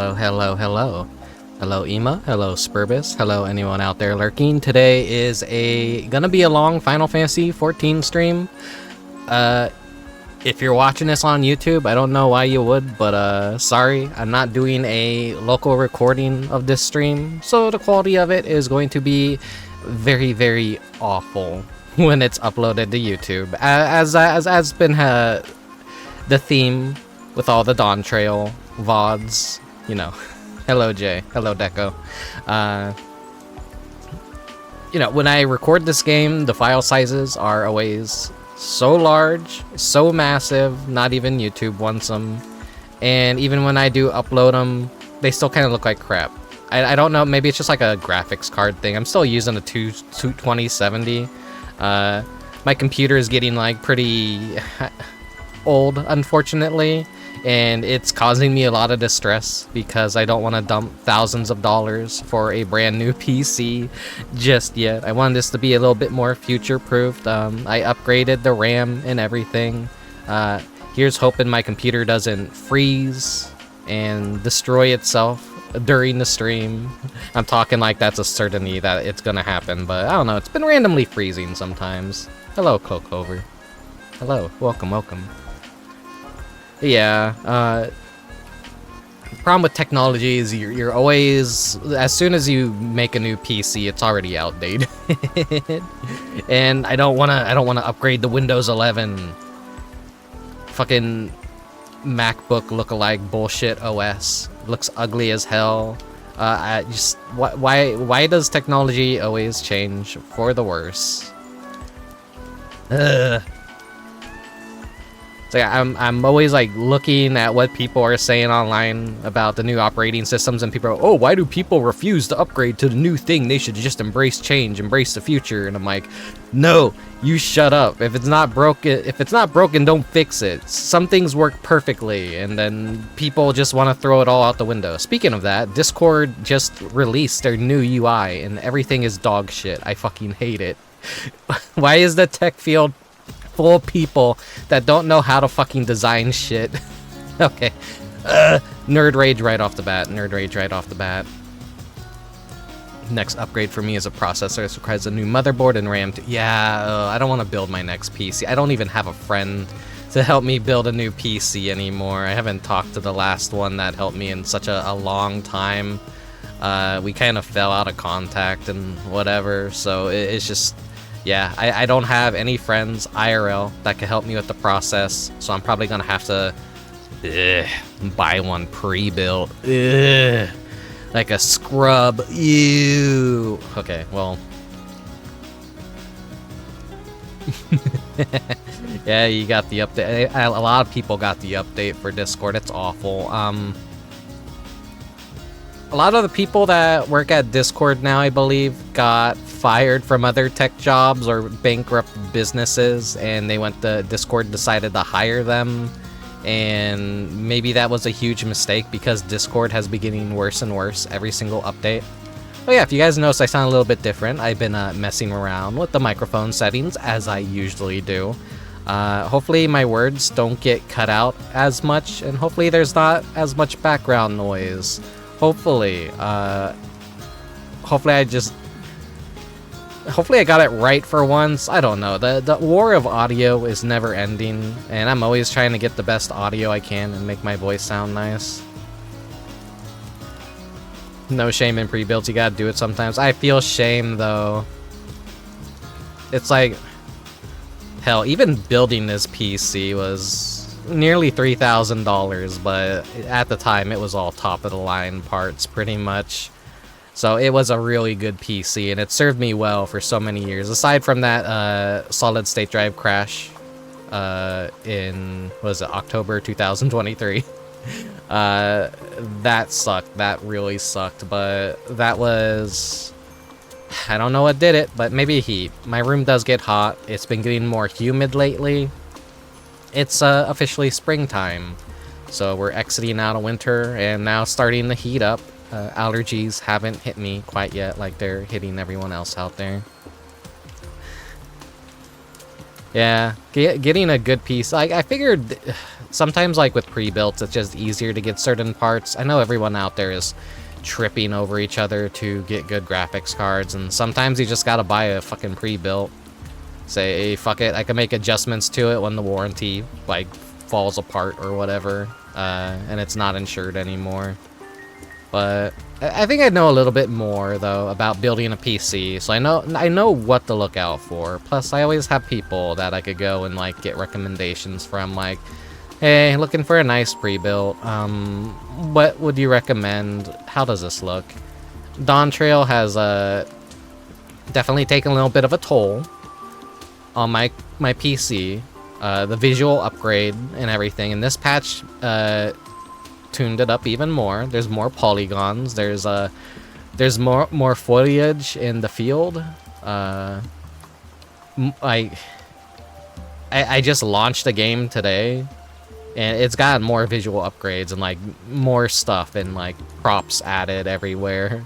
Hello, hello, hello. Hello, Ema. Hello, Spurbus. Hello, anyone out there lurking. Today is gonna be a long Final Fantasy 14 stream. If you're watching this on YouTube, I don't know why you would, but sorry, I'm not doing a local recording of this stream, so the quality of it is going to be very, very awful when it's uploaded to YouTube. As been the theme with all the Dawntrail VODs, you know. Hello, Jay. Hello, Deco. You know, when I record this game, the file sizes are always so large, so massive, not even YouTube wants them. And even when I do upload them, they still kind of look like crap. I don't know, maybe it's just like a graphics card thing. I'm still using a 2070. My computer is getting like pretty old, unfortunately, and it's causing me a lot of distress because I don't want to dump thousands of dollars for a brand new PC just yet. I want this to be a little bit more future-proofed. I upgraded the RAM and everything. Here's hoping my computer doesn't freeze and destroy itself during the stream. I'm talking like that's a certainty that it's gonna happen, but I don't know, it's been randomly freezing sometimes. Hello, Cloakover. Hello, welcome, welcome. Yeah, the problem with technology is you're always, as soon as you make a new PC, it's already outdated. And I don't wanna upgrade the Windows 11 fucking MacBook lookalike bullshit OS. Looks ugly as hell. Why does technology always change for the worse? Ugh. Like I'm always like looking at what people are saying online about the new operating systems, and people are, oh, why do people refuse to upgrade to the new thing? They should just embrace change, embrace the future. And I'm like, no, you shut up. If it's not broken, don't fix it. Some things work perfectly, and then people just want to throw it all out the window. Speaking of that, Discord just released their new UI, and everything is dog shit. I fucking hate it. Why is the tech field full of people that don't know how to fucking design shit? Okay. Nerd rage right off the bat. Nerd rage right off the bat. Next upgrade for me is a processor. This requires a new motherboard and RAM. Yeah, I don't want to build my next PC. I don't even have a friend to help me build a new PC anymore. I haven't talked to the last one that helped me in such a long time. We kind of fell out of contact and whatever, so it's just... Yeah, I don't have any friends IRL that can help me with the process, so I'm probably gonna have to buy one pre-built. Like a scrub. Ew. Okay, well. Yeah, you got the update. A lot of people got the update for Discord. It's awful. A lot of the people that work at Discord now, I believe, got fired from other tech jobs or bankrupt businesses, and Discord decided to hire them, and maybe that was a huge mistake because Discord has been getting worse and worse every single update. Oh yeah, if you guys notice I sound a little bit different, I've been messing around with the microphone settings as I usually do. Hopefully my words don't get cut out as much, and hopefully there's not as much background noise. Hopefully I got it right for once. I don't know. The war of audio is never ending, and I'm always trying to get the best audio I can and make my voice sound nice. No shame in pre-builds, you gotta do it sometimes. I feel shame though. It's like, hell, even building this PC was nearly $3,000, but at the time it was all top of the line parts pretty much. So it was a really good PC, and it served me well for so many years. Aside from that solid state drive crash in, what was it, October 2023. That sucked. That really sucked, but that was... I don't know what did it, but maybe heat. My room does get hot. It's been getting more humid lately. It's officially springtime, so we're exiting out of winter and now starting to heat up. Allergies haven't hit me quite yet like they're hitting everyone else out there. Yeah, getting a good piece. I figured sometimes, like with pre-builts, it's just easier to get certain parts. I know everyone out there is tripping over each other to get good graphics cards, and sometimes you just gotta buy a fucking pre-built. Say, hey, fuck it, I can make adjustments to it when the warranty, like, falls apart or whatever, and it's not insured anymore. But I think I know a little bit more though about building a PC, so I know what to look out for. Plus, I always have people that I could go and like get recommendations from, like, hey, looking for a nice pre-built. What would you recommend? How does this look? Dawntrail has definitely taken a little bit of a toll on my PC. The visual upgrade and everything, and this patch tuned it up even more. There's more polygons. There's more foliage in the field. I just launched the game today, and it's got more visual upgrades and like more stuff and like props added everywhere.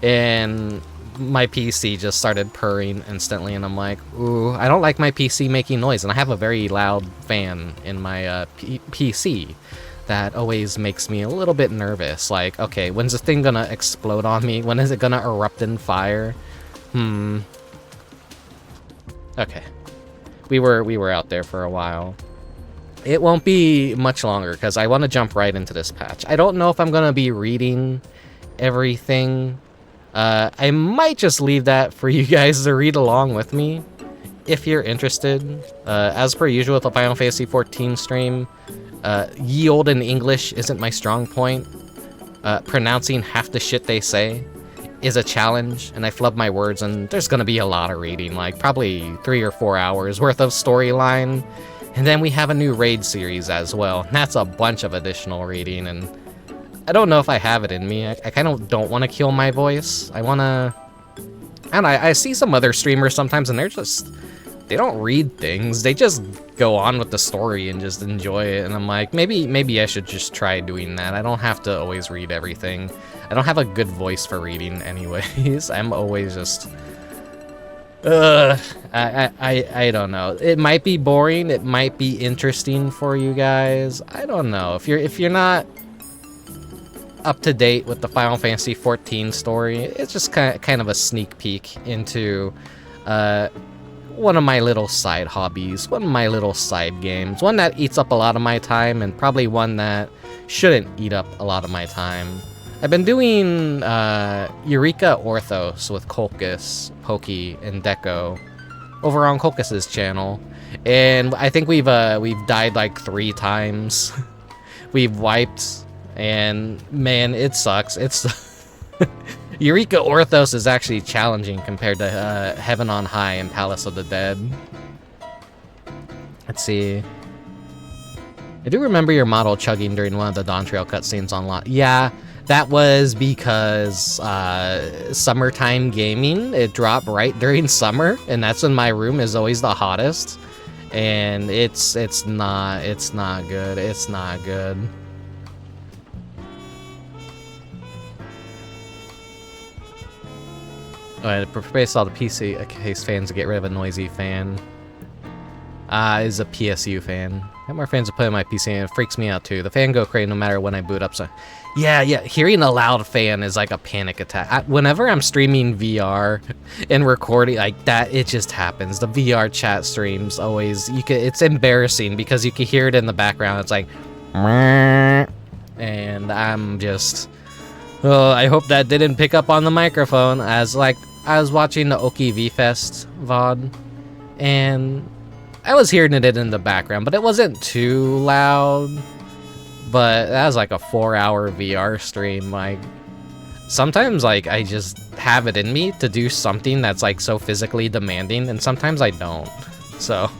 And my PC just started purring instantly, and I'm like, ooh, I don't like my PC making noise, and I have a very loud fan in my PC that always makes me a little bit nervous. Like, okay, when's this thing gonna explode on me? When is it gonna erupt in fire? Okay. We were out there for a while. It won't be much longer, because I want to jump right into this patch. I don't know if I'm gonna be reading everything. I might just leave that for you guys to read along with me, if you're interested. As per usual with the Final Fantasy XIV stream, ye olde in English isn't my strong point. Pronouncing half the shit they say is a challenge, and I flub my words, and there's gonna be a lot of reading, like probably 3 or 4 hours worth of storyline, and then we have a new raid series as well. That's a bunch of additional reading, and I don't know if I have it in me. I kind of don't want to kill my voice. I want to... And I see some other streamers sometimes, and they're just... They don't read things. They just go on with the story and just enjoy it. And I'm like, maybe I should just try doing that. I don't have to always read everything. I don't have a good voice for reading anyways. I'm always just... I don't know. It might be boring. It might be interesting for you guys. I don't know. If you're not up to date with the Final Fantasy XIV story, it's just kind of a sneak peek into one of my little side hobbies, one of my little side games, one that eats up a lot of my time, and probably one that shouldn't eat up a lot of my time. I've been doing Eureka Orthos with Colchis, Pokey, and Deco over on Colchis's channel, and I think we've died like 3 times. We've wiped, and man, it sucks. It's Eureka Orthos is actually challenging compared to Heaven on High and Palace of the Dead. Let's see. I do remember your model chugging during one of the Dawntrail cutscenes on lot. Yeah, that was because summertime gaming. It dropped right during summer, and that's when my room is always the hottest. And it's not good. It's not good. Alright, prepare all the PC case fans to get rid of a noisy fan. Is a PSU fan. Got more fans to play on my PC, and it freaks me out too. The fan go crazy no matter when I boot up. So, yeah, hearing a loud fan is like a panic attack. Whenever I'm streaming VR and recording like that, it just happens. The VR chat streams always it's embarrassing because you can hear it in the background. It's like, and I'm just. Oh, I hope that didn't pick up on the microphone. As like I was watching the Oki V Fest VOD, and I was hearing it in the background, but it wasn't too loud. But that was like a 4-hour VR stream. Like sometimes, like I just have it in me to do something that's like so physically demanding, and sometimes I don't. So,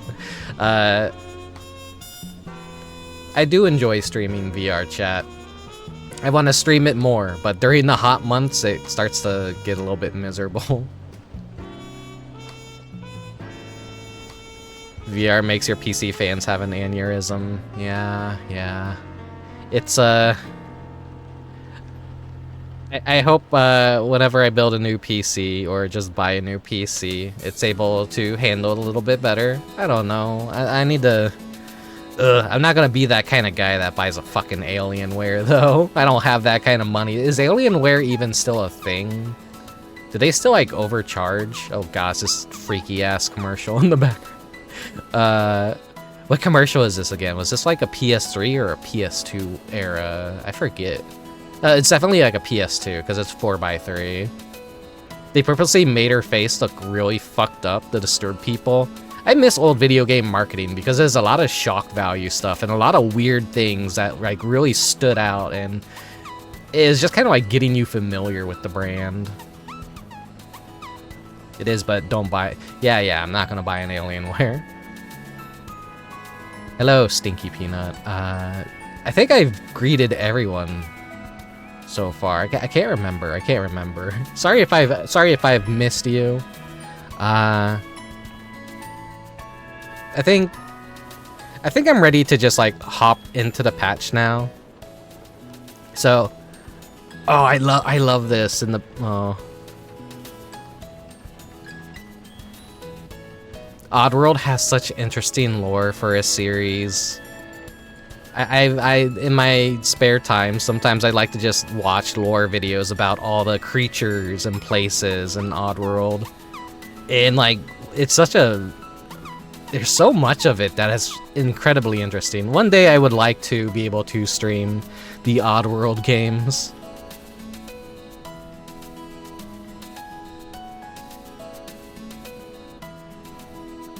I do enjoy streaming VR chat. I want to stream it more, but during the hot months, it starts to get a little bit miserable. VR makes your PC fans have an aneurysm. Yeah. It's, I hope whenever I build a new PC or just buy a new PC, it's able to handle it a little bit better. I don't know. I need to... I'm not gonna be that kind of guy that buys a fucking Alienware, though. I don't have that kind of money. Is Alienware even still a thing? Do they still, like, overcharge? Oh, gosh, this freaky-ass commercial in the back. What commercial is this again? Was this, like, a PS3 or a PS2 era? I forget. It's definitely like a PS2, because it's 4x3. They purposely made her face look really fucked up to disturb people. I miss old video game marketing, because there's a lot of shock value stuff, and a lot of weird things that like really stood out, and is just kind of like getting you familiar with the brand. It is, but don't buy it. Yeah, I'm not gonna buy an Alienware. Hello, Stinky Peanut. I think I've greeted everyone so far. I can't remember. Sorry if I've missed you. I think I'm ready to just like hop into the patch now. So, oh, I love this in the Oddworld has such interesting lore for a series. I in my spare time, sometimes I like to just watch lore videos about all the creatures and places in Oddworld. And like, it's such a... There's so much of it that is incredibly interesting. One day I would like to be able to stream the Oddworld games.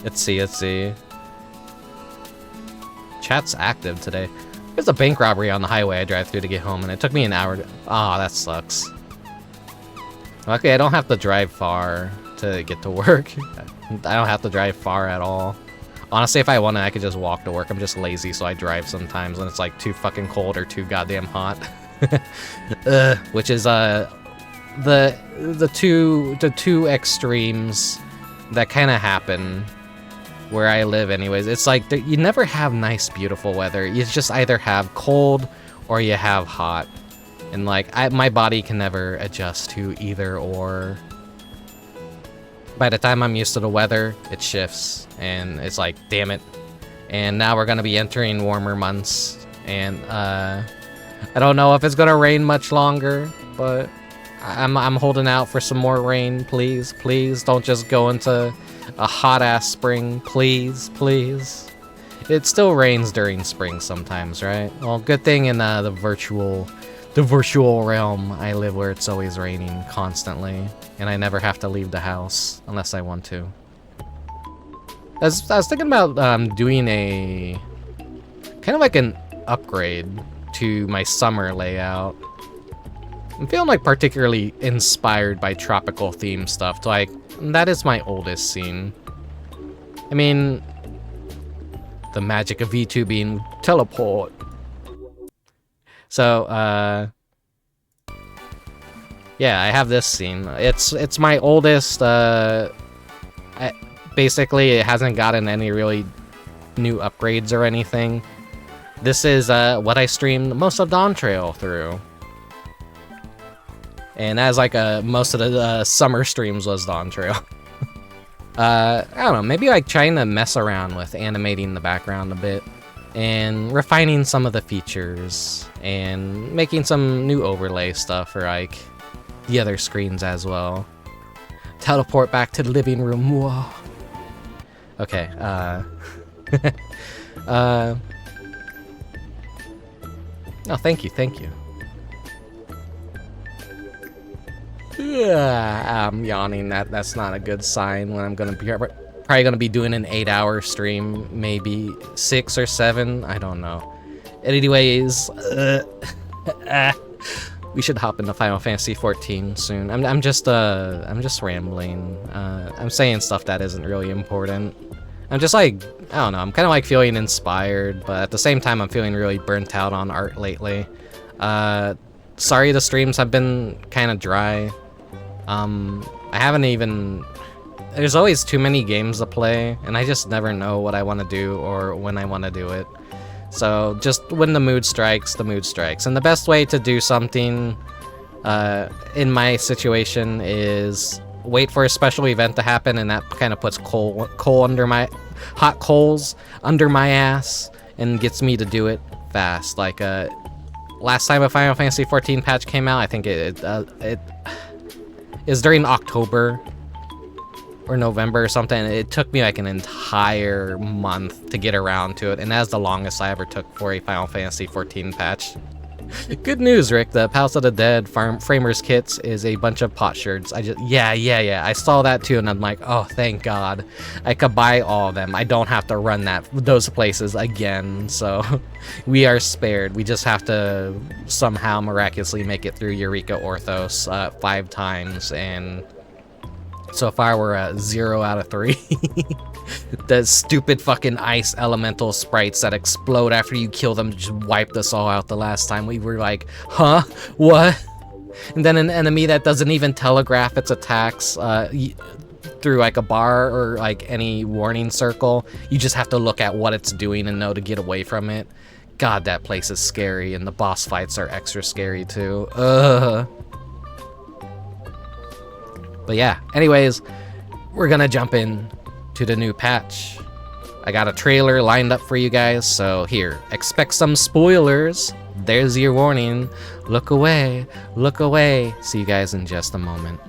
Let's see. Chat's active today. There's a bank robbery on the highway I drive through to get home, and it took me an hour to... Aw, that sucks. Okay, I don't have to drive far to get to work. I don't have to drive far at all. Honestly, if I wanted, I could just walk to work. I'm just lazy, so I drive sometimes when it's like too fucking cold or too goddamn hot. Which is the two extremes that kind of happen where I live anyways. It's like you never have nice, beautiful weather. You just either have cold or you have hot. And like, my body can never adjust to either or. By the time I'm used to the weather, it shifts. And it's like, damn it. And now we're gonna be entering warmer months. And I don't know if it's gonna rain much longer, but I'm holding out for some more rain, please. Please don't just go into a hot-ass spring, please. It still rains during spring sometimes, right? Well, good thing in the virtual realm I live where it's always raining constantly, and I never have to leave the house unless I want to. I was thinking about doing a kind of like an upgrade to my summer layout. I'm feeling like particularly inspired by tropical theme stuff. Like, that is my oldest scene. I mean, the magic of VTubing, teleport. So, yeah, I have this scene. It's my oldest. Basically, it hasn't gotten any really new upgrades or anything. This is what I streamed most of Dawntrail through. And as like most of the summer streams was Dawntrail. I don't know, maybe like trying to mess around with animating the background a bit and refining some of the features and making some new overlay stuff for like the other screens as well. Teleport back to the living room. Whoa. Okay, oh, thank you. I'm yawning. That's not a good sign when I'm gonna be probably gonna be doing an 8-hour stream, maybe 6 or 7. I don't know. Anyways, we should hop into Final Fantasy 14 soon. I'm just rambling. I'm saying stuff that isn't really important. I'm just like, I don't know. I'm kind of like feeling inspired, but at the same time, I'm feeling really burnt out on art lately. Sorry, the streams have been kind of dry. I haven't even... There's always too many games to play, and I just never know what I want to do or when I want to do it. So just when the mood strikes, the mood strikes. And the best way to do something in my situation is wait for a special event to happen, and that kind of puts hot coals under my ass and gets me to do it fast. Like last time a Final Fantasy XIV patch came out, I think it is during October or November or something. It took me like an entire month to get around to it, and that's the longest I ever took for a Final Fantasy XIV patch. Good news, Rick. The Palace of the Dead Framers kits is a bunch of potsherds. Yeah. I saw that too, and I'm like, oh, thank God. I could buy all of them. I don't have to run those places again, so we are spared. We just have to somehow miraculously make it through Eureka Orthos 5 times, and so far we're at 0 out of 3. The stupid fucking ice elemental sprites that explode after you kill them just wiped us all out the last time. We were like, huh? What? And then an enemy that doesn't even telegraph its attacks through like a bar or like any warning circle. You just have to look at what it's doing and know to get away from it. God, that place is scary, and the boss fights are extra scary too. Ugh. But yeah, anyways, we're gonna jump in to the new patch. I got a trailer lined up for you guys, so here, expect some spoilers. There's your warning. Look away, look away. See you guys in just a moment.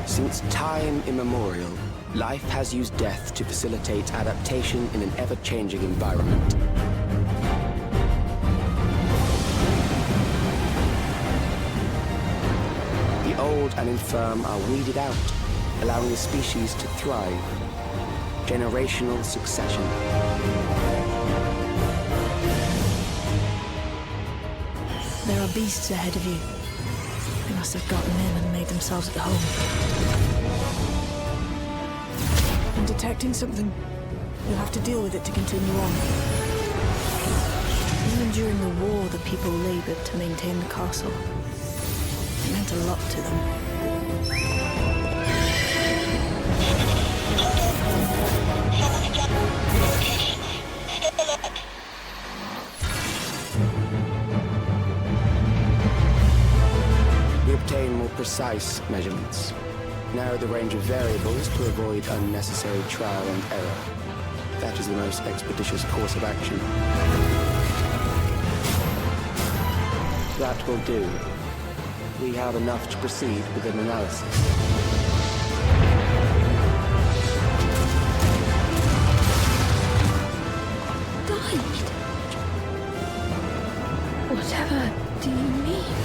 Since time immemorial, life has used death to facilitate adaptation in an ever-changing environment. The old and infirm are weeded out, allowing the species to thrive. Generational succession. There are beasts ahead of you. They must have gotten in and made themselves at home. I'm detecting something. You'll have to deal with it to continue on. Even during the war, the people labored to maintain the castle. It meant a lot to them. We obtain more precise measurements. Narrow the range of variables to avoid unnecessary trial and error. That is the most expeditious course of action. That will do. We have enough to proceed with an analysis. Died? Whatever do you mean?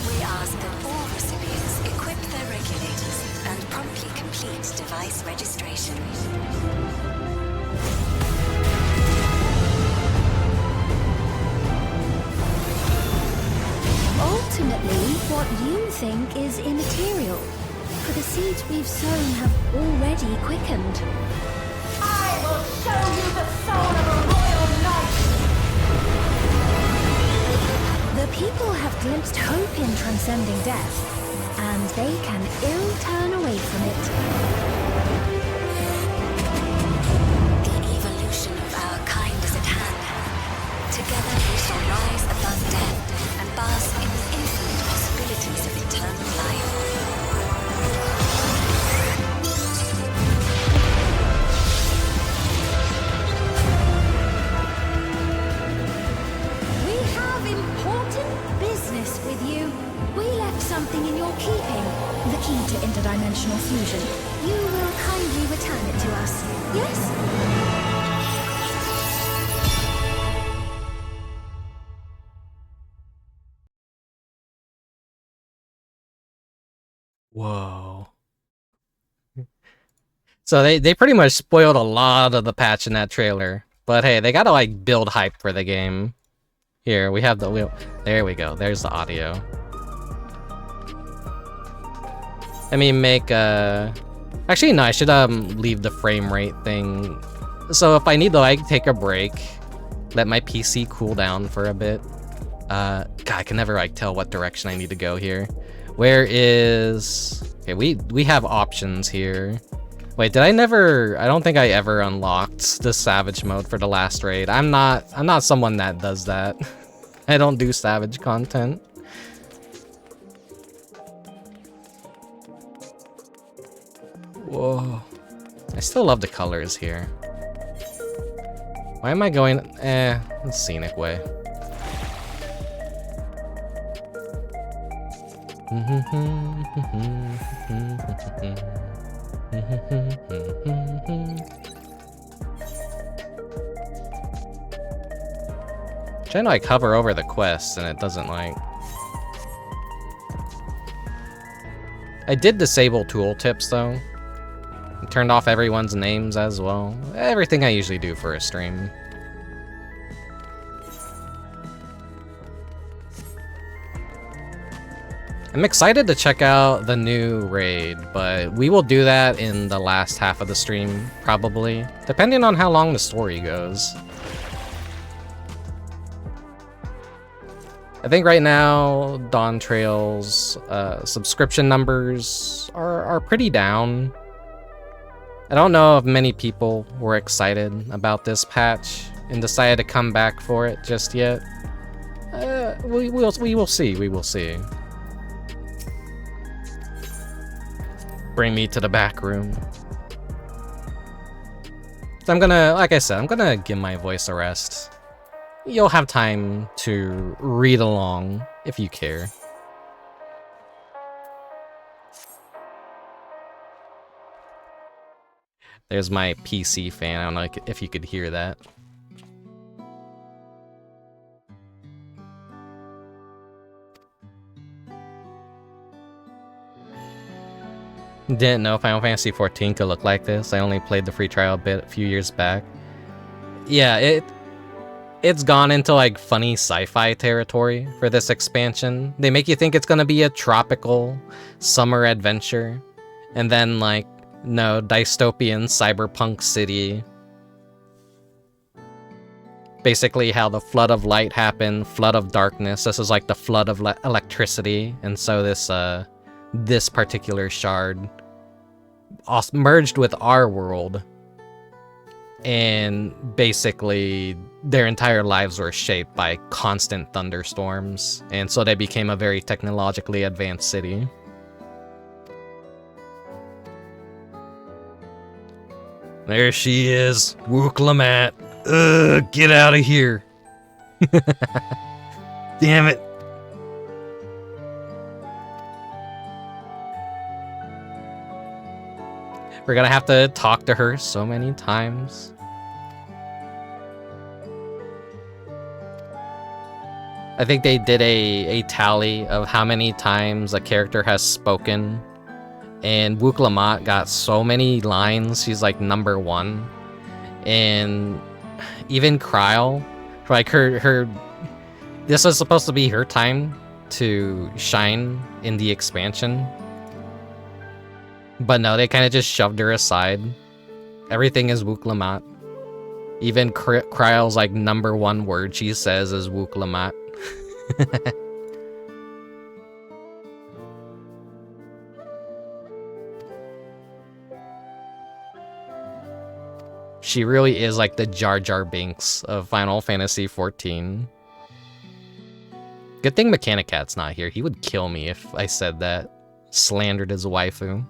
We ask that all recipients equip their regulators and promptly complete device registration. Ultimately, what you think is immaterial, for the seeds we've sown have already quickened. I will show you the soul of a royal knight! The people have glimpsed hope in transcending death, and they can ill turn away from it. The evolution of our kind is at hand. Together we shall rise above death and bask in the infinite possibilities of eternal life. We have important business with you. We left something in your keeping, the key to interdimensional fusion. You will kindly return it to us, yes? Whoa. So they pretty much spoiled a lot of the patch in that trailer. But hey, they gotta like build hype for the game. Here, we have the wheel. There we go. There's the audio. Let me make actually no, I should leave the frame rate thing. So if I need to like take a break, let my PC cool down for a bit. God, I can never like tell what direction I need to go here. Where is... Okay, we have options here. Wait, did I never... I don't think I ever unlocked the Savage mode for the last raid. I'm not someone that does that. I don't do Savage content. Whoa. I still love the colors here. Why am I going... the scenic way. Trying to like hover over the quest and it doesn't like... I did disable tooltips though. And turned off everyone's names as well. Everything I usually do for a stream. I'm excited to check out the new raid, but we will do that in the last half of the stream, probably, depending on how long the story goes. I think right now, Dawntrail's subscription numbers are pretty down. I don't know if many people were excited about this patch and decided to come back for it just yet. We will see, we will see. Bring me to the back room. So I'm gonna, like I said, I'm gonna give my voice a rest. You'll have time to read along if you care. There's my PC fan. I don't know if you could hear that. Didn't know Final Fantasy XIV could look like this. I only played the free trial a few years back. Yeah, it's gone into like funny sci-fi territory for this expansion. They make you think it's gonna be a tropical summer adventure, and then like, no, dystopian cyberpunk city. Basically how the flood of light happened, flood of darkness. This is like the flood of electricity, and so this particular shard merged with our world, and basically their entire lives were shaped by constant thunderstorms, and so they became a very technologically advanced city. There she is, Wuk Lamat. Ugh, get out of here. Damn it. We're gonna have to talk to her so many times. I think they did a tally of how many times a character has spoken, and Wuk Lamat got so many lines, she's like #1. And even Kryle, like her this was supposed to be her time to shine in the expansion. But no, they kind of just shoved her aside. Everything is Wuk Lamat. Even Kryle's like #1 word she says is Wuk Lamat. She really is like the Jar Jar Binks of Final Fantasy XIV. Good thing Mechanicat's not here. He would kill me if I said that. Slandered his waifu.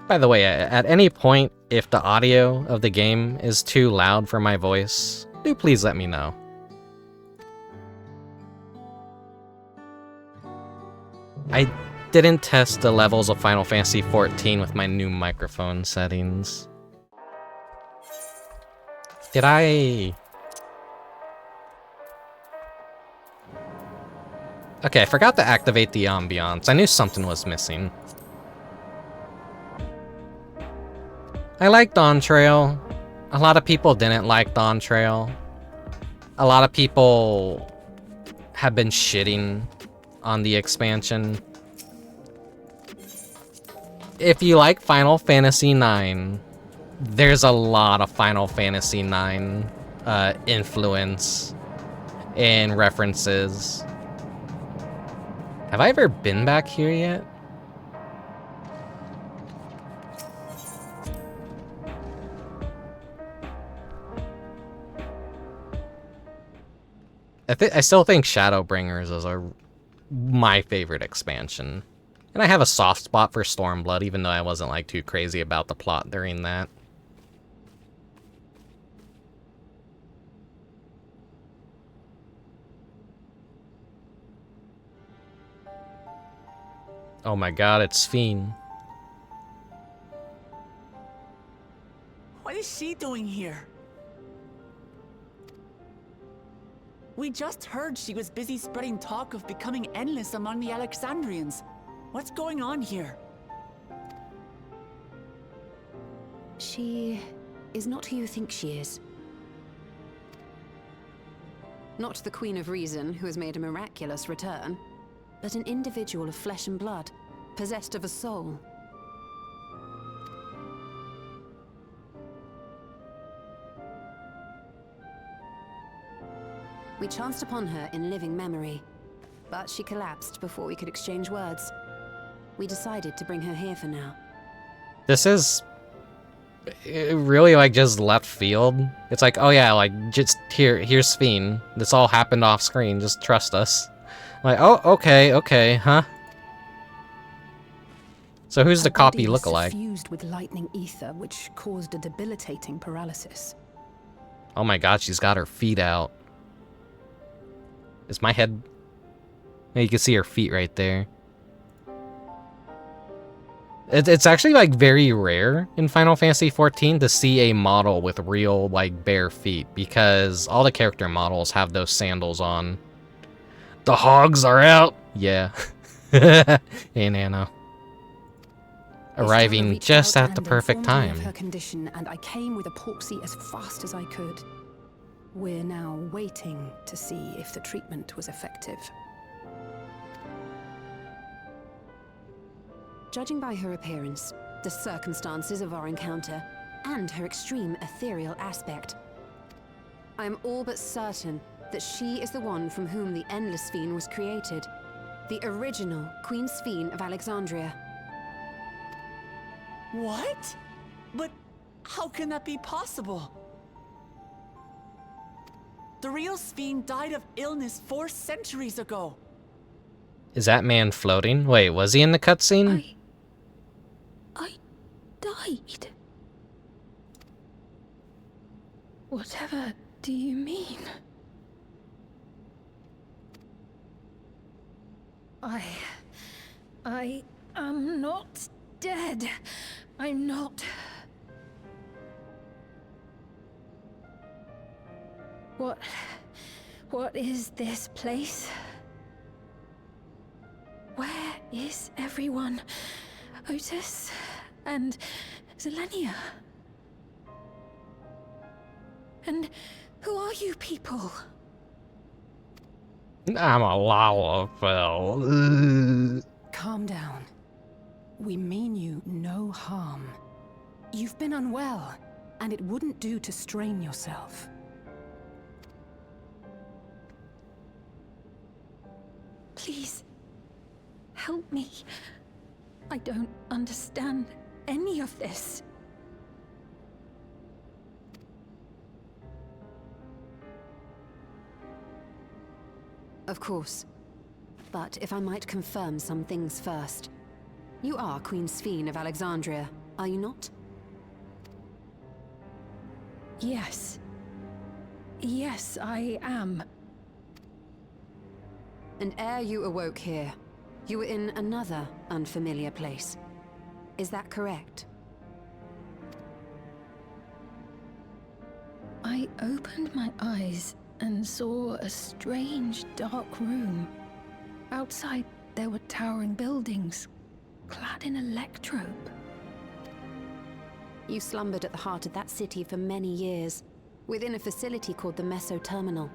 By the way, at any point, if the audio of the game is too loud for my voice, do please let me know. I didn't test the levels of Final Fantasy XIV with my new microphone settings. Did I... Okay, I forgot to activate the ambiance. I knew something was missing. I like Dawntrail. A lot of people didn't like Dawntrail. A lot of people have been shitting on the expansion. If you like Final Fantasy IX, there's a lot of Final Fantasy IX influence and references. Have I ever been back here yet? I still think Shadowbringers is my favorite expansion. And I have a soft spot for Stormblood, even though I wasn't like too crazy about the plot during that. Oh my god, it's Sphene. What is she doing here? We just heard she was busy spreading talk of becoming endless among the Alexandrians. What's going on here? She is not who you think she is. Not the Queen of Reason, who has made a miraculous return, but an individual of flesh and blood, possessed of a soul. We chanced upon her in living memory, but she collapsed before we could exchange words. We decided to bring her here for now. This is really like just left field. It's like, oh yeah, like just here's Sphene. This all happened off screen. Just trust us. Like, oh, okay, huh? So who's the copy lookalike? Fused with lightning ether, which caused a debilitating paralysis. Oh my god, she's got her feet out. Is my head? Yeah, you can see her feet right there. It's actually like very rare in Final Fantasy XIV to see a model with real like bare feet, because all the character models have those sandals on. The hogs are out. Yeah. Hey Nano. Arriving just at the perfect time. Of her condition, and I came with a proxy as fast as I could. We're now waiting to see if the treatment was effective. Judging by her appearance, the circumstances of our encounter, and her extreme ethereal aspect, I am all but certain that she is the one from whom the Endless Sphene was created. The original Queen Sphene of Alexandria. What? But how can that be possible? The real Sphene died of illness 4 centuries ago. Is that man floating? Wait, was he in the cutscene? I died. Whatever do you mean? I am not dead. I'm not. What is this place? Where is everyone? Otis and Zelenia? And who are you people? I'm a Lalafell. Calm down. We mean you no harm. You've been unwell, and it wouldn't do to strain yourself. Please, help me. I don't understand any of this. Of course. But if I might confirm some things first. You are Queen Sphene of Alexandria, are you not? Yes. Yes, I am. And ere you awoke here, you were in another unfamiliar place. Is that correct? I opened my eyes and saw a strange, dark room. Outside, there were towering buildings, clad in electrobe. You slumbered at the heart of that city for many years, within a facility called the Meso Terminal.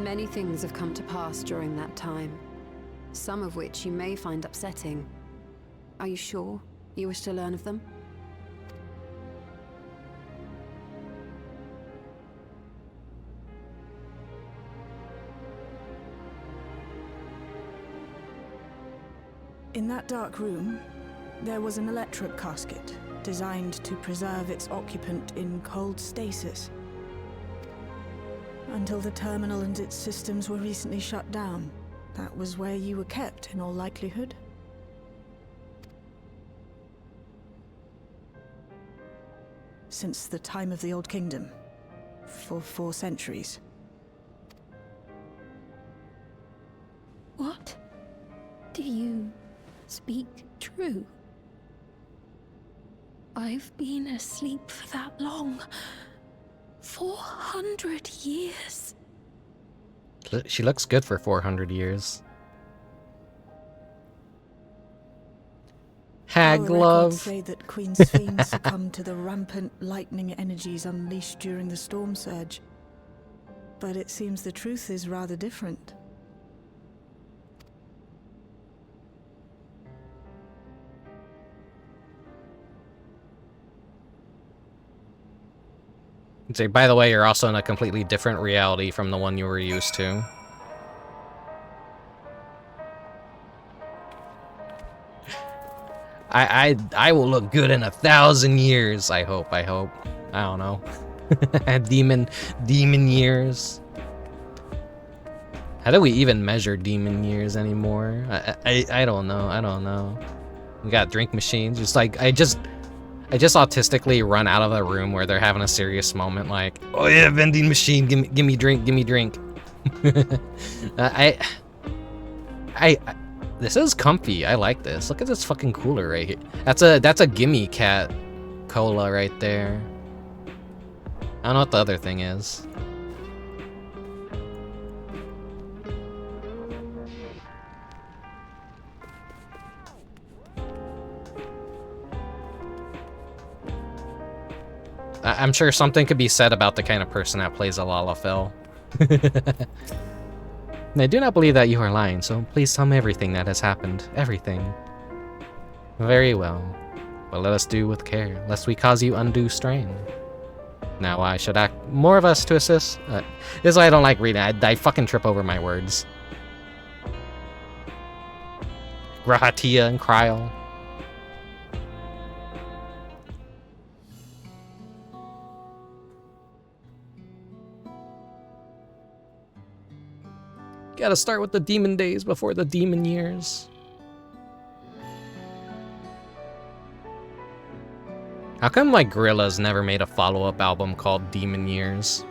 Many things have come to pass during that time, some of which you may find upsetting. Are you sure you wish to learn of them? In that dark room, there was an electric casket designed to preserve its occupant in cold stasis. Until the terminal and its systems were recently shut down, that was where you were kept in all likelihood. Since the time of the Old Kingdom, for 4 centuries. What? Do you speak true? I've been asleep for that long. 400 years. She looks good for 400 years. Hag Our love. records say that Queen Sphene succumbed to the rampant lightning energies unleashed during the storm surge. But it seems the truth is rather different. Say, by the way, you're also in a completely different reality from the one you were used to. I will look good in 1,000 years. I hope. I don't know. demon years. How do we even measure demon years anymore? I don't know. We got drink machines. Just like I just autistically run out of the room where they're having a serious moment, like, oh yeah, vending machine, give me drink. This is comfy. I like this. Look at this fucking cooler right here. That's a gimme cat cola right there. I don't know what the other thing is. I'm sure something could be said about the kind of person that plays a Lalafell. I do not believe that you are lying, so please tell me everything that has happened. Everything. Very well. But let us do with care, lest we cause you undue strain. Now I should act more of us to assist. This is why I don't like reading. I fucking trip over my words. Grahatia and Kryl. Gotta start with the demon days before the demon years. How come, like, Gorillaz never made a follow-up album called Demon Years?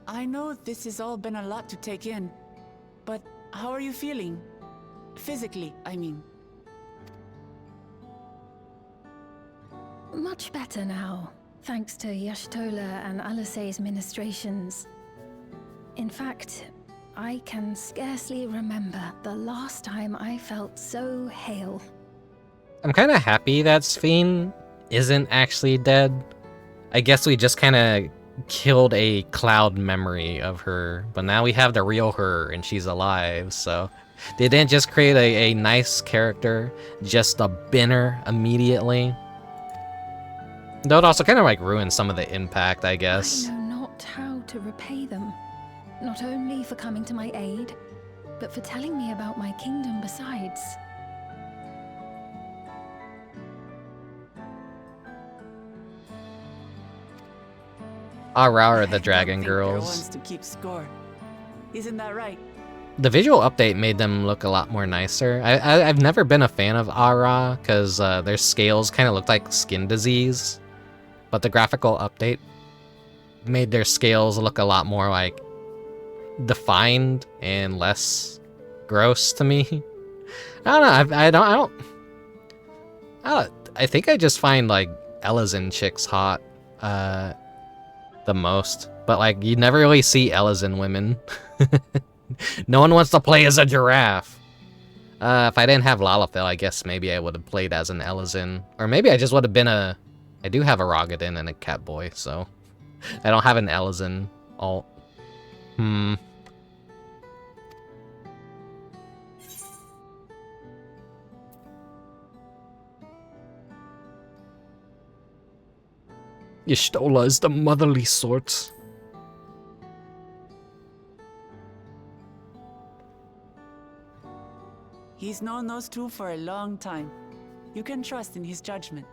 I know this has all been a lot to take in, but how are you feeling? Physically, I mean. Much better now, thanks to Y'shtola and Alisei's ministrations. In fact, I can scarcely remember the last time I felt so hale. I'm kind of happy that Sphene isn't actually dead. I guess we just kind of killed a cloud memory of her, but now we have the real her and she's alive, so they didn't just create a nice character, just a binner immediately. Though it also kind of like ruined some of the impact, I guess. I know not how to repay them, not only for coming to my aid, but for telling me about my kingdom besides. Aurora the Dragon Girl Girls. wants to keep score. Isn't that right? The visual update made them look a lot more nicer. I've never been a fan of Aura because their scales kind of looked like skin disease, but the graphical update made their scales look a lot more like defined and less gross to me. I don't know. I think I just find like Elizin chicks hot the most, but like you never really see Elizin women. No one wants to play as a giraffe. If I didn't have Lalafell, I guess maybe I would have played as an Elizin. Or maybe I just would have been a... I do have a Rogadin and a Catboy, so... I don't have an Elizin alt. Y'shtola is the motherly sort. He's known those two for a long time. You can trust in his judgment.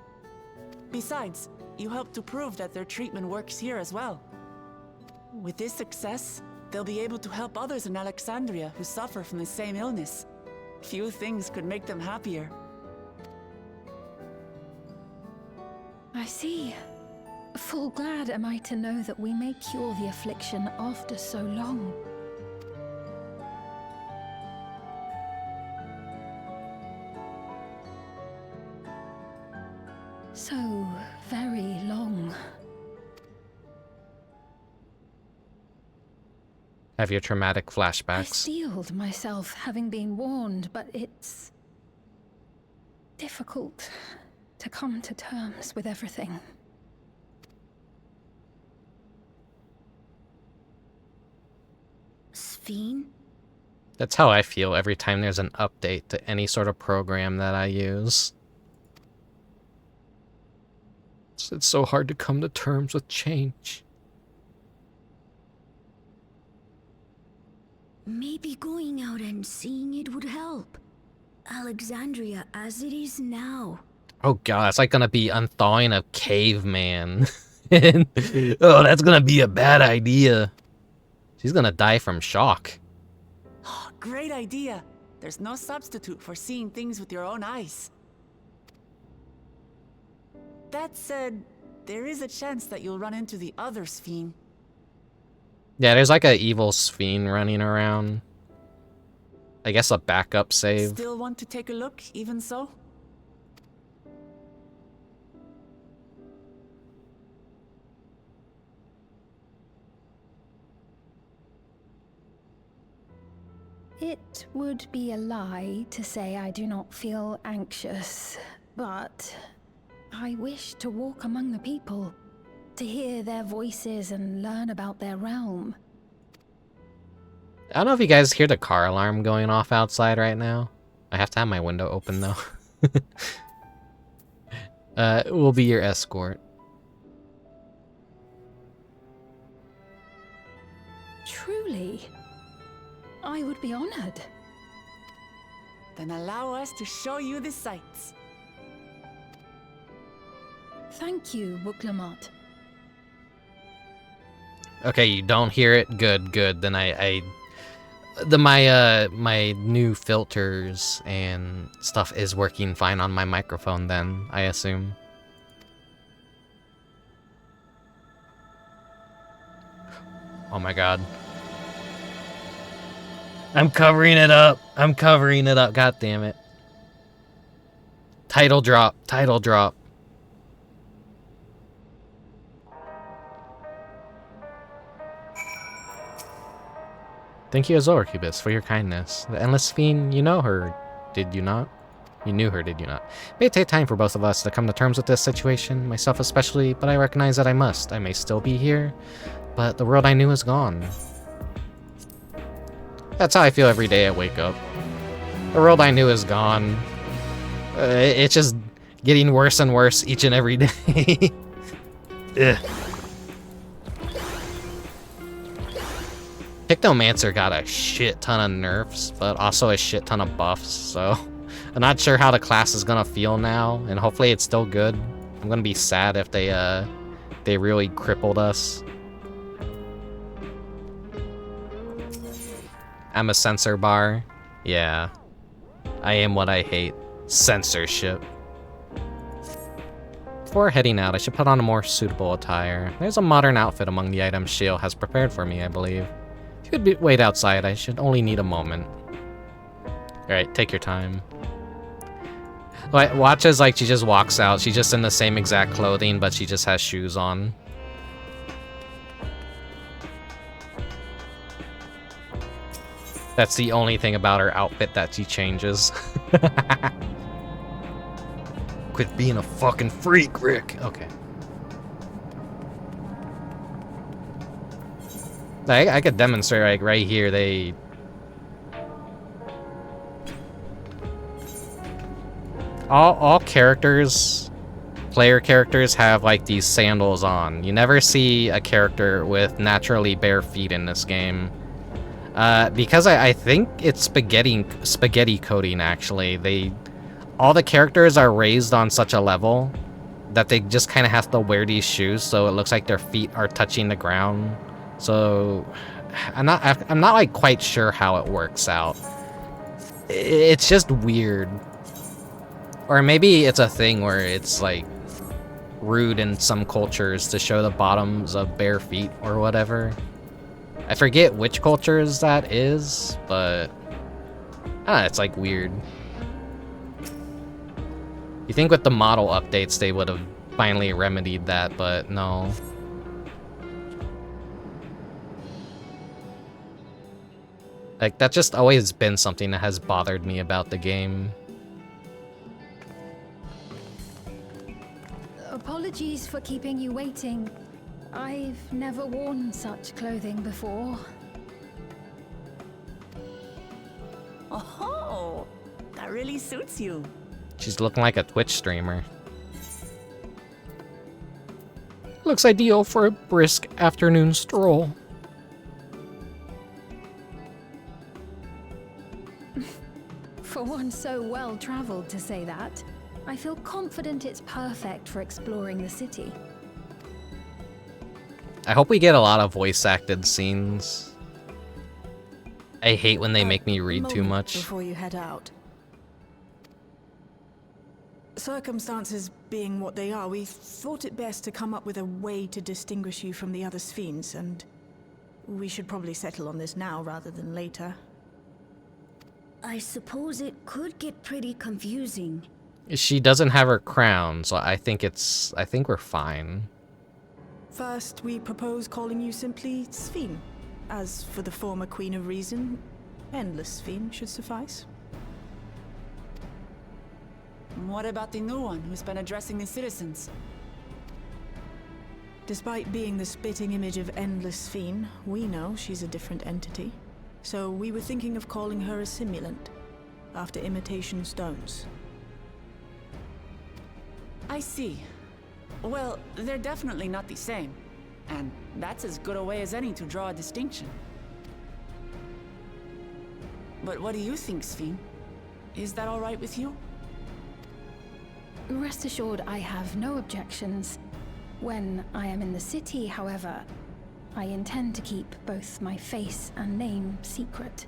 Besides, you helped to prove that their treatment works here as well. With this success, they'll be able to help others in Alexandria who suffer from the same illness. Few things could make them happier. I see. Full glad am I to know that we may cure the affliction after so long. So very long. Have your traumatic I flashbacks. steeled myself having been warned, but it's difficult to come to terms with everything. Sphene? That's how I feel every time there's an update to any sort of program that I use. It's so hard to come to terms with change. Maybe going out and seeing it would help. Alexandria as it is now. Oh god, it's like gonna be unthawing a caveman. Oh, that's gonna be a bad idea. She's gonna die from shock. Great idea. There's no substitute for seeing things with your own eyes. That said, there is a chance that you'll run into the other Sphene. Yeah, there's like a evil Sphene running around. I guess a backup save. Still want to take a look, even so? It would be a lie to say I do not feel anxious, but I wish to walk among the people, to hear their voices and learn about their realm. I don't know if you guys hear the car alarm going off outside right now. I have to have my window open though. We'll be your escort. Truly, I would be honored. Then allow us to show you the sights. Thank you, Wuk Lamat. Okay, you don't hear it? Good, good. Then my new filters and stuff is working fine on my microphone then, I assume. Oh my god. I'm covering it up. I'm covering it up. God damn it. Title drop. Title drop. Thank you, Rickubus, for your kindness. The Endless Sphene, you know her, did you not? You knew her, did you not? It may take time for both of us to come to terms with this situation, myself especially, but I recognize that I must. I may still be here, but the world I knew is gone. That's how I feel every day I wake up. The world I knew is gone. It's just getting worse and worse each and every day. Ugh. Hypnomancer got a shit ton of nerfs, but also a shit ton of buffs, so I'm not sure how the class is gonna feel now, and hopefully it's still good. I'm gonna be sad if they really crippled us. I'm a censor bar. Yeah. I am what I hate. Censorship. Before heading out, I should put on a more suitable attire. There's a modern outfit among the items Shield has prepared for me, I believe. If you could wait outside, I should only need a moment. Alright, take your time. Watch as like she just walks out. She's just in the same exact clothing, but she just has shoes on. That's the only thing about her outfit that she changes. Quit being a fucking freak, Rick. Okay. I could demonstrate, like, right here, all characters, player characters, have, like, these sandals on. You never see a character with naturally bare feet in this game. Because I think it's spaghetti coding, actually. All the characters are raised on such a level that they just kind of have to wear these shoes, so it looks like their feet are touching the ground. So I'm not like quite sure how it works out. It's just weird. Or maybe it's a thing where it's like rude in some cultures to show the bottoms of bare feet or whatever. I forget which cultures that is, but it's like weird. You think with the model updates they would have finally remedied that, but no. Like, that's just always been something that has bothered me about the game. Apologies for keeping you waiting. I've never worn such clothing before. Oh, that really suits you. She's looking like a Twitch streamer. Looks ideal for a brisk afternoon stroll. For one so well-traveled to say that, I feel confident it's perfect for exploring the city. I hope we get a lot of voice-acted scenes. I hate when they make me read too much. Before you head out. Circumstances being what they are, we thought it best to come up with a way to distinguish you from the other Sphenes, and we should probably settle on this now rather than later. I suppose it could get pretty confusing. She doesn't have her crown, so I think we're fine. First, we propose calling you simply Sphene. As for the former Queen of Reason, Endless Sphene should suffice. What about the new one who's been addressing the citizens? Despite being the spitting image of Endless Sphene, we know she's a different entity. So we were thinking of calling her a simulant, after imitation stones. I see. Well, they're definitely not the same. And that's as good a way as any to draw a distinction. But what do you think, Sphene? Is that all right with you? Rest assured, I have no objections. When I am in the city, however, I intend to keep both my face and name secret.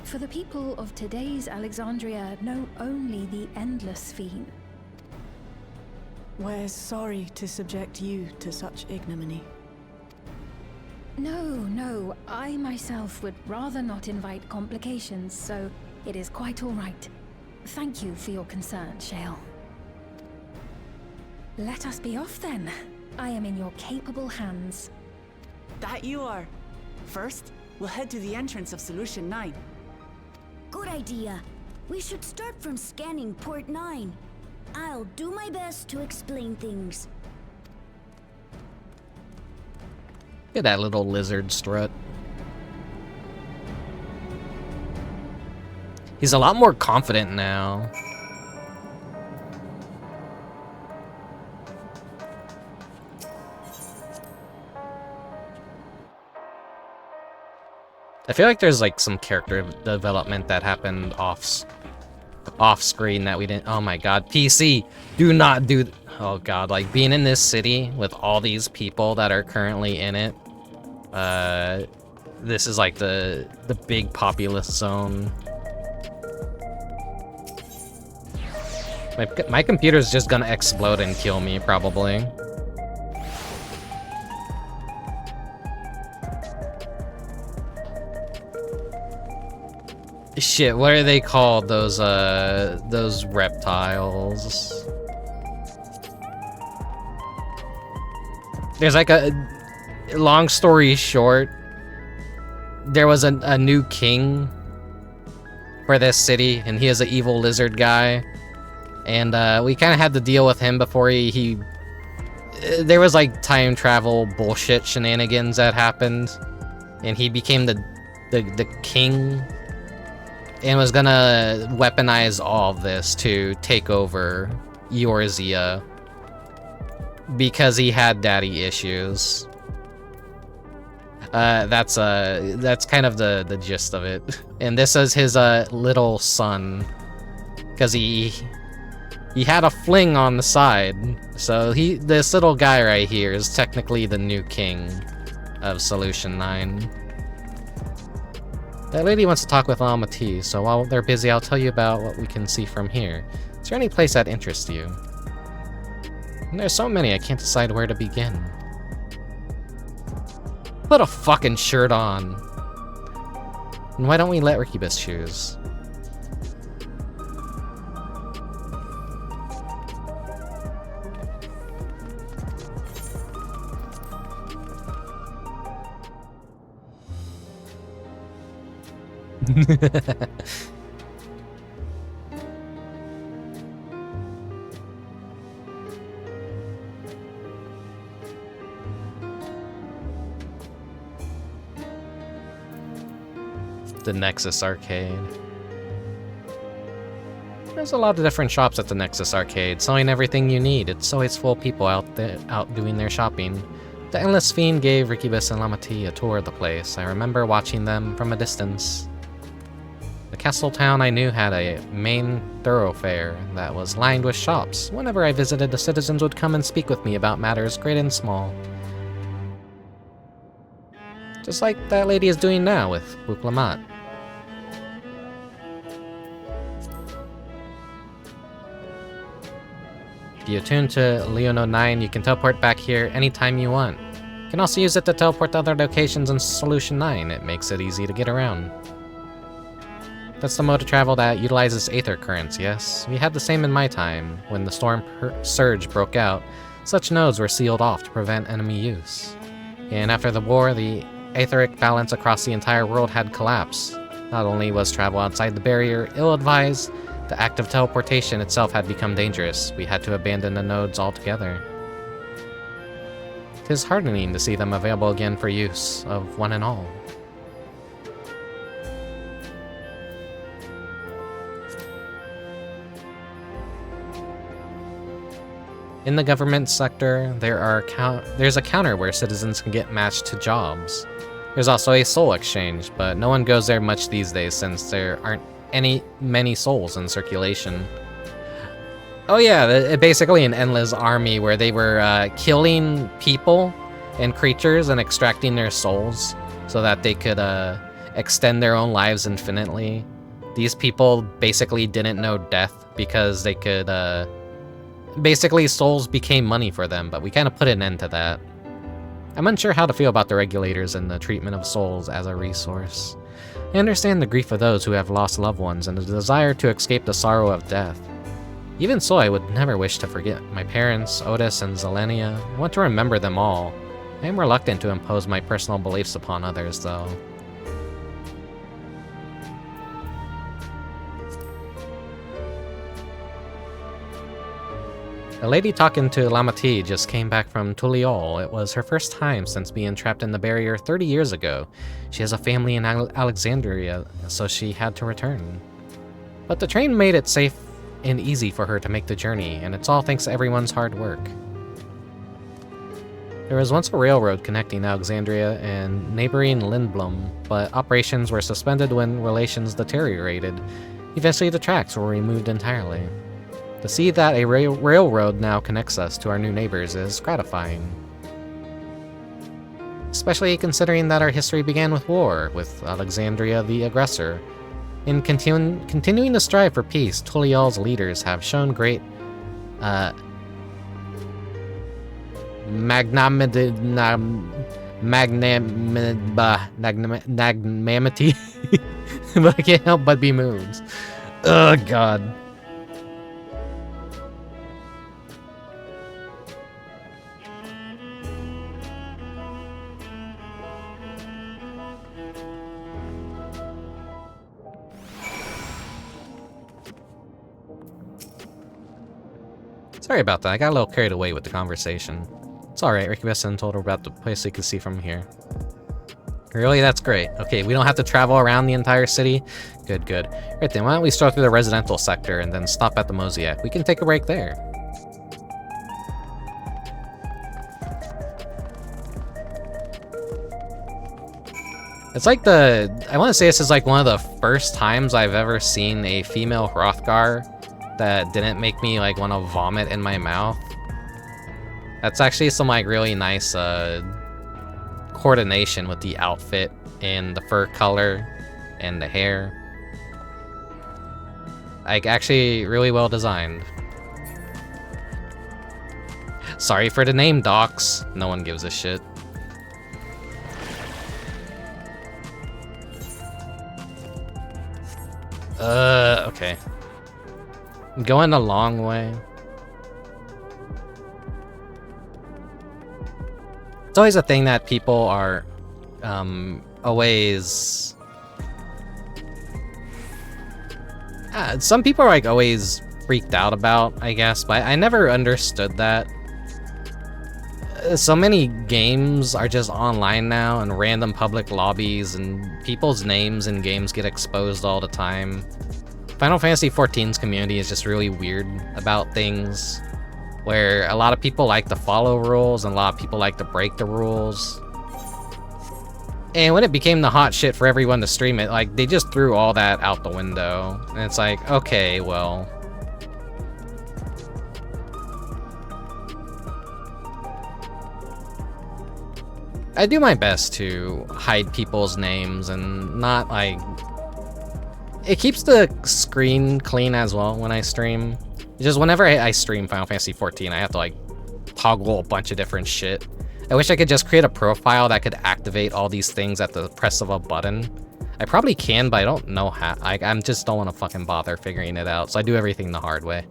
For the people of today's Alexandria know only the Endless Sphene. We're sorry to subject you to such ignominy. No, I myself would rather not invite complications, so it is quite all right. Thank you for your concern, Shale. Let us be off then. I am in your capable hands. That you are. First, we'll head to the entrance of Solution 9. Good idea. We should start from scanning Port 9. I'll do my best to explain things. Look at that little lizard strut. He's a lot more confident now. I feel like there's like some character development that happened off screen that we didn't. Oh my god, PC, do not do. Oh god, like being in this city with all these people that are currently in it. This is like the big populous zone. My computer's just gonna explode and kill me probably. Shit, what are they called? Those reptiles. There's like a long story short, there was a new king for this city, and he is an evil lizard guy. And we kind of had to deal with him before he there was like time travel bullshit shenanigans that happened, and he became the king and was gonna weaponize all of this to take over Eorzea because he had daddy issues. That's kind of the gist of it. And this is his little son, because he had a fling on the side. So this little guy right here is technically the new king of Solution 9. That lady wants to talk with Lamat, so while they're busy, I'll tell you about what we can see from here. Is there any place that interests you? And there's so many, I can't decide where to begin. Put a fucking shirt on. And why don't we let Rickubus choose? The Nexus Arcade. There's a lot of different shops at the Nexus Arcade, selling everything you need. It's always full of people out doing their shopping. The Endless Sphene gave Rickubus and Lamat a tour of the place. I remember watching them from a distance. The castle town I knew had a main thoroughfare that was lined with shops. Whenever I visited, the citizens would come and speak with me about matters great and small. Just like that lady is doing now with Wuk Lamat. If you attune to Leono 9, you can teleport back here anytime you want. You can also use it to teleport to other locations in Solution 9. It makes it easy to get around. That's the mode of travel that utilizes aether currents, yes? We had the same in my time. When the storm surge broke out, such nodes were sealed off to prevent enemy use. And after the war, the aetheric balance across the entire world had collapsed. Not only was travel outside the barrier ill-advised, the act of teleportation itself had become dangerous. We had to abandon the nodes altogether. It is heartening to see them available again for use of one and all. In the government sector, there's a counter where citizens can get matched to jobs. There's also a soul exchange, but no one goes there much these days since there aren't many souls in circulation. Oh yeah, basically an endless army where they were killing people and creatures and extracting their souls so that they could extend their own lives infinitely. These people basically didn't know death because they could basically souls became money for them, but we kind of put an end to that. I'm unsure how to feel about the regulators and the treatment of souls as a resource. I understand the grief of those who have lost loved ones and the desire to escape the sorrow of death. Even so, I would never wish to forget my parents, Otis and Zelenia. I want to remember them all. I am reluctant to impose my personal beliefs upon others, though. The lady talking to Lamat just came back from Tuliol. It was her first time since being trapped in the barrier 30 years ago. She has a family in Alexandria, so she had to return. But the train made it safe and easy for her to make the journey, and it's all thanks to everyone's hard work. There was once a railroad connecting Alexandria and neighboring Lindblom, but operations were suspended when relations deteriorated. Eventually the tracks were removed entirely. To see that a railroad now connects us to our new neighbors is gratifying. Especially considering that our history began with war, with Alexandria the aggressor. In continuing to strive for peace, Tuliol's leaders have shown great magnanimity, but I can't help but be moved. Oh god. Sorry about that, I got a little carried away with the conversation. It's alright, Rickubus told her about the place you can see from here. Really? That's great. Okay, we don't have to travel around the entire city? Good, good. Right then, why don't we start through the residential sector and then stop at the Mosaic? We can take a break there. It's like I want to say this is like one of the first times I've ever seen a female Hrothgar that didn't make me like want to vomit in my mouth. That's actually some like really nice coordination with the outfit and the fur color and the hair. Like actually really well designed. Sorry for the name docs. No one gives a shit. Okay. I'm going a long way. It's always a thing that people are always... some people are like always freaked out about, I guess, but I never understood that. So many games are just online now and random public lobbies and people's names in games get exposed all the time. Final Fantasy XIV's community is just really weird about things, where a lot of people like to follow rules and a lot of people like to break the rules. And when it became the hot shit for everyone to stream it, like, they just threw all that out the window. And it's like, okay, well... I do my best to hide people's names and not, like... It keeps the screen clean as well when I stream. Just whenever I stream Final Fantasy XIV, I have to, like, toggle a bunch of different shit. I wish I could just create a profile that could activate all these things at the press of a button. I probably can, but I don't know how. I just don't want to fucking bother figuring it out, so I do everything the hard way.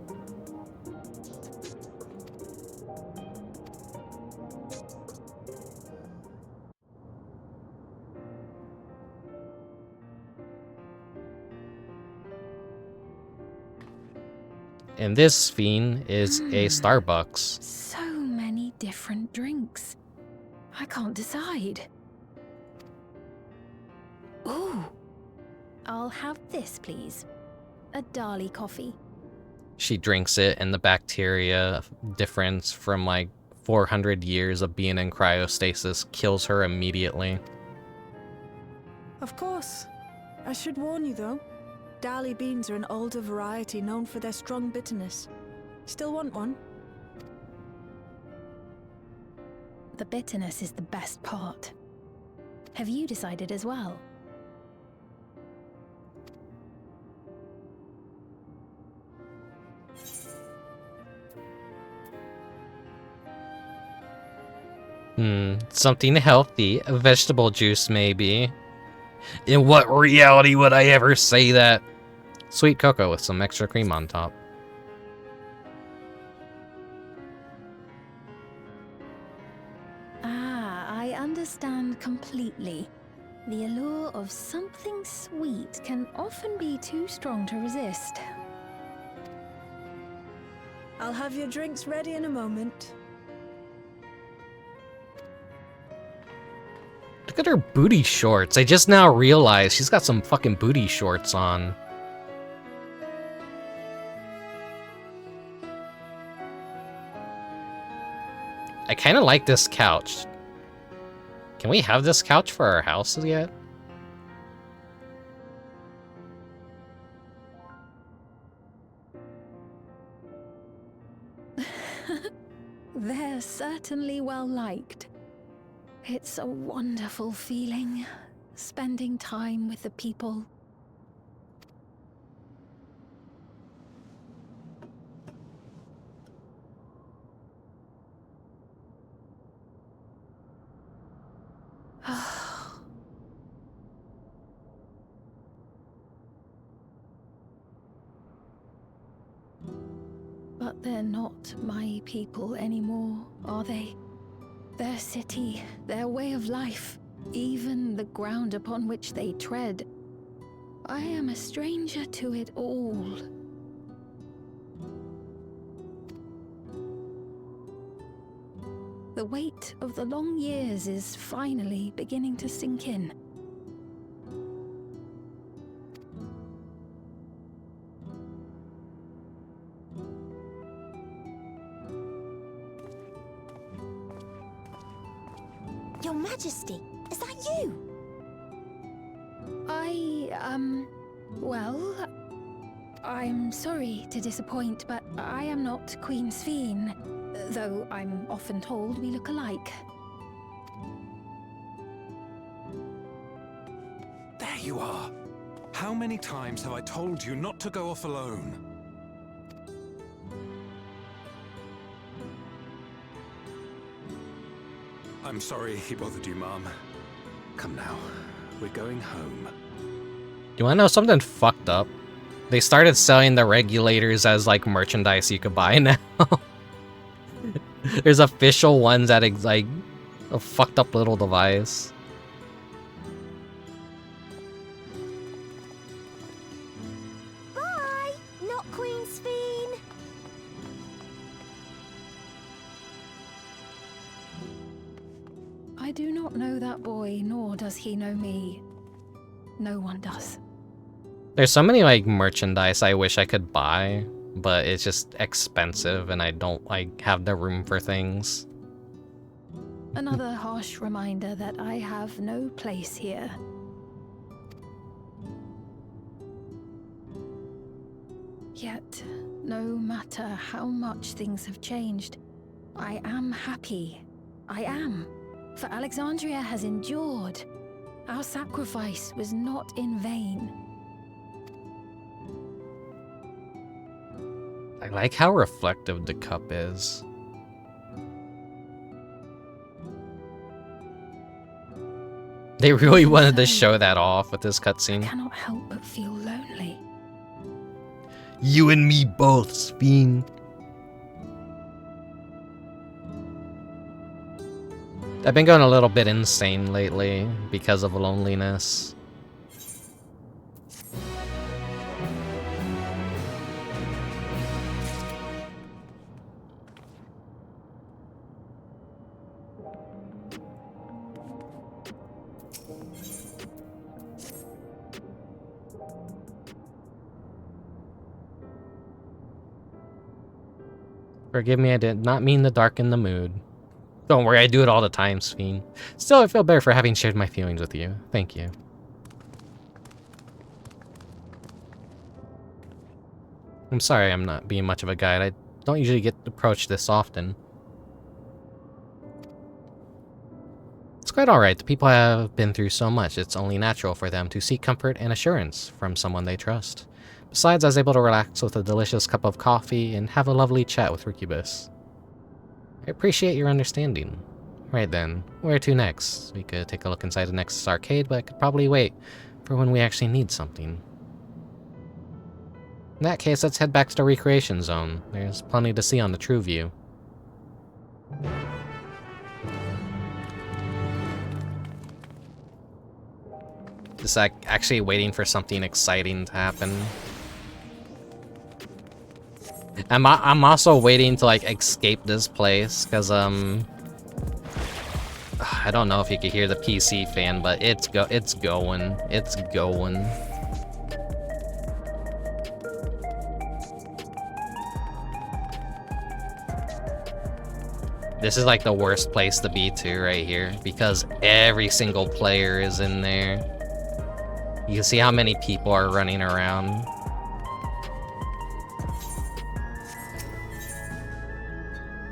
And this Sphene is a Starbucks. So many different drinks. I can't decide. Ooh. I'll have this, please. A Dali coffee. She drinks it, and the bacteria difference from like 400 years of being in cryostasis kills her immediately. Of course. I should warn you, though. Dali beans are an older variety known for their strong bitterness. Still want one? The bitterness is the best part. Have you decided as well? Something healthy. A vegetable juice, maybe. In what reality would I ever say that? Sweet cocoa with some extra cream on top. I understand completely. The allure of something sweet can often be too strong to resist. I'll have your drinks ready in a moment. Look at her booty shorts. I just now realized she's got some fucking booty shorts on. I kind of like this couch. Can we have this couch for our houses yet? They're certainly well liked. It's a wonderful feeling, spending time with the people. But they're not my people anymore, are they? Their city, their way of life, even the ground upon which they tread. I am a stranger to it all. The weight of the long years is finally beginning to sink in. Your Majesty, is that you? Well, I'm sorry to disappoint, but I am not Queen Sphene, though I'm often told we look alike. There you are. How many times have I told you not to go off alone? I'm sorry he bothered you, Mom. Come now, we're going home. You wanna know something fucked up? They started selling the regulators as like merchandise you could buy now. There's official ones that like a fucked up little device. Bye, not Queen Sphene. I do not know that boy, nor does he know me. No one does. There's so many like merchandise I wish I could buy, but it's just expensive and I don't like have the room for things. Another harsh reminder that I have no place here. Yet, no matter how much things have changed, I am happy. I am. For Alexandria has endured. Our sacrifice was not in vain. I like how reflective the cup is. They really wanted to show that off with this cutscene. I cannot help but feel lonely. You and me both, Sphene. I've been going a little bit insane lately because of loneliness. Forgive me, I did not mean to darken the mood. Don't worry, I do it all the time, Sphene. Still, I feel better for having shared my feelings with you. Thank you. I'm sorry I'm not being much of a guide. I don't usually get approached this often. It's quite alright. The people have been through so much, it's only natural for them to seek comfort and assurance from someone they trust. Besides, I was able to relax with a delicious cup of coffee and have a lovely chat with Rickubus. I appreciate your understanding. Right then, where to next? We could take a look inside the next arcade, but I could probably wait for when we actually need something. In that case, let's head back to the recreation zone. There's plenty to see on the True View. Just like actually waiting for something exciting to happen. I'm also waiting to like escape this place because I don't know if you can hear the PC fan, but it's going. This is like the worst place to be to right here because every single player is in there. You can see how many people are running around.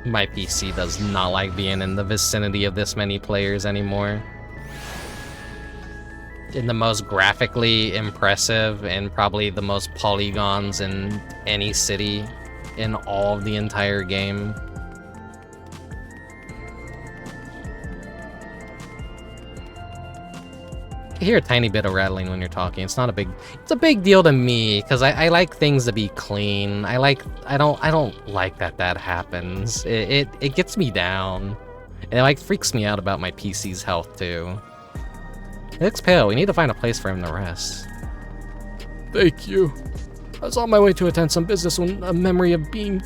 My PC does not like being in the vicinity of this many players anymore. In the most graphically impressive and probably the most polygons in any city in all of the entire game. I hear a tiny bit of rattling when you're talking. It's not a big. It's a big deal to me because I like things to be clean. I don't like that happens. It gets me down. And it like freaks me out about my PC's health too. He looks pale. We need to find a place for him to rest. Thank you. I was on my way to attend some business when a memory of being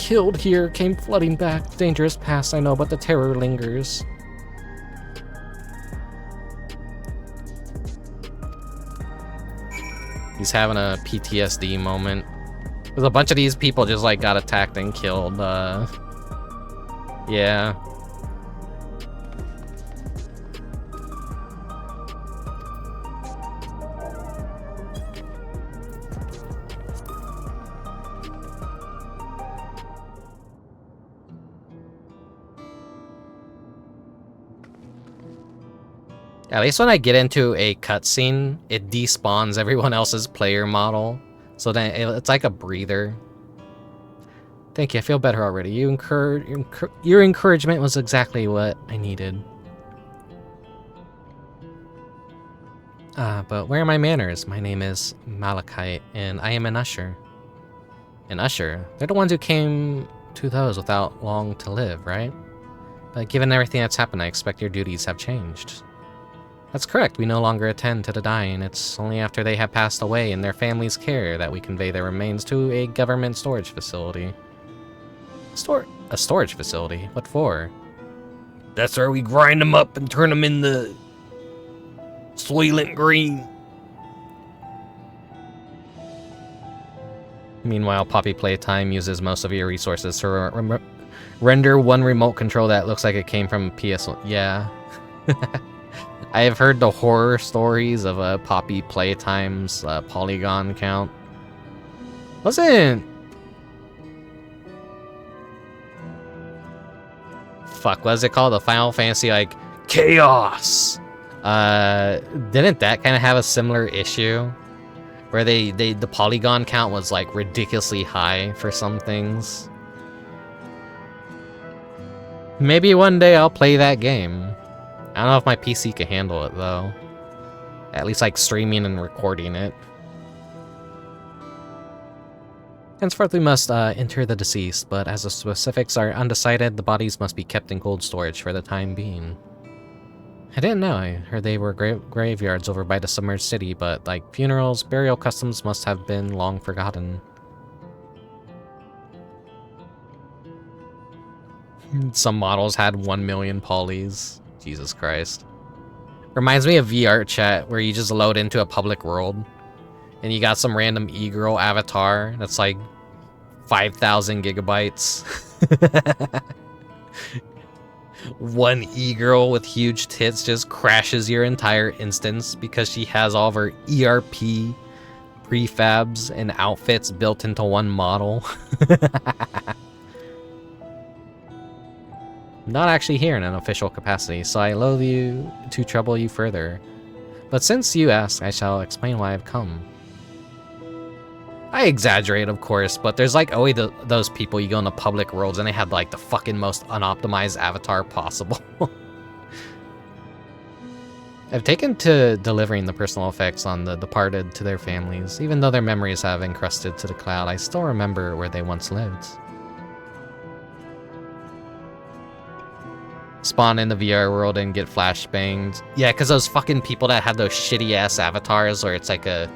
killed here came flooding back. Dangerous past, I know, but the terror lingers. He's having a PTSD moment. Because a bunch of these people just like got attacked and killed. Yeah. At least when I get into a cutscene, it despawns everyone else's player model. So then it's like a breather. Thank you, I feel better already. Your encouragement was exactly what I needed. But where are my manners? My name is Malachite, and I am an usher. An usher? They're the ones who came to those without long to live, right? But given everything that's happened, I expect your duties have changed. That's correct, we no longer attend to the dying. It's only after they have passed away in their family's care that we convey their remains to a government storage facility. A storage facility? What for? That's where we grind them up and turn them into Soylent Green. Meanwhile, Poppy Playtime uses most of your resources to render one remote control that looks like it came from PS1. Yeah. I have heard the horror stories of Poppy Playtime's polygon count. Fuck, what is it called? The Final Fantasy, like, Chaos! Didn't that kind of have a similar issue? Where the polygon count was, like, ridiculously high for some things. Maybe one day I'll play that game. I don't know if my PC can handle it, though. At least, like, streaming and recording it. Henceforth, we must enter the deceased, but as the specifics are undecided, the bodies must be kept in cold storage for the time being. I didn't know. I heard they were graveyards over by the submerged city, but, like, funerals, burial customs must have been long forgotten. Some models had 1 million polys. Jesus Christ. Reminds me of VR chat, where you just load into a public world, and you got some random e-girl avatar that's like 5,000 gigabytes. One e-girl with huge tits just crashes your entire instance because she has all of her ERP prefabs and outfits built into one model. Not actually here in an official capacity, so I loathe you to trouble you further. But since you ask, I shall explain why I've come. I exaggerate, of course, but there's like always those people you go into public worlds and they have like the fucking most unoptimized avatar possible. I've taken to delivering the personal effects on the departed to their families. Even though their memories have encrusted to the cloud, I still remember where they once lived. Spawn in the VR world and get flashbanged. Yeah, because those fucking people that have those shitty-ass avatars where it's like a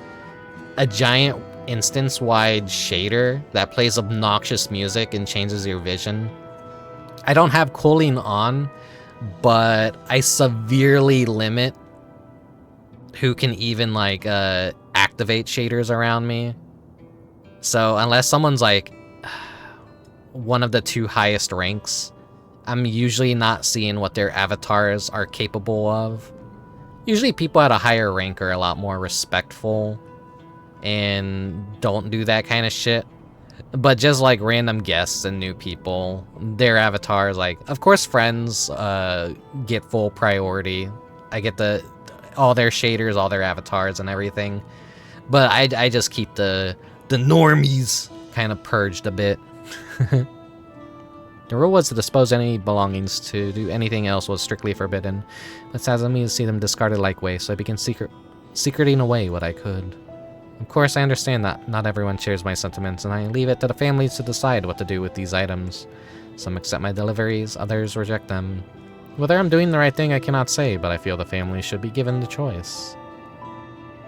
giant instance-wide shader that plays obnoxious music and changes your vision. I don't have cooling on, but I severely limit who can even, like, activate shaders around me. So unless someone's, like, one of the 2 highest ranks, I'm usually not seeing what their avatars are capable of. Usually people at a higher rank are a lot more respectful and don't do that kind of shit. But just like random guests and new people, their avatars, like, of course friends get full priority. I get all their shaders, all their avatars and everything. But I just keep the normies kind of purged a bit. The rule was to dispose any belongings. To do anything else was strictly forbidden, but saddened me to see them discarded like waste, so I began secreting away what I could. Of course, I understand that not everyone shares my sentiments, and I leave it to the families to decide what to do with these items. Some accept my deliveries, others reject them. Whether I'm doing the right thing, I cannot say, but I feel the family should be given the choice.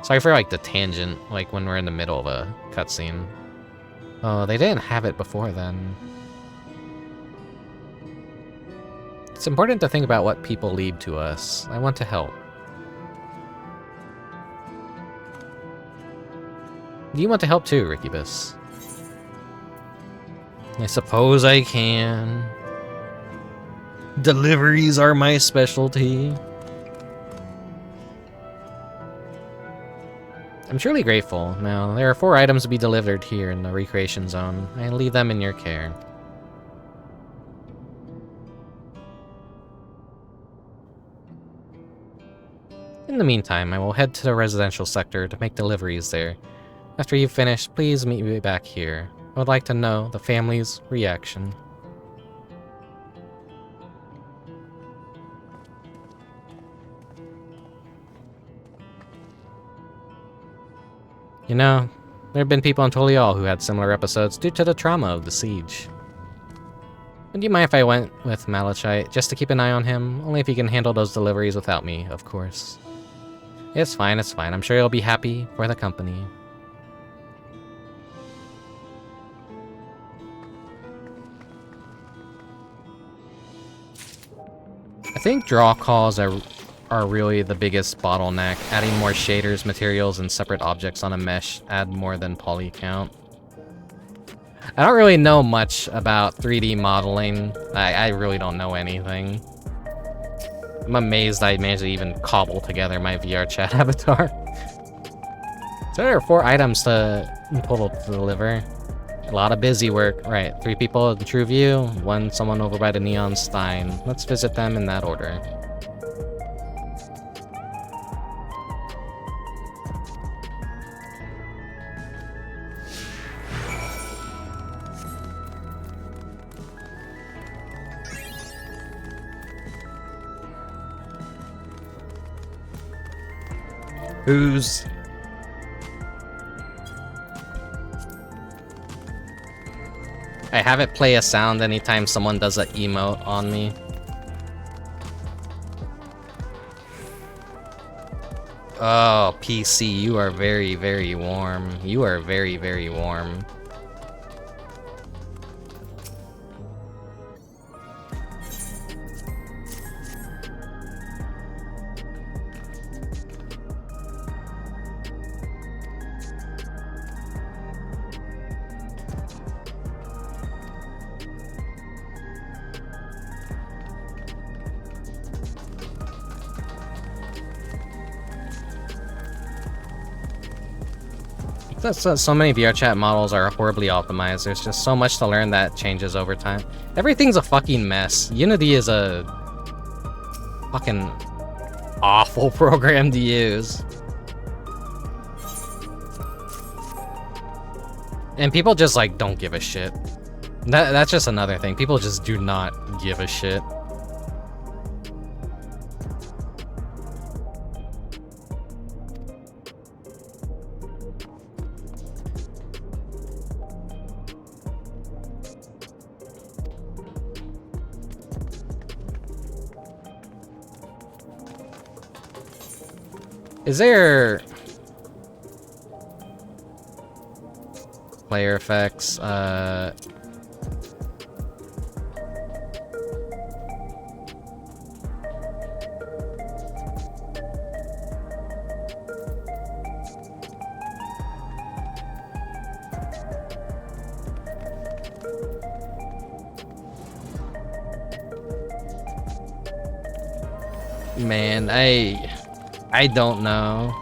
Sorry for, like, the tangent, like when we're in the middle of a cutscene. Oh, they didn't have it before then. It's important to think about what people leave to us. I want to help. Do you want to help too, Rickubus? I suppose I can. Deliveries are my specialty. I'm truly grateful. Now, there are 4 items to be delivered here in the recreation zone. I leave them in your care. In the meantime, I will head to the residential sector to make deliveries there. After you've finished, please meet me back here. I would like to know the family's reaction. You know, there have been people in Tolial who had similar episodes due to the trauma of the siege. Would you mind if I went with Malachite, just to keep an eye on him? Only if he can handle those deliveries without me, of course. It's fine, it's fine. I'm sure he'll be happy for the company. I think draw calls are really the biggest bottleneck. Adding more shaders, materials, and separate objects on a mesh add more than poly count. I don't really know much about 3D modeling. I really don't know anything. I'm amazed I managed to even cobble together my VR chat avatar. So there are 4 items in total to deliver. A lot of busy work. Right, 3 people in True View, 1 someone over by the Neon Stein. Let's visit them in that order. Who's... I have it play a sound anytime someone does an emote on me. Oh, PC, you are very, very warm. You are very, very warm. So many VR chat models are horribly optimized. There's just so much to learn that changes over time. Everything's a fucking mess. Unity is a fucking awful program to use. And people just like don't give a shit. That's just another thing. People just do not give a shit. Is there player effects? Man, I don't know.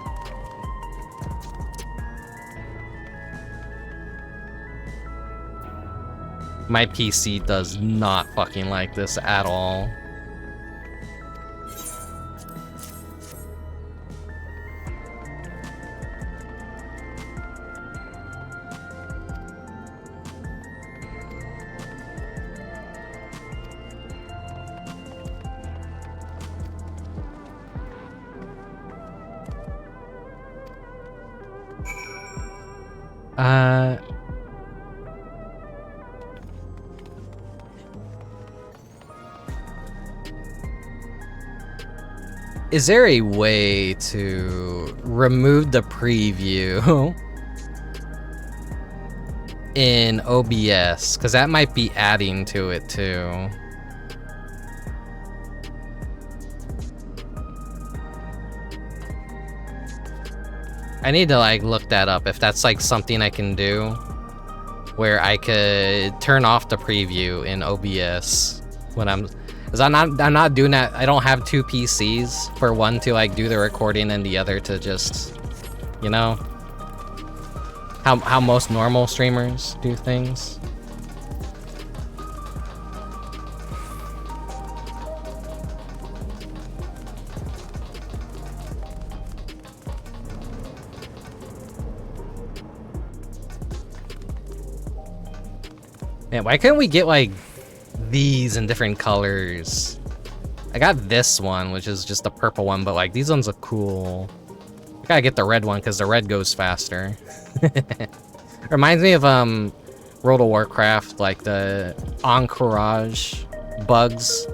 My PC does not fucking like this at all. Is there a way to remove the preview in OBS? Because that might be adding to it too. I need to like look that up if that's like something I can do where I could turn off the preview in OBS when because I'm not doing that. I don't have two PCs, for one to like do the recording and the other to just, you know, how most normal streamers do things. Man, why couldn't we get like these in different colors? I got this one, which is just the purple one, but like these ones look cool. I gotta get the red one because the red goes faster. Reminds me of World of Warcraft, like the Encourage bugs.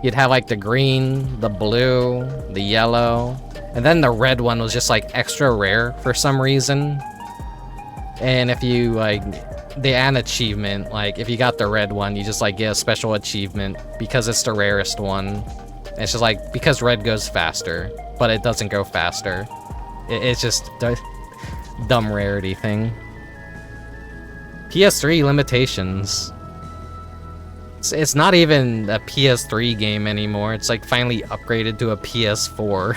You'd have like the green, the blue, the yellow, and then the red one was just like extra rare for some reason. And if you like, they add an achievement, like if you got the red one, you just like get a special achievement because it's the rarest one. And it's just like, because red goes faster, but it doesn't go faster. It's just a dumb rarity thing. PS3 limitations. It's not even a PS3 game anymore. It's like finally upgraded to a PS4.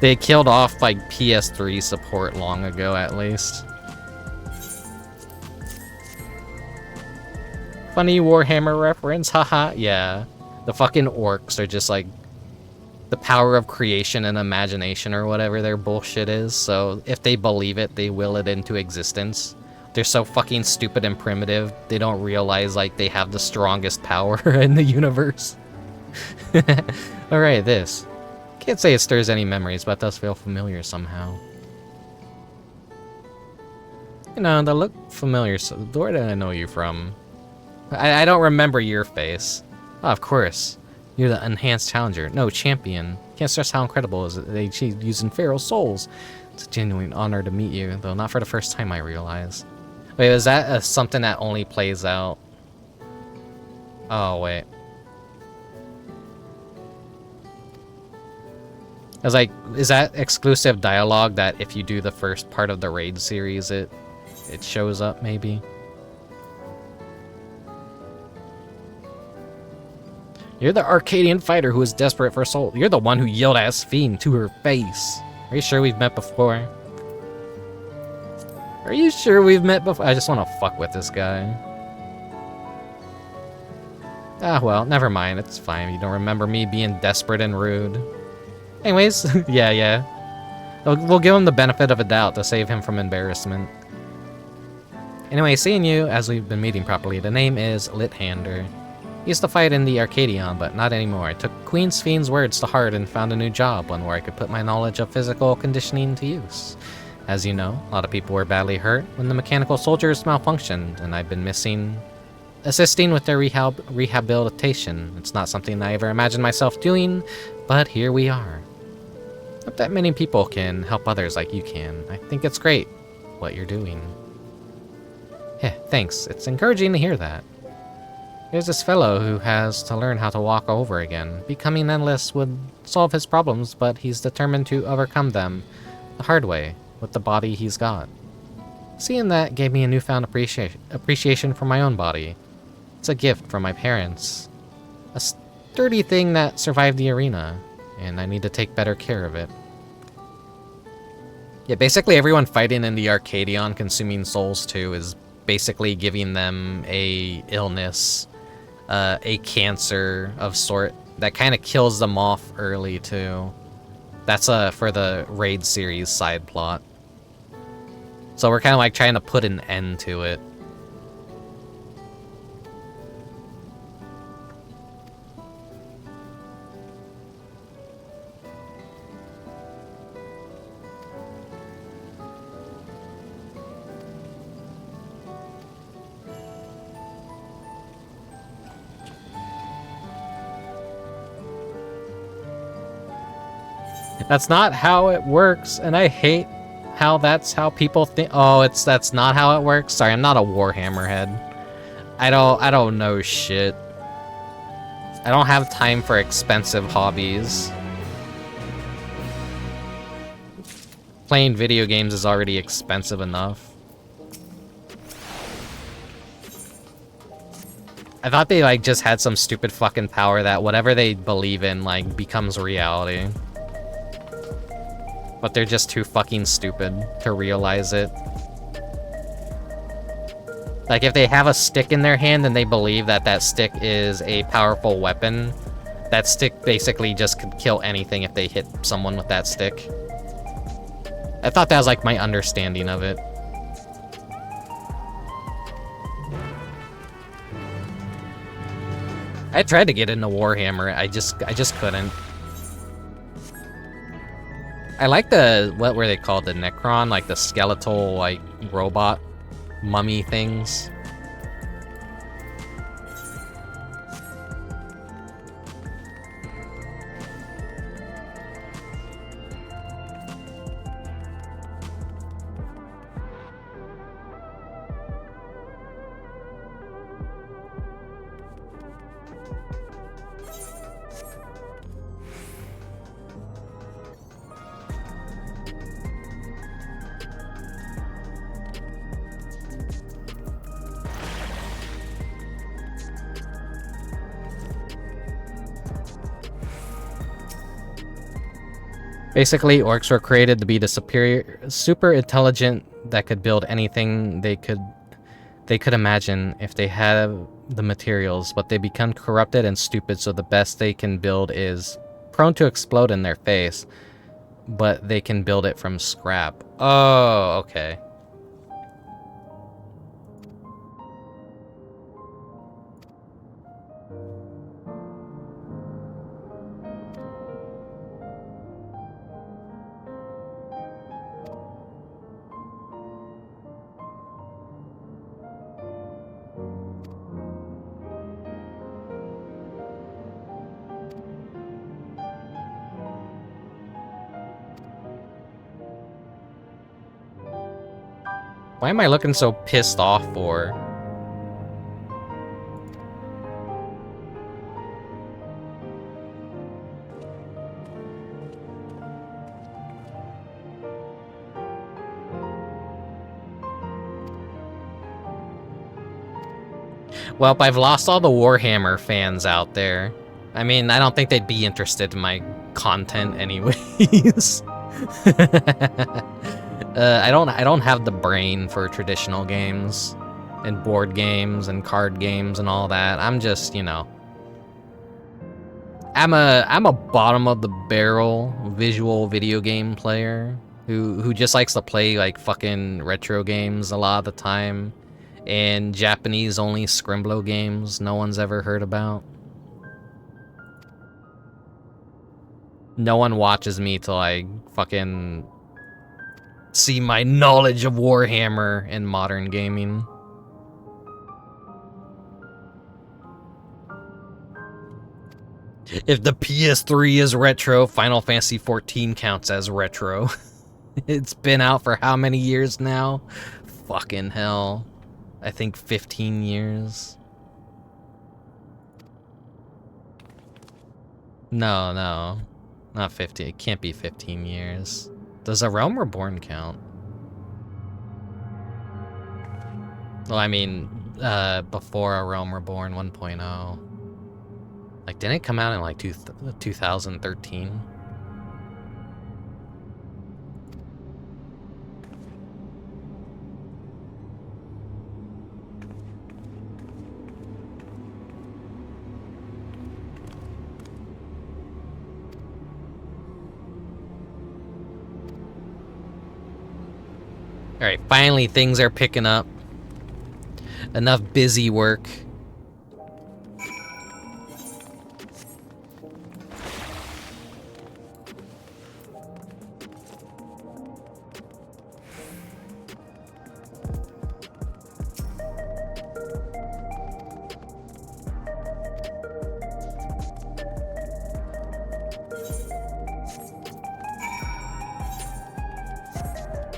They killed off like PS3 support long ago, at least. Funny Warhammer reference, haha. Yeah, the fucking orcs are just like the power of creation and imagination or whatever their bullshit is. So if they believe it, they will it into existence. They're so fucking stupid and primitive, they don't realize like they have the strongest power in the universe. Alright, this. Can't say it stirs any memories, but it does feel familiar somehow. You know, they look familiar, so where did I know you from? I don't remember your face. Oh, of course. You're the enhanced challenger. No, champion. Can't stress how incredible is it they achieved using feral souls. It's a genuine honor to meet you, though not for the first time, I realize. Wait, is that something that only plays out? Oh, wait. I was like, is that exclusive dialogue that if you do the first part of the raid series, it shows up, maybe? You're the Arcadian fighter who is desperate for soul. You're the one who yelled at Sphene to her face. Are you sure we've met before? Are you sure we've met before? I just want to fuck with this guy. Ah, well, never mind. It's fine. You don't remember me being desperate and rude. Anyways, yeah. We'll give him the benefit of a doubt to save him from embarrassment. Anyway, seeing you as we've been meeting properly, the name is Lithander. Used to fight in the Arcadion, but not anymore. I took Queen Sphene's words to heart and found a new job, one where I could put my knowledge of physical conditioning to use. As you know, a lot of people were badly hurt when the mechanical soldiers malfunctioned, and I've been assisting with their rehabilitation. It's not something I ever imagined myself doing, but here we are. Not that many people can help others like you can. I think it's great what you're doing. Yeah, thanks. It's encouraging to hear that. There's this fellow who has to learn how to walk over again. Becoming endless would solve his problems, but he's determined to overcome them the hard way, with the body he's got. Seeing that gave me a newfound appreciation for my own body. It's a gift from my parents. A sturdy thing that survived the arena, and I need to take better care of it. Yeah, basically everyone fighting in the Arcadion consuming souls too is basically giving them a illness, a cancer of sort that kind of kills them off early too. That's for the raid series side plot. So we're kind of like trying to put an end to it. That's not how it works, and I hate how that's how people think. Oh, that's not how it works. Sorry, I'm not a Warhammer head. I don't know shit. I don't have time for expensive hobbies. playing video games is already expensive enough. I thought they, like, just had some stupid fucking power that whatever they believe in, like, becomes reality. But they're just too fucking stupid to realize it. Like, if they have a stick in their hand and they believe that that stick is a powerful weapon, that stick basically just could kill anything if they hit someone with that stick. I thought that was, like, my understanding of it. I tried to get into Warhammer, I just couldn't. I like the, what were they called, the Necron, like the skeletal, like, robot mummy things. Basically, orcs were created to be the super intelligent that could build anything they could imagine if they had the materials, but they become corrupted and stupid, so the best they can build is prone to explode in their face, but they can build it from scrap. Oh, okay. Why am I looking so pissed off for? Well, I've lost all the Warhammer fans out there. I mean, I don't think they'd be interested in my content anyways. I don't have the brain for traditional games and board games and card games and all that. I'm just, you know, I'm a bottom of the barrel visual video game player who just likes to play like fucking retro games a lot of the time and Japanese only scrimblow games no one's ever heard about. No one watches me to like fucking see my knowledge of Warhammer and modern gaming. If the PS3 is retro, Final Fantasy XIV counts as retro. It's been out for how many years now? Fucking hell. I think 15 years. No. Not 50. It can't be 15 years. Does A Realm Reborn count? Well, I mean, before A Realm Reborn 1.0. Like, didn't it come out in, like, 2013? Alright, finally things are picking up. Enough busy work.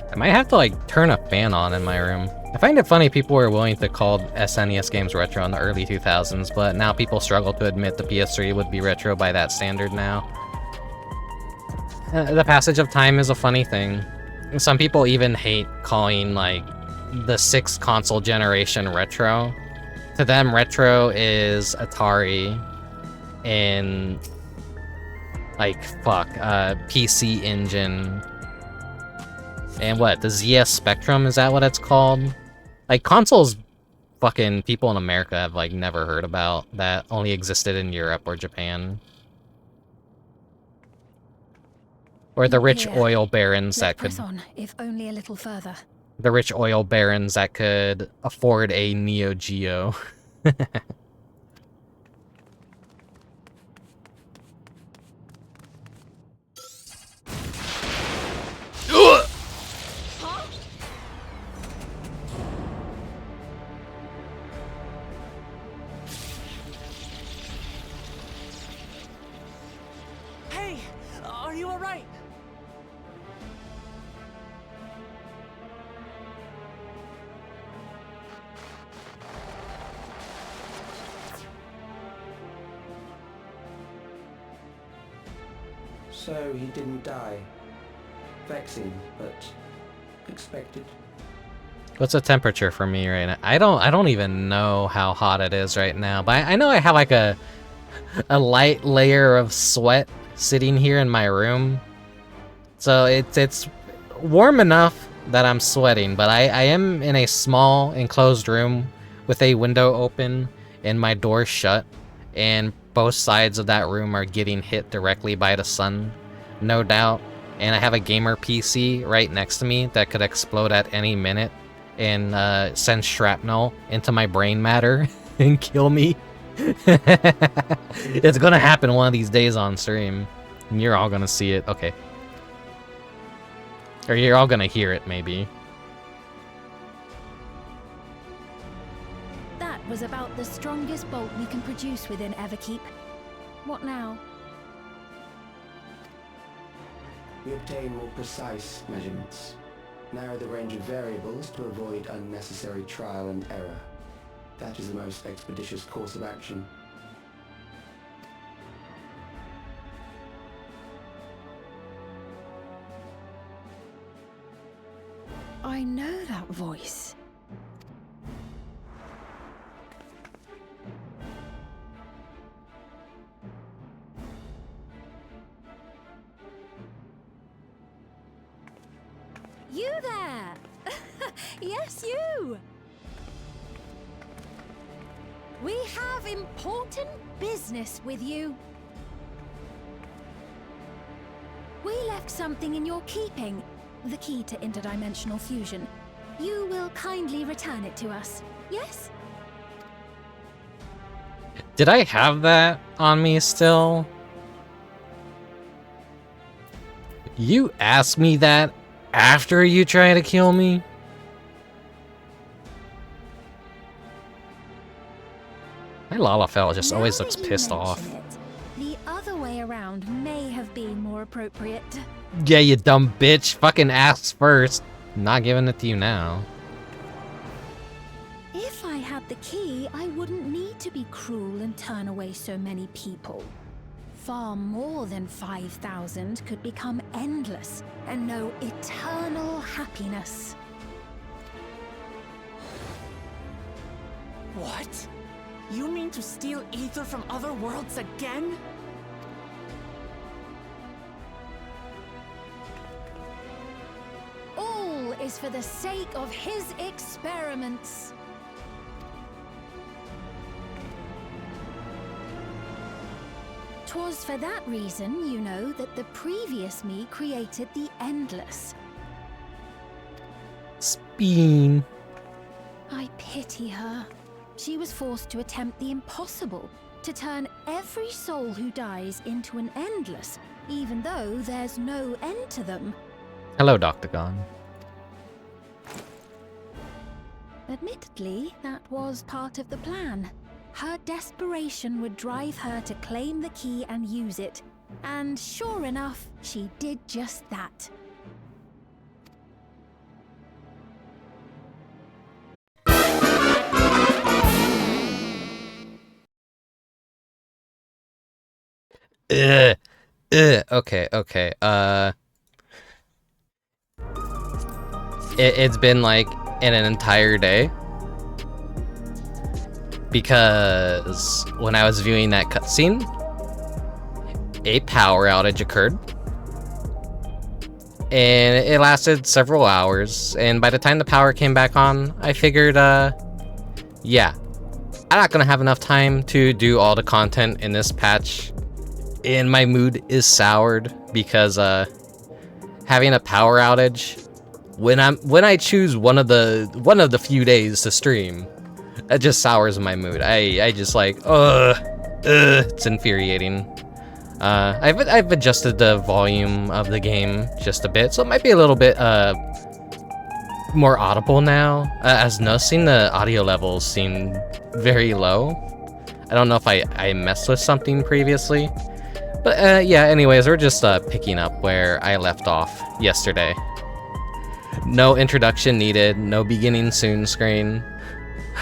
I might have to, like, turn a fan on in my room. I find it funny people were willing to call SNES games retro in the early 2000s, but now people struggle to admit the PS3 would be retro by that standard now. The passage of time is a funny thing. Some people even hate calling, like, the 6th console generation retro. To them, retro is Atari and, like, PC Engine. And what, the ZS Spectrum, is that what it's called? Like, consoles fucking people in America have, like, never heard about that only existed in Europe or Japan. Or the rich oil barons that could... Press on, if only a little further. The rich oil barons that could afford a Neo Geo. Hey, are you alright? So he didn't die. Vexing, but expected. What's the temperature for me right now? I don't even know how hot it is right now, but I know I have like a light layer of sweat sitting here in my room. So it's warm enough that I'm sweating, but I am in a small enclosed room with a window open and my door shut, and both sides of that room are getting hit directly by the sun, no doubt. And I have a gamer PC right next to me that could explode at any minute and send shrapnel into my brain matter and kill me. It's gonna happen one of these days on stream, and you're all gonna see it. Okay. Or you're all gonna hear it, maybe. That was about the strongest bolt we can produce within Everkeep. What now? We obtain more precise measurements. Narrow the range of variables to avoid unnecessary trial and error. That is the most expeditious course of action. I know that voice. You there! Yes, you! We have important business with you. We left something in your keeping, the key to interdimensional fusion. You will kindly return it to us, yes? Did I have that on me still? You asked me that after you try to kill me? My Lalafell just always looks pissed off. The other way around may have been more appropriate. Yeah, you dumb bitch. Fucking ask first. I'm not giving it to you now. If I had the key, I wouldn't need to be cruel and turn away so many people. Far more than 5,000 could become endless and know eternal happiness. What? You mean to steal ether from other worlds again? All is for the sake of his experiments. Twas for that reason, you know, that the previous me created the Endless. Sphene. I pity her. She was forced to attempt the impossible, to turn every soul who dies into an Endless, even though there's no end to them. Hello, Dr. Gon. Admittedly, that was part of the plan. Her desperation would drive her to claim the key and use it. And sure enough, she did just that. Okay. it's been like an entire day. Because when I was viewing that cutscene, a power outage occurred. And it lasted several hours. And by the time the power came back on, I figured, yeah, I'm not gonna have enough time to do all the content in this patch. And my mood is soured because having a power outage when I choose one of the few days to stream, it just sours my mood. I just like it's infuriating. I've adjusted the volume of the game just a bit, so it might be a little bit more audible now. As noticing the audio levels seem very low. I don't know if I messed with something previously. But yeah, anyways, we're just picking up where I left off yesterday. No introduction needed, no beginning soon screen.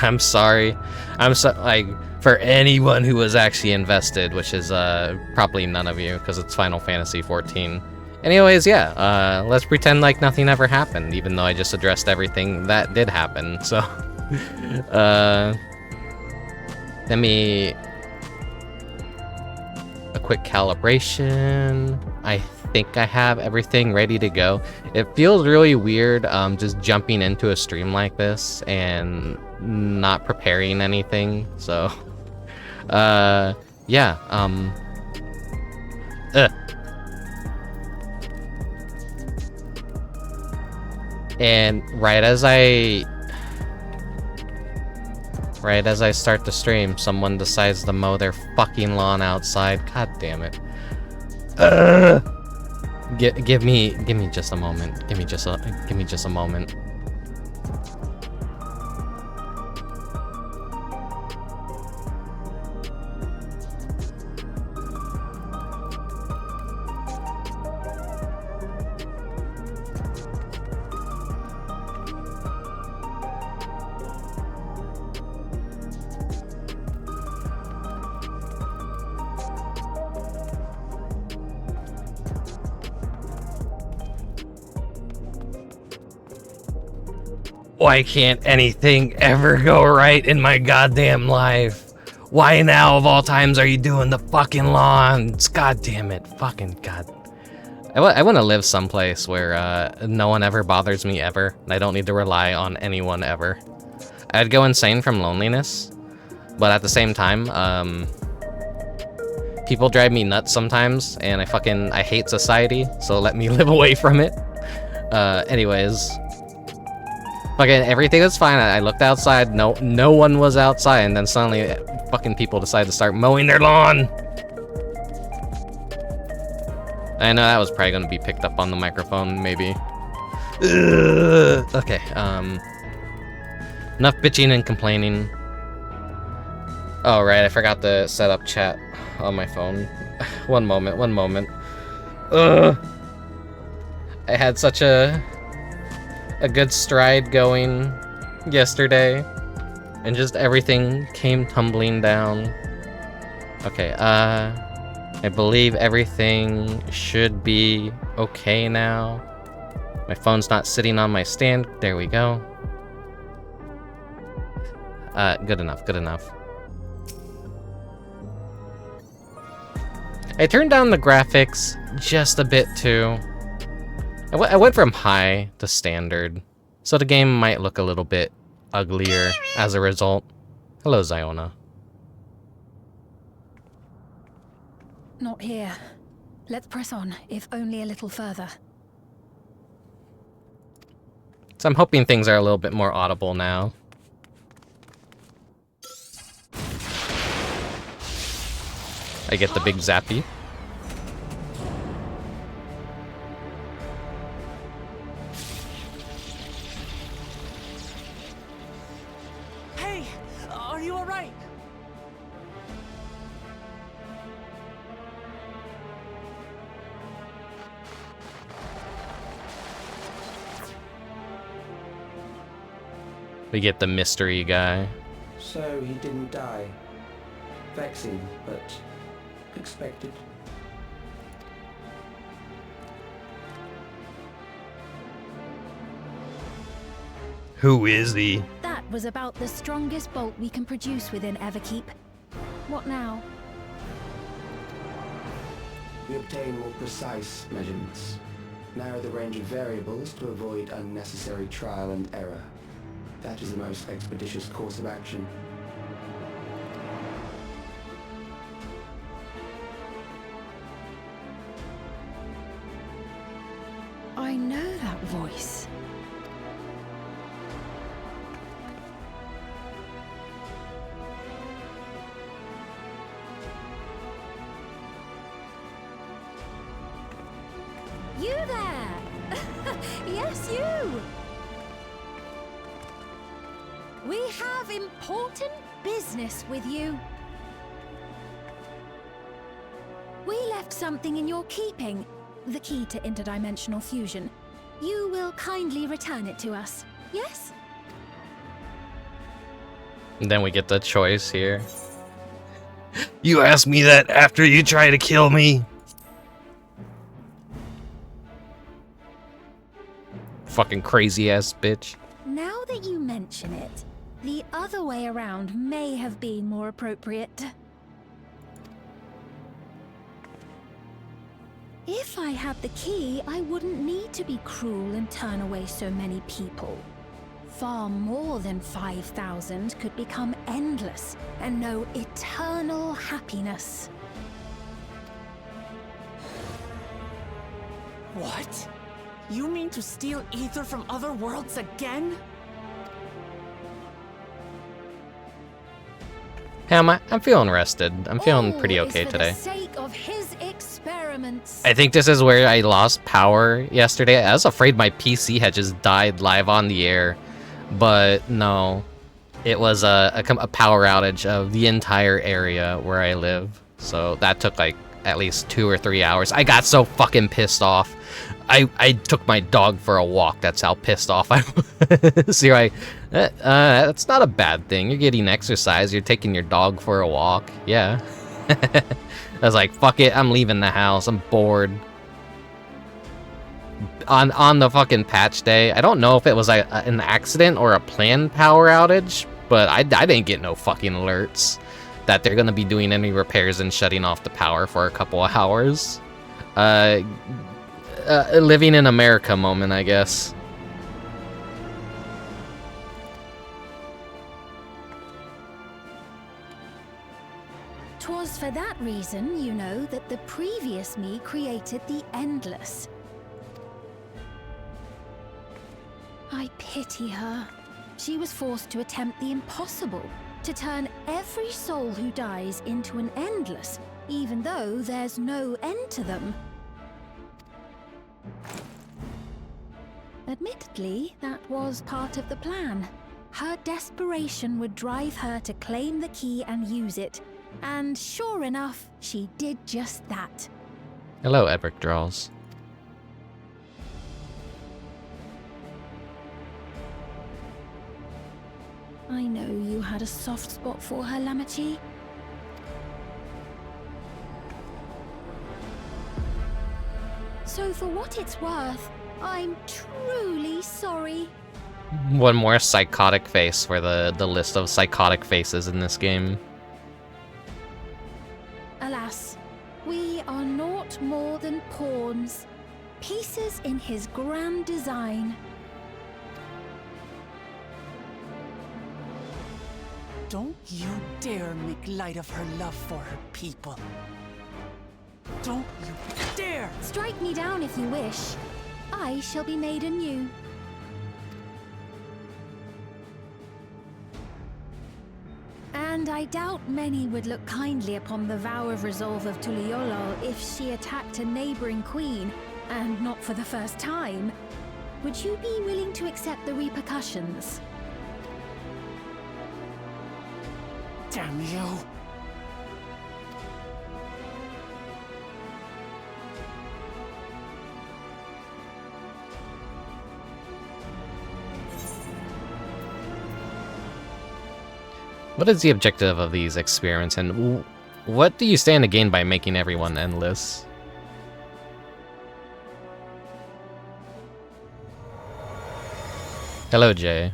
I'm sorry. Like, for anyone who was actually invested, which is probably none of you, because it's Final Fantasy XIV. Anyways, yeah, let's pretend like nothing ever happened, even though I just addressed everything that did happen. So, let me... a quick calibration. I think I have everything ready to go. It feels really weird just jumping into a stream like this and not preparing anything. So yeah, and right as I start the stream, someone decides to mow their fucking lawn outside. God damn it. Give me just a moment. Give me just a moment. Why can't anything ever go right in my goddamn life? Why now of all times are you doing the fucking lawns? God damn it. Fucking god. I want to live someplace where no one ever bothers me ever, and I don't need to rely on anyone ever. I'd go insane from loneliness, but at the same time, people drive me nuts sometimes, and I hate society, so let me live away from it. Anyways. Fucking everything was fine. I looked outside, no one was outside, and then suddenly fucking people decided to start mowing their lawn. I know that was probably gonna be picked up on the microphone, maybe. Okay, enough bitching and complaining. Oh right, I forgot to set up chat on my phone. One moment. I had such a good stride going yesterday, and just everything came tumbling down. Okay, I believe everything should be okay now. My phone's not sitting on my stand. There we go. Good enough. I turned down the graphics just a bit too. I went from high to standard, so the game might look a little bit uglier as a result. Hello, Ziona. Not here. Let's press on, if only a little further. So I'm hoping things are a little bit more audible now. I get the big zappy. Hey, are you all right? We get the mystery guy. So he didn't die. Vexing, but expected. Who is he? That was about the strongest bolt we can produce within Everkeep. What now? We obtain more precise measurements. Narrow the range of variables to avoid unnecessary trial and error. That is the most expeditious course of action. I know that voice. You there! Yes, you! We have important business with you. We left something in your keeping, the key to interdimensional fusion. You will kindly return it to us, yes? And then we get the choice here. You asked me that after you try to kill me. Fucking crazy ass bitch. Now that you mention it, the other way around may have been more appropriate. If I had the key, I wouldn't need to be cruel and turn away so many people. Far more than 5,000 could become endless and know eternal happiness. What? You mean to steal ether from other worlds again? Yeah, I'm feeling rested. I'm feeling pretty okay today. For the sake of his experiments. I think this is where I lost power yesterday. I was afraid my PC had just died live on the air, but no. It was a power outage of the entire area where I live. So that took like at least 2 or 3 hours. I got so fucking pissed off. I took my dog for a walk. That's how pissed off I was. So you're like, that's not a bad thing. You're getting exercise. You're taking your dog for a walk. Yeah. I was like, fuck it. I'm leaving the house. I'm bored. On the fucking patch day, I don't know if it was an accident or a planned power outage, but I didn't get no fucking alerts that they're gonna be doing any repairs and shutting off the power for a couple of hours. Living in America moment, I guess. Twas for that reason, you know, that the previous me created the Endless. I pity her. She was forced to attempt the impossible, to turn every soul who dies into an Endless, even though there's no end to them. Admittedly, that was part of the plan. Her desperation would drive her to claim the key and use it, and sure enough, she did just that. Hello, Epic Draws. I know you had a soft spot for her, Lamachi. So for what it's worth, I'm truly sorry. One more psychotic face for the list of psychotic faces in this game. Alas, we are naught more than pawns, pieces in his grand design. Don't you dare make light of her love for her people. Don't you dare! Strike me down if you wish. I shall be made anew. And I doubt many would look kindly upon the vow of resolve of Tuliolol if she attacked a neighboring queen, and not for the first time. Would you be willing to accept the repercussions? Damn you! What is the objective of these experiments, and what do you stand to gain by making everyone endless? Hello, Jay.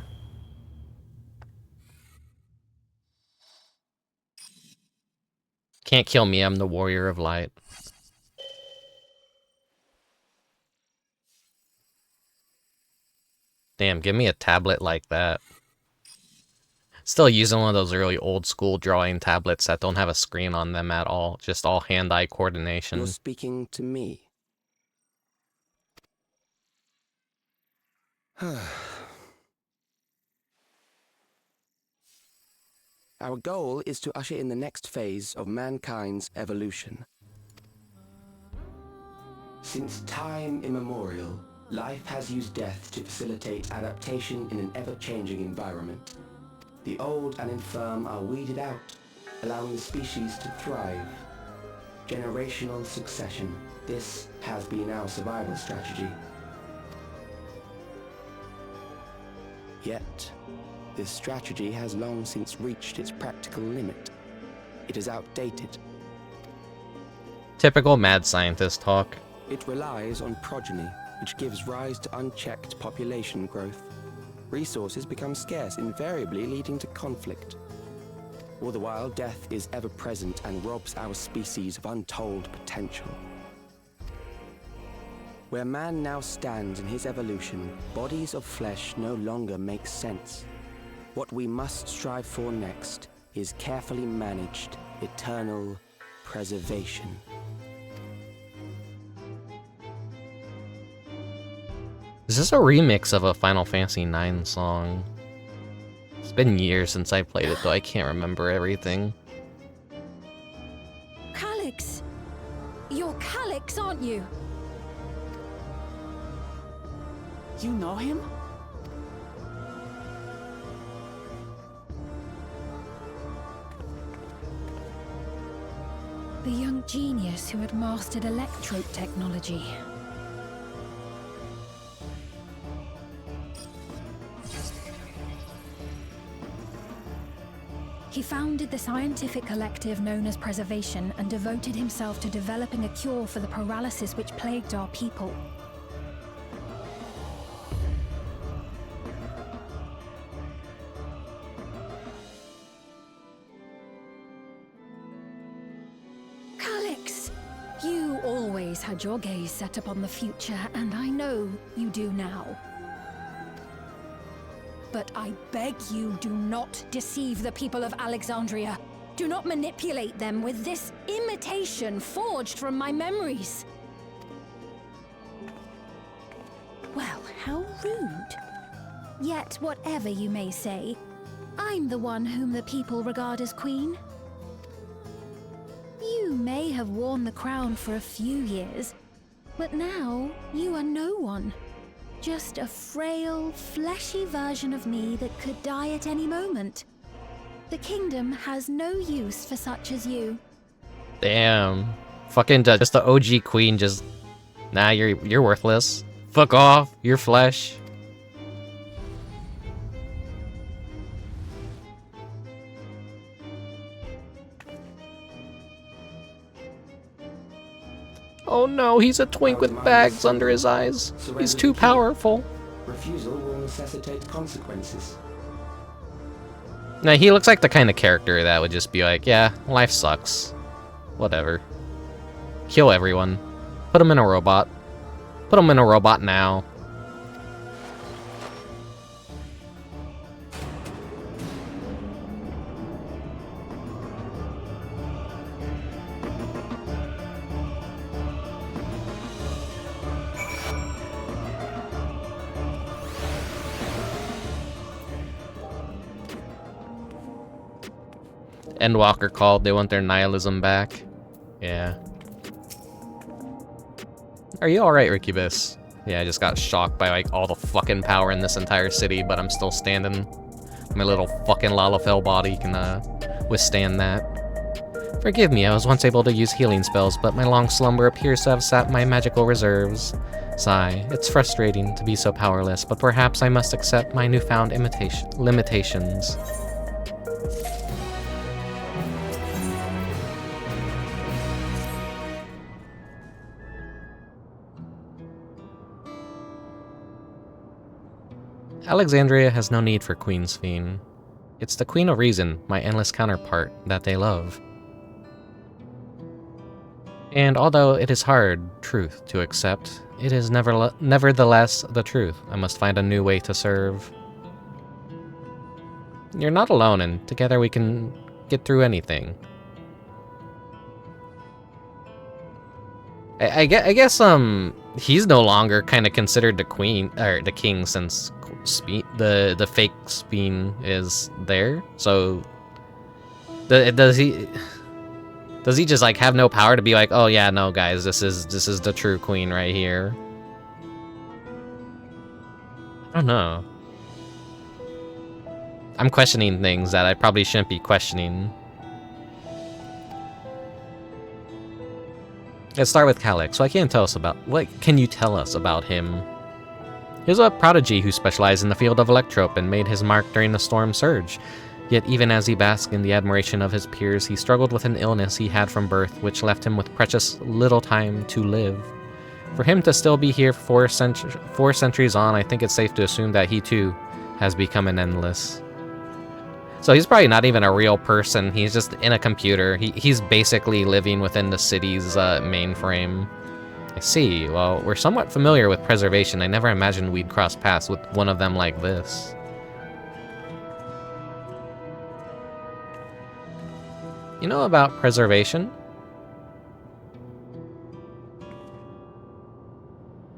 Can't kill me, I'm the warrior of light. Damn, give me a tablet like that. Still using one of those early old school drawing tablets that don't have a screen on them at all. Just all hand-eye coordination. You're speaking to me. Our goal is to usher in the next phase of mankind's evolution. Since time immemorial, life has used death to facilitate adaptation in an ever-changing environment. The old and infirm are weeded out, allowing the species to thrive. Generational succession. This has been our survival strategy. Yet, this strategy has long since reached its practical limit. It is outdated. Typical mad scientist talk. It relies on progeny, which gives rise to unchecked population growth. Resources become scarce, invariably leading to conflict. All the while, death is ever present and robs our species of untold potential. Where man now stands in his evolution, bodies of flesh no longer make sense. What we must strive for next is carefully managed, eternal preservation. Is this a remix of a Final Fantasy IX song? It's been years since I played it, though I can't remember everything. Calyx! You're Calyx, aren't you? You know him? The young genius who had mastered electrope technology. He founded the scientific collective known as Preservation and devoted himself to developing a cure for the paralysis which plagued our people. Calyx, you always had your gaze set upon the future, and I know you do now. But I beg you, do not deceive the people of Alexandria. Do not manipulate them with this imitation forged from my memories. Well, how rude. Yet, whatever you may say, I'm the one whom the people regard as queen. You may have worn the crown for a few years, but now you are no one. Just a frail, fleshy version of me that could die at any moment. The kingdom has no use for such as you. Damn. Fucking just the OG queen just... Nah, you're worthless. Fuck off, you're flesh. Oh no, he's a twink with bags under his eyes. He's too powerful. Refusal will necessitate consequences. Now, he looks like the kind of character that would just be like, yeah, life sucks. Whatever. Kill everyone. Put him in a robot. Put him in a robot now. Endwalker called, they want their nihilism back. Yeah. Are you alright, Rickubus? Yeah, I just got shocked by like all the fucking power in this entire city, but I'm still standing. My little fucking Lalafell body can withstand that. Forgive me, I was once able to use healing spells, but my long slumber appears to have sapped my magical reserves. Sigh, it's frustrating to be so powerless, but perhaps I must accept my newfound limitations. Alexandria has no need for Queen Sphene. It's the Queen of Reason, my endless counterpart, that they love. And although it is hard truth to accept, it is nevertheless the truth. I must find a new way to serve. You're not alone, and together we can get through anything. I guess he's no longer kind of considered the queen or the king since the fake Sphene is there. So does he just like have no power to be like, oh yeah, no guys, this is the true queen right here? I don't know. I'm questioning things that I probably shouldn't be questioning. Let's start with Calyx. What can you tell us about him? He was a prodigy who specialized in the field of electrope and made his mark during the storm surge. Yet even as he basked in the admiration of his peers, he struggled with an illness he had from birth, which left him with precious little time to live. For him to still be here 4 centuries on, I think it's safe to assume that he too has become an endless. So he's probably not even a real person, he's just in a computer. He's basically living within the city's mainframe. I see. Well, we're somewhat familiar with preservation. I never imagined we'd cross paths with one of them like this. You know about preservation?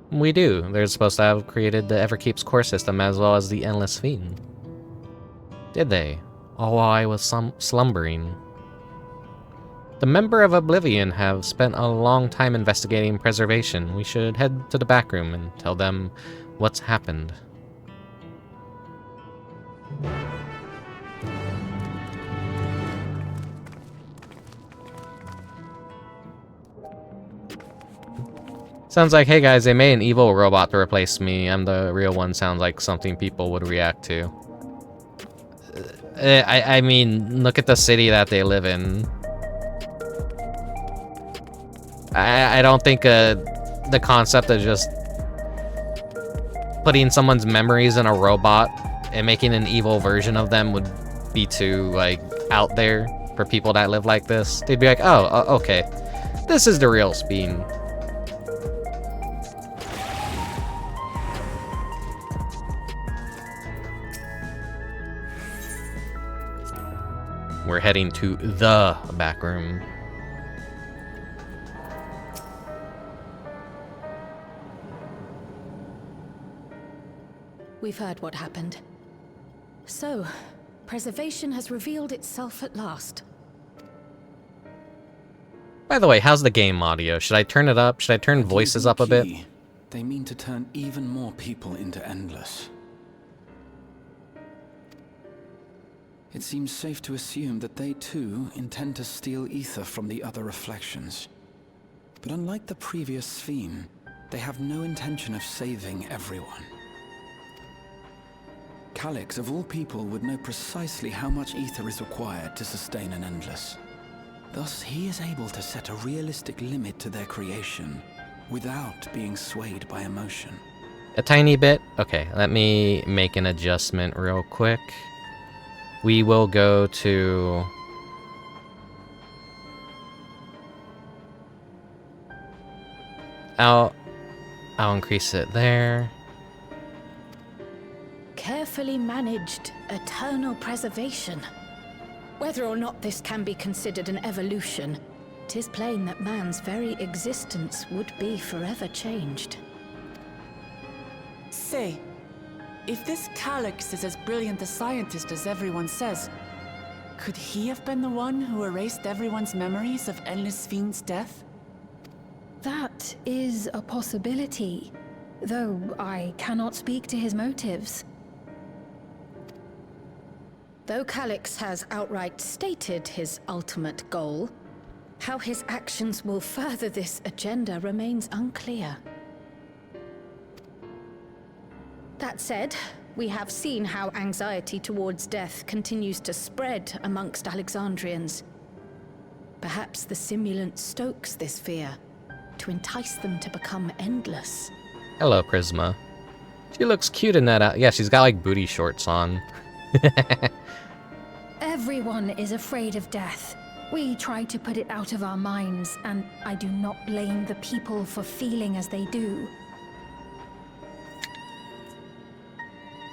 We do. They're supposed to have created the Everkeep's core system as well as the Endless Sphene. Did they? All while I was slumbering. The member of Oblivion have spent a long time investigating preservation. We should head to the back room and tell them what's happened. Sounds like, hey guys, they made an evil robot to replace me. I'm the real one. Sounds like something people would react to. I mean, look at the city that they live in. I don't think the concept of just putting someone's memories in a robot and making an evil version of them would be too, like, out there for people that live like this. They'd be like, oh, okay. This is the real Sphene. We're heading to the back room. We've heard what happened. So, preservation has revealed itself at last. By the way, how's the game audio? Should I turn it up? Should I turn voices up a bit? They mean to turn even more people into Endless. It seems safe to assume that they too intend to steal ether from the other reflections. But unlike the previous Sphene, they have no intention of saving everyone. Calyx, of all people, would know precisely how much ether is required to sustain an Endless. Thus, he is able to set a realistic limit to their creation without being swayed by emotion. A tiny bit? Okay, let me make an adjustment real quick. We will go to... I'll increase it there. Carefully managed eternal preservation. Whether or not this can be considered an evolution, 'tis plain that man's very existence would be forever changed. Say, if this Calyx is as brilliant a scientist as everyone says, could he have been the one who erased everyone's memories of Endless Sphene's death? That is a possibility, though I cannot speak to his motives. Though Calyx has outright stated his ultimate goal, how his actions will further this agenda remains unclear. That said, we have seen how anxiety towards death continues to spread amongst Alexandrians. Perhaps the simulant stokes this fear, to entice them to become endless. Hello, Prisma. She looks cute in that yeah, she's got like booty shorts on. Everyone is afraid of death. We try to put it out of our minds, and I do not blame the people for feeling as they do.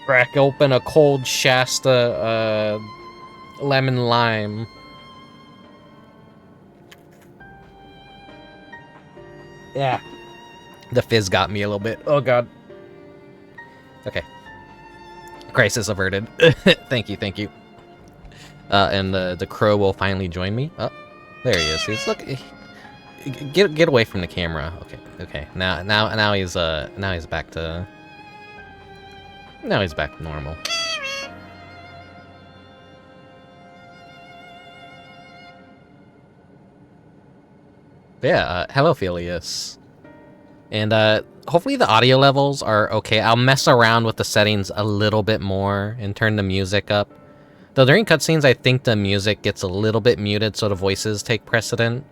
Crack open a cold Shasta lemon lime. Yeah. The fizz got me a little bit. Oh god. Okay. Crisis averted. Thank you, thank you. And the crow will finally join me. Oh, there he is. He's look. Get away from the camera. Okay, okay. Now he's back to. Now he's back to normal. But yeah. Hello, Phileas. And hopefully the audio levels are okay. I'll mess around with the settings a little bit more and turn the music up. Though during cutscenes, I think the music gets a little bit muted, so the voices take precedent.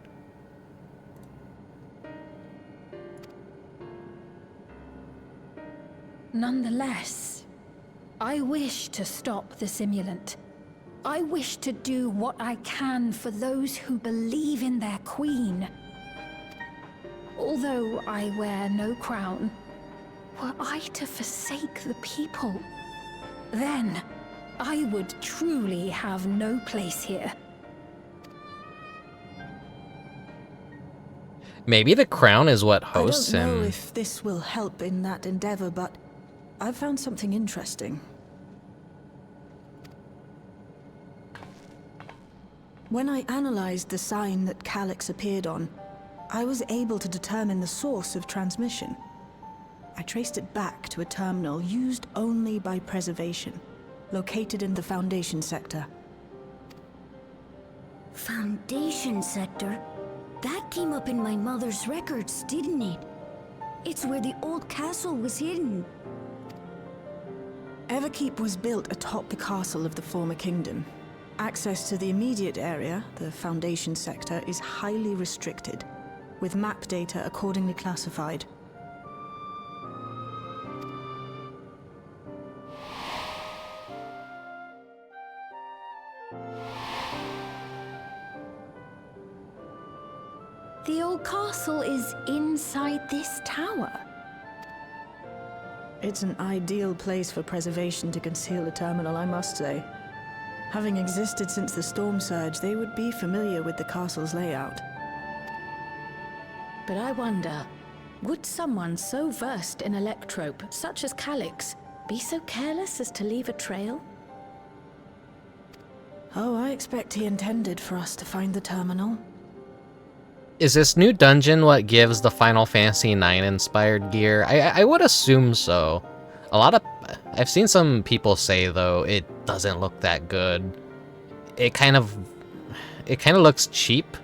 Nonetheless, I wish to stop the simulant. I wish to do what I can for those who believe in their queen. Although I wear no crown, were I to forsake the people, then I would truly have no place here. Maybe the crown is what hosts him. I don't know if this will help in that endeavor, but I've found something interesting. When I analyzed the sign that Calyx appeared on, I was able to determine the source of transmission. I traced it back to a terminal used only by preservation, located in the Foundation sector. Foundation sector? That came up in my mother's records, didn't it? It's where the old castle was hidden. Everkeep was built atop the castle of the former kingdom. Access to the immediate area, the Foundation sector, is highly restricted, with map data accordingly classified. The old castle is inside this tower. It's an ideal place for preservation to conceal a terminal, I must say. Having existed since the storm surge, they would be familiar with the castle's layout. But I wonder, would someone so versed in electrope, such as Calyx, be so careless as to leave a trail? Oh, I expect he intended for us to find the terminal. Is this new dungeon what gives the Final Fantasy IX inspired gear? I would assume so. I've seen some people say though it doesn't look that good. It kind of looks cheap.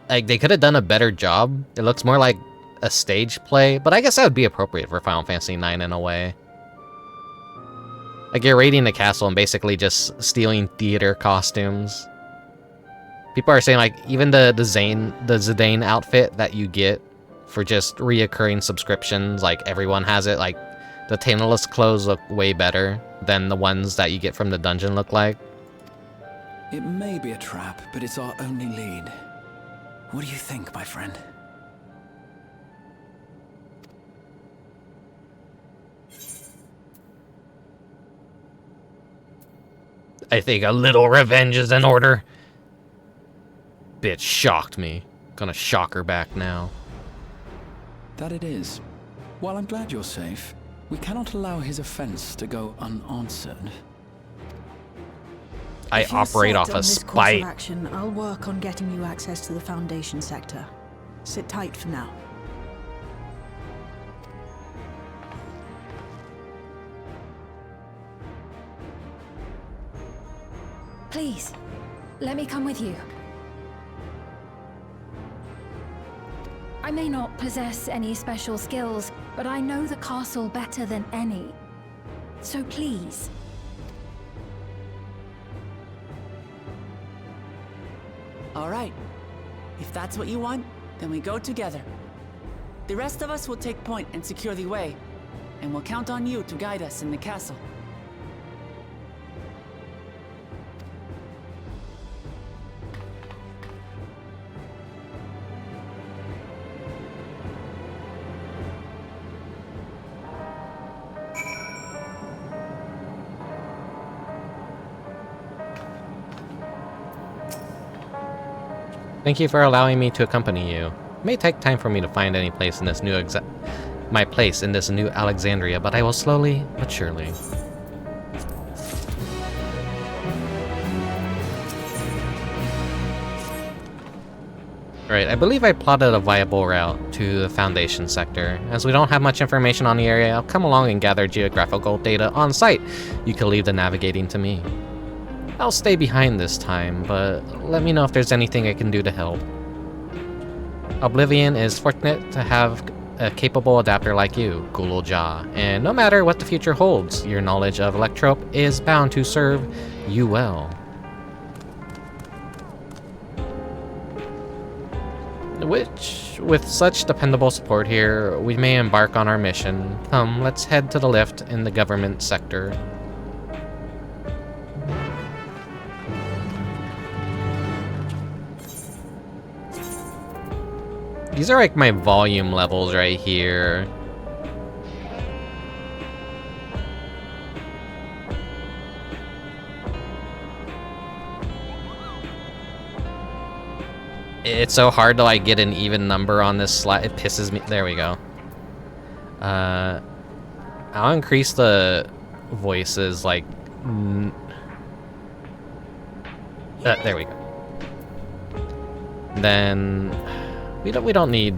Like they could have done a better job. It looks more like a stage play, but I guess that would be appropriate for Final Fantasy IX in a way. Like you're raiding the castle and basically just stealing theater costumes. People are saying like even the Zidane outfit that you get for just reoccurring subscriptions, like everyone has it, like the Taintless clothes look way better than the ones that you get from the dungeon look like. It may be a trap, but it's our only lead. What do you think, my friend? I think a little revenge is in order. Bitch shocked me. Gonna shock her back now. That it is. While I'm glad you're safe, we cannot allow his offense to go unanswered. I operate off a spite. Action, I'll work on getting you access to the Foundation sector. Sit tight for now. Please, let me come with you. I may not possess any special skills, but I know the castle better than any. So please. All right. If that's what you want, then we go together. The rest of us will take point and secure the way, and we'll count on you to guide us in the castle. Thank you for allowing me to accompany you. It may take time for me to find any place in this new my place in this new Alexandria, but I will slowly but surely. Alright, I believe I plotted a viable route to the Foundation sector. As we don't have much information on the area, I'll come along and gather geographical data on site. You can leave the navigating to me. I'll stay behind this time, but let me know if there's anything I can do to help. Oblivion is fortunate to have a capable adapter like you, Gululja, and no matter what the future holds, your knowledge of Electrope is bound to serve you well. Which, with such dependable support here, we may embark on our mission. Come, let's head to the lift in the government sector. These are like my volume levels right here. It's so hard to like get an even number on this slide. It pisses me. There we go. I'll increase the voices like. There we go. Then we don't need.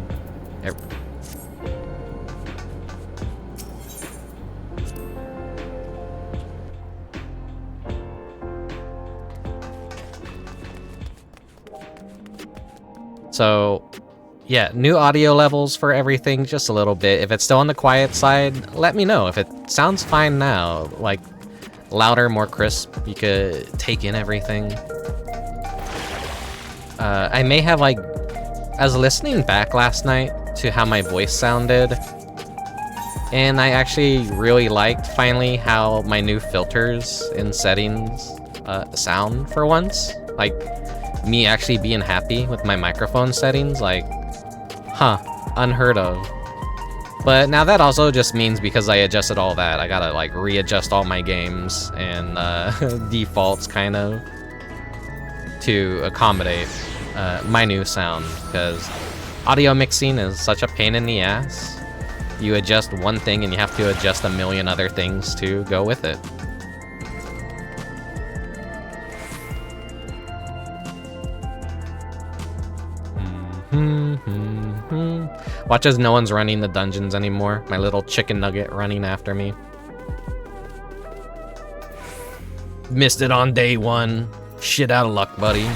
So, yeah, new audio levels for everything, just a little bit. If it's still on the quiet side, let me know. If it sounds fine now, like louder, more crisp, you could take in everything. I may have like, I was listening back last night to how my voice sounded, and I actually really liked finally how my new filters and settings sound for once. Like, me actually being happy with my microphone settings, like, unheard of. But now that also just means because I adjusted all that, I gotta like readjust all my games and defaults kind of to accommodate my new sound, because audio mixing is such a pain in the ass. You adjust one thing and you have to adjust a million other things to go with it. Watch as no one's running the dungeons anymore. My little chicken nugget running after me. Missed it on day one. Shit out of luck, buddy.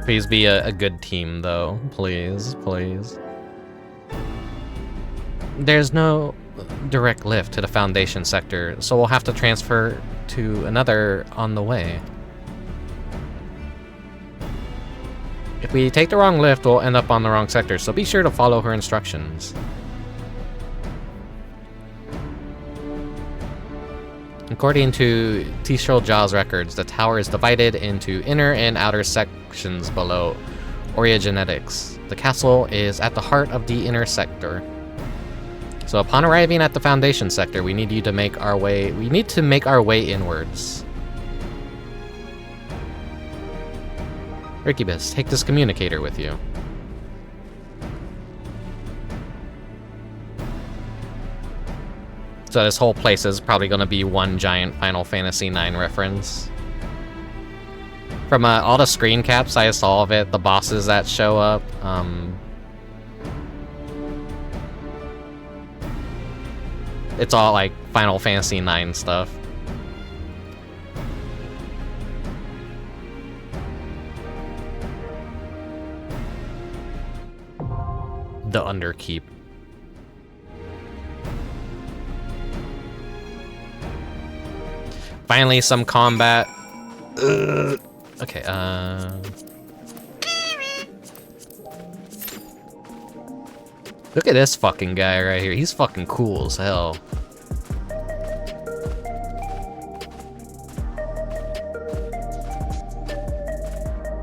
Please be a good team, though. Please, please. There's no direct lift to the Foundation sector, so we'll have to transfer to another on the way. If we take the wrong lift, we'll end up on the wrong sector, so be sure to follow her instructions. According to Tishol-Ja's records, the tower is divided into inner and outer sections below Oriogenetics. The castle is at the heart of the inner sector. So upon arriving at the Foundation sector, we need to make our way inwards. Rickubus, take this communicator with you. So this whole place is probably going to be one giant Final Fantasy IX reference. From all the screen caps I saw of it, the bosses that show up, it's all like Final Fantasy IX stuff. The Underkeep. Finally, some combat. Okay, look at this fucking guy right here. He's fucking cool as hell.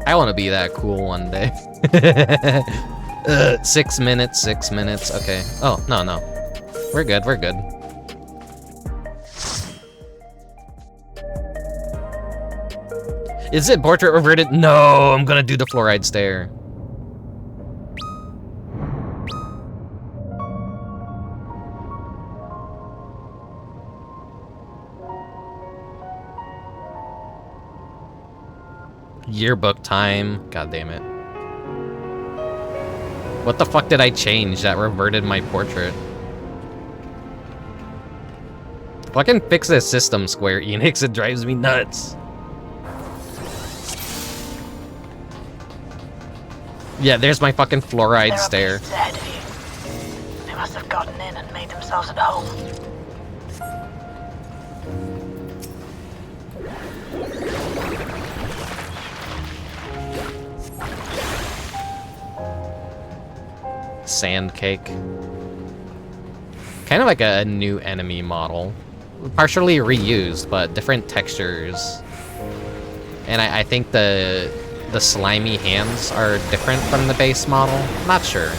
I want to be that cool one day. 6 minutes, 6 minutes. Okay. Oh, no. We're good, we're good. Is it portrait reverted? No, I'm gonna do the fluoride stare. Yearbook time. God damn it. What the fuck did I change that reverted my portrait? Fucking fix this system, Square Enix. It drives me nuts. Yeah, there's my fucking fluoride stare. Ahead of you. They must have gotten in and made themselves at home. Sand cake. Kind of like a new enemy model. Partially reused, but different textures. And I think the slimy hands are different from the base model. Not sure.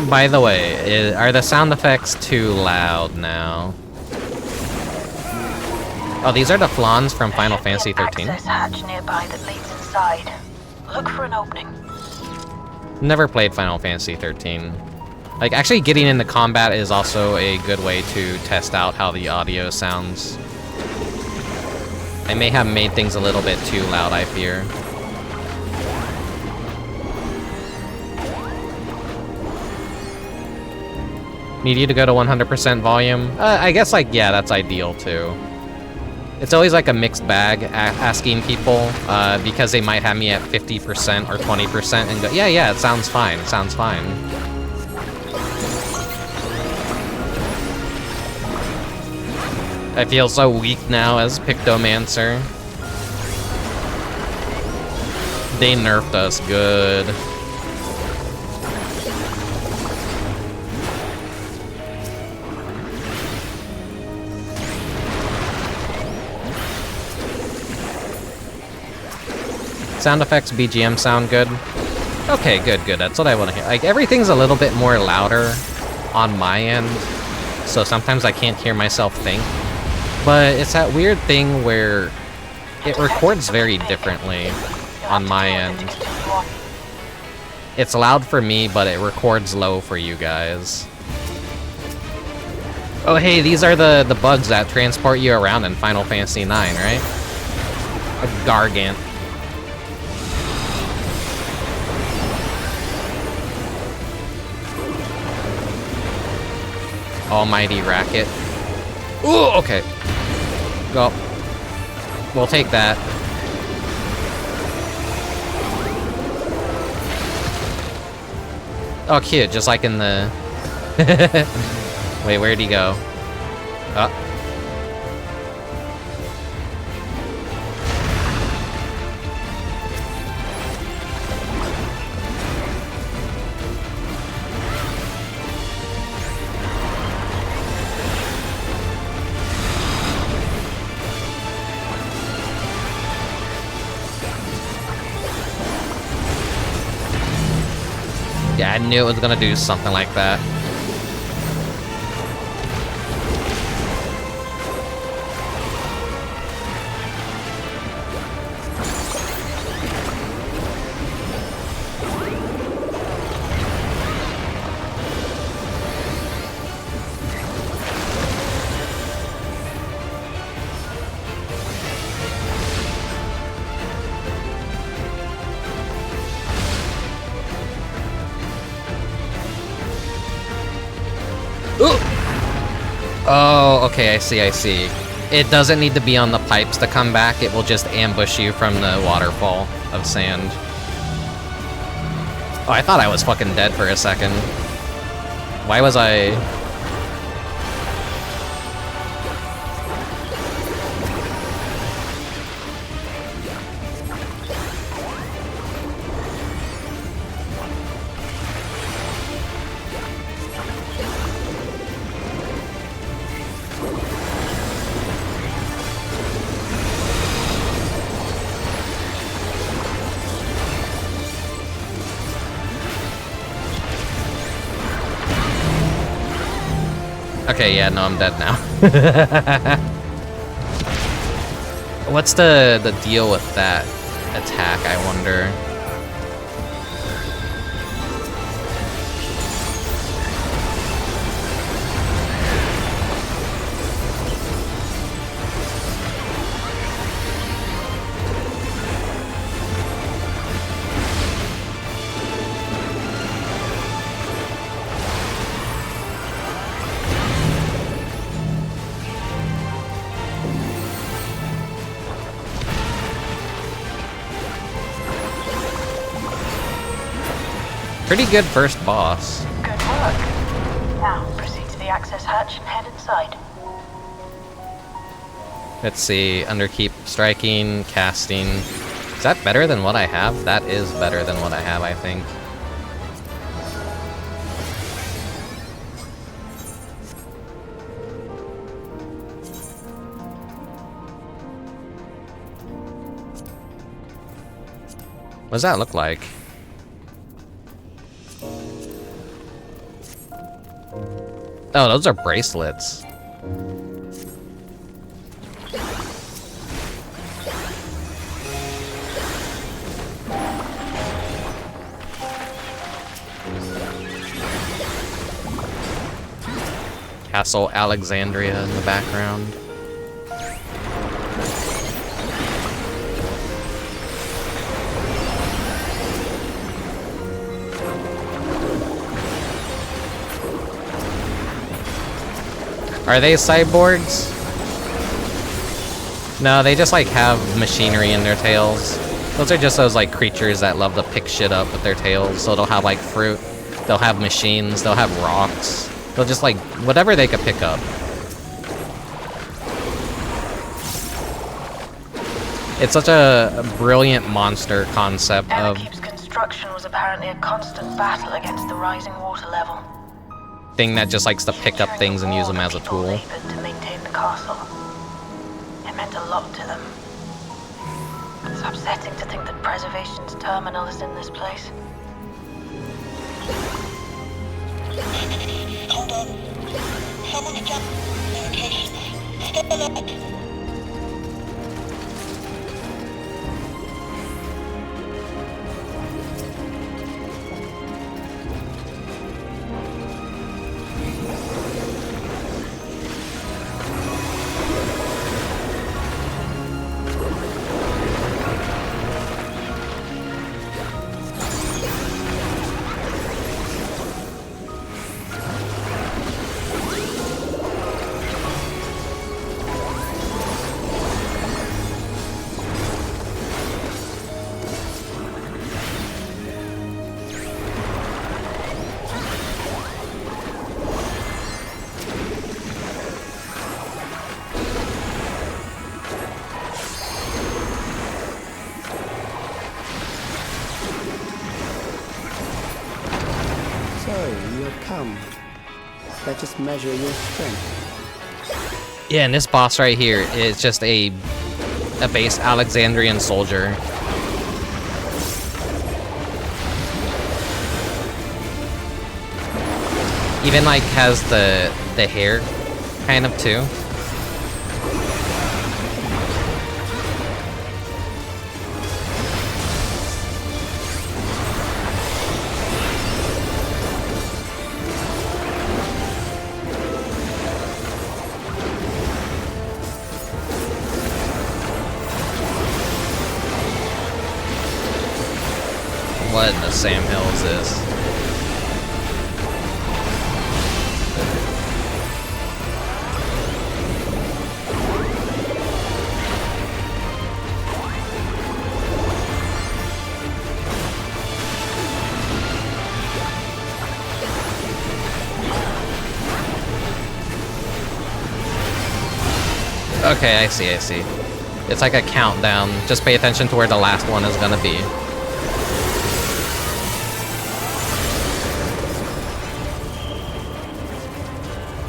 By the way, are the sound effects too loud now? Oh, these are the flans from Final Fantasy 13? Access hatch nearby that leads inside. Look for an opening. Never played Final Fantasy 13. Like, actually getting into combat is also a good way to test out how the audio sounds. I may have made things a little bit too loud, I fear. Need you to go to 100% volume? I guess, like, yeah, that's ideal, too. It's always, like, a mixed bag asking people, because they might have me at 50% or 20% and go, yeah, it sounds fine, it sounds fine. I feel so weak now as Pictomancer. They nerfed us good. Sound effects, BGM sound good. Okay, good. That's what I want to hear. Like, everything's a little bit more louder on my end, so sometimes I can't hear myself think. But it's that weird thing where it records very differently on my end. It's loud for me, but it records low for you guys. Oh, hey, these are the bugs that transport you around in Final Fantasy IX, right? A Gargant. Almighty Racket. Ooh, okay. Go. We'll take that. Oh, cute. Just like in the... Wait, where'd he go? Oh. Yeah, I knew it was gonna do something like that. Oh, okay, I see. It doesn't need to be on the pipes to come back, it will just ambush you from the waterfall of sand. Oh, I thought I was fucking dead for a second. Why was I... Okay, yeah, no, I'm dead now. What's the deal with that attack, I wonder? Pretty good first boss. Good work. Now, proceed to the access hatch and head inside. Let's see, Underkeep, striking, casting. Is that better than what I have? That is better than what I have, I think. What does that look like? Oh, those are bracelets. Castle Alexandria in the background. Are they cyborgs? No, they just like have machinery in their tails. Those are just those like creatures that love to pick shit up with their tails. So they'll have like fruit, they'll have machines, they'll have rocks. They'll just like whatever they could pick up. It's such a brilliant monster concept of Underkeep's construction was apparently a constant battle against the rising water level. thing that just likes to pick up things and use them as a tool. To maintain the castle. It meant a lot to them. It's upsetting to think that Preservation's terminal is in this place. Hold on. Someone's jumped communications. Stay alert. Let us measure your strength. Yeah, and this boss right here is just a base Alexandrian soldier. Even like has the hair kind of too. What in the Sam Hill is this? Okay, I see. It's like a countdown. Just pay attention to where the last one is gonna be.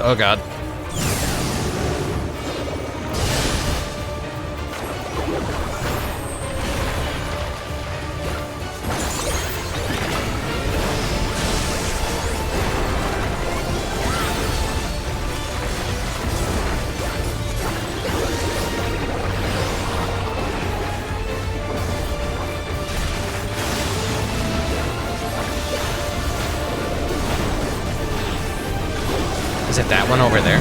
Oh god. Is it that one over there?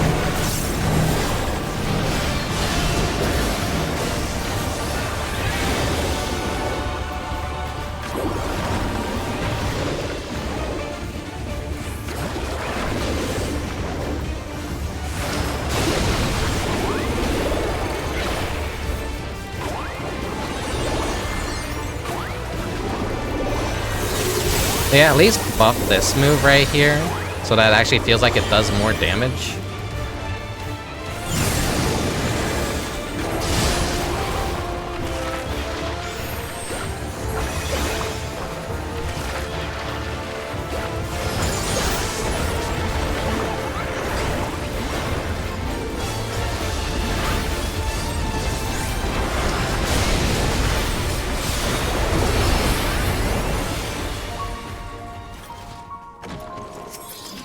They at least buff this move right here, so that it actually feels like it does more damage.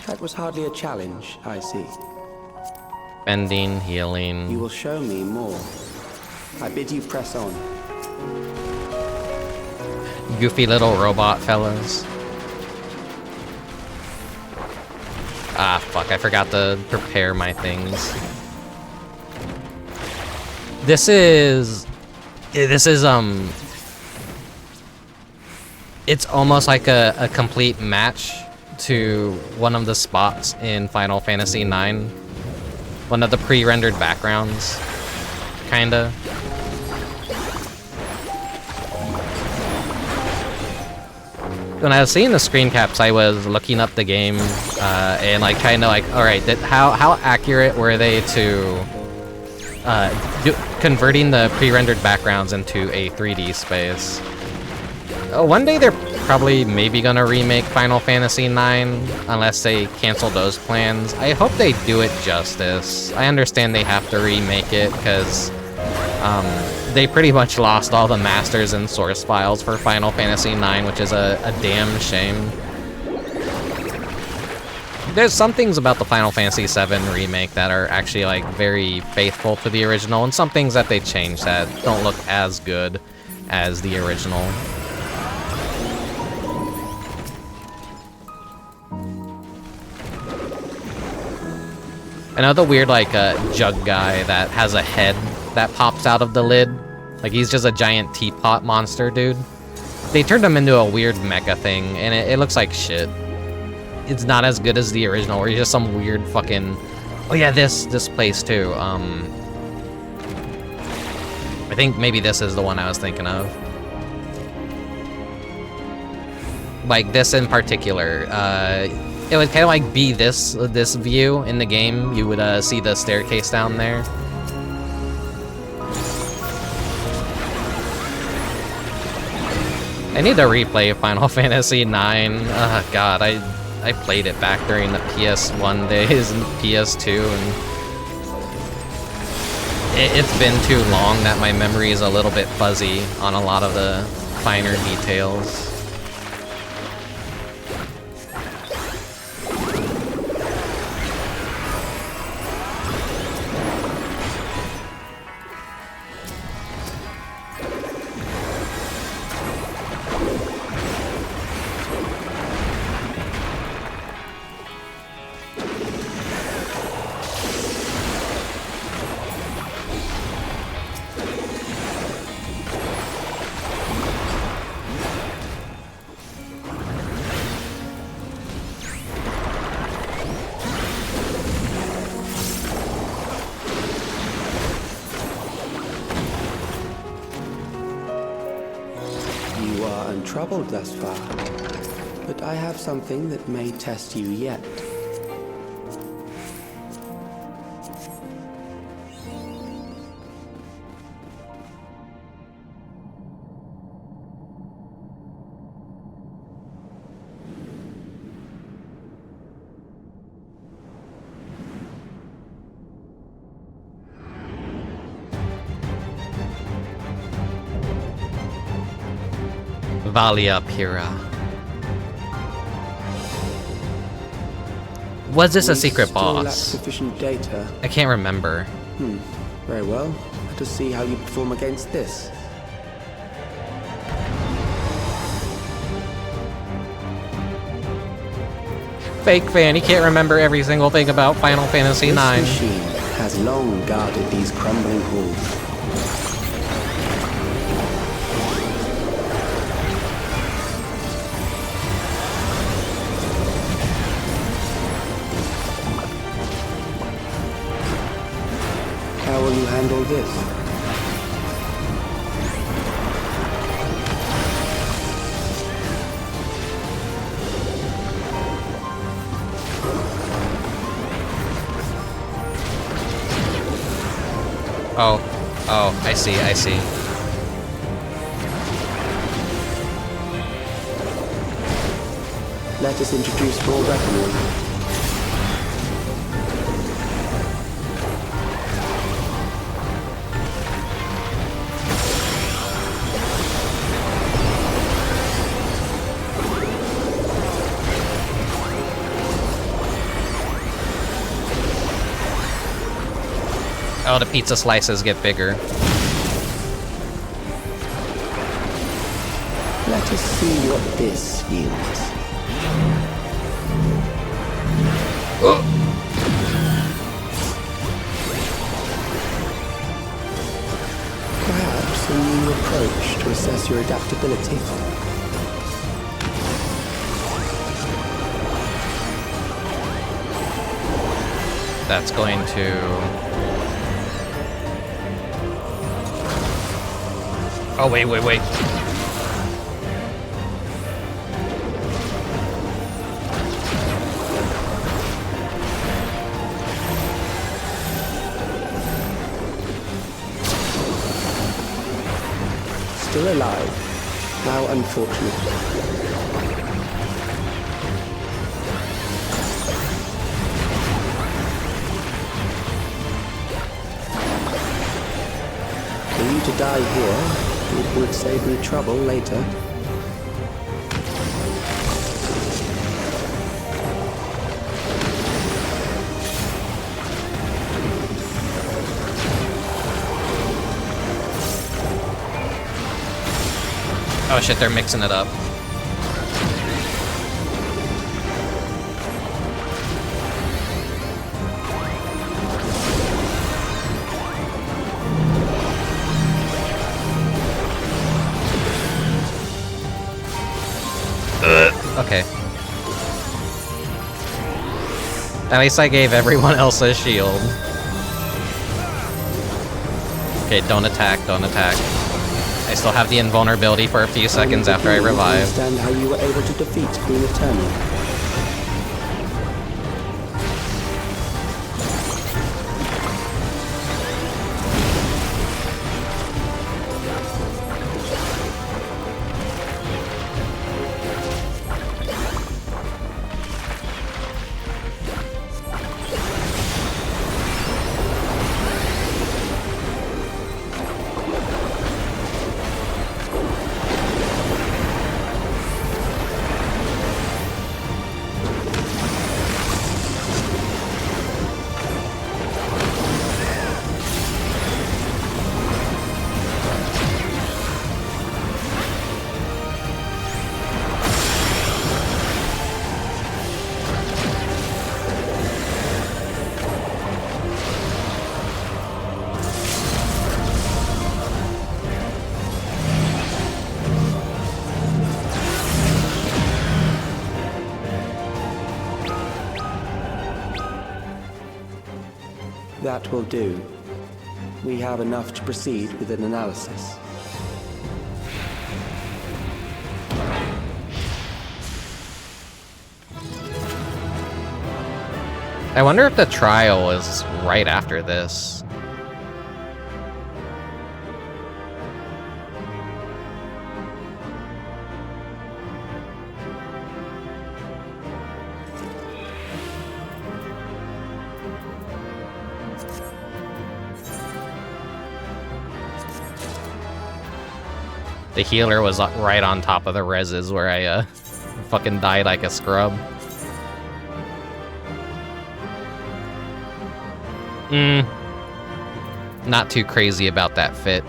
That was hardly a challenge, I see. Bending, healing. You will show me more. I bid you press on. Goofy little robot fellas. Ah, fuck, I forgot to prepare my things. This is, it's almost like a complete match to one of the spots in Final Fantasy IX. One of the pre-rendered backgrounds, kinda. When I was seeing the screen caps, I was looking up the game and like kinda like, alright, how accurate were they to converting the pre-rendered backgrounds into a 3D space? One day they're probably maybe gonna remake Final Fantasy IX, unless they cancel those plans. I hope they do it justice. I understand they have to remake it, because they pretty much lost all the masters and source files for Final Fantasy IX, which is a damn shame. There's some things about the Final Fantasy VII remake that are actually like very faithful to the original, and some things that they changed that don't look as good as the original. Another weird, like, jug guy that has a head that pops out of the lid. Like, he's just a giant teapot monster, dude. They turned him into a weird mecha thing, and it looks like shit. It's not as good as the original, where he's just some weird fucking... Oh yeah, this place, too. I think maybe this is the one I was thinking of. Like, this in particular, it would kind of like be this view in the game. You would see the staircase down there. I need to replay Final Fantasy IX. God, I played it back during the PS1 days and PS2, and it's been too long that my memory is a little bit fuzzy on a lot of the finer details. Troubled thus far, but I have something that may test you yet. Valia Pira. Was this a secret boss? Sufficient data. I can't remember. Very well. Let us see how you perform against this. fake fan. He can't remember every single thing about Final Fantasy IX. This machine has long guarded these crumbling halls. How will you handle this? Oh, I see. Let us introduce more weaponry. Oh, the pizza slices get bigger. Let us see what this yields. Perhaps a new approach to assess your adaptability. That's going to... Oh, wait. Still alive. How unfortunate. For you to die here, it would save me trouble later. Oh shit, they're mixing it up. Okay. At least I gave everyone else a shield. Okay, don't attack. I still have the invulnerability for a few seconds after I revive. I understand how you were able to defeat Queen Eternal. That will do. We have enough to proceed with an analysis. I wonder if the trial is right after this. The healer was right on top of the reses where I fucking died like a scrub. Not too crazy about that fit.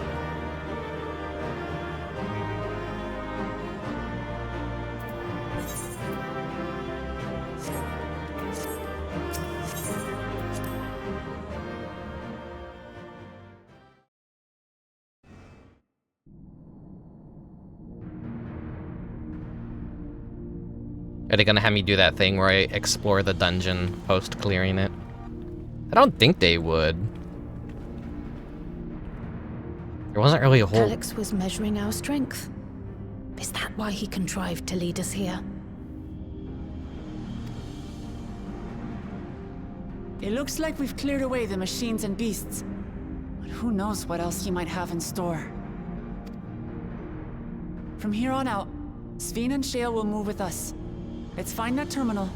Are they gonna have me do that thing where I explore the dungeon post clearing it? I don't think they would. There wasn't really a whole... Calix was measuring our strength. Is that why he contrived to lead us here? It looks like we've cleared away the machines and beasts. But who knows what else he might have in store. From here on out, Sphene and Shale will move with us. Let's find that terminal,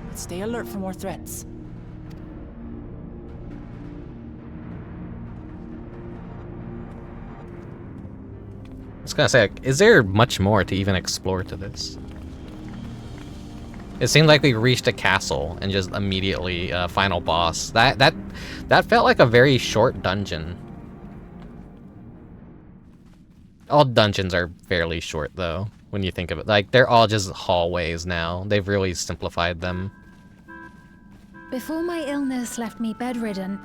but stay alert for more threats. I was gonna say, is there much more to even explore to this? It seemed like we reached a castle and just immediately final boss. That felt like a very short dungeon. All dungeons are fairly short though, when you think of it. Like, they're all just hallways now. They've really simplified them. Before my illness left me bedridden,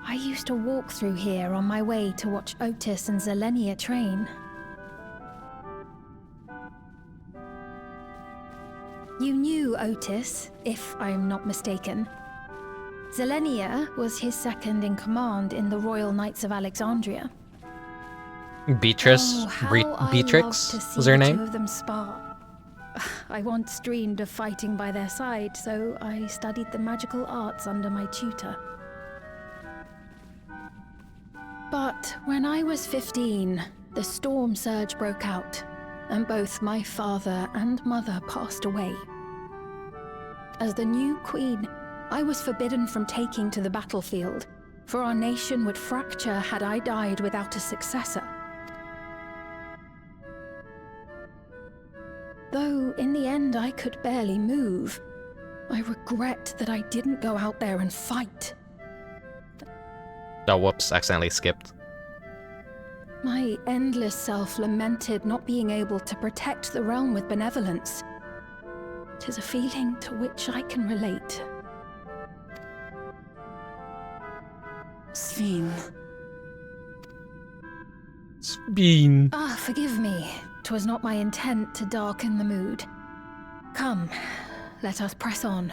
I used to walk through here on my way to watch Otis and Zelenia train. You knew Otis, if I'm not mistaken. Zelenia was his second in command in the Royal Knights of Alexandria. Beatrix? Beatrix was her name? Two of them spar. I once dreamed of fighting by their side, so I studied the magical arts under my tutor. But when I was 15, the storm surge broke out, and both my father and mother passed away. As the new queen, I was forbidden from taking to the battlefield, for our nation would fracture had I died without a successor. Though in the end I could barely move, I regret that I didn't go out there and fight. Oh, whoops, accidentally skipped. My endless self lamented not being able to protect the realm with benevolence. 'Tis a feeling to which I can relate. Sphene. Sphene. Ah, forgive me. 'Twas not my intent to darken the mood. Come, let us press on.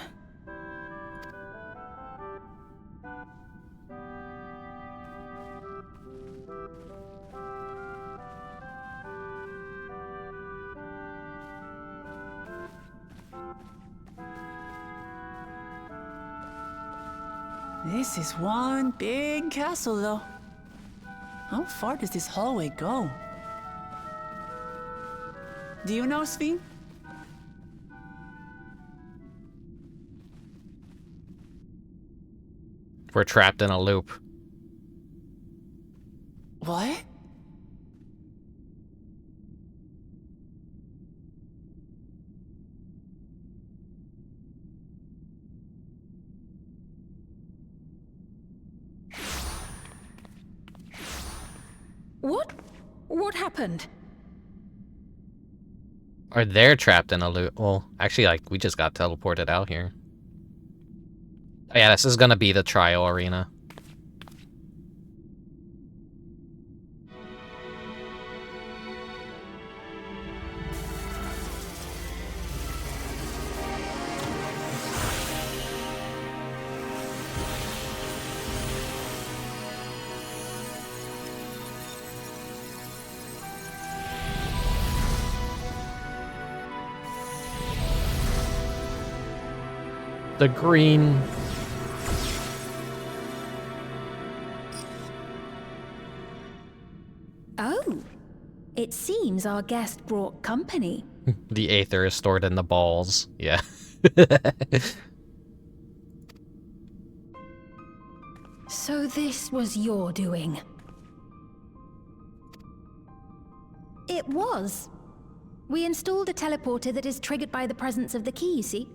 This is one big castle, though. How far does this hallway go? Do you know, Sphene? We're trapped in a loop. What? What happened? Or they're trapped in a loop. Well, actually, like, we just got teleported out here. Oh, yeah, this is gonna be the trial arena. The green. Oh, it seems our guest brought company. The aether is stored in the balls. Yeah. So this was your doing? It was. We installed a teleporter that is triggered by the presence of the key, you see?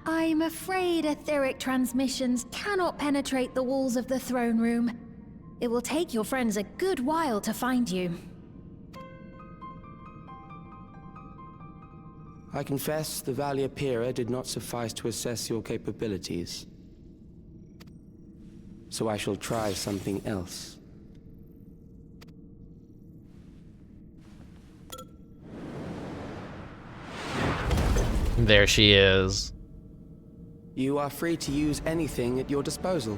I'm afraid etheric transmissions cannot penetrate the walls of the throne room. It will take your friends a good while to find you. I confess the Valia Pira did not suffice to assess your capabilities. So I shall try something else. There she is. You are free to use anything at your disposal.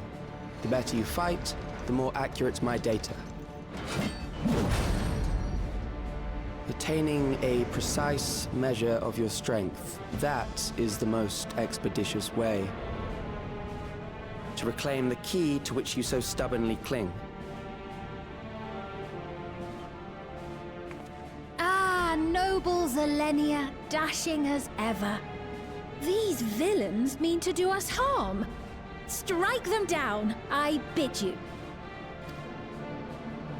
The better you fight, the more accurate my data. Attaining a precise measure of your strength, that is the most expeditious way to reclaim the key to which you so stubbornly cling. Ah, noble Zilenia, dashing as ever. These villains mean to do us harm. Strike them down, I bid you.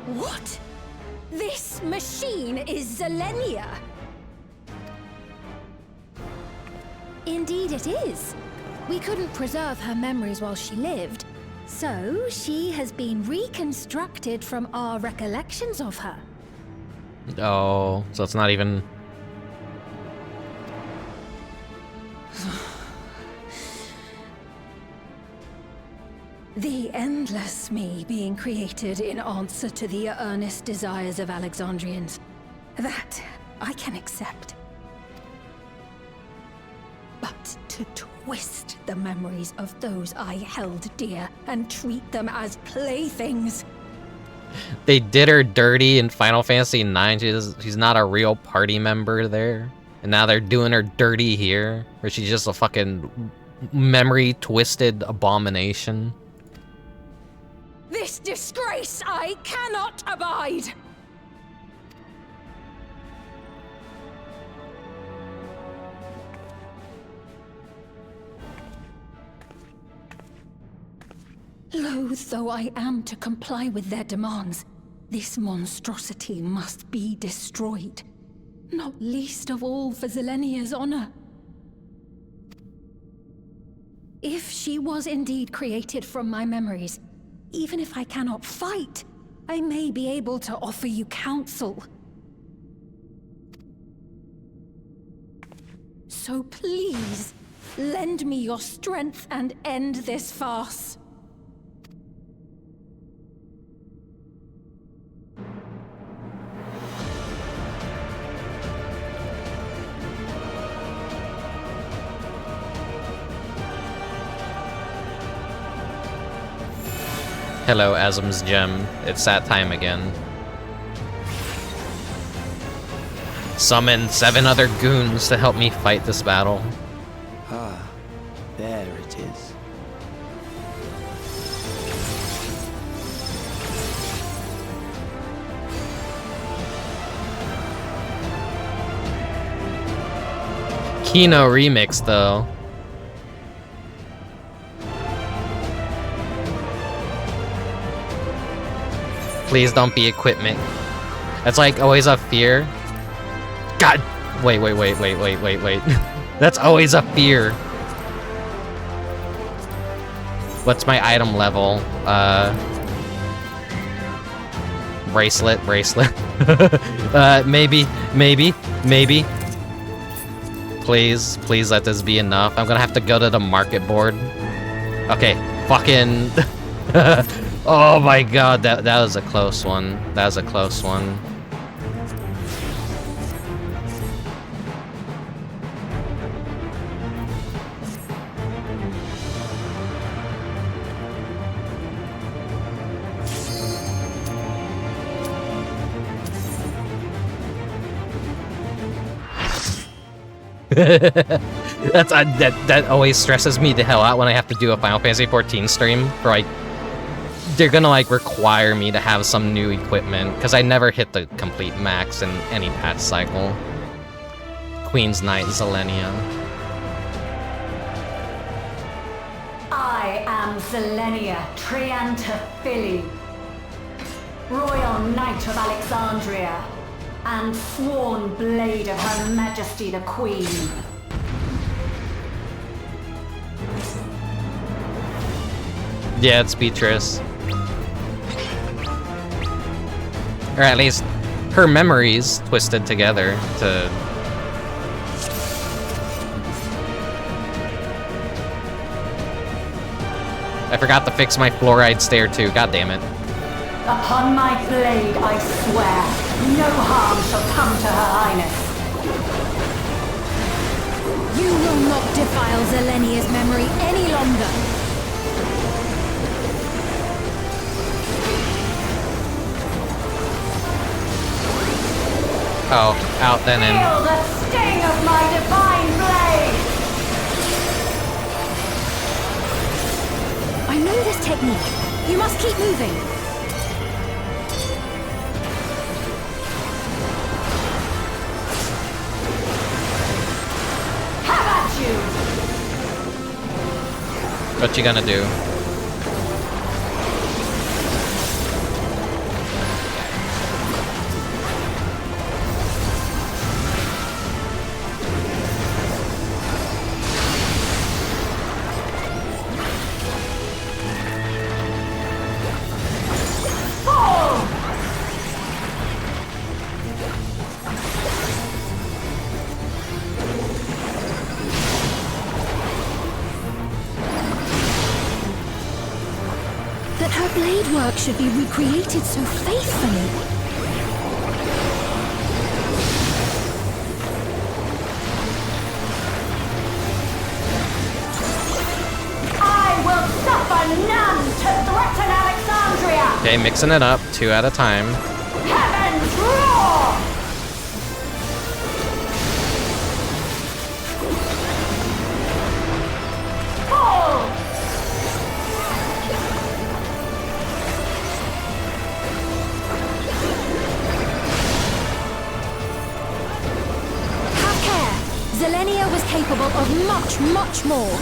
What? This machine is Zilenia? Indeed it is. We couldn't preserve her memories while she lived, so she has been reconstructed from our recollections of her. Oh, so it's not even... The endless me being created in answer to the earnest desires of Alexandrians. That I can accept. But to twist the memories of those I held dear and treat them as playthings. They did her dirty in Final Fantasy IX. She's not a real party member there. And now they're doing her dirty here, where she's just a fucking memory-twisted abomination. This disgrace I cannot abide! Loath though I am to comply with their demands, this monstrosity must be destroyed. Not least of all for Zilenia's honor. If she was indeed created from my memories, even if I cannot fight, I may be able to offer you counsel. So please, lend me your strength and end this farce. Hello, Azum's Gem. It's that time again. Summon 7 other goons to help me fight this battle. Ah, there it is. Kino remix, though. Please don't be equipment. That's like always a fear. God! Wait. That's always a fear. What's my item level? Bracelet. Maybe. Please let this be enough. I'm gonna have to go to the market board. Okay, fucking... Oh my god, that was a close one. That was a close one. That always stresses me the hell out when I have to do a Final Fantasy XIV stream, where like they're gonna like require me to have some new equipment because I never hit the complete max in any patch cycle. Queen's Knight Zilenia. I am Zilenia Trianta Phili, Royal Knight of Alexandria, and sworn blade of Her Majesty the Queen. Yeah, it's Beatrix. Or at least her memories twisted together to... I forgot to fix my fluoride stair too, god damn it. Upon my blade I swear, no harm shall come to Her Highness. You will not defile Zelenia's memory any longer. Oh, out then in. Feel the sting of my divine blade! I know this technique. You must keep moving. Have at you! What you gonna do? That her blade work should be recreated so faithfully. I will suffer none to threaten Alexandria! Okay, mixing it up, 2 at a time. Heaven's roar! Fall! Have care. Zelenia was capable of much, much more.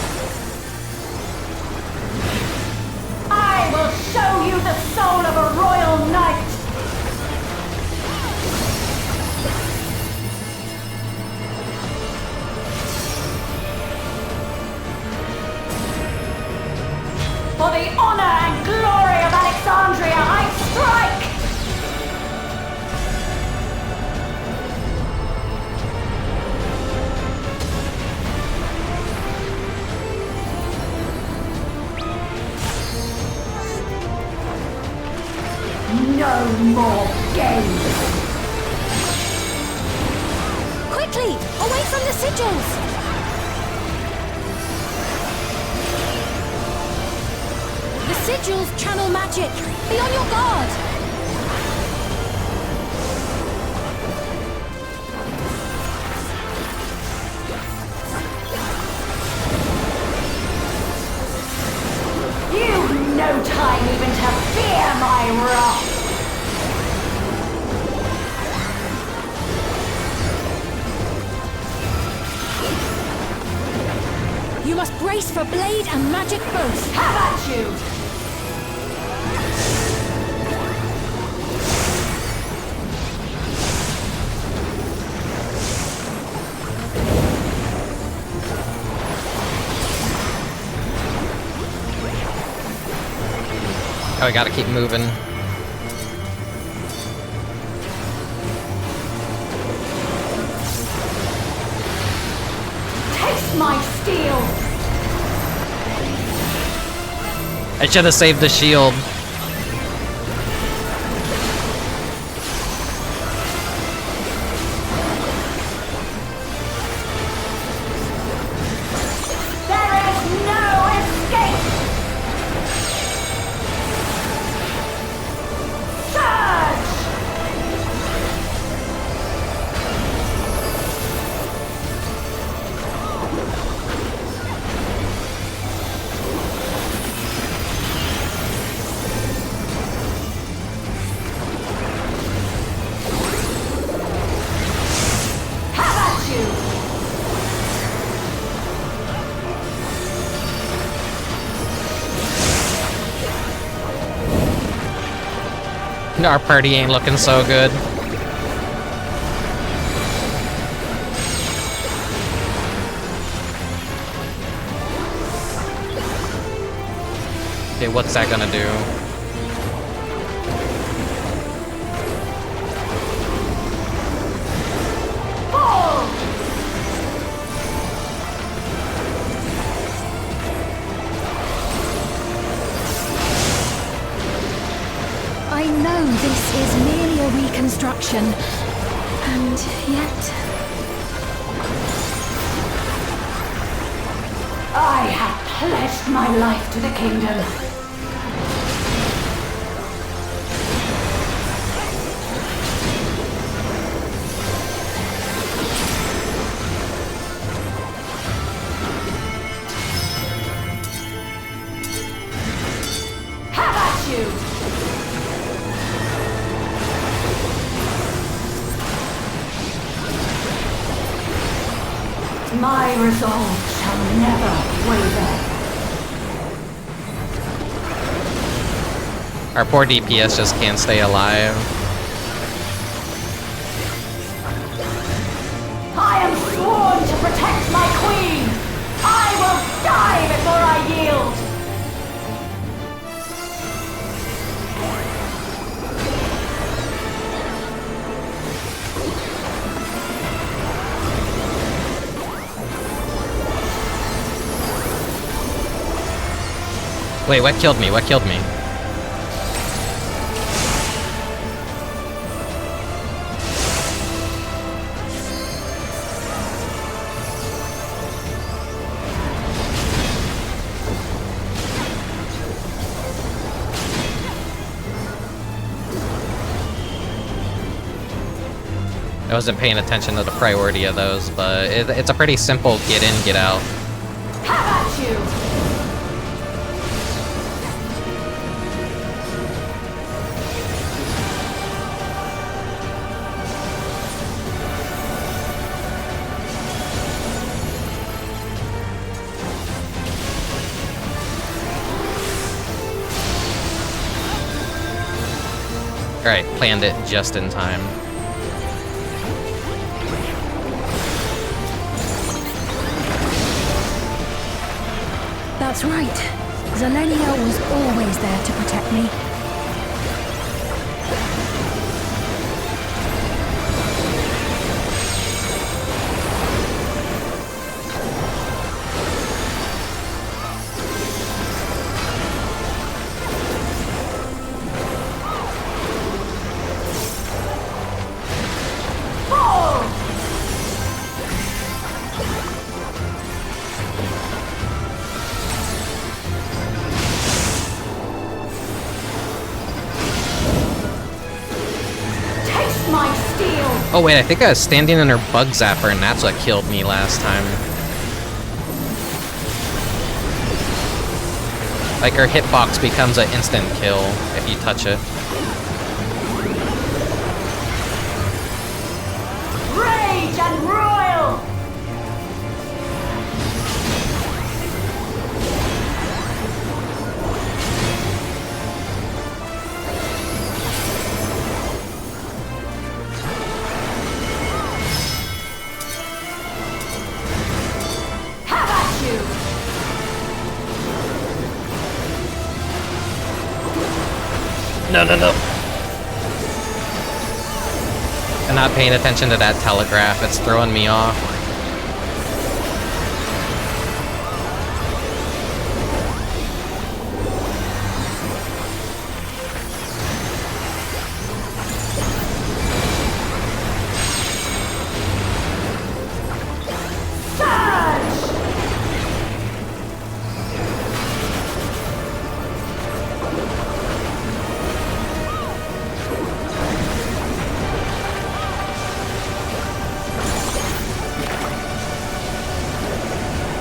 I will show you the soul of a royal knight! For the honor and glory of Alexandria, I strike! No more games! Quickly! Away from the sigils! The sigils channel magic! Be on your guard! You've no time even to fear my wrath! You must brace for blade and magic both. Have at you! Oh, I gotta keep moving. Taste my steel! I should have saved the shield. There is no escape! Surge! Have at you! Our party ain't looking so good. Okay, what's that gonna do? Fall! I know this is merely a reconstruction, and yet... I have pledged my life to the kingdom. Have at you! My resolve shall never waver. Our poor DPS just can't stay alive. I am sworn to protect my queen! I will die before I yield! Wait, what killed me? What killed me? I wasn't paying attention to the priority of those, but it's a pretty simple get in, get out. Have at you! Alright, planned it just in time. That's right. Zalenia was always there to protect me. Oh wait, I think I was standing in her bug zapper and that's what killed me last time. Like her hitbox becomes an instant kill if you touch it. Rage and royal! No, no, no. I'm not paying attention to that telegraph. It's throwing me off.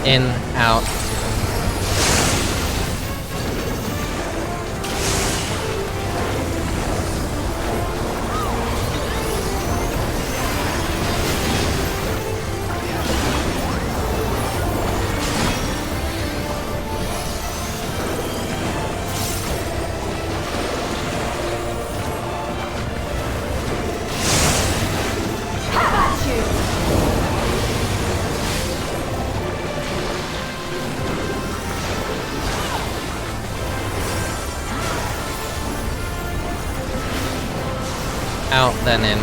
In, out. Out, then in.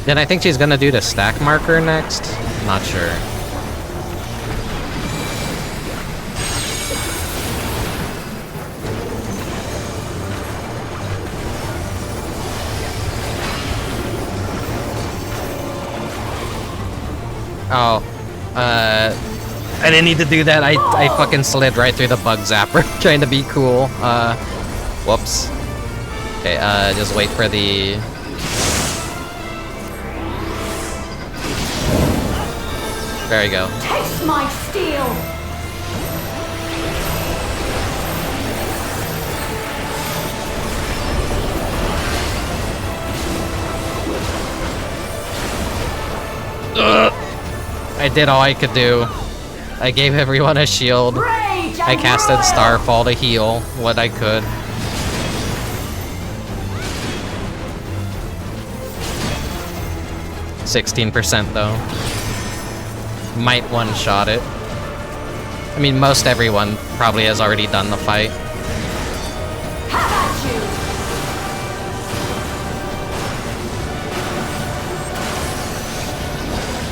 Then I think she's gonna do the stack marker next. Not sure. Oh, I didn't need to do that. I fucking slid right through the bug zapper, trying to be cool. Whoops. Okay, just wait for the... There you go. Taste my steel! I did all I could do. I gave everyone a shield. I casted Starfall to heal what I could. %16% though. Might one-shot it. I mean, most everyone probably has already done the fight.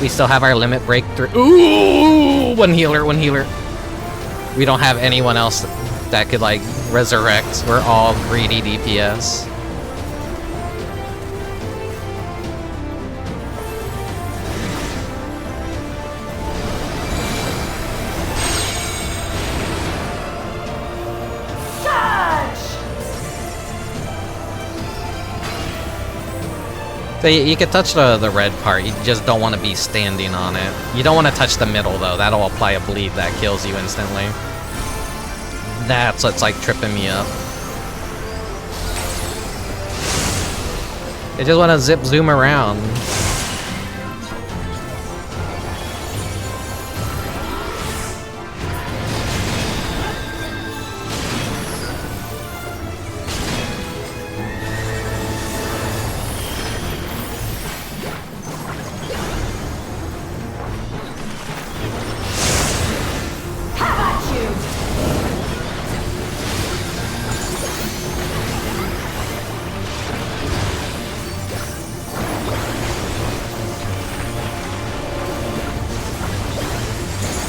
We still have our limit breakthrough. Ooh! One healer, one healer. We don't have anyone else that could, like, resurrect. We're all greedy DPS. So you can touch the red part, you just don't want to be standing on it. You don't want to touch the middle though, that'll apply a bleed that kills you instantly. That's what's like tripping me up. I just want to zip zoom around.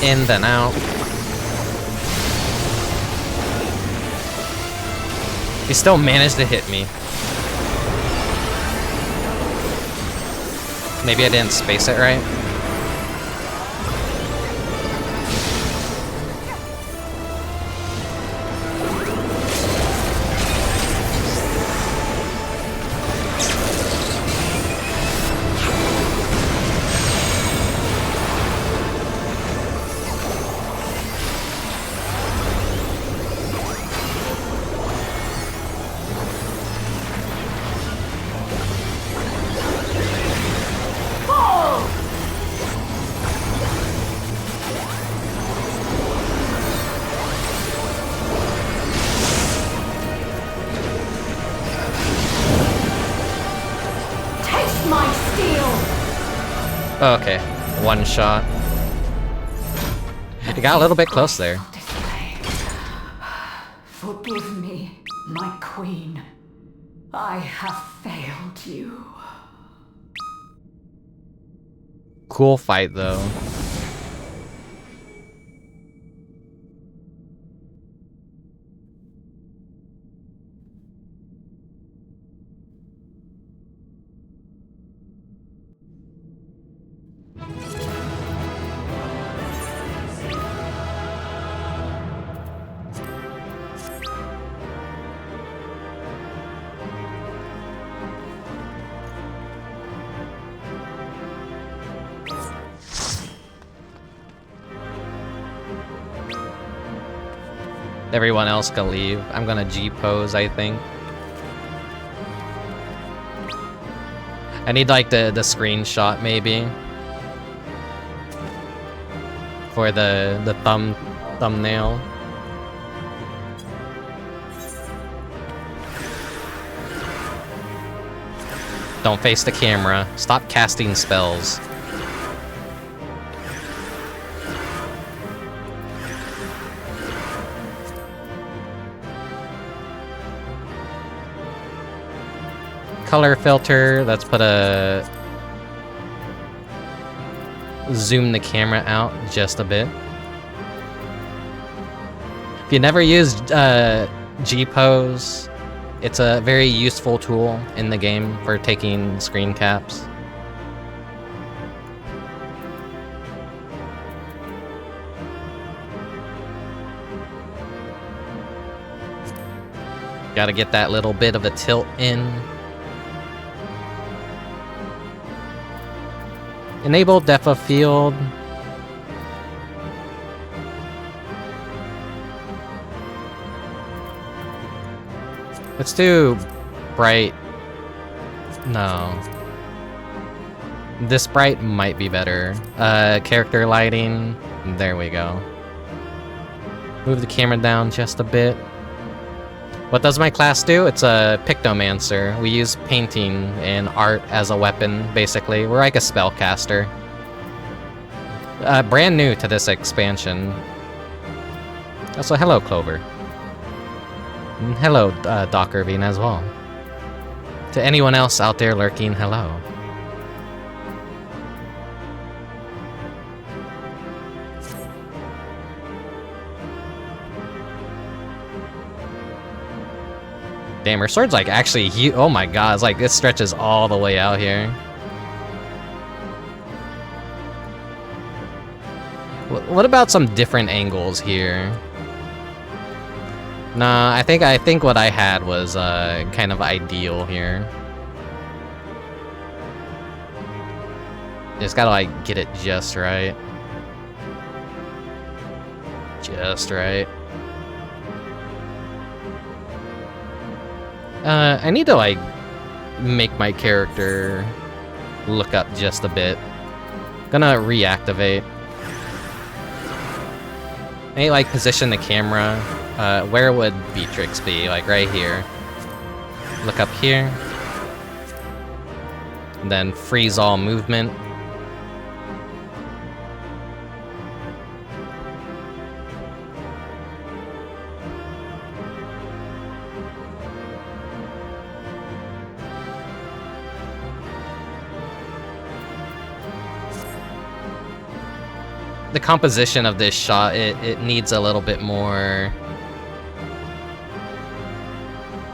In then out. He still managed to hit me. Maybe I didn't space it right. Okay, one shot. It got a little bit close there. Forgive me, my queen. I have failed you. Cool fight though. Everyone else can leave. I'm gonna G-pose, I think. I need like the screenshot maybe for the thumbnail. Don't face the camera. Stop casting spells. Color filter, let's put a zoom the camera out just a bit. If you never used GPose, it's a very useful tool in the game for taking screen caps. Gotta get that little bit of a tilt in. Enable depth of field. Let's do bright. No. This bright might be better. Character lighting. There we go. Move the camera down just a bit. What does my class do? It's a Pictomancer. We use painting and art as a weapon, basically. We're like a spellcaster. Brand new to this expansion. Also, hello, Clover. And hello, Doc Irving as well. To anyone else out there lurking, hello. Damn, her sword's like actually huge. Oh my god, it's like it stretches all the way out here. What about some different angles here? Nah, I think what I had was kind of ideal here. Just gotta like get it just right. Just right. I need to like make my character look up just a bit. Gonna reactivate. I need to like position the camera. Where would Beatrix be? Like right here. Look up here. And then freeze all movement. The composition of this shot, it needs a little bit more.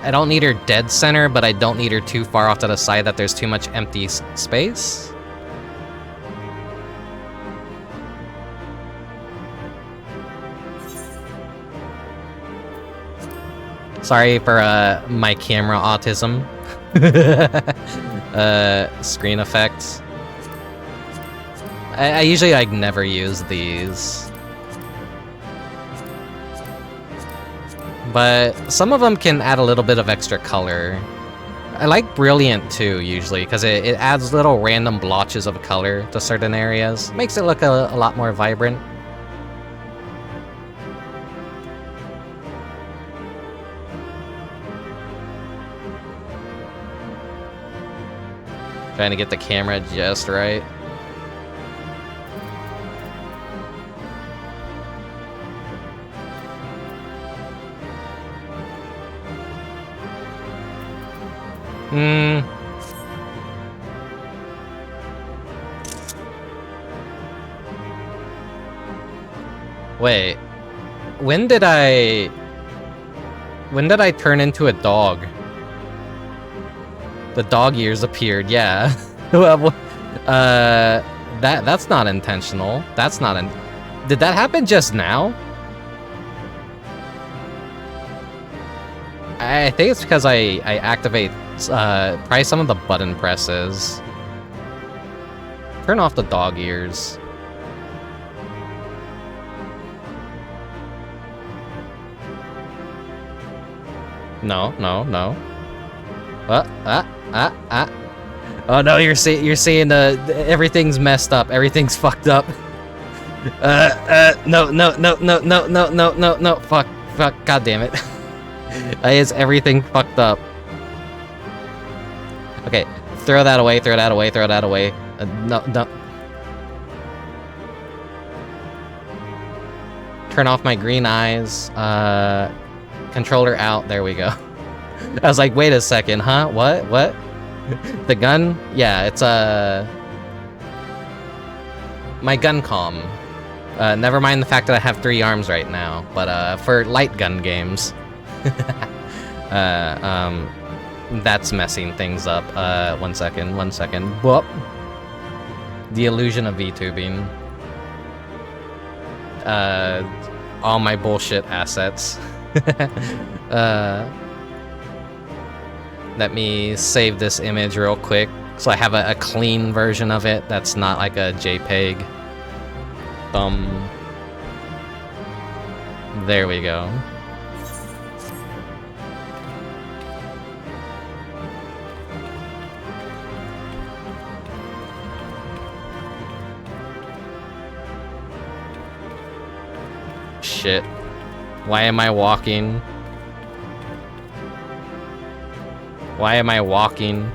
I don't need her dead center, but I don't need her too far off to the side that there's too much empty space. Sorry for my camera autism. Screen effects. I usually like never use these. But some of them can add a little bit of extra color. I like Brilliant too, usually, because it adds little random blotches of color to certain areas. Makes it look a lot more vibrant. Trying to get the camera just right. Wait. When did I turn into a dog? The dog ears appeared, yeah. That's not intentional. That's not Did that happen just now? I think it's because I activate probably some of the button presses. Turn off the dog ears. No. Oh no, you're seeing the everything's messed up. Everything's fucked up. No. Fuck. God damn it. Is everything fucked up? Okay, throw that away. No. Turn off my green eyes. Controller out. There we go. I was like, wait a second, huh? What? The gun? Yeah, it's my gun comm. Never mind the fact that I have 3 arms right now, but for light gun games, that's messing things up. One second. Whoop. The illusion of VTubing. All my bullshit assets. Let me save this image real quick so I have a clean version of it that's not like a JPEG. There we go. Shit. Why am I walking? Why am I walking?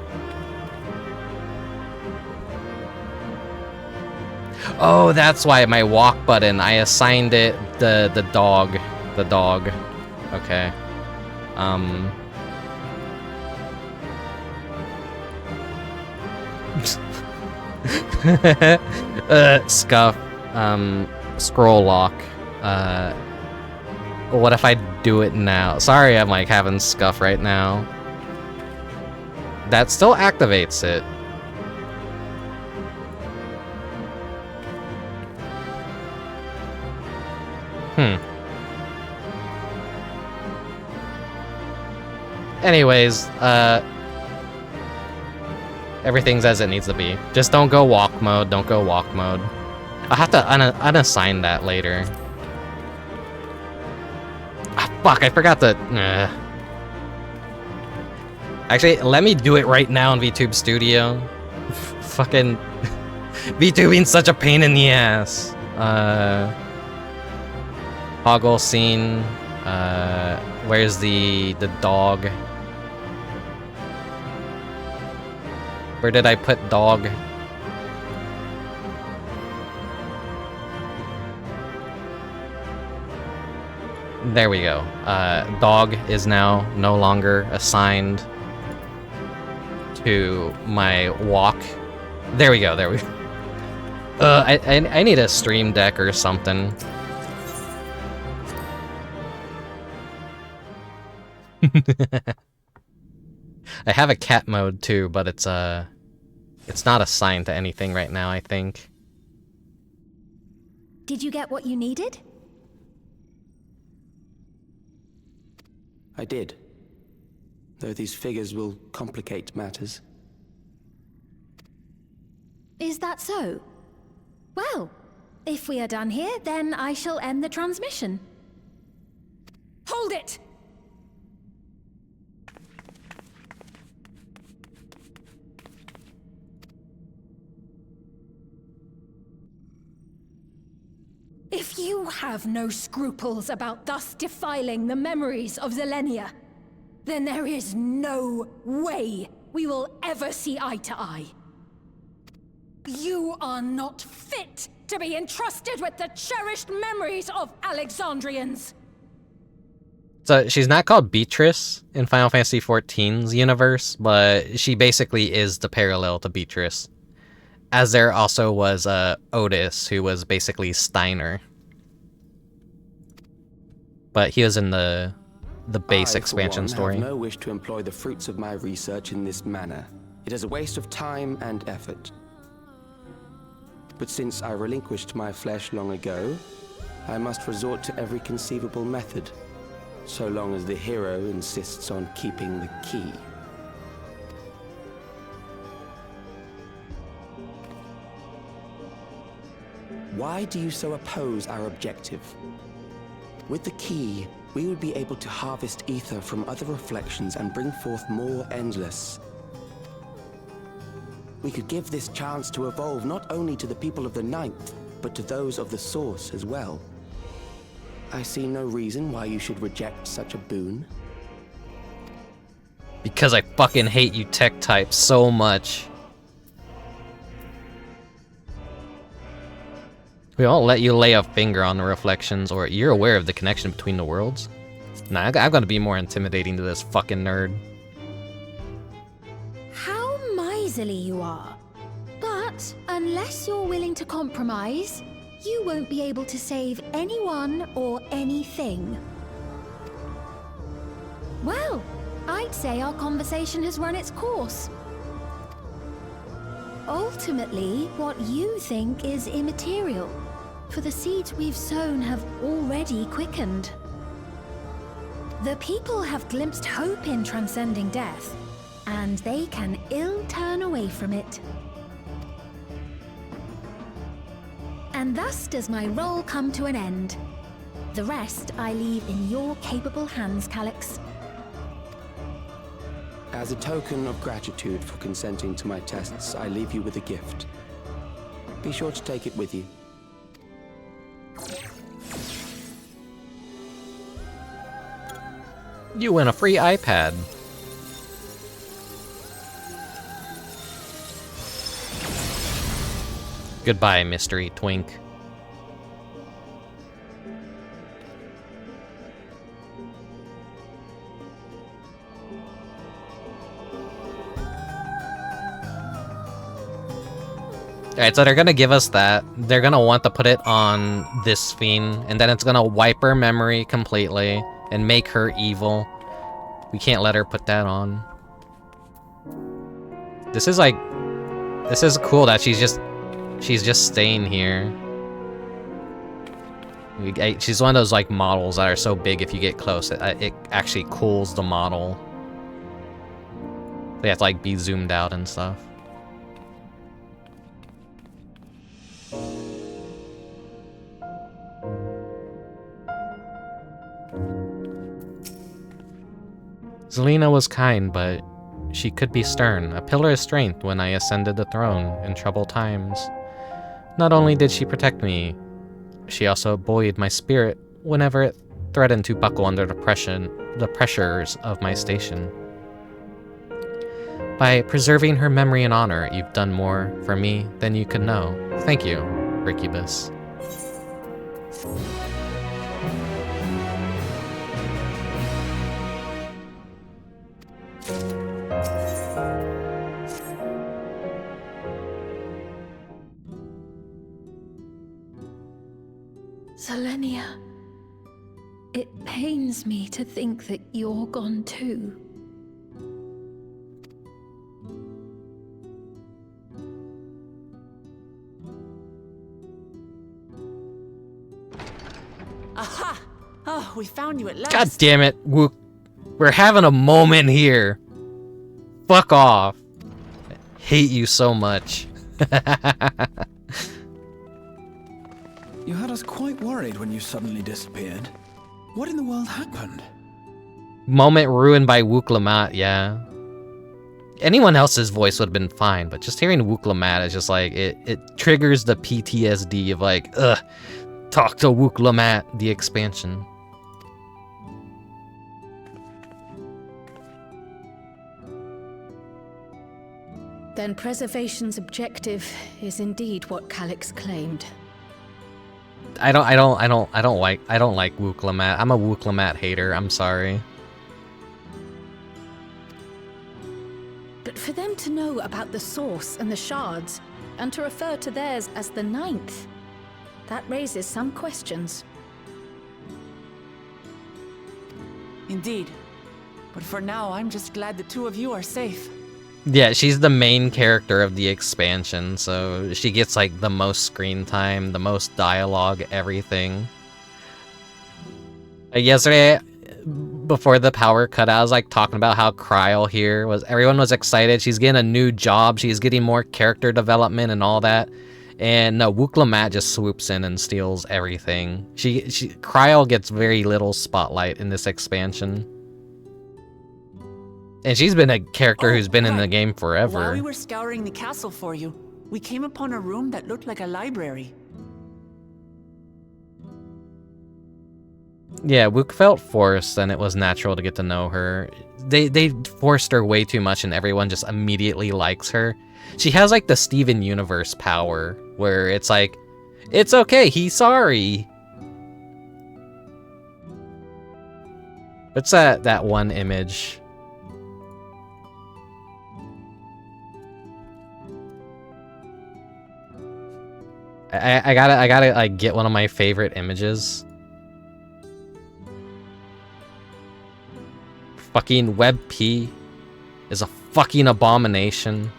Oh, that's why my walk button, I assigned it the dog. The dog. Okay. Scuff. Scroll lock. What if I do it now? Sorry, I'm like having scuff right now. That still activates it. Anyways, everything's as it needs to be. Just don't go walk mode, don't go walk mode. I'll have to unassign that later. Ah, fuck, I forgot to... Actually, let me do it right now in VTube Studio. Fucking... VTubing's such a pain in the ass. Hoggle scene. Where's the dog? Where did I put dog? There we go. Dog is now no longer assigned to my walk. There we go, there we go. I need a stream deck or something. I have a cat mode too, but it's not assigned to anything right now, I think. Did you get what you needed? I did. Though these figures will complicate matters. Is that so? Well, if we are done here, then I shall end the transmission. Hold it! If you have no scruples about thus defiling the memories of Zilenia, then there is no way we will ever see eye to eye. You are not fit to be entrusted with the cherished memories of Alexandrians. So she's not called Beatrix in Final Fantasy XIV's universe, but she basically is the parallel to Beatrix. As there also was Otis, who was basically Steiner. But he was in the base expansion story. I have no wish to employ the fruits of my research in this manner. It is a waste of time and effort. But since I relinquished my flesh long ago, I must resort to every conceivable method, so long as the hero insists on keeping the key. Why do you so oppose our objective? With the key, we would be able to harvest ether from other reflections and bring forth more endless. We could give this chance to evolve not only to the people of the Ninth, but to those of the Source as well. I see no reason why you should reject such a boon. Because I fucking hate you tech types so much. We won't let you lay a finger on the reflections, or you're aware of the connection between the worlds? Nah, I'm gonna be more intimidating to this fucking nerd. How miserly you are. But unless unless you're willing to compromise, you won't be able to save anyone or anything. Well, I'd say our conversation has run its course. Ultimately, what you think is immaterial, for the seeds we've sown have already quickened. The people have glimpsed hope in transcending death, and they can ill turn away from it. And thus does my role come to an end. The rest I leave in your capable hands, Calyx. As a token of gratitude for consenting to my tests, I leave you with a gift. Be sure to take it with you. You win a free iPad. Goodbye, Mystery Twink. Alright, so they're gonna give us that. They're gonna want to put it on this Sphene, and then it's gonna wipe her memory completely and make her evil. We can't let her put that on. This is like... This is cool that she's just staying here. She's one of those like models that are so big if you get close, it actually cools the model. They have to like be zoomed out and stuff. Zelena was kind, but she could be stern, a pillar of strength when I ascended the throne in troubled times. Not only did she protect me, she also buoyed my spirit whenever it threatened to buckle under the pressures of my station. By preserving her memory and honor, you've done more for me than you could know. Thank you, Rickubus. Selenia, it pains me to think that you're gone too. Aha! Oh, we found you at last. God damn it, Wuk. We're having a moment here. Fuck off. I hate you so much. You had us quite worried when you suddenly disappeared. What in the world happened? Moment ruined by Wuk Lamat, yeah. Anyone else's voice would have been fine, but just hearing Wuk Lamat is just like, it triggers the PTSD of like, ugh, talk to Wuk Lamat, the expansion. Then preservation's objective is indeed what Calyx claimed. I don't like Wuk Lamat. I'm a Wuk Lamat hater. I'm sorry. But for them to know about the source and the shards, and to refer to theirs as the 9th, that raises some questions. Indeed. But for now, I'm just glad the two of you are safe. Yeah, she's the main character of the expansion, so she gets like the most screen time, the most dialogue, everything. Yesterday, before the power cut out, I was like talking about how Kryl here everyone was excited. She's getting a new job, she's getting more character development and all that. And no, Wuk Lamat just swoops in and steals everything. Kryl gets very little spotlight in this expansion. And she's been a character who's been in the game forever. While we were scouring the castle for you, we came upon a room that looked like a library. Yeah, Wuk felt forced, and it was natural to get to know her. They forced her way too much, and everyone just immediately likes her. She has like the Steven Universe power, where it's like, it's okay, he's sorry. What's that one image? I gotta like get one of my favorite images. Fucking Web P is a fucking abomination.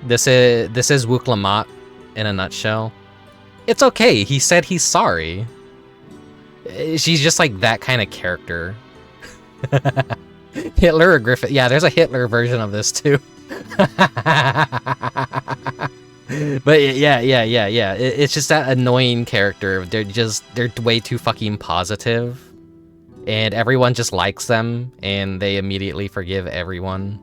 This is Wuk Lamat in a nutshell. It's okay. He said he's sorry. She's just like that kind of character. Hitler or Griffith? Yeah, there's a Hitler version of this too. But yeah. It's just that annoying character. They're way too fucking positive, and everyone just likes them, and they immediately forgive everyone.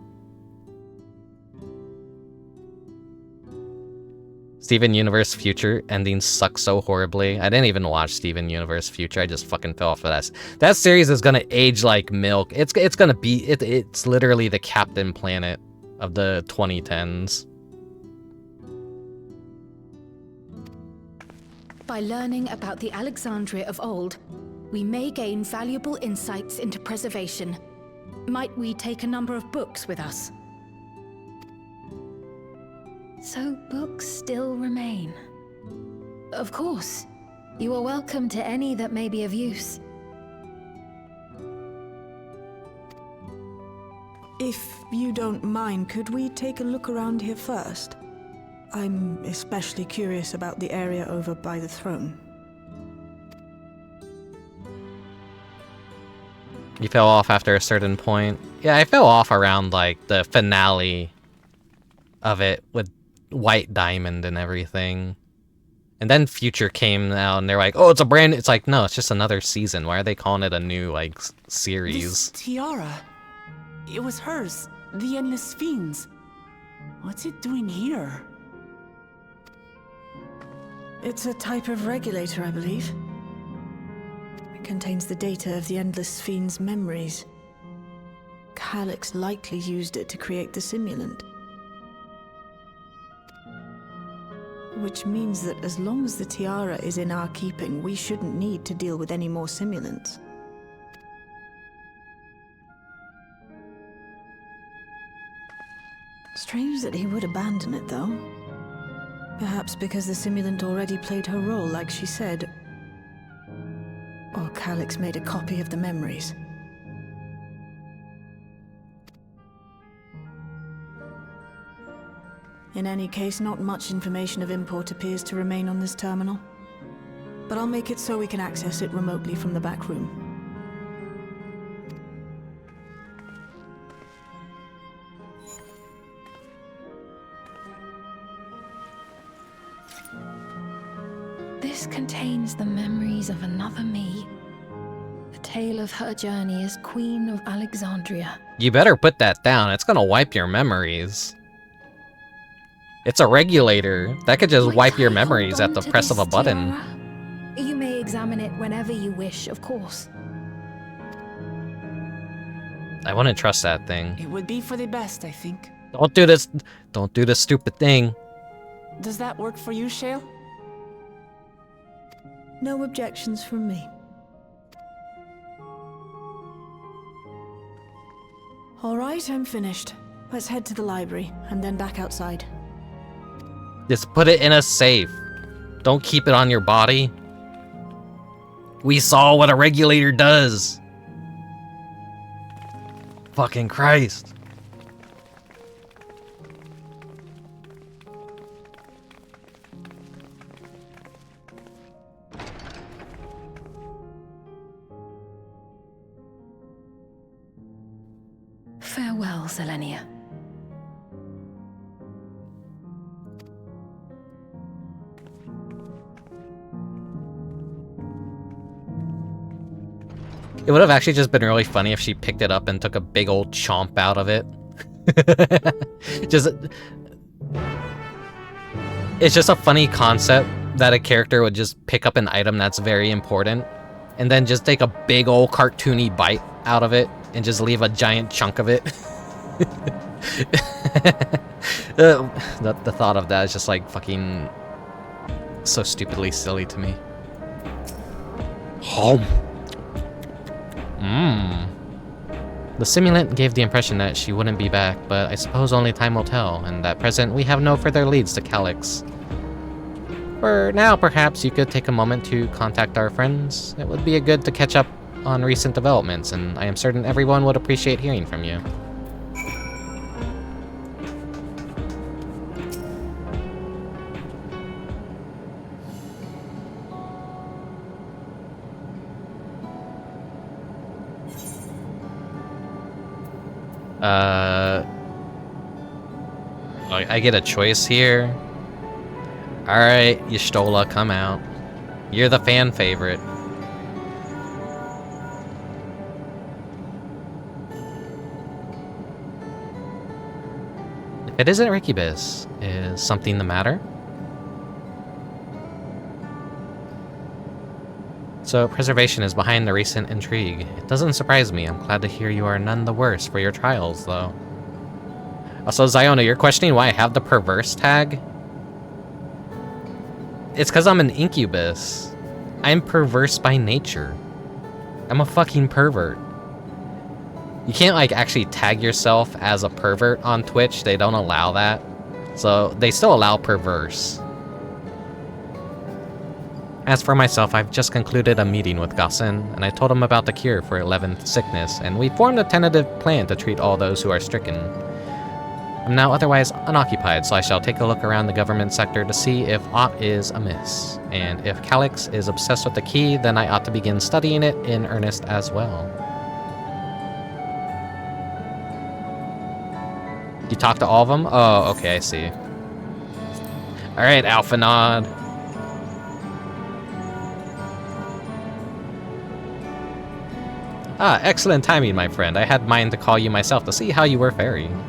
Steven Universe Future endings suck so horribly. I didn't even watch Steven Universe Future. I just fucking fell off of that. That series is gonna age like milk. It's gonna be it's literally the Captain Planet of the 2010s. By learning about the Alexandria of old, we may gain valuable insights into preservation. Might we take a number of books with us? So books still remain? Of course. You are welcome to any that may be of use. If you don't mind, could we take a look around here first? I'm especially curious about the area over by the throne. You fell off after a certain point. Yeah, I fell off around like the finale of it with White Diamond and everything. And then Future came out and they're like, oh, it's like, no, it's just another season. Why are they calling it a new like series? This tiara. It was hers. The Endless Sphene's. What's it doing here? It's a type of regulator, I believe. It contains the data of the Endless Sphene's memories. Calyx likely used it to create the simulant. Which means that as long as the tiara is in our keeping, we shouldn't need to deal with any more simulants. Strange that he would abandon it, though. Perhaps because the simulant already played her role, like she said. Or Calyx made a copy of the memories. In any case, not much information of import appears to remain on this terminal. But I'll make it so we can access it remotely from the back room. This contains the memories of another me. A tale of her journey as Queen of Alexandria. You better put that down. It's gonna wipe your memories. It's a regulator. That could just wipe your memories at the press of a button. Tiara? You may examine it whenever you wish, of course. I wouldn't trust that thing. It would be for the best, I think. Don't do this. Don't do this stupid thing. Does that work for you, Shale? No objections from me. All right, I'm finished. Let's head to the library, and then back outside. Just put it in a safe. Don't keep it on your body. We saw what a regulator does. Fucking Christ. Farewell, Selenia. It would have actually just been really funny if she picked it up and took a big old chomp out of it. It's just a funny concept that a character would just pick up an item that's very important and then just take a big old cartoony bite out of it and just leave a giant chunk of it. The thought of that is just like fucking so stupidly silly to me. Home. The simulant gave the impression that she wouldn't be back, but I suppose only time will tell, and at present we have no further leads to Calyx. For now, perhaps you could take a moment to contact our friends. It would be good to catch up on recent developments, and I am certain everyone would appreciate hearing from you. I get a choice here. Alright, Y'shtola, come out. You're the fan favorite. If it isn't Rickubus, is something the matter? So, preservation is behind the recent intrigue. It doesn't surprise me. I'm glad to hear you are none the worse for your trials, though. Also, Ziona, you're questioning why I have the perverse tag? It's because I'm an incubus. I'm perverse by nature. I'm a fucking pervert. You can't, like, actually tag yourself as a pervert on Twitch. They don't allow that. So, they still allow perverse. As for myself, I've just concluded a meeting with Gossen, and I told him about the cure for 11th sickness, and we formed a tentative plan to treat all those who are stricken. I'm now otherwise unoccupied, so I shall take a look around the government sector to see if aught is amiss. And if Calyx is obsessed with the key, then I ought to begin studying it in earnest as well. You talk to all of them? Oh, okay, I see. Alright, Alphanod. Ah, excellent timing, my friend. I had mind to call you myself to see how you were faring.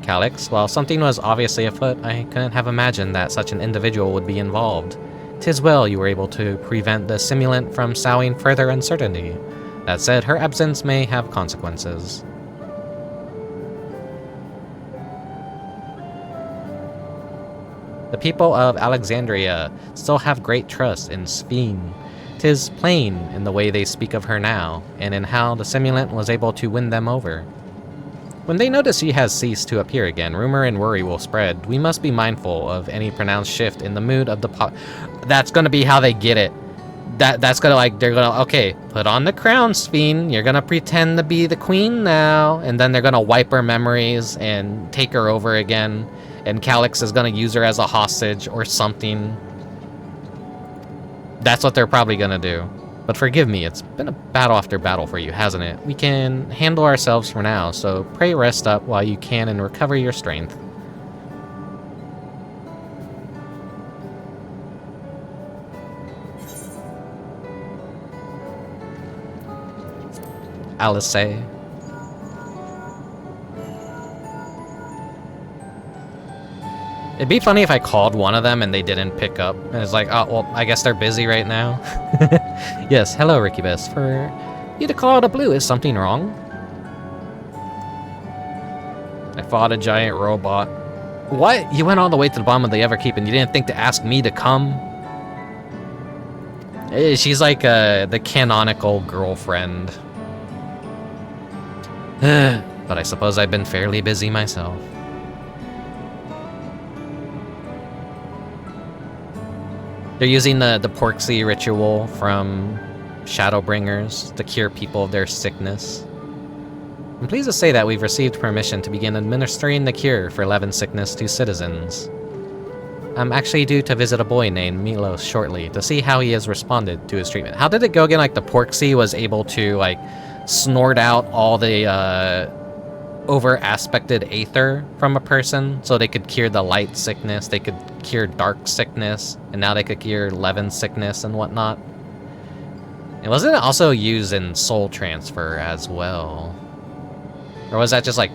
Calyx, while something was obviously afoot, I couldn't have imagined that such an individual would be involved. 'Tis well you were able to prevent the simulant from sowing further uncertainty. That said, her absence may have consequences. The people of Alexandria still have great trust in Sphene. 'Tis plain in the way they speak of her now, and in how the simulant was able to win them over. When they notice she has ceased to appear again, rumor and worry will spread. We must be mindful of any pronounced shift in the mood of the That's gonna be how they get it. That's gonna, like, they're gonna, okay, put on the crown, Sphene. You're gonna pretend to be the queen now. And then they're gonna wipe her memories and take her over again. And Calyx is gonna use her as a hostage or something. That's what they're probably gonna do. But forgive me, it's been a battle after battle for you, hasn't it? We can handle ourselves for now, so pray rest up while you can and recover your strength. Alice. It'd be funny if I called one of them and they didn't pick up. And it's like, oh, well, I guess they're busy right now. Yes, hello, Rickubus. For you to call out of blue, is something wrong? I fought a giant robot. What? You went all the way to the bottom of the Everkeep and you didn't think to ask me to come? She's like the canonical girlfriend. But I suppose I've been fairly busy myself. They're using the Porksy ritual from Shadowbringers to cure people of their sickness. I'm pleased to say that we've received permission to begin administering the cure for 11 sickness to citizens. I'm actually due to visit a boy named Milos shortly to see how he has responded to his treatment. How did it go again? Like, the Porksy was able to, like, snort out all the over-aspected aether from a person, so they could cure the light sickness, they could cure dark sickness, and now they could cure Levin sickness and whatnot. It wasn't also used in Soul Transfer as well. Or was that just like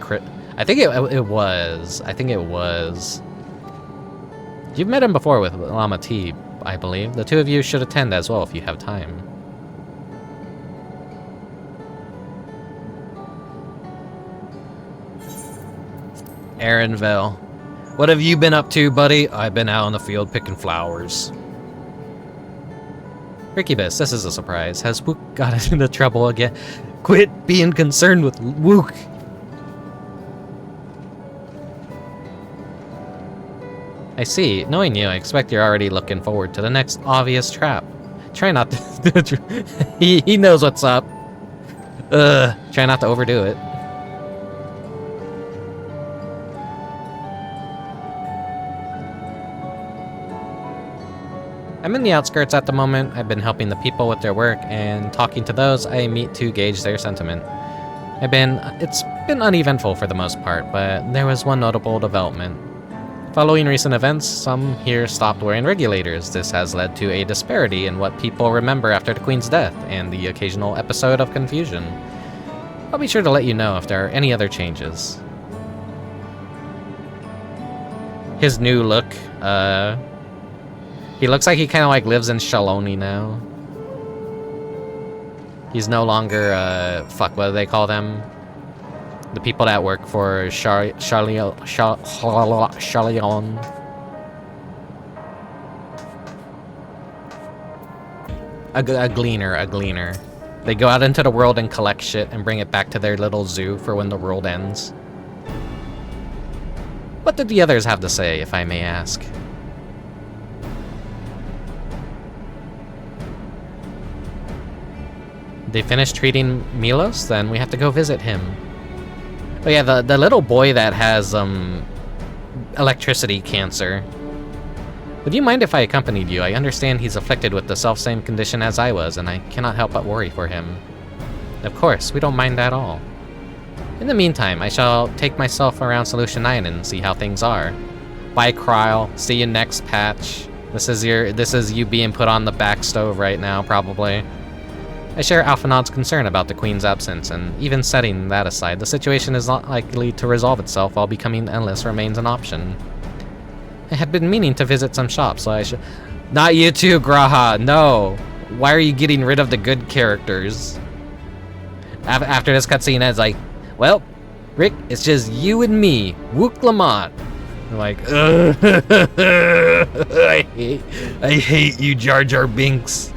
I think it was. I think it was. You've met him before with Lamat, I believe. The two of you should attend as well if you have time. Aaronville. What have you been up to, buddy? I've been out in the field picking flowers. Rickubus, this is a surprise. Has Wuk got us into trouble again? Quit being concerned with Wuk. I see. Knowing you, I expect you're already looking forward to the next obvious trap. Try not to... he knows what's up. Try not to overdo it. I'm in the outskirts at the moment. I've been helping the people with their work and talking to those I meet to gauge their sentiment. It's been uneventful for the most part, but there was one notable development. Following recent events, some here stopped wearing regulators. This has led to a disparity in what people remember after the Queen's death, and the occasional episode of confusion. I'll be sure to let you know if there are any other changes. His new look, he looks like he kind of like lives in Shaloni now. He's no longer, what do they call them? The people that work for Charlion. A gleaner. They go out into the world and collect shit and bring it back to their little zoo for when the world ends. What did the others have to say, if I may ask? They finished treating Milos? Then we have to go visit him. Oh yeah, the little boy that has, electricity cancer. Would you mind if I accompanied you? I understand he's afflicted with the self-same condition as I was, and I cannot help but worry for him. Of course, we don't mind at all. In the meantime, I shall take myself around Solution 9 and see how things are. Bye, Kryl. See you next patch. This is you being put on the back stove right now, probably. I share Alphanod's concern about the Queen's absence, and even setting that aside, the situation is not likely to resolve itself while becoming endless remains an option. I had been meaning to visit some shops, so I should... Not you too, Graha! No! Why are you getting rid of the good characters? After this cutscene ends, like, well, Rick, it's just you and me, Wuk Lamat. I'm like, I hate you, Jar Jar Binks.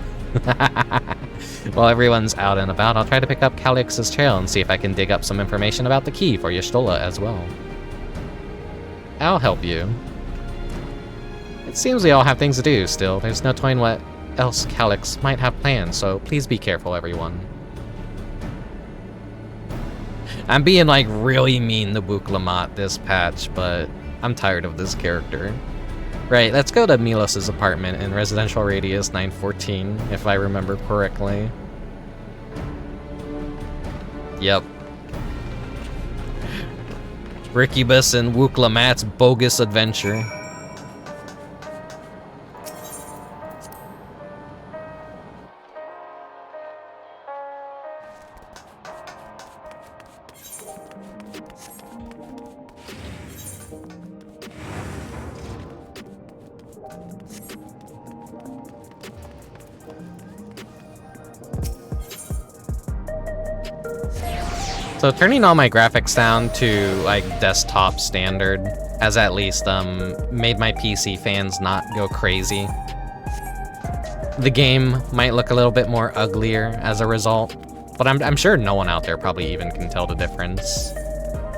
While everyone's out and about, I'll try to pick up Calyx's trail and see if I can dig up some information about the key for Y'shtola as well. I'll help you. It seems we all have things to do still. There's no telling what else Calyx might have planned, so please be careful, everyone. I'm being like really mean to Wuk Lamat this patch, but I'm tired of this character. Right, let's go to Milos' apartment in Residential Radius 914, if I remember correctly. Yep. Rickubus and Wuk Lamat's bogus adventure. So turning all my graphics down to like desktop standard has at least made my PC fans not go crazy. The game might look a little bit more uglier as a result, but I'm sure no one out there probably even can tell the difference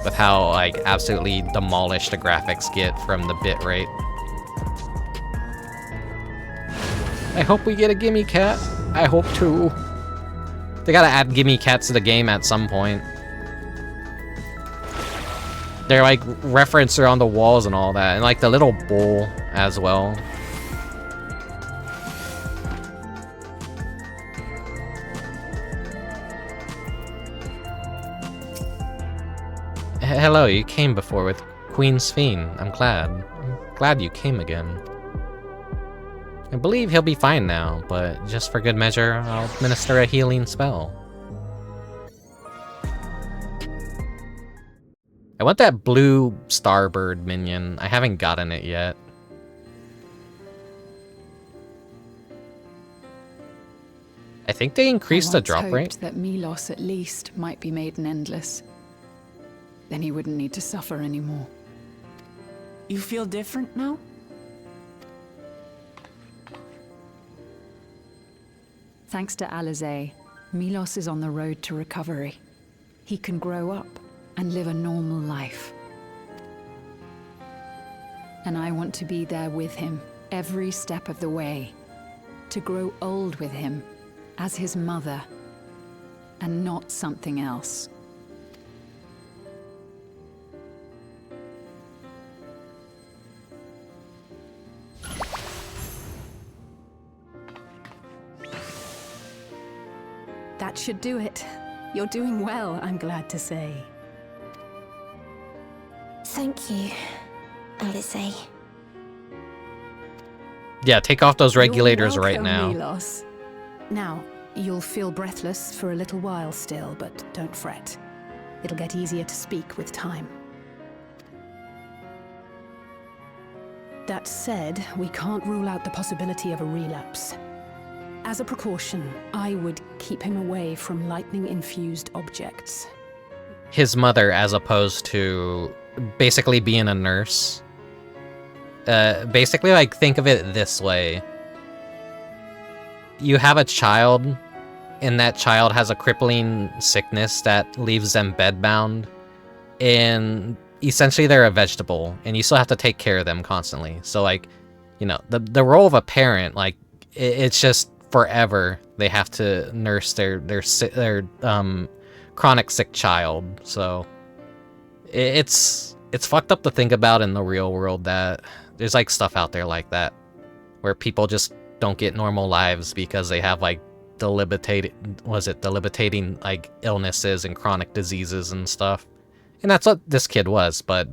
with how like absolutely demolished the graphics get from the bitrate. I hope we get a gimme cat. I hope too. They gotta add gimme cats to the game at some point. They're like referenced on the walls and all that, and like the little bowl as well. Hello, you came before with Queen Sphene. I'm glad you came again. I believe he'll be fine now, but just for good measure, I'll administer a healing spell. I want that blue starbird minion. I haven't gotten it yet. I think they increased the drop rate. That Milos at least might be made an endless. Then he wouldn't need to suffer anymore. You feel different now? Thanks to Eorzea, Milos is on the road to recovery. He can grow up and live a normal life. And I want to be there with him every step of the way. To grow old with him as his mother and not something else. That should do it. You're doing well, I'm glad to say. Thank you, Eorzea. Yeah, take off those regulators right now. Milos. Now, you'll feel breathless for a little while still, but don't fret. It'll get easier to speak with time. That said, we can't rule out the possibility of a relapse. As a precaution, I would keep him away from lightning-infused objects. His mother, as opposed to basically being a nurse. Basically, like, think of it this way. You have a child, and that child has a crippling sickness that leaves them bedbound, and essentially they're a vegetable, and you still have to take care of them constantly. So, like, you know, the role of a parent, like, it's just forever they have to nurse their chronic sick child. So it's fucked up to think about in the real world that there's like stuff out there like that where people just don't get normal lives because they have like debilitating like illnesses and chronic diseases and stuff. And that's what this kid was, but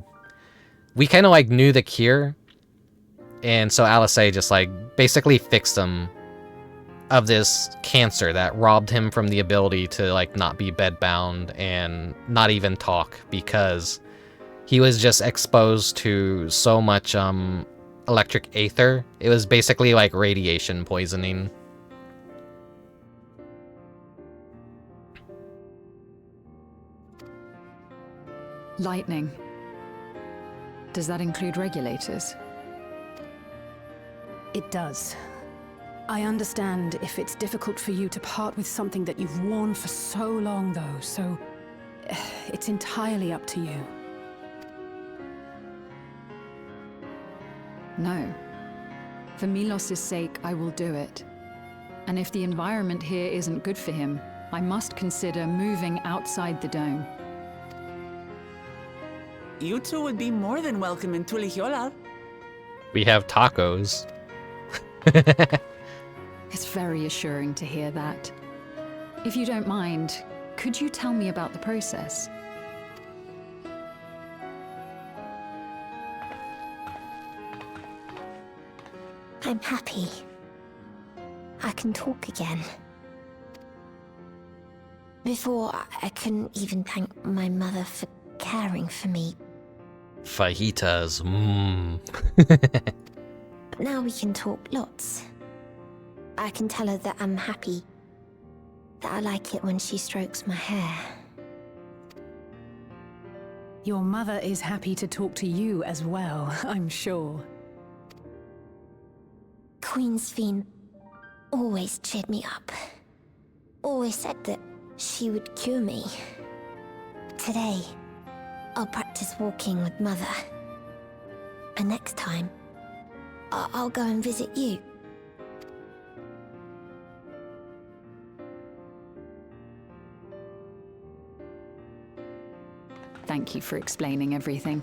we kind of like knew the cure, and so Eorzea just like basically fixed him of this cancer that robbed him from the ability to like not be bedbound and not even talk, because he was just exposed to so much electric aether. It was basically like radiation poisoning. Lightning. Does that include regulators? It does. I understand if it's difficult for you to part with something that you've worn for so long, though, so it's entirely up to you. No. For Milos' sake, I will do it. And if the environment here isn't good for him, I must consider moving outside the dome. You two would be more than welcome in Tulihyolal. We have tacos. It's very assuring to hear that. If you don't mind, could you tell me about the process? I'm happy. I can talk again. Before, I couldn't even thank my mother for caring for me. Fajitas, But now we can talk lots. I can tell her that I'm happy. That I like it when she strokes my hair. Your mother is happy to talk to you as well, I'm sure. Queen Sphene always cheered me up. Always said that she would cure me. Today, I'll practice walking with Mother. And next time, I'll go and visit you. Thank you for explaining everything.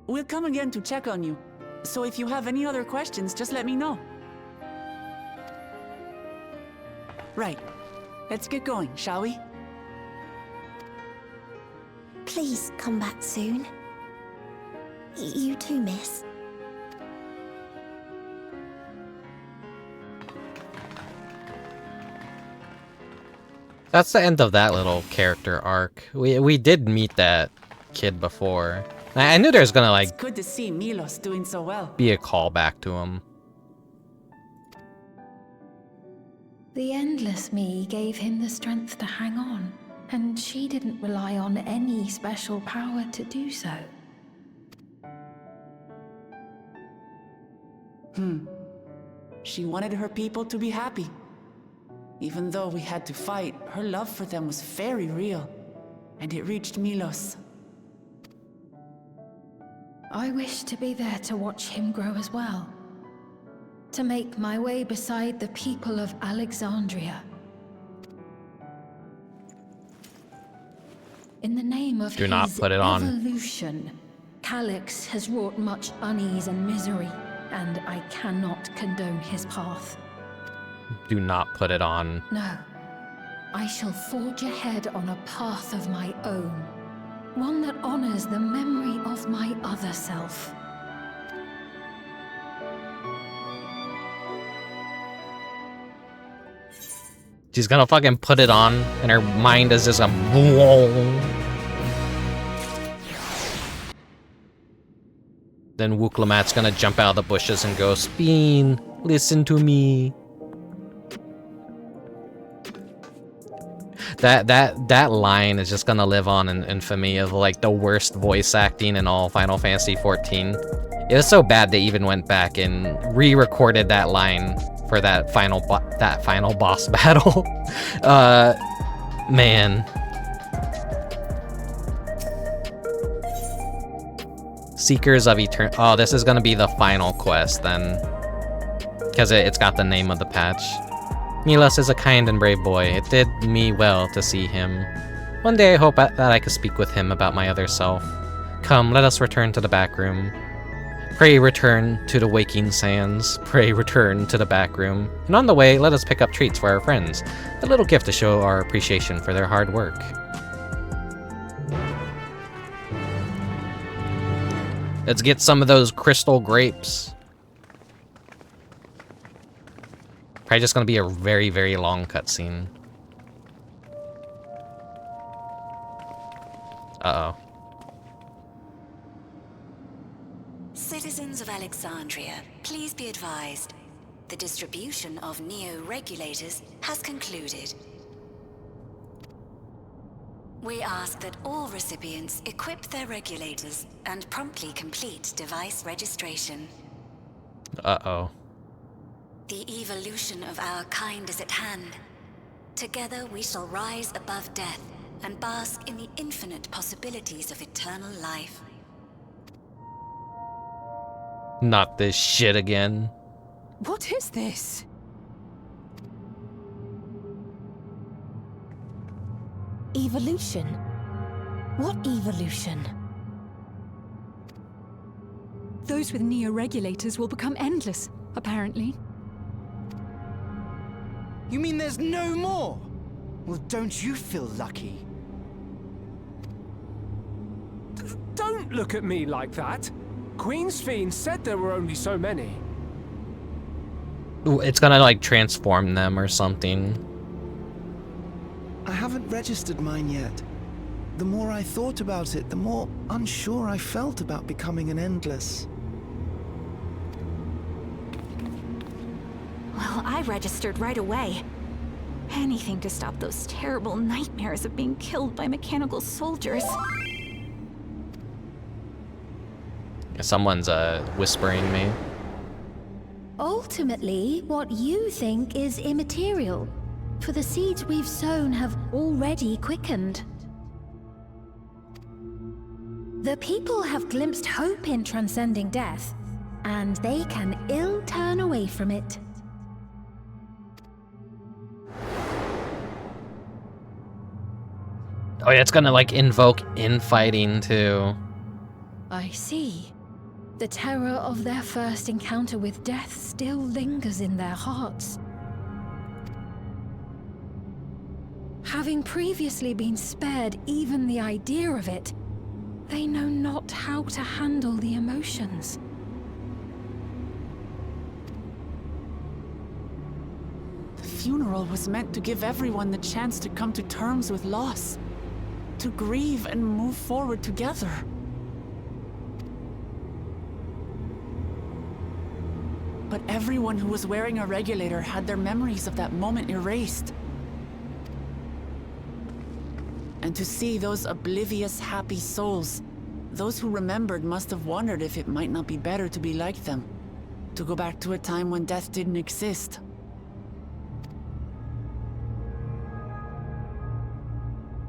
We'll come again to check on you. So if you have any other questions, just let me know. Right. Let's get going, shall we? Please come back soon. You too, miss. That's the end of that little character arc. We did meet that kid before. I knew there was gonna like It's good to see Milos doing so well. be a callback to him. The Endless Me gave him the strength to hang on, and she didn't rely on any special power to do so. She wanted her people to be happy. Even though we had to fight, her love for them was very real. And it reached Milos. I wish to be there to watch him grow as well. To make my way beside the people of Alexandria. In the name of Do not put it on. evolution, Calyx has wrought much unease and misery, and I cannot condone his path. Do not put it on. No. I shall forge ahead on a path of my own. One that honors the memory of my other self. She's gonna fucking put it on, and her mind is just a boom. Then Wuk Lamat's gonna jump out of the bushes and go, Sphene, listen to me. That line is just gonna live on in infamy of like the worst voice acting in all Final Fantasy XIV. It was so bad they even went back and re-recorded that line for that final boss battle. Man. Seekers of Eternity. Oh, this is gonna be the final quest then, because it's got the name of the patch. Milos is a kind and brave boy. It did me well to see him. One day I hope that I could speak with him about my other self. Come, let us return to the back room. Pray return to the waking sands. Pray return to the back room. And on the way, let us pick up treats for our friends. A little gift to show our appreciation for their hard work. Let's get some of those crystal grapes. Probably just gonna be a very, very long cutscene. Uh-oh. Citizens of Alexandria, please be advised. The distribution of neo-regulators has concluded. We ask that all recipients equip their regulators and promptly complete device registration. Uh-oh. The evolution of our kind is at hand. Together we shall rise above death and bask in the infinite possibilities of eternal life. Not this shit again. What is this? Evolution? What evolution? Those with neo-regulators will become endless, apparently. You mean there's no more? Well, don't you feel lucky? Don't look at me like that. Queen Sphene said there were only so many. Ooh, it's gonna like transform them or something. I haven't registered mine yet. The more I thought about it, the more unsure I felt about becoming an Endless. Well, I registered right away. Anything to stop those terrible nightmares of being killed by mechanical soldiers. Someone's whispering me. Ultimately, what you think is immaterial, for the seeds we've sown have already quickened. The people have glimpsed hope in transcending death, and they can ill turn away from it. Oh yeah, it's gonna like invoke infighting too. I see. The terror of their first encounter with death still lingers in their hearts. Having previously been spared even the idea of it, they know not how to handle the emotions. The funeral was meant to give everyone the chance to come to terms with loss, to grieve and move forward together. But everyone who was wearing a regulator had their memories of that moment erased. And to see those oblivious, happy souls, those who remembered must have wondered if it might not be better to be like them. To go back to a time when death didn't exist.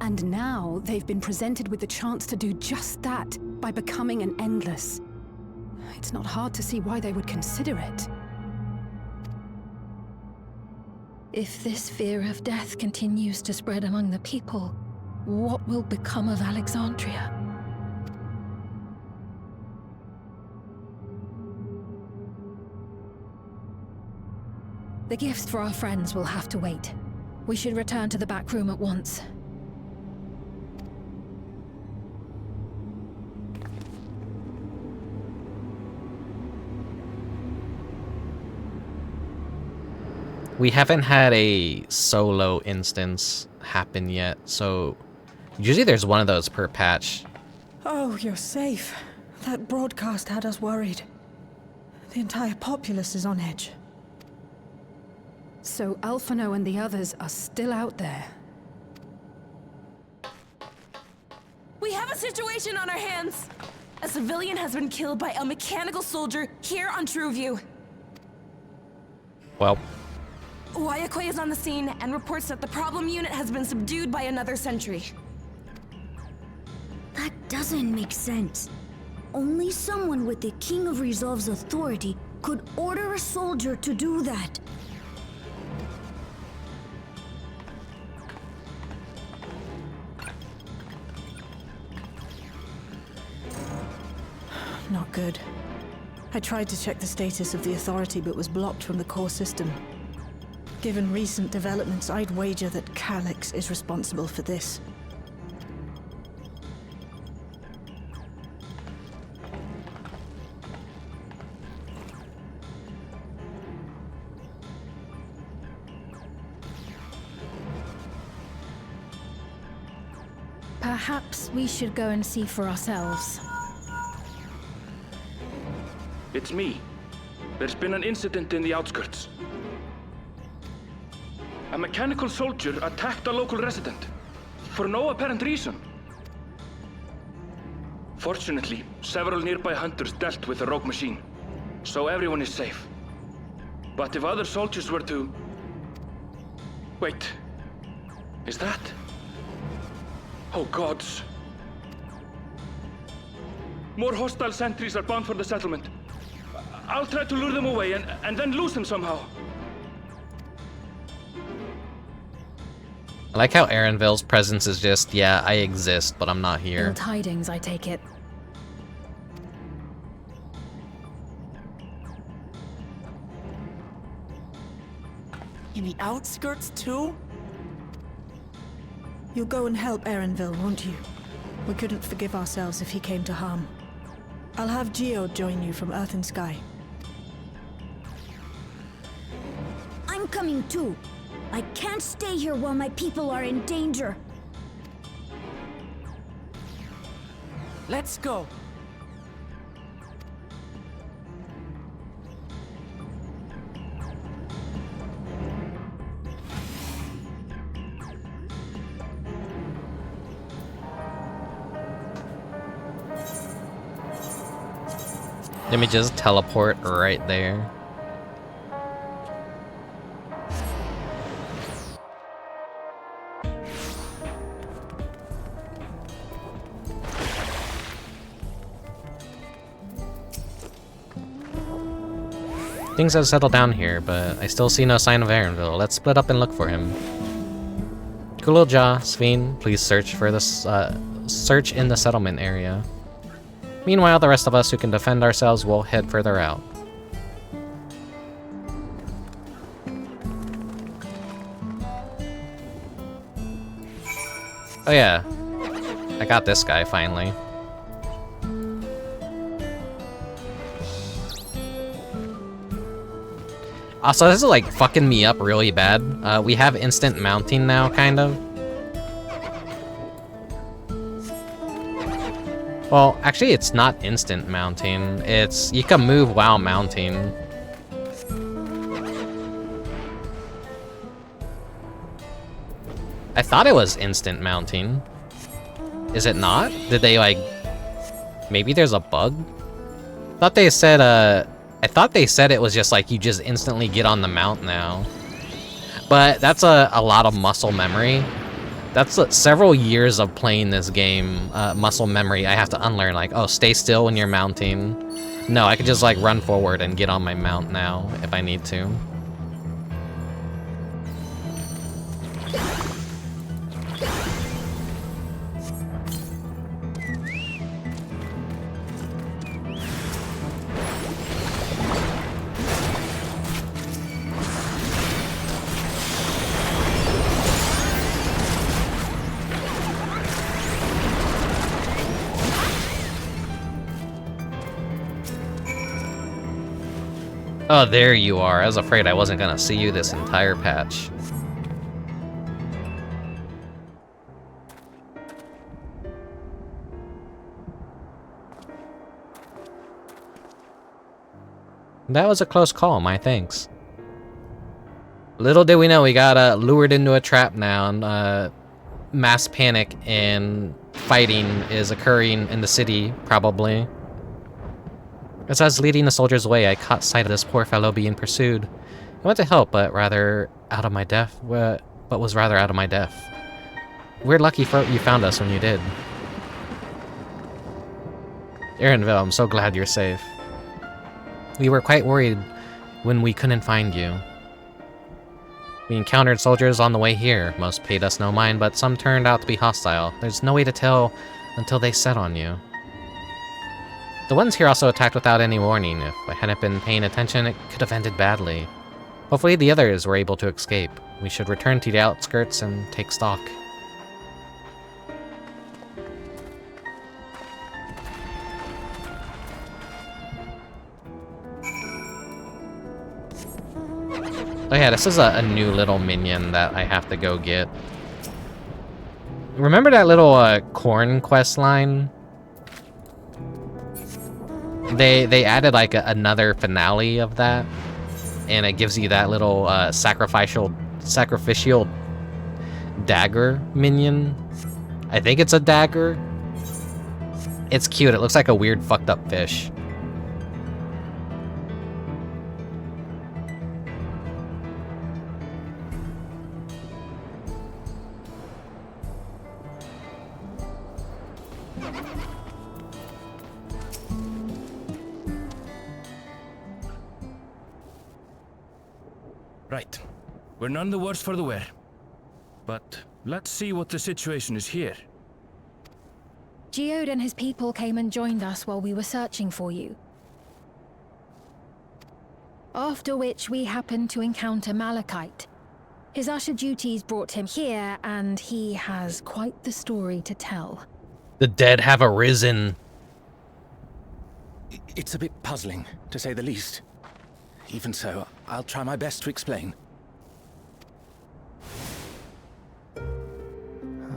And now they've been presented with the chance to do just that by becoming an Endless. It's not hard to see why they would consider it. If this fear of death continues to spread among the people, what will become of Alexandria? The gifts for our friends will have to wait. We should return to the back room at once. We haven't had a solo instance happen yet, so usually there's one of those per patch. Oh, you're safe. That broadcast had us worried. The entire populace is on edge. So Alphino and the others are still out there. We have a situation on our hands! A civilian has been killed by a mechanical soldier here on Trueview. Well, Wayakwe is on the scene and reports that the problem unit has been subdued by another sentry. That doesn't make sense. Only someone with the King of Resolve's authority could order a soldier to do that. Not good. I tried to check the status of the authority but was blocked from the core system. Given recent developments, I'd wager that Calyx is responsible for this. Perhaps we should go and see for ourselves. It's me. There's been an incident in the outskirts. A mechanical soldier attacked a local resident, for no apparent reason. Fortunately, several nearby hunters dealt with the rogue machine, so everyone is safe. But if other soldiers were to... Wait, is that... Oh gods. More hostile sentries are bound for the settlement. I'll try to lure them away and then lose them somehow. I like how Erenville's presence is just, yeah, I exist, but I'm not here. Ill tidings, I take it. In the outskirts too? You'll go and help Erenville, won't you? We couldn't forgive ourselves if he came to harm. I'll have Geo join you from Earth and Sky. I'm coming too. I can't stay here while my people are in danger. Let's go. Let me just teleport right there. Things have settled down here, but I still see no sign of Erenville. Let's split up and look for him. Kulilja, Sphene, please search for this. Search in the settlement area. Meanwhile, the rest of us who can defend ourselves will head further out. Oh yeah, I got this guy finally. Also, this is like fucking me up really bad. We have instant mounting now, kind of. Well, actually, it's not instant mounting. It's you can move while mounting. I thought it was instant mounting. Is it not? Did they like? Maybe there's a bug. Thought they said I thought they said it was just like you just instantly get on the mount now. But that's a lot of muscle memory. That's several years of playing this game, muscle memory. I have to unlearn, like, oh, stay still when you're mounting. No, I could just like run forward and get on my mount now if I need to. Oh, there you are. I was afraid I wasn't gonna see you this entire patch. That was a close call, my thanks. Little did we know we got lured into a trap now, and mass panic and fighting is occurring in the city, probably. As I was leading the soldiers away, I caught sight of this poor fellow being pursued. I went to help, but was rather out of my depth. We're lucky you found us when you did. Erenville, I'm so glad you're safe. We were quite worried when we couldn't find you. We encountered soldiers on the way here. Most paid us no mind, but some turned out to be hostile. There's no way to tell until they set on you. The ones here also attacked without any warning. If I hadn't been paying attention, it could have ended badly. Hopefully the others were able to escape. We should return to the outskirts and take stock. Oh yeah, this is a new little minion that I have to go get. Remember that little corn quest line? They added like another finale of that, and it gives you that little sacrificial dagger minion. I think it's a dagger. It's cute. It looks like a weird fucked up fish. Right. We're none the worse for the wear. But let's see what the situation is here. Geode and his people came and joined us while we were searching for you. After which we happened to encounter Malachite. His usher duties brought him here, and he has quite the story to tell. The dead have arisen. It's a bit puzzling, to say the least. Even so, I'll try my best to explain.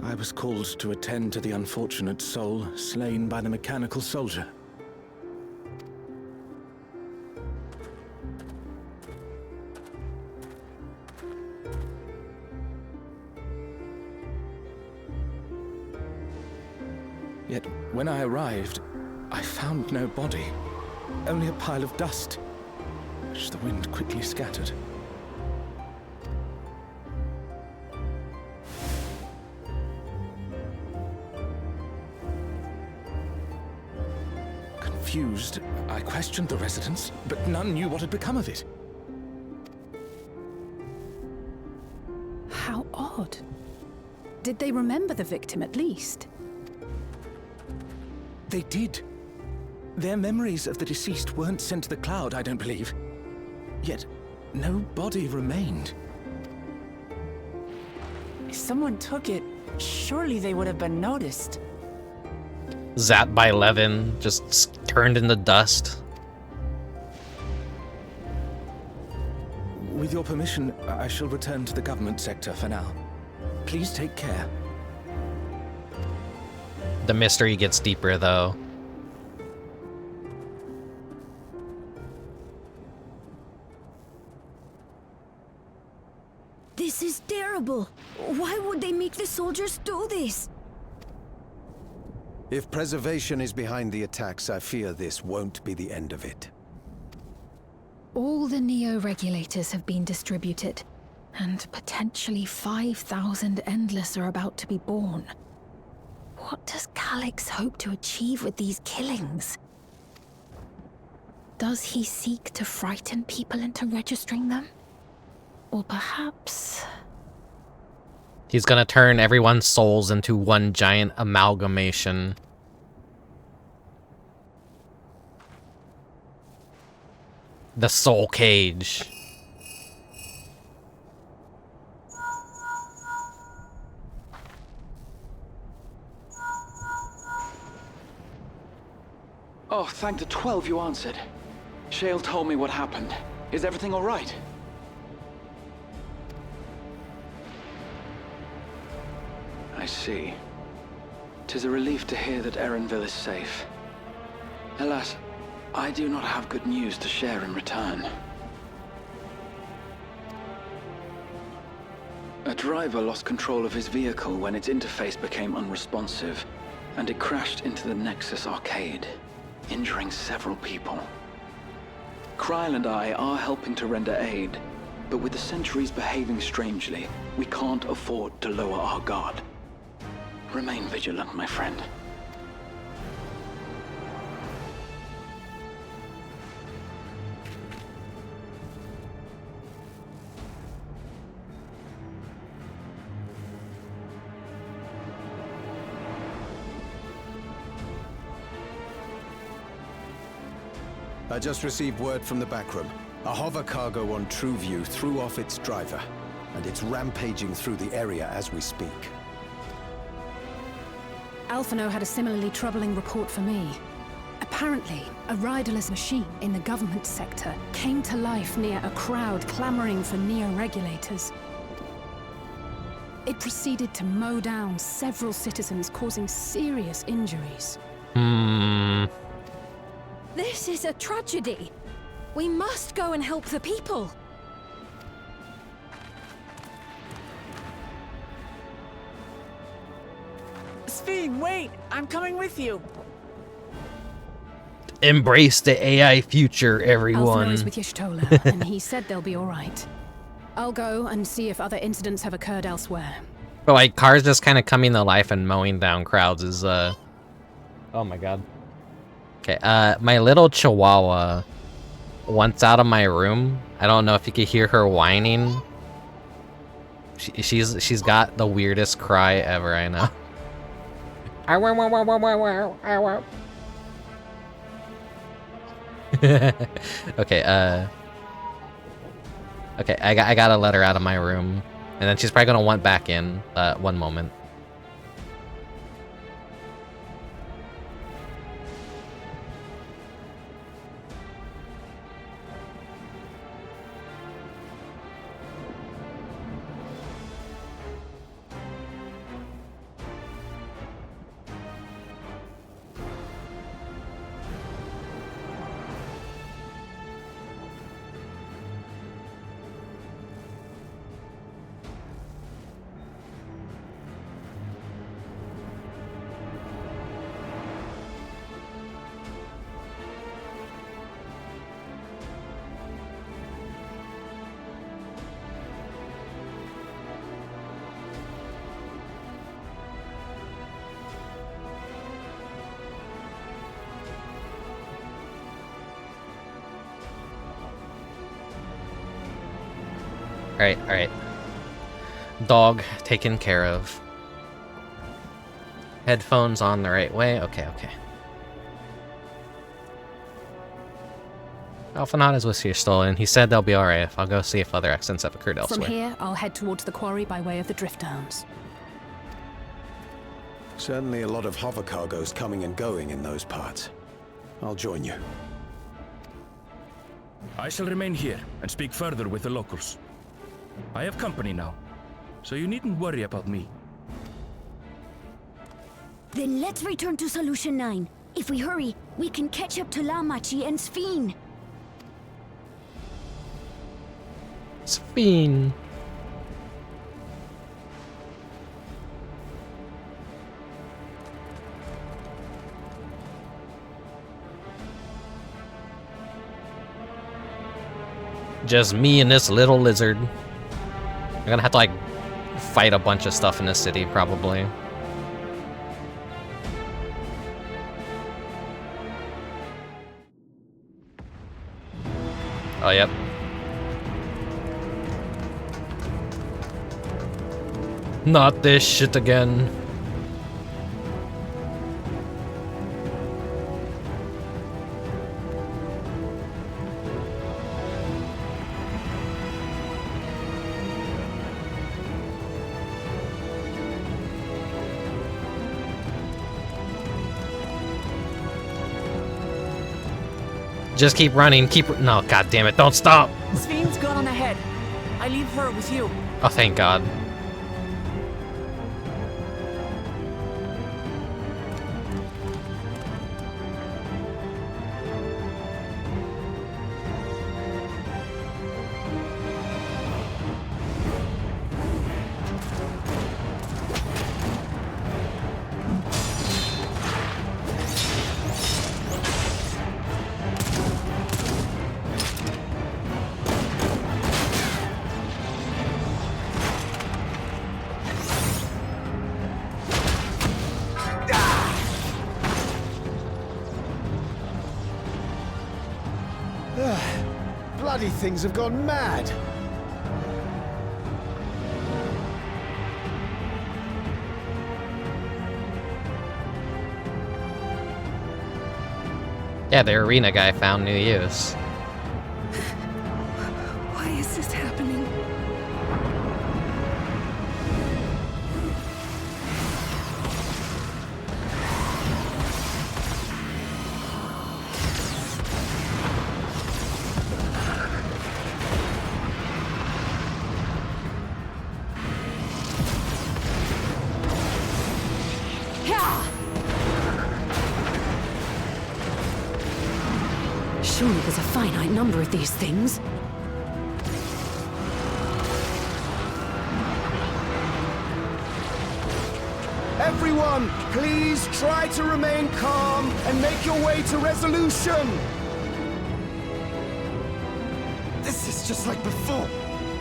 I was called to attend to the unfortunate soul slain by the mechanical soldier. Yet, when I arrived, I found no body, only a pile of dust, which the wind quickly scattered. Confused, I questioned the residents, but none knew what had become of it. How odd. Did they remember the victim at least? They did. Their memories of the deceased weren't sent to the cloud, I don't believe. Yet, no body remained. If someone took it, surely they would have been noticed. Zapped by Levin, just turned into dust. With your permission, I shall return to the government sector for now. Please take care. The mystery gets deeper, though. This is terrible. Why would they make the soldiers do this? If preservation is behind the attacks, I fear this won't be the end of it. All the Neo-regulators have been distributed, and potentially 5,000 Endless are about to be born. What does Calix hope to achieve with these killings? Does he seek to frighten people into registering them? Or perhaps... He's gonna turn everyone's souls into one giant amalgamation. The Soul Cage. Oh, thank the 12 you answered. Shale told me what happened. Is everything all right? I see. 'Tis a relief to hear that Erenville is safe. Alas, I do not have good news to share in return. A driver lost control of his vehicle when its interface became unresponsive, and it crashed into the Nexus arcade, injuring several people. Kryl and I are helping to render aid, but with the Sentries behaving strangely, we can't afford to lower our guard. Remain vigilant, my friend. I just received word from the backroom. A hover cargo on TrueView threw off its driver, and it's rampaging through the area as we speak. Alphino had a similarly troubling report for me. Apparently, a riderless machine in the government sector came to life near a crowd clamoring for Neo-regulators. It proceeded to mow down several citizens, causing serious injuries. This is a tragedy. We must go and help the people. Sphene, wait! I'm coming with you! Embrace the AI future, everyone. Alphino is with Y'shtola, and he said they'll be alright. I'll go and see if other incidents have occurred elsewhere. But like, cars just kind of coming to life and mowing down crowds is, oh my god. Okay, my little chihuahua, once out of my room, I don't know if you could hear her whining. She's got the weirdest cry ever, I know. Okay, okay, I gotta let her out of my room, and then she's probably gonna want back in. One moment. Alright. Dog taken care of. Headphones on the right way. Okay. Alphinaut is with Y'shtola, and he said they'll be alright. I'll go see if other accidents have occurred elsewhere. From here, I'll head towards the quarry by way of the drift downs. Certainly a lot of hover cargoes coming and going in those parts. I'll join you. I shall remain here and speak further with the locals. I have company now, so you needn't worry about me. Then let's return to Solution 9. If we hurry, we can catch up to Lamachi and Sphene. Sphene. Just me and this little lizard. I'm gonna have to, like, fight a bunch of stuff in this city, probably. Oh, yep. Not this shit again. Just keep running, no, god damn it, don't stop! Sphene's gone on ahead. I leave her with you. Oh, thank god. Bloody things have gone mad. Yeah, the arena guy found new use. Why is this happening? Surely there's a finite number of these things. Everyone, please try to remain calm and make your way to resolution. This is just like before,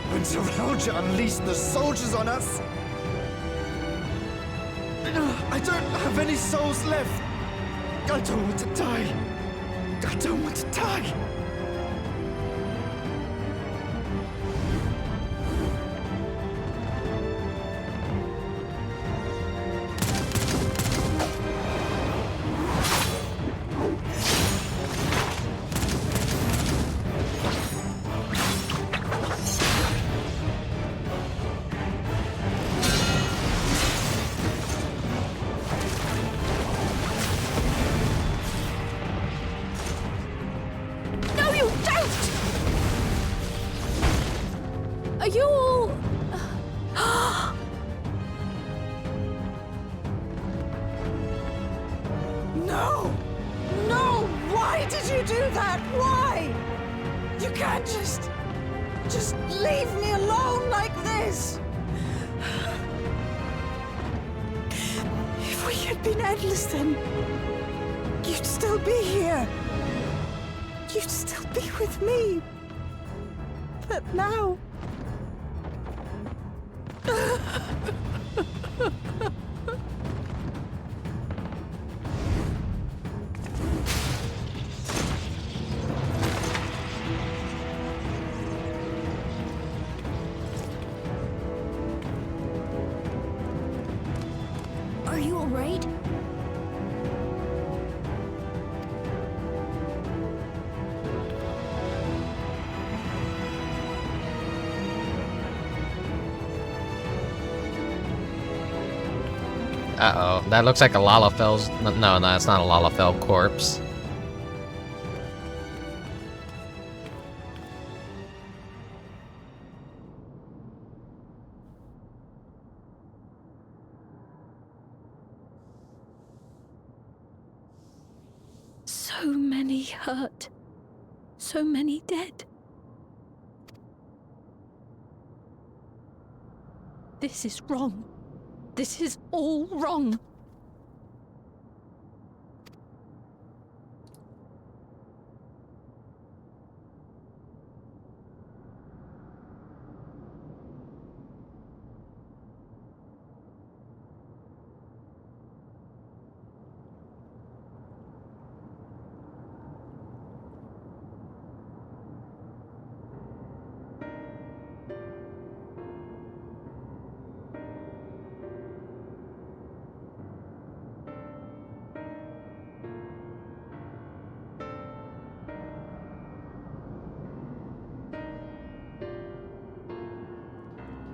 when Zeralja unleashed the soldiers on us. I don't have any souls left. I don't want to die. I don't want to die. Are you alright? Uh-oh, that looks like a Lalafel's... No, it's not a Lalafell corpse. So many hurt. So many dead. This is wrong. This is all wrong.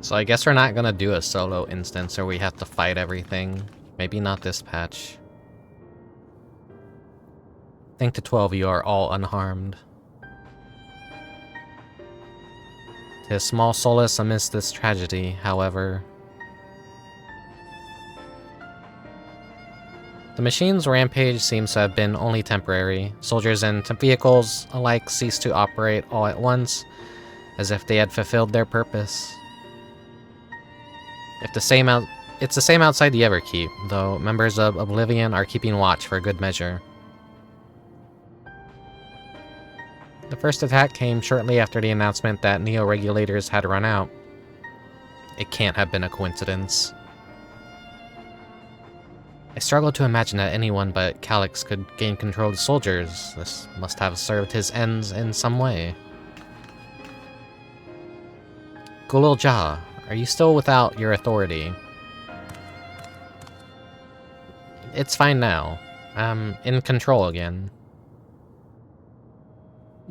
So I guess we're not gonna do a solo instance or we have to fight everything. Maybe not this patch. Thank to 12 you are all unharmed. 'Tis small solace amidst this tragedy, however. The machine's rampage seems to have been only temporary. Soldiers and vehicles alike ceased to operate all at once, as if they had fulfilled their purpose. It's the same outside the Everkeep, though members of Oblivion are keeping watch for good measure. The first attack came shortly after the announcement that Neo-regulators had run out. It can't have been a coincidence. I struggle to imagine that anyone but Calyx could gain control of the soldiers. This must have served his ends in some way. Gulul-Ja, are you still without your authority? It's fine now. I'm in control again.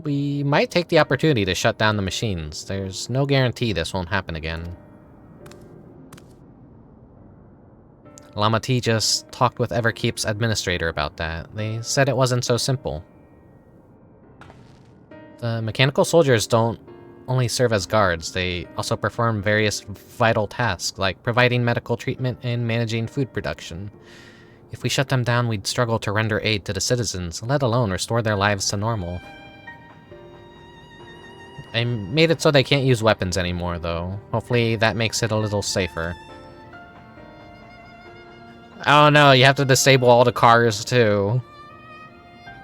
We might take the opportunity to shut down the machines. There's no guarantee this won't happen again. Lamati just talked with Everkeep's administrator about that. They said it wasn't so simple. The mechanical soldiers don't only serve as guards, they also perform various vital tasks, like providing medical treatment and managing food production. If we shut them down, we'd struggle to render aid to the citizens, let alone restore their lives to normal. I made it so they can't use weapons anymore, though. Hopefully that makes it a little safer. Oh no, you have to disable all the cars, too.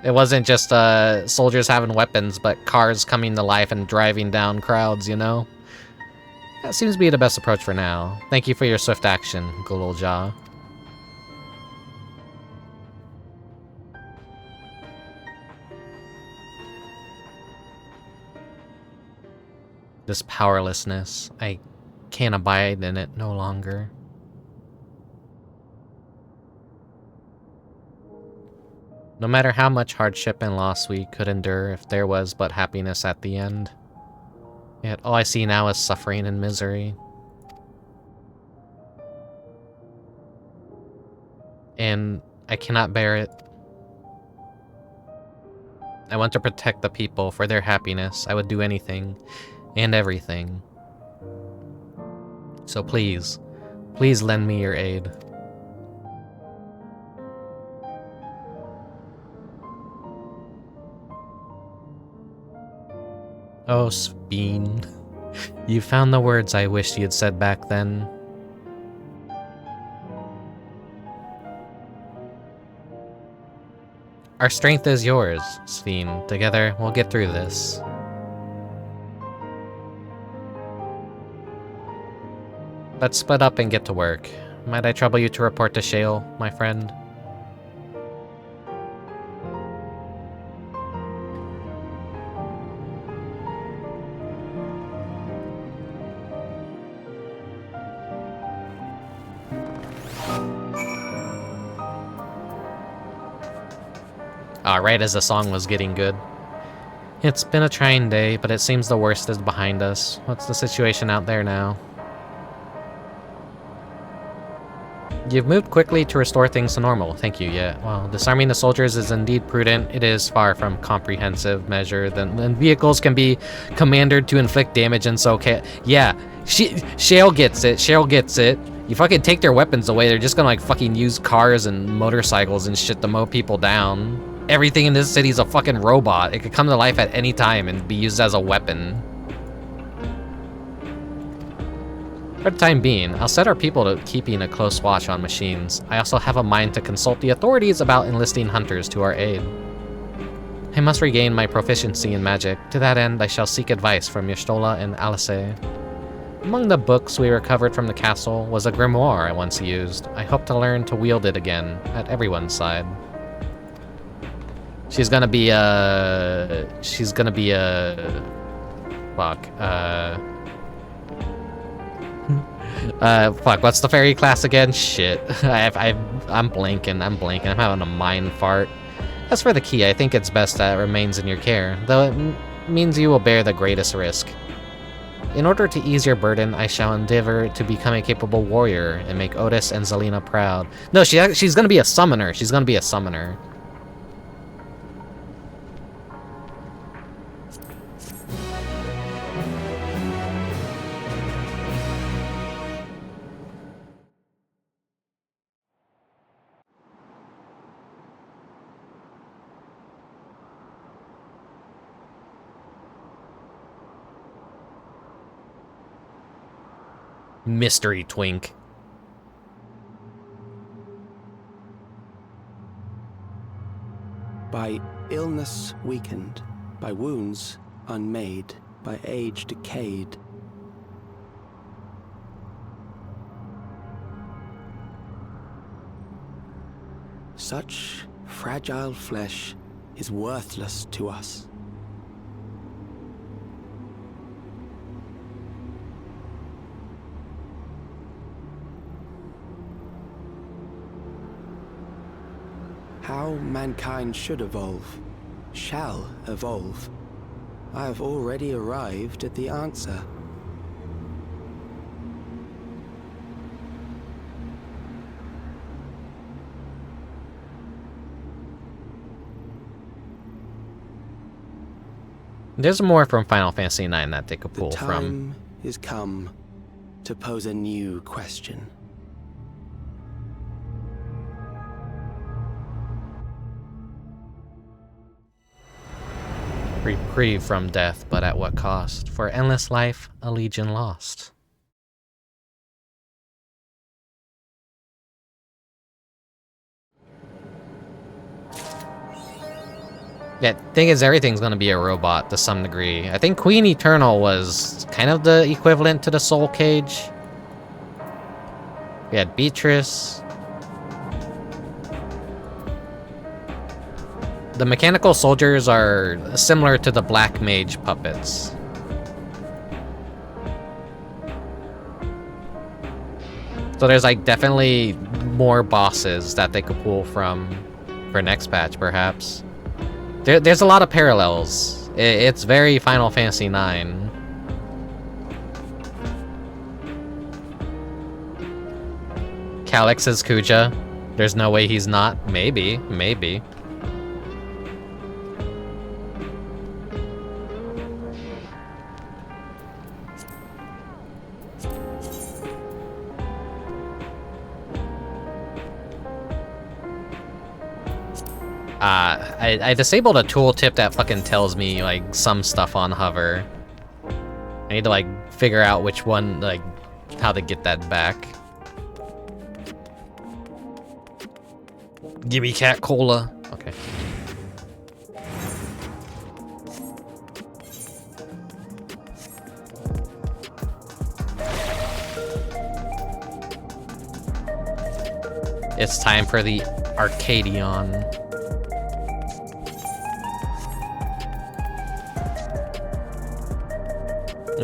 It wasn't just soldiers having weapons, but cars coming to life and driving down crowds, you know? That seems to be the best approach for now. Thank you for your swift action, Gulul-Ja. This powerlessness, I can't abide in it no longer. No matter how much hardship and loss we could endure if there was but happiness at the end. Yet all I see now is suffering and misery. And I cannot bear it. I want to protect the people. For their happiness, I would do anything and everything. So please, please lend me your aid. Oh, Sphene. You found the words I wished you had said back then. Our strength is yours, Sphene. Together, we'll get through this. Let's split up and get to work. Might I trouble you to report to Shale, my friend? Right as the song was getting good. It's been a trying day, but it seems the worst is behind us. What's the situation out there now? You've moved quickly to restore things to normal, thank you, yeah. While disarming the soldiers is indeed prudent, it is far from comprehensive measure. Then vehicles can be commanded to inflict damage and so can... Yeah, Shale gets it, Shale gets it. You fucking take their weapons away, they're just gonna like fucking use cars and motorcycles and shit to mow people down. Everything in this city is a fucking robot. It could come to life at any time and be used as a weapon. For the time being, I'll set our people to keeping a close watch on machines. I also have a mind to consult the authorities about enlisting hunters to our aid. I must regain my proficiency in magic. To that end, I shall seek advice from Y'shtola and Alysae. Among the books we recovered from the castle was a grimoire I once used. I hope to learn to wield it again, at everyone's side. She's gonna be a... Fuck, fuck, what's the fairy class again? Shit. I'm blanking, I'm having a mind fart. As for the key, I think it's best that it remains in your care, though it means you will bear the greatest risk. In order to ease your burden, I shall endeavor to become a capable warrior and make Otis and Zelina proud. No, she's gonna be a summoner. She's gonna be a summoner. Mystery twink. By illness weakened, by wounds unmade, by age decayed. Such fragile flesh is worthless to us. How mankind should evolve, shall evolve. I have already arrived at the answer. There's more from Final Fantasy IX that they could pull from. The time is come to pose a new question. Reprieve from death, but at what cost? For endless life, a legion lost. Yeah, thing is, everything's gonna be a robot to some degree. I think Queen Eternal was kind of the equivalent to the Soul Cage. We had Beatrix. The mechanical soldiers are similar to the Black Mage puppets. So there's like definitely more bosses that they could pull from for next patch, perhaps. There's a lot of parallels. It's very Final Fantasy IX. Calyx is Kuja. There's no way he's not. Maybe. I disabled a tooltip that fucking tells me, like, some stuff on hover. I need to, like, figure out which one, like, how to get that back. Gimme cat cola. Okay. It's time for the Arcadion.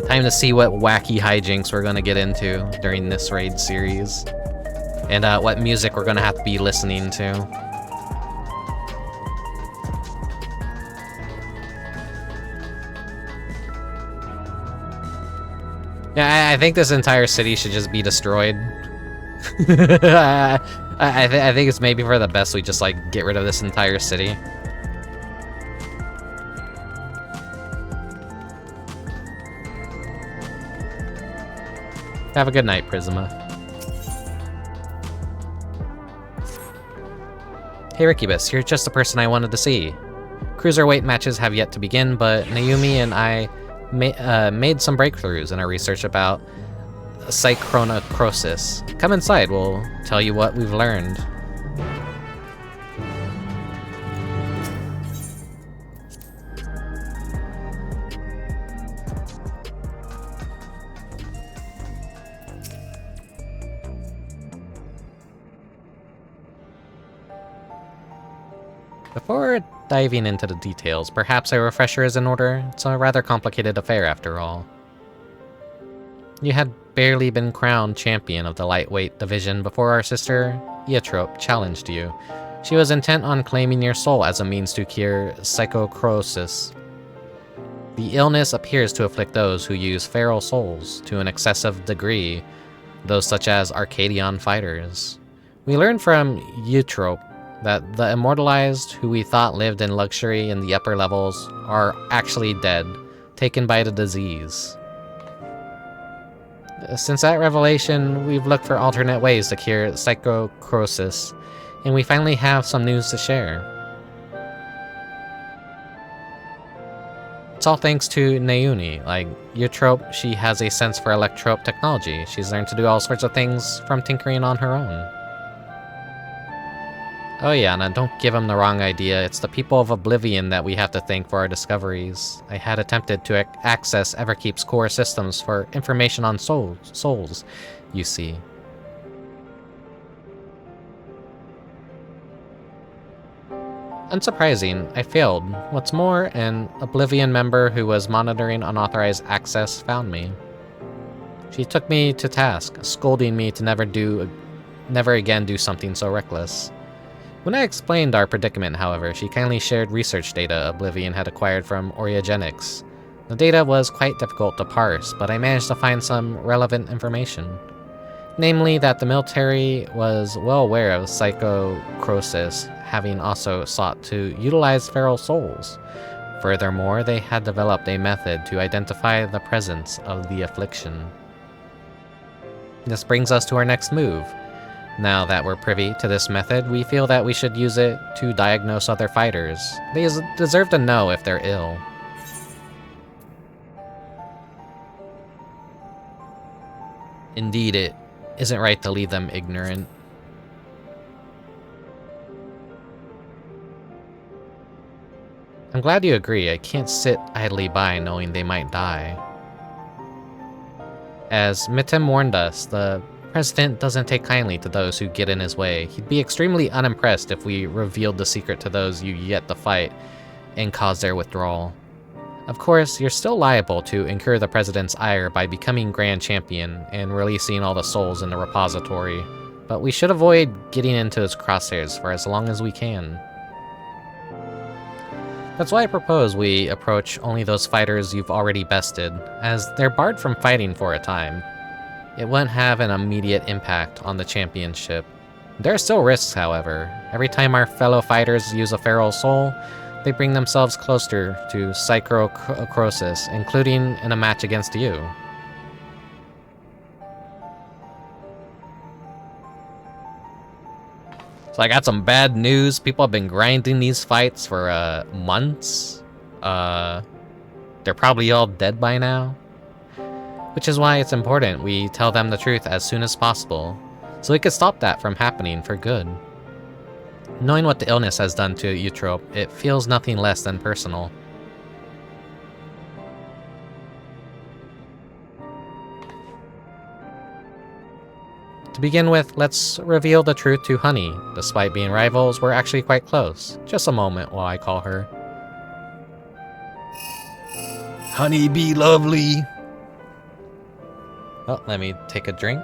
Time to see what wacky hijinks we're gonna get into during this raid series. And what music we're gonna have to be listening to. Yeah, I think this entire city should just be destroyed. I think it's maybe for the best we just, like, get rid of this entire city. Have a good night, Prisma. Hey Rickubus, you're just the person I wanted to see. Cruiserweight matches have yet to begin, but Naomi and I made some breakthroughs in our research about psychronocrosis. Come inside, we'll tell you what we've learned. Before diving into the details, perhaps a refresher is in order. It's a rather complicated affair after all. You had barely been crowned champion of the lightweight division before our sister Eotrope challenged you. She was intent on claiming your soul as a means to cure psychocrosis. The illness appears to afflict those who use feral souls to an excessive degree, those such as Arcadion fighters. We learn from Eutrope that the immortalized who we thought lived in luxury in the upper levels are actually dead, taken by the disease. Since that revelation, we've looked for alternate ways to cure psychocrosis, and we finally have some news to share. It's all thanks to Naouni. Like Eutrope, she has a sense for electrope technology. She's learned to do all sorts of things from tinkering on her own. Oh yeah, and don't give him the wrong idea. It's the people of Oblivion that we have to thank for our discoveries. I had attempted to access Everkeep's core systems for information on souls, you see. Unsurprising, I failed. What's more, an Oblivion member who was monitoring unauthorized access found me. She took me to task, scolding me to never again do something so reckless. When I explained our predicament, however, she kindly shared research data Oblivion had acquired from Oreogenics. The data was quite difficult to parse, but I managed to find some relevant information. Namely, that the military was well aware of psychocrosis, having also sought to utilize feral souls. Furthermore, they had developed a method to identify the presence of the affliction. This brings us to our next move. Now that we're privy to this method, we feel that we should use it to diagnose other fighters. They deserve to know if they're ill. Indeed, it isn't right to leave them ignorant. I'm glad you agree. I can't sit idly by knowing they might die. As Mitim warned us, the President doesn't take kindly to those who get in his way. He'd be extremely unimpressed if we revealed the secret to those you yet to fight and cause their withdrawal. Of course, you're still liable to incur the President's ire by becoming Grand Champion and releasing all the souls in the repository, but we should avoid getting into his crosshairs for as long as we can. That's why I propose we approach only those fighters you've already bested, as they're barred from fighting for a time. It won't have an immediate impact on the championship. There are still risks, however. Every time our fellow fighters use a feral soul, they bring themselves closer to psychocrosis, including in a match against you. So I got some bad news. People have been grinding these fights for months. They're probably all dead by now. Which is why it's important we tell them the truth as soon as possible, so we could stop that from happening for good. Knowing what the illness has done to Eutrope, it feels nothing less than personal. To begin with, let's reveal the truth to Honey. Despite being rivals, we're actually quite close. Just a moment while I call her. Honey be lovely. Oh, let me take a drink.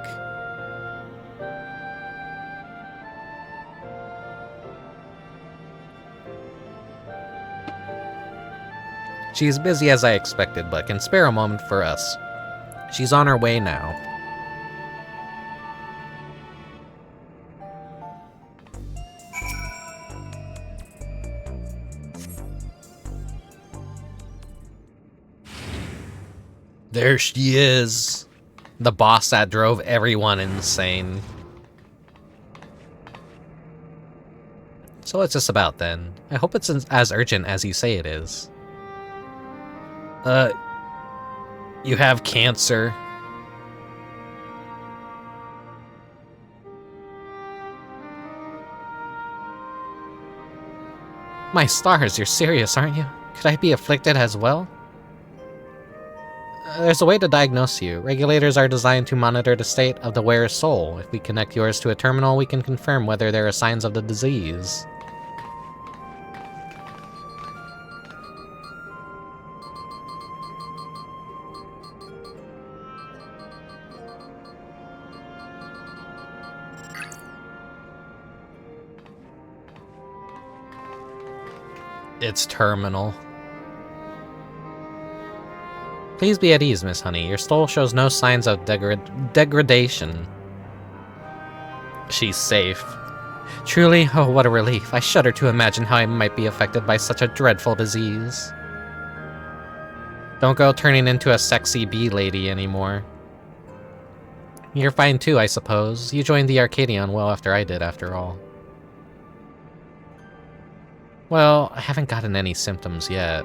She's busy as I expected, but can spare a moment for us. She's on her way now. There she is. The boss that drove everyone insane. So it's just about then. I hope it's as urgent as you say it is. You have cancer. My stars, you're serious, aren't you? Could I be afflicted as well? There's a way to diagnose you. Regulators are designed to monitor the state of the wearer's soul. If we connect yours to a terminal, we can confirm whether there are signs of the disease. It's terminal. Please be at ease, Miss Honey. Your soul shows no signs of degradation. She's safe. Truly, oh, what a relief. I shudder to imagine how I might be affected by such a dreadful disease. Don't go turning into a sexy bee lady anymore. You're fine too, I suppose. You joined the Arcadion well after I did, after all. Well, I haven't gotten any symptoms yet.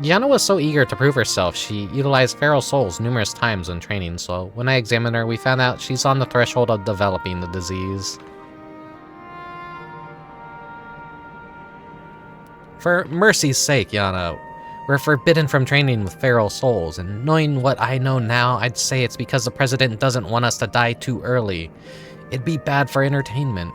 Yana was so eager to prove herself, she utilized feral souls numerous times in training, so when I examined her, we found out she's on the threshold of developing the disease. For mercy's sake, Yana, we're forbidden from training with feral souls, and knowing what I know now, I'd say it's because the President doesn't want us to die too early. It'd be bad for entertainment.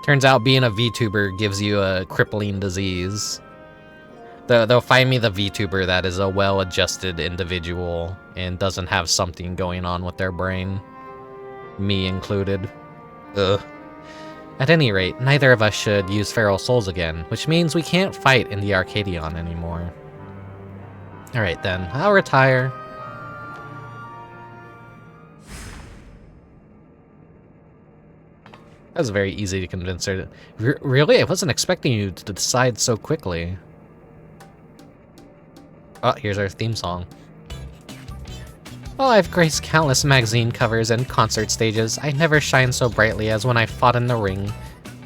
Turns out being a Vtuber gives you a crippling disease. They'll find me the Vtuber that is a well-adjusted individual and doesn't have something going on with their brain. Me included. Ugh. At any rate, neither of us should use feral souls again, which means we can't fight in the Arcadion anymore. Alright then, I'll retire. That was very easy to convince her. Really? I wasn't expecting you to decide so quickly. Oh, here's our theme song. While I've graced countless magazine covers and concert stages, I never shined so brightly as when I fought in the ring.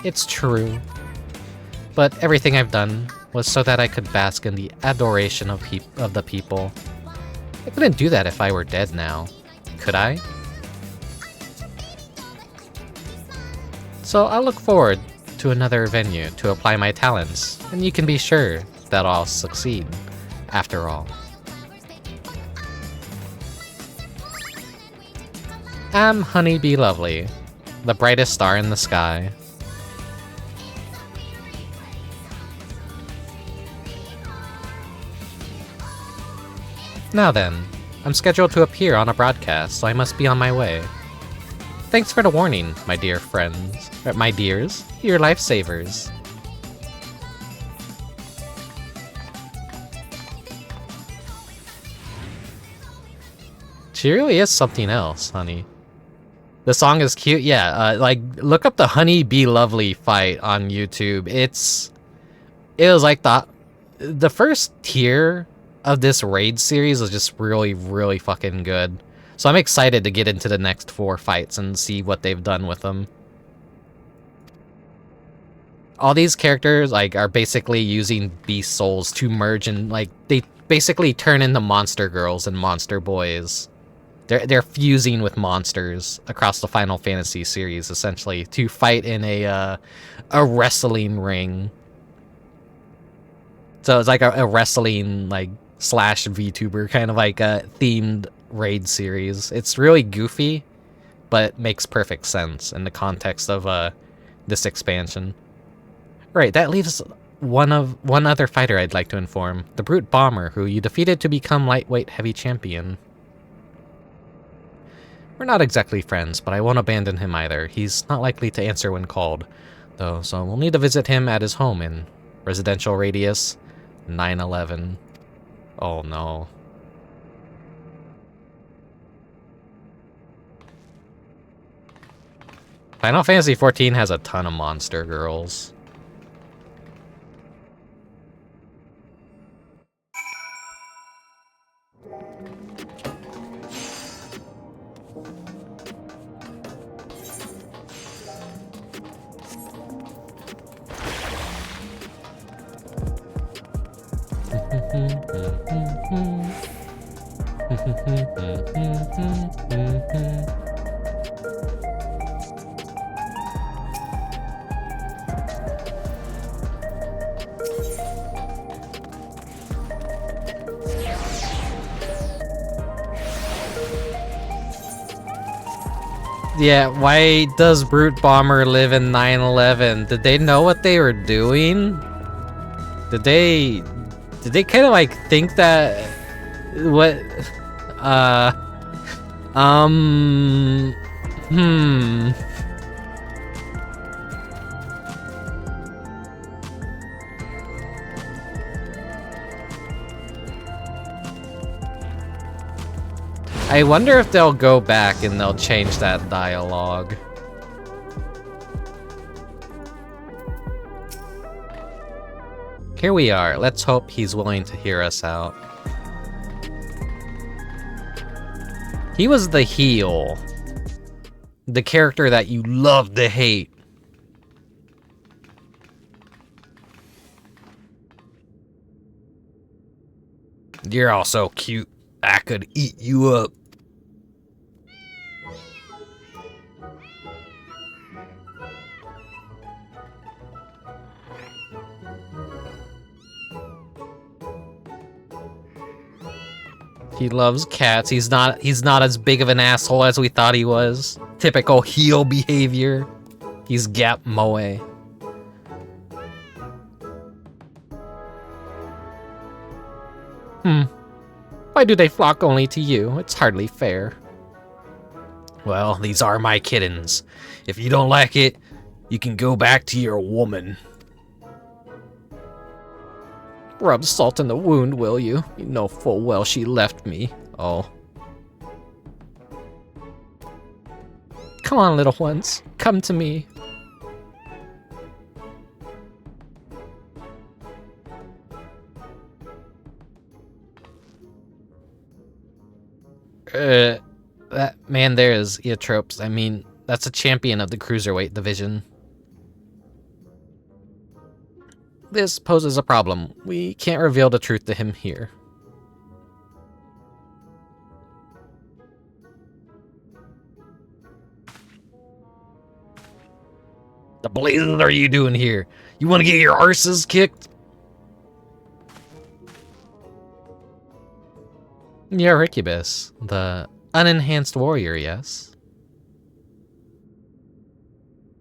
It's true. But everything I've done was so that I could bask in the adoration of the people. I couldn't do that if I were dead now. Could I? So I'll look forward to another venue to apply my talents, and you can be sure that I'll succeed, after all. I'm Honeybee Lovely, the brightest star in the sky. Now then, I'm scheduled to appear on a broadcast, so I must be on my way. Thanks for the warning, my dear friends. My dears, you're lifesavers. She really is something else, honey. The song is cute. Yeah, like, look up the Honey Be Lovely fight on YouTube. It was like the first tier of this raid series is just really, really fucking good. So I'm excited to get into the next 4 fights and see what they've done with them. All these characters are basically using beast souls to merge, and they basically turn into monster girls and monster boys. They're fusing with monsters across the Final Fantasy series, essentially, to fight in a wrestling ring. So it's like a wrestling slash VTuber kind of themed raid series. It's really goofy, but makes perfect sense in the context of this expansion. Right, that leaves one other fighter I'd like to inform, the Brute Bomber, who you defeated to become lightweight heavy champion. We're not exactly friends, but I won't abandon him either. He's not likely to answer when called, though, so we'll need to visit him at his home in Residential Radius 911. Oh no. Final Fantasy XIV has a ton of monster girls. Yeah, why does Brute Bomber live in 911? Did they know what they were doing? Did they kind of think that what I wonder if they'll go back and they'll change that dialogue. Here we are. Let's hope he's willing to hear us out. He was the heel. The character that you love to hate. You're all so cute, I could eat you up. He loves cats. He's not as big of an asshole as we thought he was. Typical heel behavior. He's Gap Moe. Why do they flock only to you? It's hardly fair. Well, these are my kittens. If you don't like it, you can go back to your woman. Rub salt in the wound, will you? You know full well she left me. Oh. Come on, little ones. Come to me. That man there is Eorzea. I mean, that's a champion of the Cruiserweight division. This poses a problem. We can't reveal the truth to him here. The blazes are you doing here? You want to get your arses kicked? You're Rickubus, the unenhanced warrior, yes?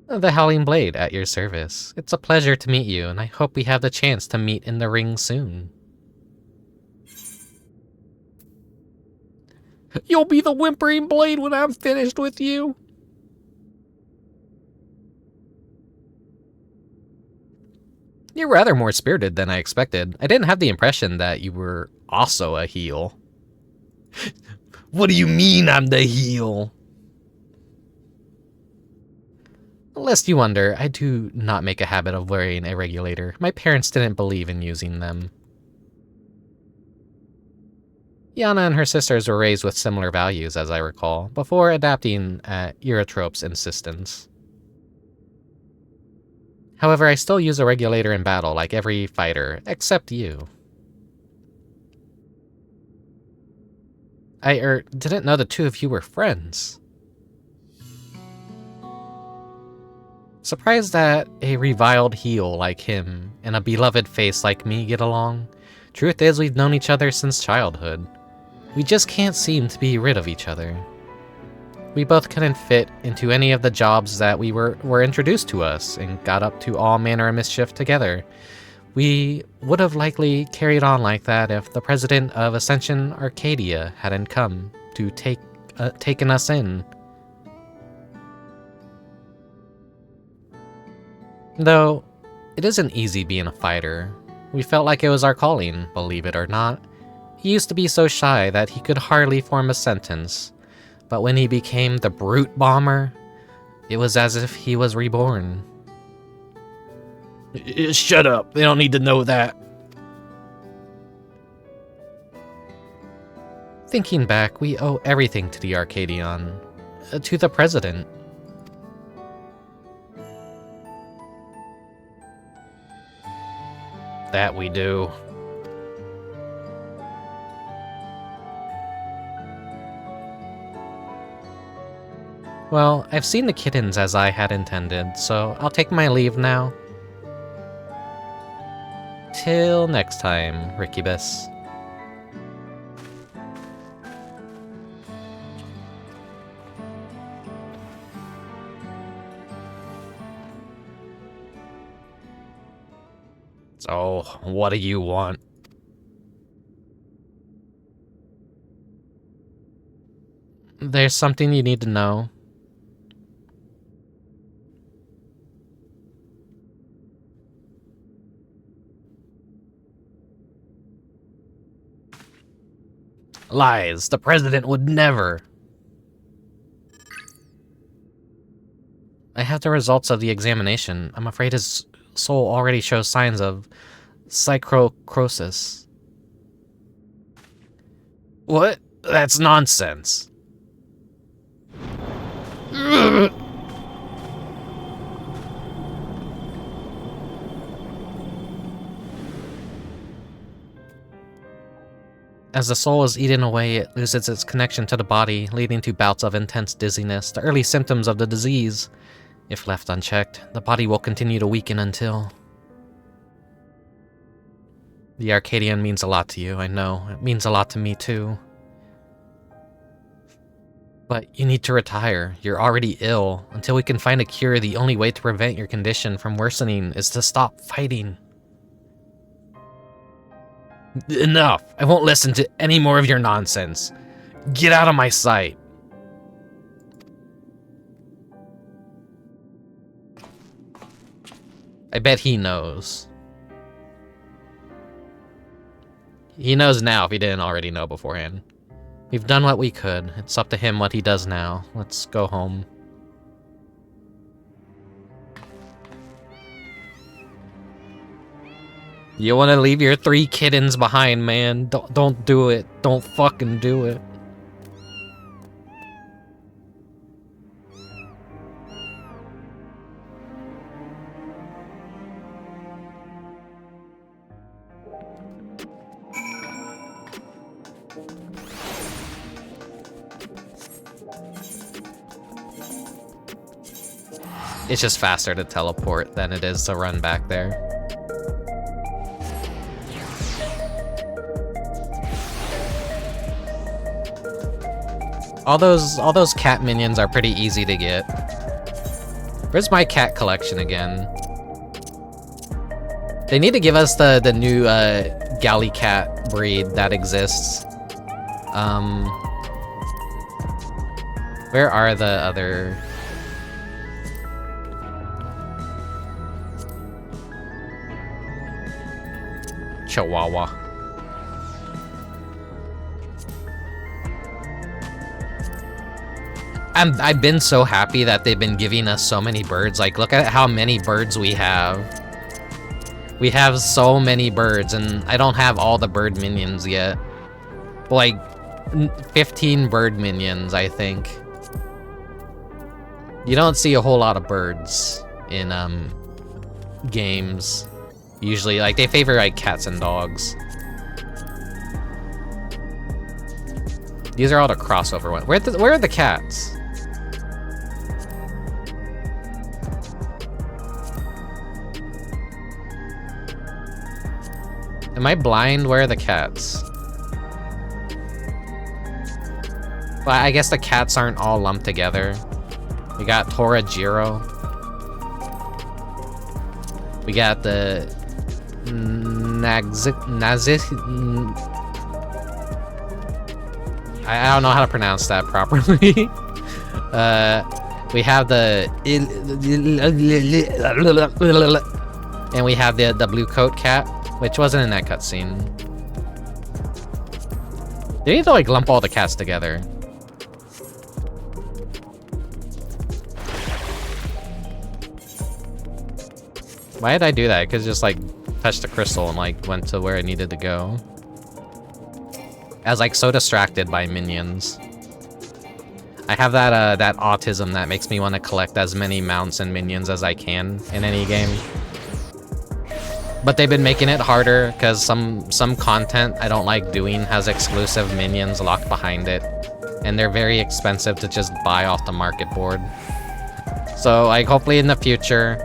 The Howling Blade at your service. It's a pleasure to meet you, and I hope we have the chance to meet in the ring soon. You'll be the Whimpering Blade when I'm finished with you. You're rather more spirited than I expected. I didn't have the impression that you were also a heel. What do you mean I'm the heel? Lest you wonder, I do not make a habit of wearing a regulator. My parents didn't believe in using them. Yana and her sisters were raised with similar values, as I recall, before adapting at Eorzea insistence. However, I still use a regulator in battle like every fighter, except you. I didn't know the two of you were friends. Surprised that a reviled heel like him and a beloved face like me get along. Truth is, we've known each other since childhood. We just can't seem to be rid of each other. We both couldn't fit into any of the jobs that were introduced to us and got up to all manner of mischief together. We would have likely carried on like that if the president of Ascension Arcadia hadn't come to taken us in. Though, it isn't easy being a fighter. We felt like it was our calling, believe it or not. He used to be so shy that he could hardly form a sentence. But when he became the Brute Bomber, it was as if he was reborn. Shut up, they don't need to know that. Thinking back, we owe everything to the Arcadion, to the president. That we do. Well, I've seen the kittens as I had intended, so I'll take my leave now. Till next time, Rickubus. So, what do you want? There's something you need to know. Lies. The president would never. I have the results of the examination. I'm afraid his soul already shows signs of psychocrosis. What? That's nonsense. As the soul is eaten away, it loses its connection to the body, leading to bouts of intense dizziness, the early symptoms of the disease. If left unchecked, the body will continue to weaken until... The Arcadion means a lot to you, I know. It means a lot to me too. But you need to retire. You're already ill. Until we can find a cure, the only way to prevent your condition from worsening is to stop fighting. Enough! I won't listen to any more of your nonsense. Get out of my sight. I bet he knows. He knows now if he didn't already know beforehand. We've done what we could. It's up to him what he does now. Let's go home. You want to leave your 3 kittens behind, man. Don't do it. Don't fucking do it. It's just faster to teleport than it is to run back there. All those cat minions are pretty easy to get. Where's my cat collection again? They need to give us the new galley cat breed that exists. Where are the other... Chihuahua. I've been so happy that they've been giving us so many birds. Like, look at how many birds we have. We have so many birds, and I don't have all the bird minions yet. Like, 15 bird minions, I think. You don't see a whole lot of birds in, games. Usually, like, they favor, like, cats and dogs. These are all the crossover ones. Where are the cats? Am I blind? Where are the cats? Well, I guess the cats aren't all lumped together. We got Tora Jiro. We got the... Nazik... I don't know how to pronounce that properly. We have the... And we have the blue coat cat, which wasn't in that cutscene. They need to, like, lump all the cats together. Why did I do that? I could just, like, touch the crystal and, like, went to where I needed to go. I was, like, so distracted by minions. I have that autism that makes me want to collect as many mounts and minions as I can in any game. But they've been making it harder because some content I don't like doing has exclusive minions locked behind it. And they're very expensive to just buy off the market board. So, like, hopefully in the future,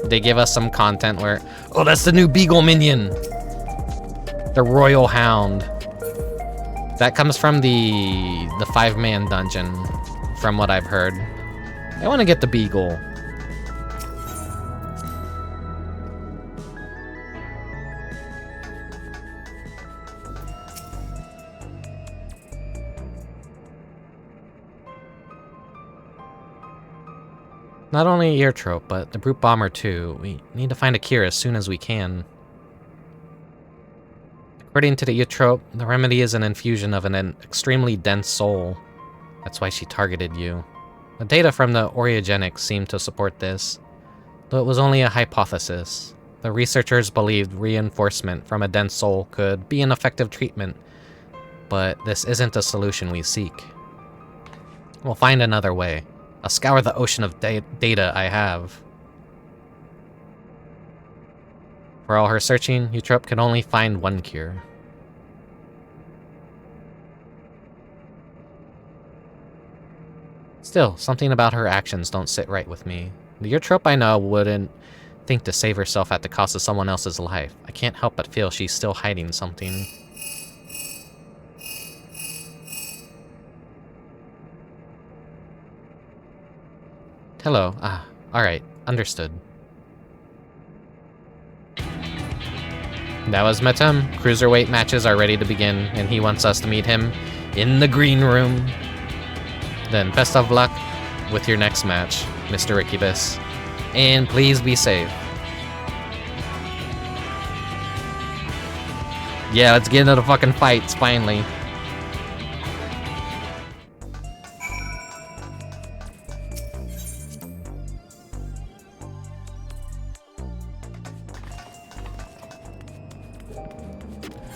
they give us some content where... Oh, that's the new Beagle minion! The Royal Hound. That comes from the 5-man dungeon, from what I've heard. I want to get the Beagle. Not only Ear Trope, but the Brute Bomber too. We need to find a cure as soon as we can. According to the Eutrope, the remedy is an infusion of an extremely dense soul. That's why she targeted you. The data from the Orogenics seemed to support this, though it was only a hypothesis. The researchers believed reinforcement from a dense soul could be an effective treatment, but this isn't a solution we seek. We'll find another way. I'll scour the ocean of data I have. For all her searching, Eutrope could only find one cure. Still, something about her actions don't sit right with me. The Eutrope I know wouldn't think to save herself at the cost of someone else's life. I can't help but feel she's still hiding something. Hello. Alright. Understood. That was Metem. Cruiserweight matches are ready to begin, and he wants us to meet him in the green room. Then best of luck with your next match, Mr. Rickubus. And please be safe. Yeah, let's get into the fucking fights, finally.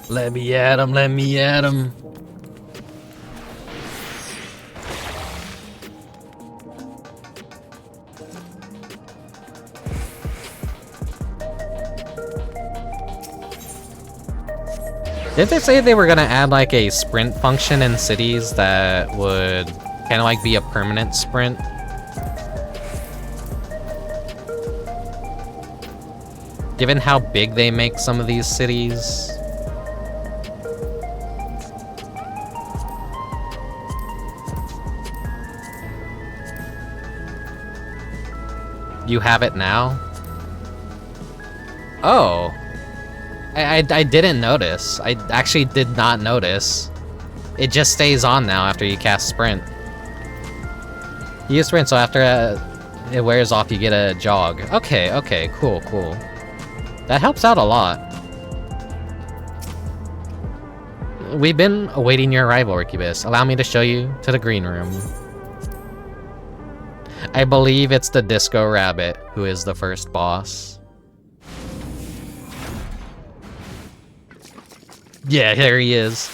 Let me at him, let me at him. Didn't they say they were gonna add like a sprint function in cities that would kind of like be a permanent sprint? Given how big they make some of these cities. You have it now? Oh. I didn't notice. I actually did not notice. It just stays on now after you cast Sprint. You use Sprint, so after it wears off, you get a jog. Okay, cool. That helps out a lot. We've been awaiting your arrival, Rickubus. Allow me to show you to the green room. I believe it's the Disco Rabbit who is the first boss. Yeah, here he is.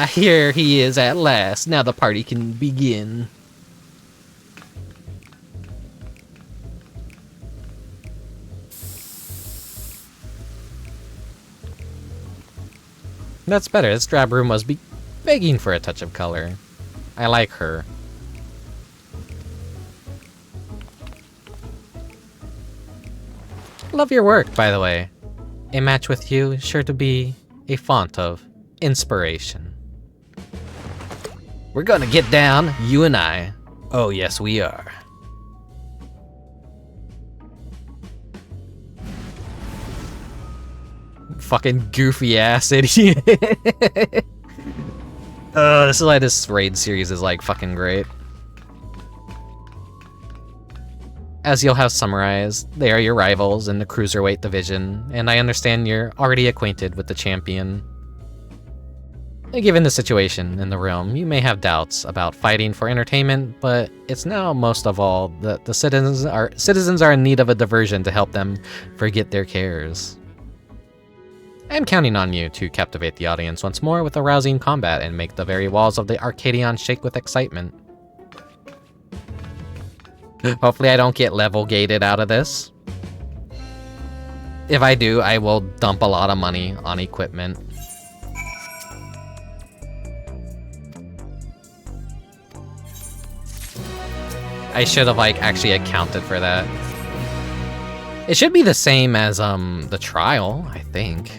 Here he is at last. Now the party can begin. That's better. This drab room must be begging for a touch of color. I like her. Love your work, by the way. A match with you is sure to be a font of inspiration. We're gonna get down, you and I. Oh yes, we are. Fucking goofy ass idiot. This is why this raid series is like fucking great. As you'll have summarized, they are your rivals in the Cruiserweight division, and I understand you're already acquainted with the champion. Given the situation in the realm, you may have doubts about fighting for entertainment, but it's now most of all that the citizens are in need of a diversion to help them forget their cares. I'm counting on you to captivate the audience once more with a rousing combat and make the very walls of the Arcadion shake with excitement. Hopefully I don't get level gated out of this. If I do, I will dump a lot of money on equipment. I should have like actually accounted for that. It should be the same as the trial, I think.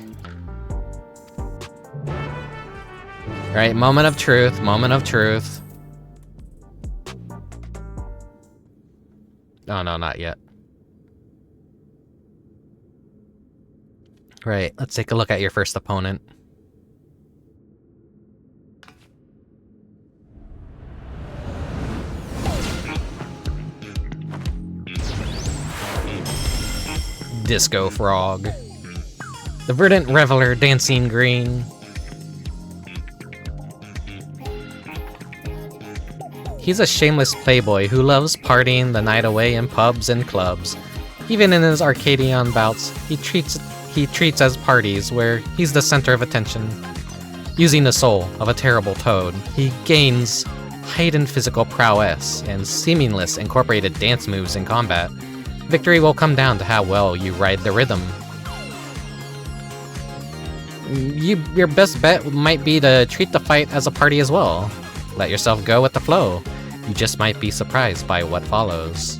Right, moment of truth, moment of truth. Oh no, not yet. Right, let's take a look at your first opponent. Disco Frog. The verdant reveler dancing green. He's a shameless playboy who loves partying the night away in pubs and clubs. Even in his Arcadion bouts, he treats as parties where he's the center of attention. Using the soul of a terrible toad, he gains heightened physical prowess and seamless incorporated dance moves in combat. Victory will come down to how well you ride the rhythm. Your best bet might be to treat the fight as a party as well. Let yourself go with the flow. You just might be surprised by what follows.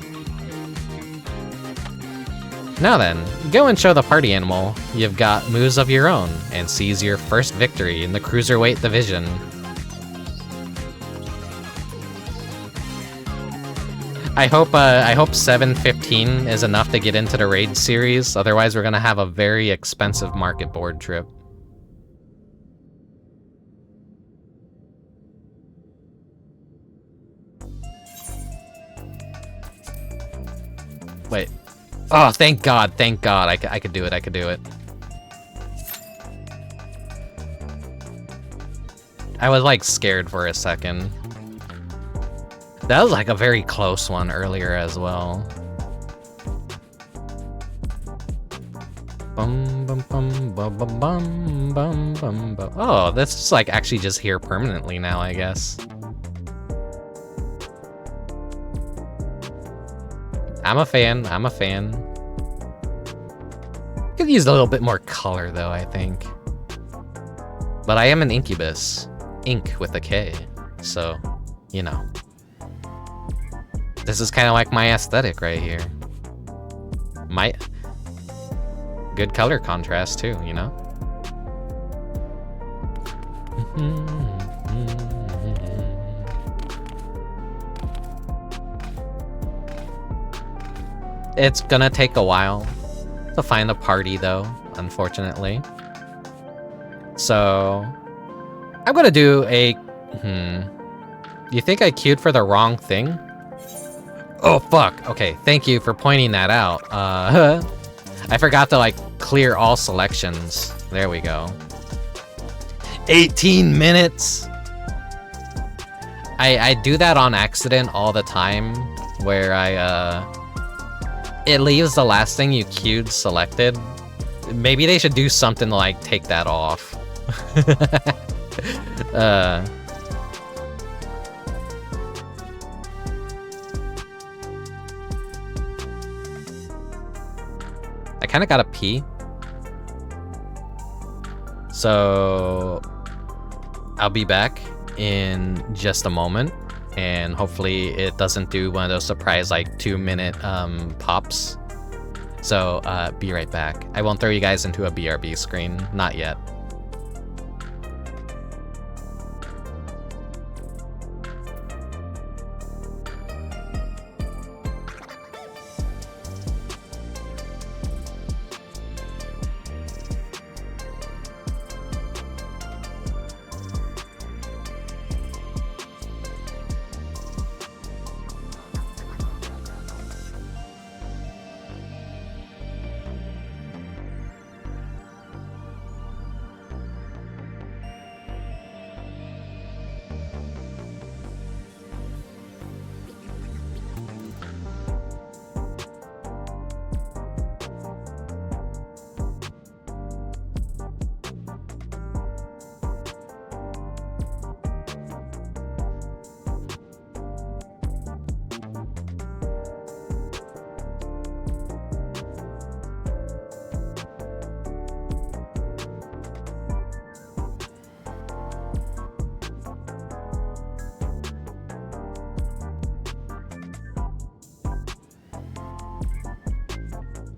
Now then, go and show the party animal you've got moves of your own and seize your first victory in the Cruiserweight division. I hope 7:15 is enough to get into the raid series, otherwise we're gonna have a very expensive market board trip. Wait. Oh, thank God. I could do it. I was like scared for a second. That was like a very close one earlier as well. Oh, that's just like actually just here permanently now, I guess. I'm a fan. Could use a little bit more color though, I think. But I am an incubus. Ink with a K. So, you know. This is kind of like my aesthetic right here. My good color contrast too, you know? It's gonna take a while to find a party though, unfortunately. So I'm gonna do a You think I queued for the wrong thing? Oh fuck, okay, thank you for pointing that out. I forgot to like clear all selections. There we go. 18 minutes! I do that on accident all the time, where it leaves the last thing you queued selected. Maybe they should do something to like take that off. I kind of gotta pee. So I'll be back in just a moment. And hopefully it doesn't do one of those surprise like 2-minute pops. So be right back. I won't throw you guys into a BRB screen, not yet.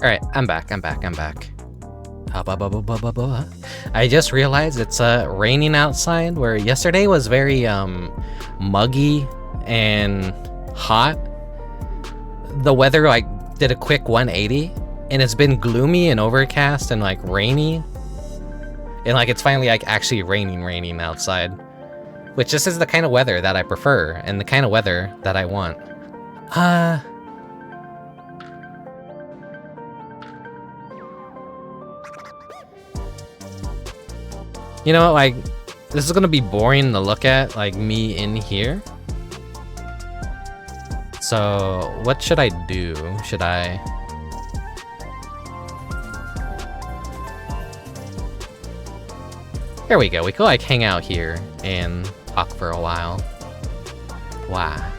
Alright, I'm back. I just realized it's raining outside, where yesterday was very muggy and hot. The weather like did a quick 180, and it's been gloomy and overcast and like rainy. And like it's finally like actually raining outside. Which this is the kind of weather that I prefer and the kind of weather that I want. You know, like, this is gonna be boring to look at, like, me in here. So, what should I do? Should I... There we go, we could, like, hang out here and talk for a while. Wow.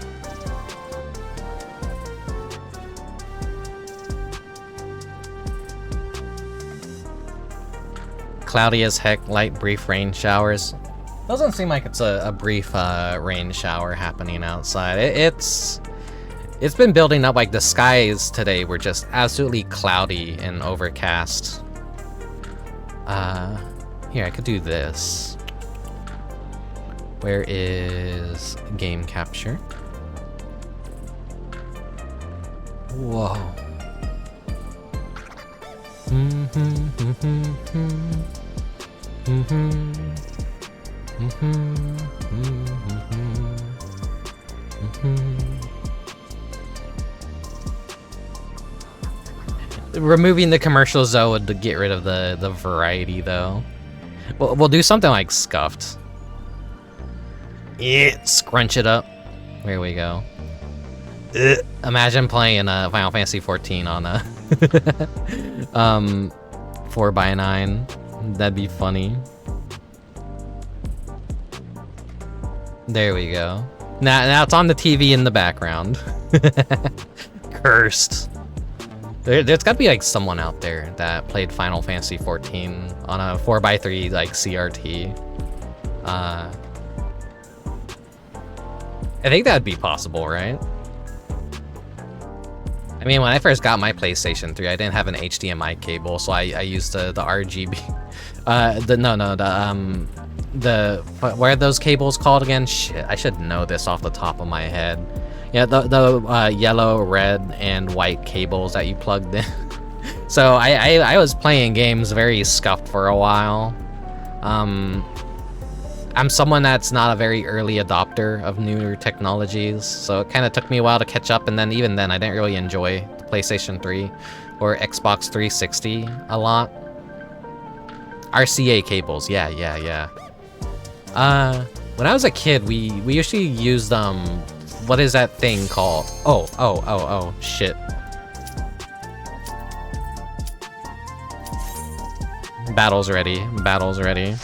Cloudy as heck, light brief rain showers. Doesn't seem like it's a brief rain shower happening outside. It's been building up, like the skies today were just absolutely cloudy and overcast. Here, I could do this. Where is game capture? Whoa. Removing the commercials though would get rid of the variety though. We'll do something like scuffed. Yeah, scrunch it up. There we go. Imagine playing Final Fantasy 14 on a 4x9. That'd be funny. There we go. Now it's on the TV in the background. Cursed. There's gotta be like someone out there that played Final Fantasy 14 on a 4x3 like CRT. I think that'd be possible, right? I mean, when I first got my PlayStation 3, I didn't have an HDMI cable, so I used the RGB. What are those cables called again? Shit, I should know this off the top of my head. Yeah, the yellow, red, and white cables that you plugged in. So I was playing games very scuffed for a while. I'm someone that's not a very early adopter of newer technologies, so it kind of took me a while to catch up, and then even then I didn't really enjoy the PlayStation 3 or Xbox 360 a lot. RCA cables, yeah. When I was a kid, we usually used what is that thing called? Oh, shit. Battle's ready.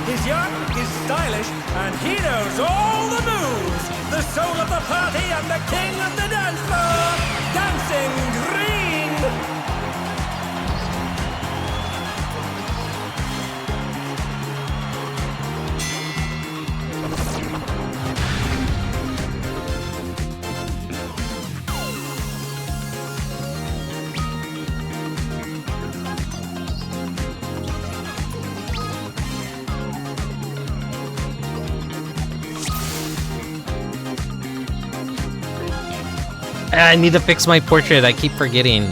He's young, he's stylish, and he knows all the moves. The soul of the party and the king of the dance floor, Dancing Green. I need to fix my portrait, I keep forgetting.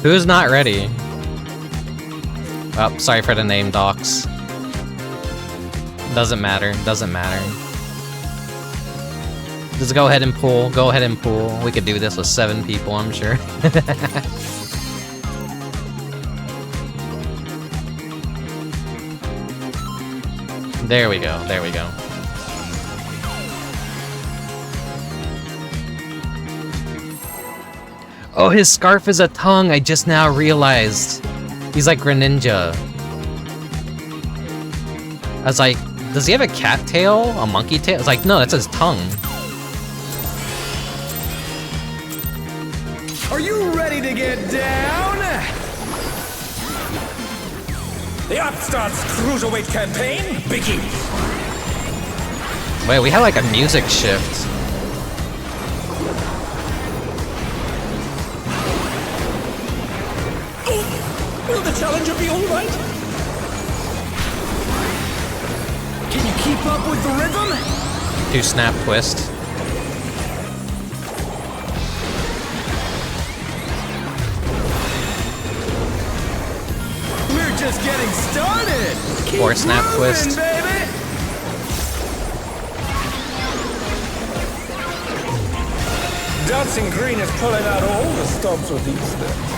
Who's not ready? Oh, sorry for the name, docs. Doesn't matter. Just go ahead and pull. We could do this with 7 people, I'm sure. There we go, there we go. Oh, his scarf is a tongue, I just now realized. He's like Greninja. I was like, does he have a cat tail? A monkey tail? It's like, no, that's his tongue. Are you ready to get down? The Upstart's Cruiserweight campaign begins. Wait, we had like a music shift. Will the challenger be alright? Can you keep up with the rhythm? Do snap twist. We're just getting started. Keep Or snap moving, twist. baby. Dancing Green is pulling out all the stops with these steps.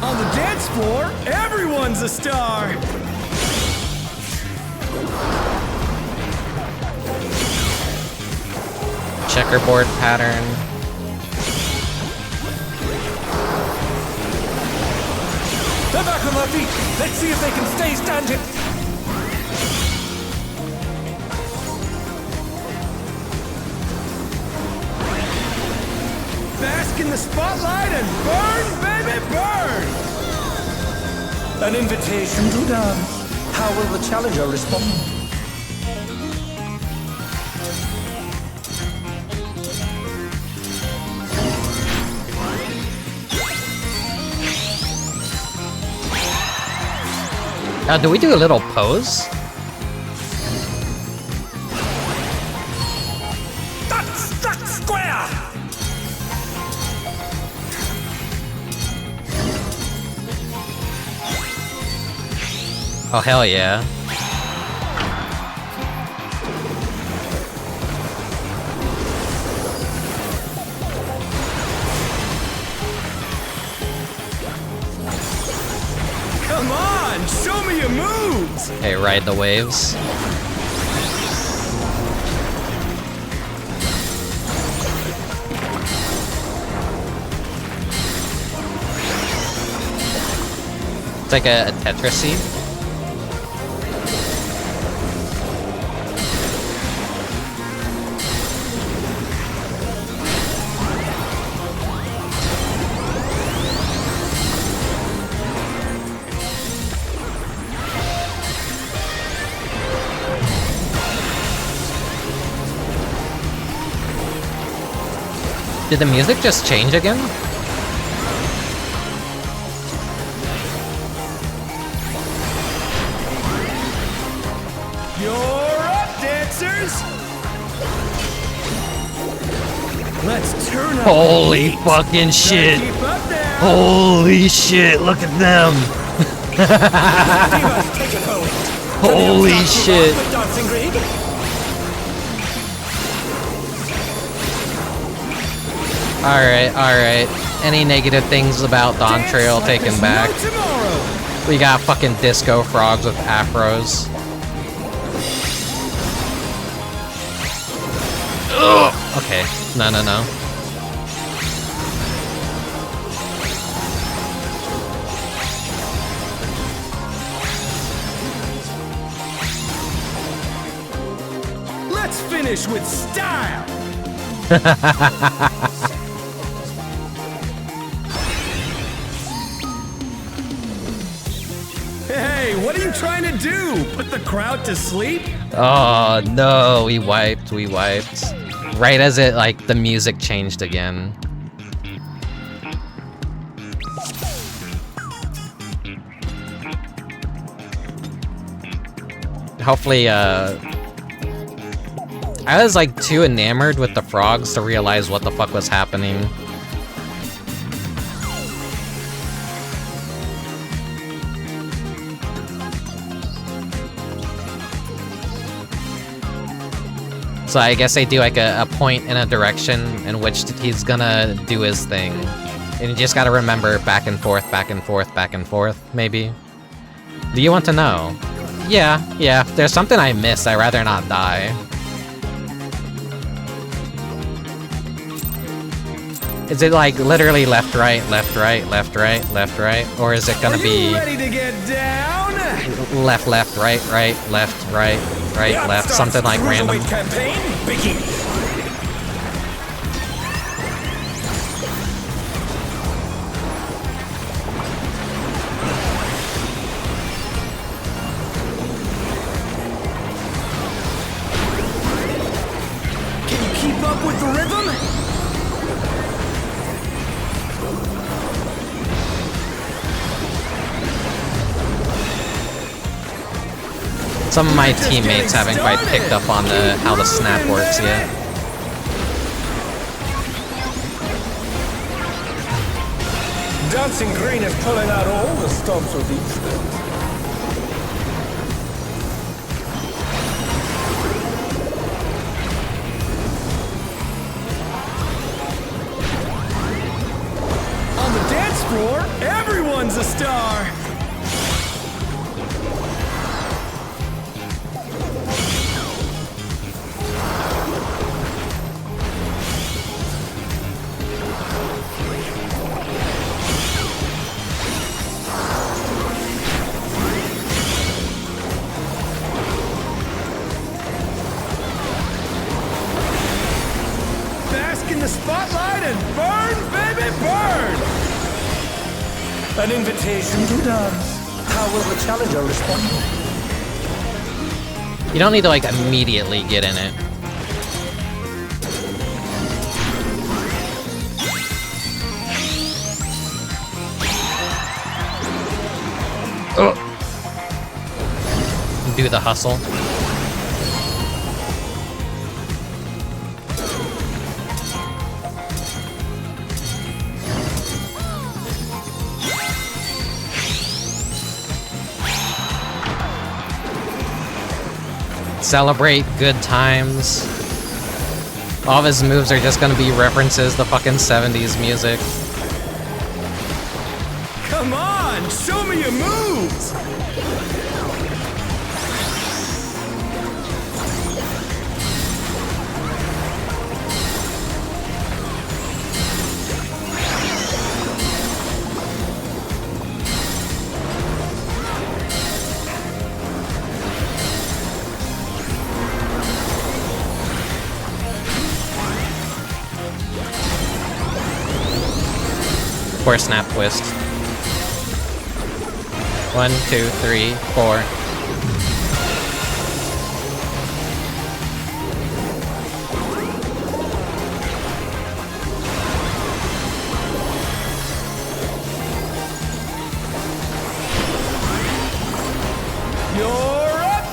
On the dance floor, everyone's a star! Checkerboard pattern. They're back on their feet! Let's see if they can stay standing! Bask in the spotlight and burn, baby, burn! An invitation to dance. How will the challenger respond? Do we do a little pose? Struck square! Oh, hell yeah. Come on, show me your moves! Hey, ride the waves. It's like a Tetris seed. Did the music just change again? You're up, dancers! Let's turn up. Holy fucking shit! Keep up there. Holy shit, look at them! Holy shit! Alright. Any negative things about Dawntrail taken back. We got fucking disco frogs with afros. Ugh. Okay, no. Let's finish with style! Hey, what are you trying to do? Put the crowd to sleep? Oh no, we wiped. Right as it, like, the music changed again. Hopefully, I was like too enamored with the frogs to realize what the fuck was happening. So I guess they do like a point in a direction in which he's gonna do his thing. And you just gotta remember back and forth, back and forth, back and forth, maybe. Do you want to know? Yeah, if there's something I miss, I'd rather not die. Is it like literally left, right, left, right, left, right, left, right? Or is it gonna be ready to get down? left, left, right, right, left, right, right, left, something like random? Campaign begin. Can you keep up with the rhythm? Some of my teammates haven't quite picked up on how the snap works yet. Dancing Green is pulling out all the stops with each build. On the dance floor, everyone's a star. Spotlight and burn, baby, burn! An invitation to dance. How will the challenger respond? You don't need to like immediately get in it. Do the hustle. Celebrate good times. All of his moves are just gonna be references to fucking 70s music. Come on, show me your moves! Or snap twist. 1, 2, 3, 4.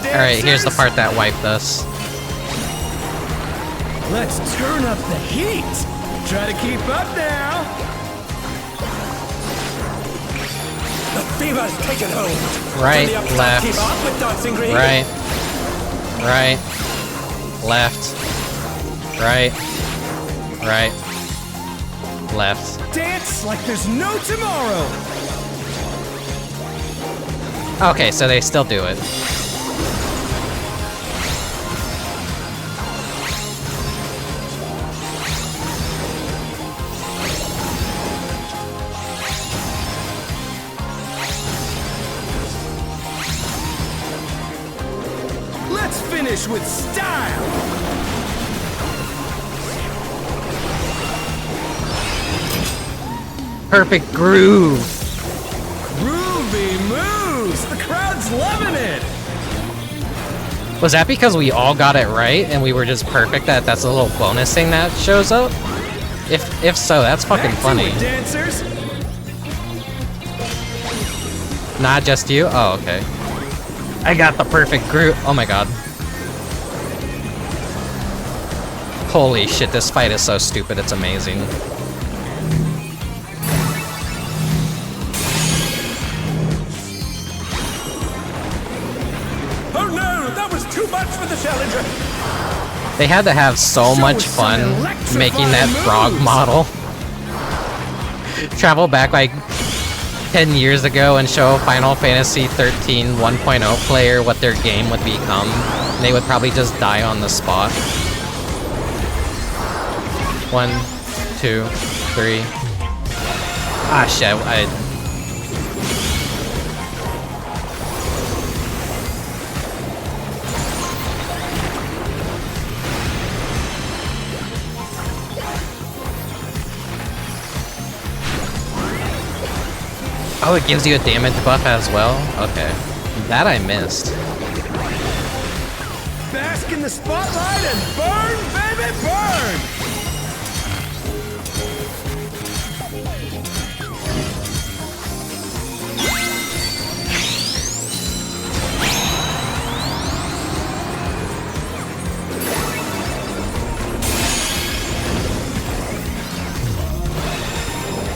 Alright, here's the part that wiped us. Let's turn up the heat! Try to keep up now! The fever's taken hold. Right, left, keep up with Dancing Green. right, right, left, right, right, left. Dance like there's no tomorrow! Okay, so they still do it. Finish with style! Perfect groove! Groovy moves! The crowd's loving it! Was that because we all got it right and we were just perfect that's a little bonus thing that shows up? If so, that's fucking funny. Dancers! Not just you? Oh, okay. I got the perfect groove. Oh my god. Holy shit, this fight is so stupid, it's amazing. Oh no, that was too much for the challenger! They had to have so much fun making that frog model. Travel back like 10 years ago and show Final Fantasy 13 1.0 player what their game would become. They would probably just die on the spot. 1, 2, 3. Ah shit, Oh, it gives you a damage buff as well? Okay. That I missed. Bask in the spotlight and burn, baby, burn!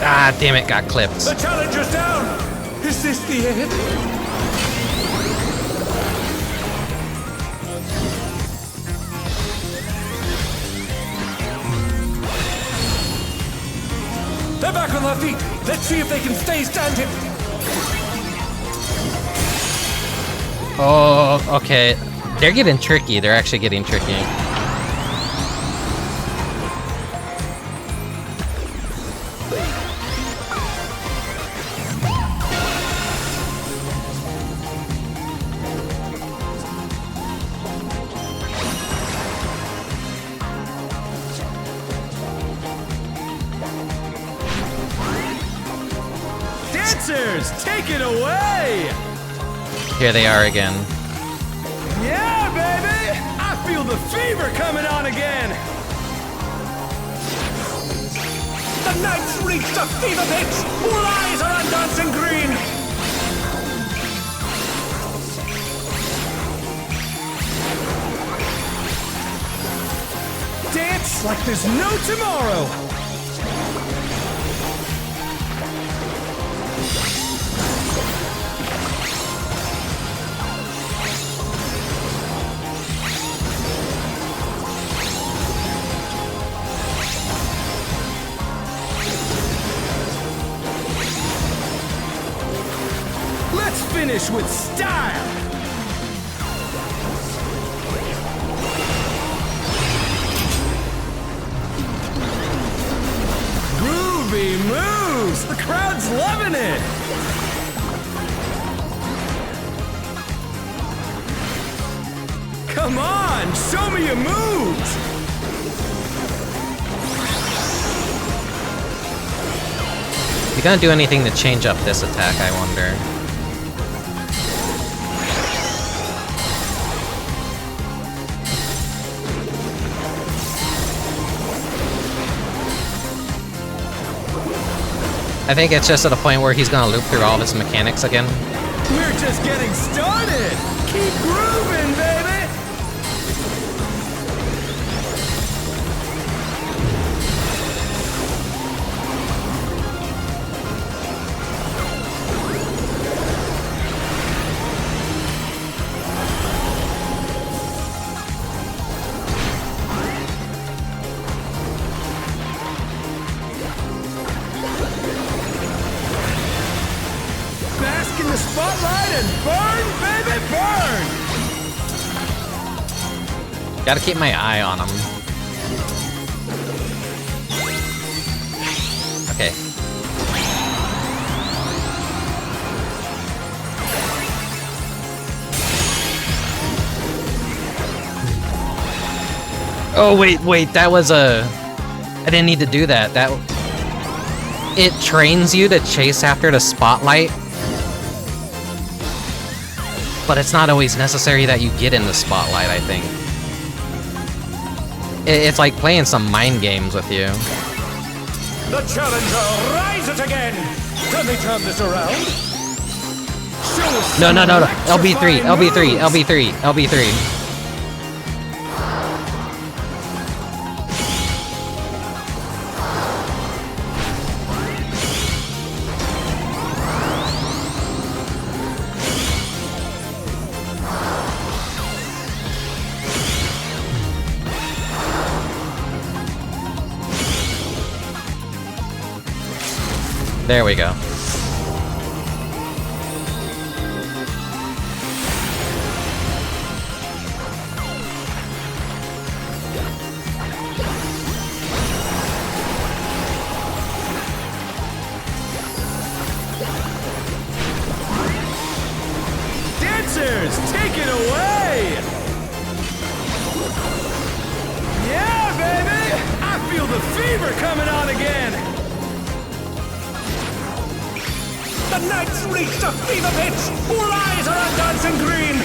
Ah, damn it, got clipped. The challenger's down! Is this the end? They're back on their feet! Let's see if they can stay standing! Oh, okay. They're getting tricky. They're actually getting tricky. Take it away! Here they are again. Yeah, baby! I feel the fever coming on again! The knight's reached a fever pitch! All eyes are on dancing green! Dance like there's no tomorrow! Finish with style! Groovy moves! The crowd's loving it! Come on, show me your moves! You gonna do anything to change up this attack, I wonder? I think it's just at a point where he's gonna loop through all of his mechanics again. We're just getting started! Keep grooving, baby! Gotta keep my eye on him. Okay. Oh, wait, that was a... I didn't need to do that. It trains you to chase after the spotlight. But it's not always necessary that you get in the spotlight, I think. It's like playing some mind games with you. The challenger rises again! Can they turn this around? No. LB3. There we go. Dancers, take it away! Yeah, baby! I feel the fever coming on again! The knight's reached a fever pitch! All eyes are on dancing green!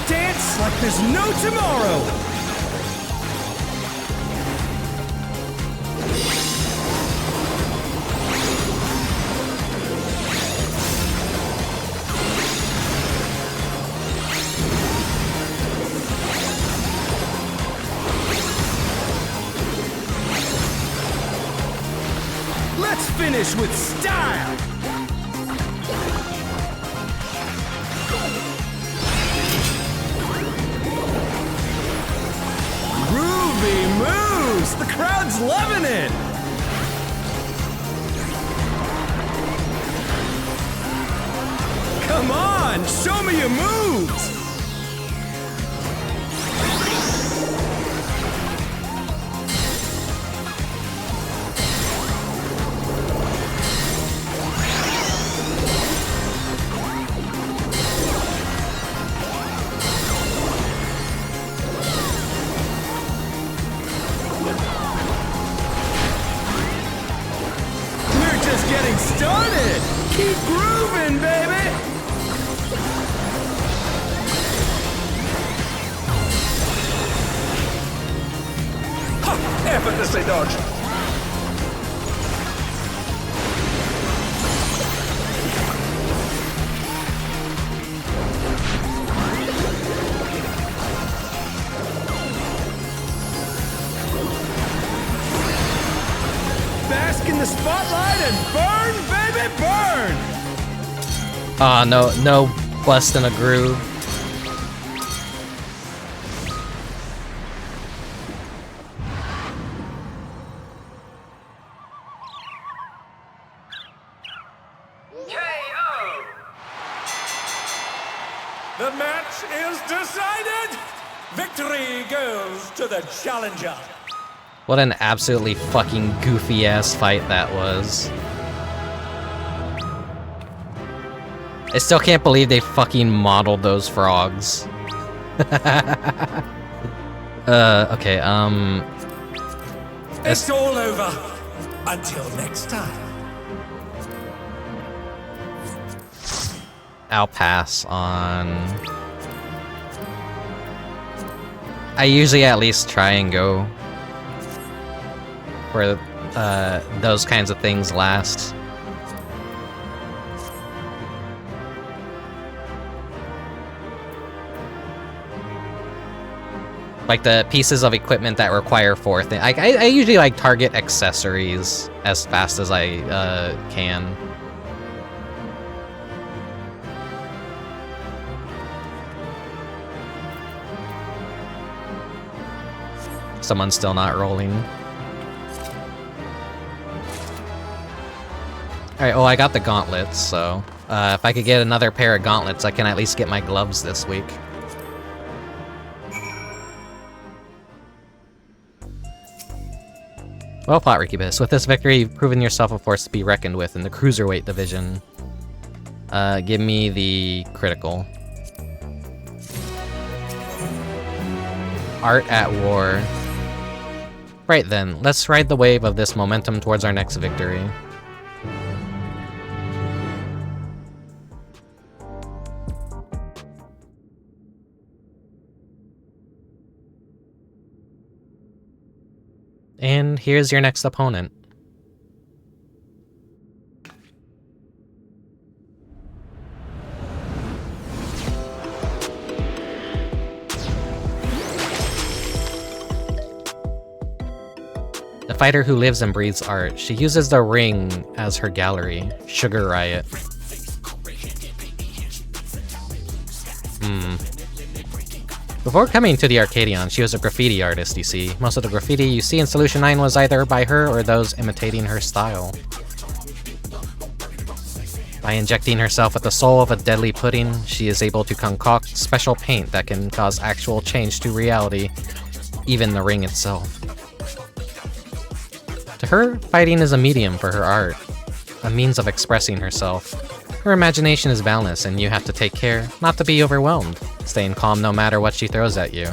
Dance like there's no tomorrow! Let's finish with style! Groovy moves! The crowd's loving it! Come on, show me your moves! Getting started! Keep grooving, baby! Ha! Effortlessly dodge! Bask in the spotlight and burn, baby, burn! Ah, no blessed in a groove. The match is decided! Victory goes to the challenger! What an absolutely fucking goofy ass fight that was. I still can't believe they fucking modeled those frogs. Okay, It's all over. Until next time. I'll pass on... I usually at least try and go where those kinds of things last. Like the pieces of equipment that require 4 things. I usually like target accessories as fast as I can. Someone's still not rolling. Alright, well I got the gauntlets, so if I could get another pair of gauntlets, I can at least get my gloves this week. Well fought, Rickubus. With this victory, you've proven yourself a force to be reckoned with in the Cruiserweight division. Give me the critical. Art at war. Right then, let's ride the wave of this momentum towards our next victory. And here's your next opponent. The fighter who lives and breathes art. She uses the ring as her gallery. Sugar Riot. Before coming to the Arcadion, she was a graffiti artist, you see. Most of the graffiti you see in Solution 9 was either by her or those imitating her style. By injecting herself with the soul of a deadly pudding, she is able to concoct special paint that can cause actual change to reality, even the ring itself. To her, fighting is a medium for her art, a means of expressing herself. Her imagination is boundless, and you have to take care not to be overwhelmed, staying calm no matter what she throws at you.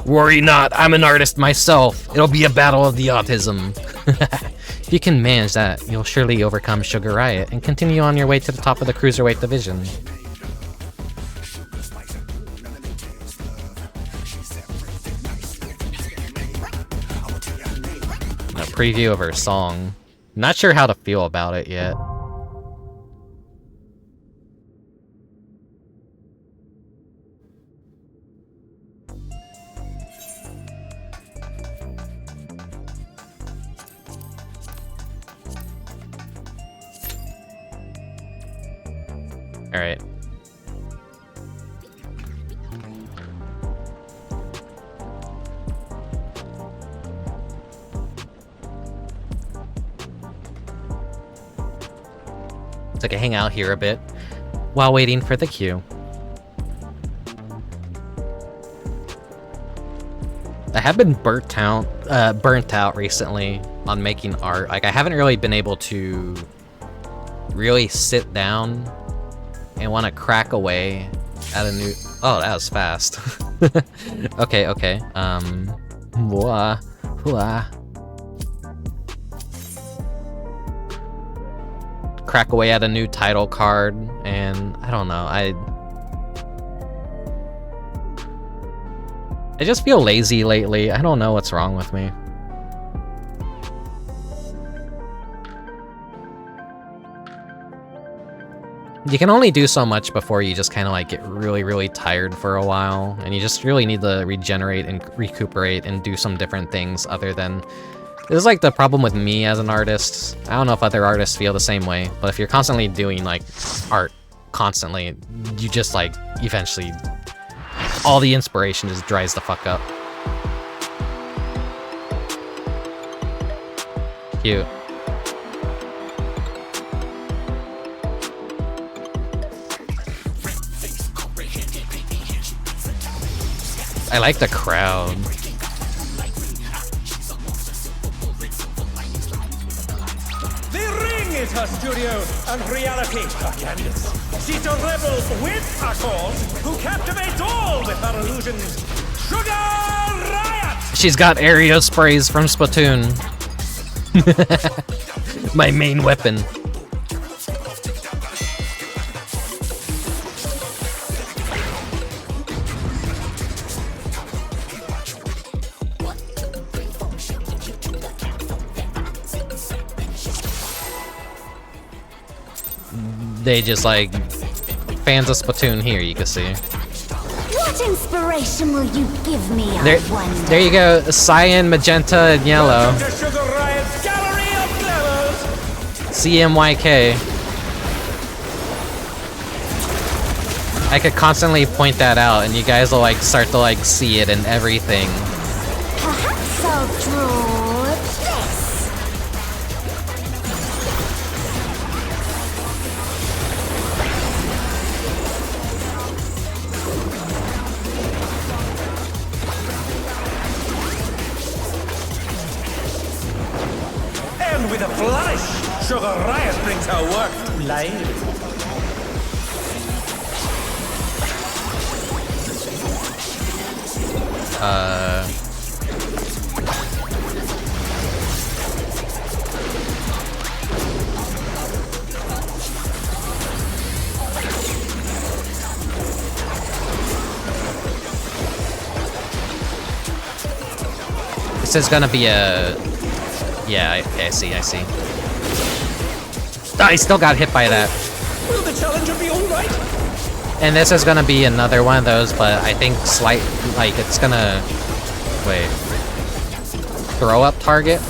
Worry not, I'm an artist myself. It'll be a battle of the autism. If you can manage that, you'll surely overcome Sugar Riot and continue on your way to the top of the Cruiserweight division. A preview of her song. Not sure how to feel about it yet. Alright. So I can hang out here a bit while waiting for the queue. I have been burnt out recently on making art. Like, I haven't really been able to really sit down and want to crack away at a new... Oh, that was fast. Okay. Crack away at a new title card, and I don't know, I just feel lazy lately. I don't know what's wrong with me. You can only do so much before you just kind of like get really tired for a while, and you just really need to regenerate and recuperate and do some different things other than... This is like the problem with me as an artist. I don't know if other artists feel the same way, but if you're constantly doing like art constantly, you just like eventually all the inspiration just dries the fuck up. Cute. I like the crowd. Is her studio and reality her canvas. She's a rebel with a cause who captivates all with her illusions. Sugar Riot! She's got area sprays from Splatoon. My main weapon. They just like fans of Splatoon here, you can see. What inspiration will you give me, I wonder? There you go, cyan, magenta, and yellow. CMYK. I could constantly point that out, and you guys will like start to like see it in everything. Perhaps I'll draw this. With a flourish, Sugar Riot brings her work to life. This is gonna be a... Yeah, I see. I still got hit by that. Will the challenger be alright? And this is gonna be another one of those, but I think it's gonna... Wait. Throw up target?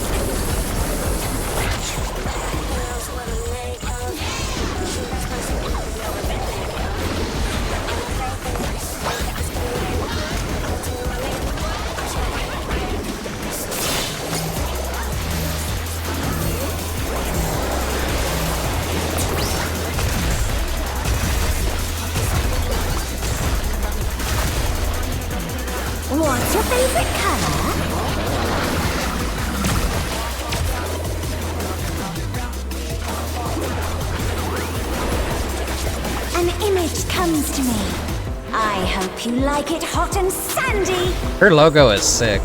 comes to me. I hope you like it hot and sandy. Her logo is sick.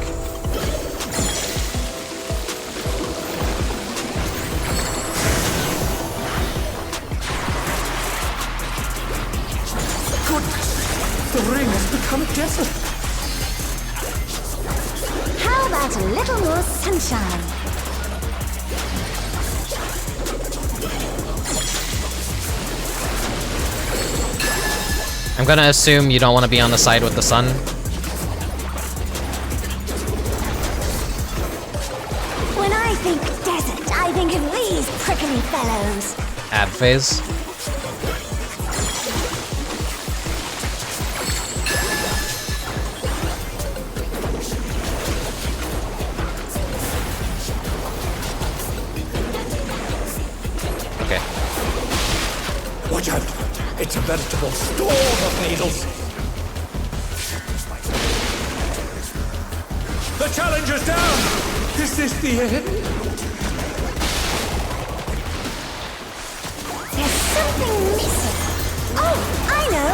Goodness, the ring has become a desert. How about a little more sunshine? I'm gonna assume you don't want to be on the side with the sun. When I think desert, I think of these prickly fellows. Ad phase. Okay. Watch out! It's a veritable storm of needles! The challenger's down! Is this the end? There's something missing. Oh, I know!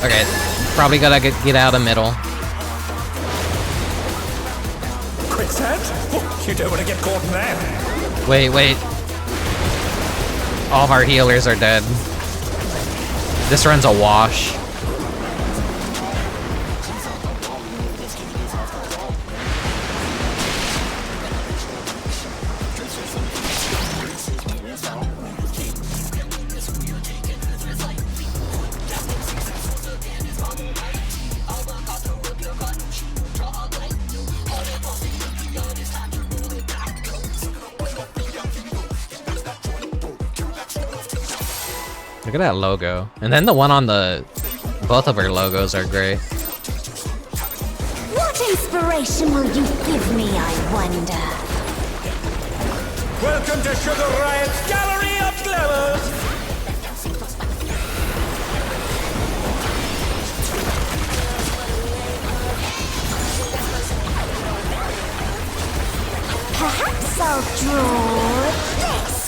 Okay, probably gotta get out of middle. Quicksand? Oh, you don't want to get caught in that. Wait. All of our healers are dead. This run's a wash. Look at that logo. And then the one on the... Both of her logos are great. What inspiration will you give me, I wonder? Welcome to Sugar Riot's Gallery of Glamours! Perhaps I'll draw this.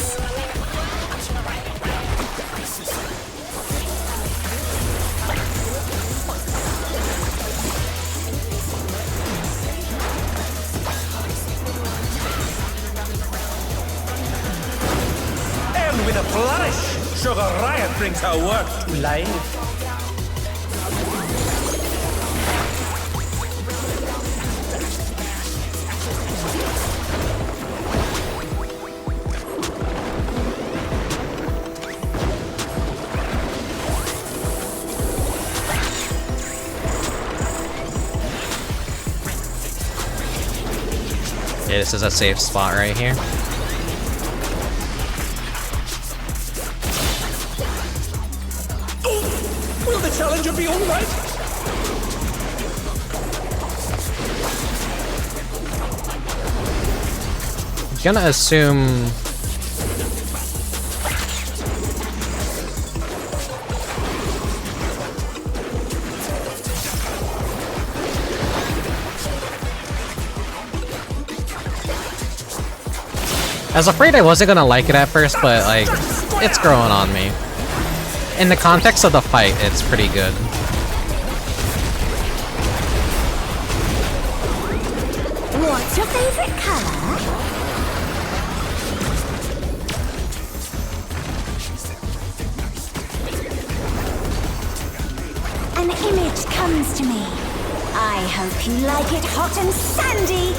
And with a flourish, Sugar Riot brings her work to life. Yeah, this is a safe spot right here. Will the challenger be all right? I'm gonna assume... I was afraid I wasn't gonna like it at first, but like, it's growing on me. In the context of the fight, it's pretty good. What's your favorite color? An image comes to me. I hope you like it hot and sandy.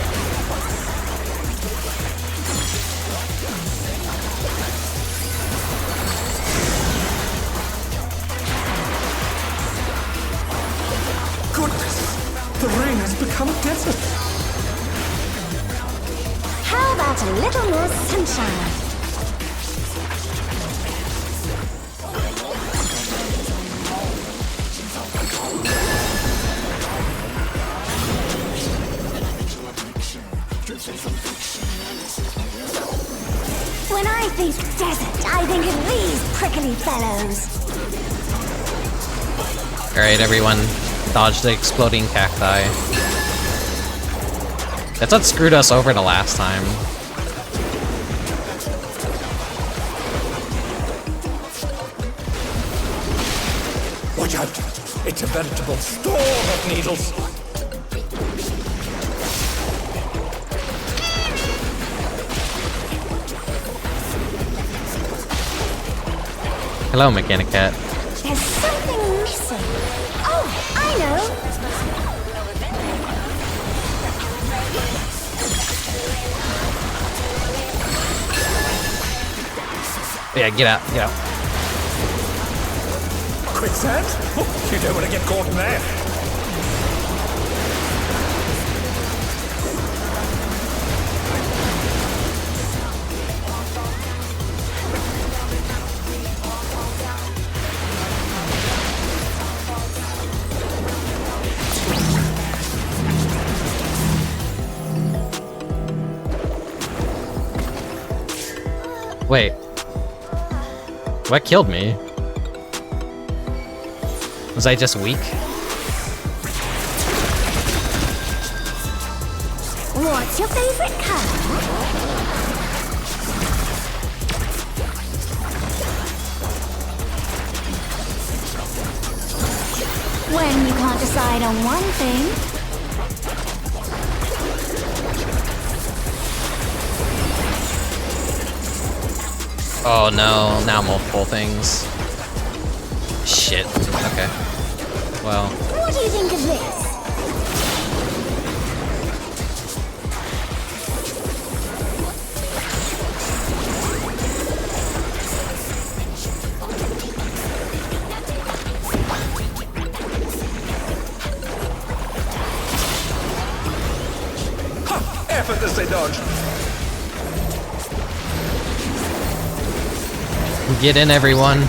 The ring has become a desert. How about a little more sunshine? When I think desert, I think of these prickly fellows. Alright, everyone. Dodge the exploding cacti. That's what screwed us over the last time. Watch out! It's a veritable storm of needles! Hello, Mechanic Cat. There's something missing. Oh, I know. Yeah, get out, get out. Quicksand? Oh, you don't want to get caught in there. Wait. What killed me? Was I just weak? What's your favorite color? When you can't decide on one thing. Oh no, now multiple things. Shit. Okay. Well. What do you think of this? Ha! Effortlessly dodged. Get in, everyone.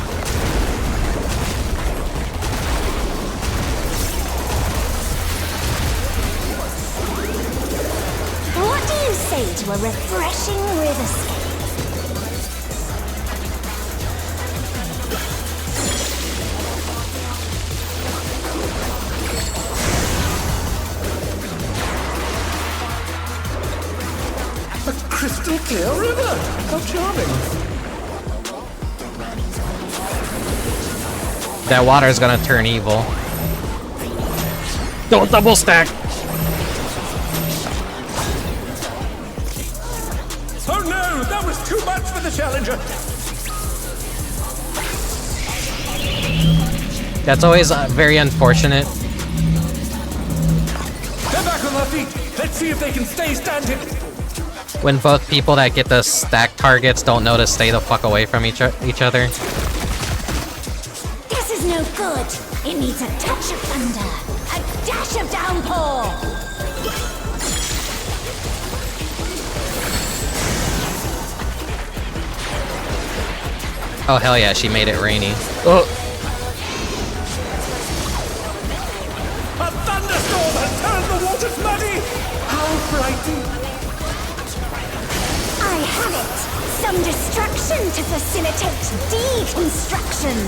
What do you say to a refreshing riverscape? A crystal clear river! How charming! That water's gonna turn evil. Don't double stack! Oh no! That was too much for the challenger! That's always very unfortunate. They're back on their feet! Let's see if they can stay standing! When both people that get the stack targets don't know to stay the fuck away from each other. This is no good. It needs a touch of thunder, a dash of downpour. Oh hell yeah, she made it rainy. Oh. A thunderstorm has turned the waters muddy! How frightening! I have it. Some destruction to facilitate deconstruction.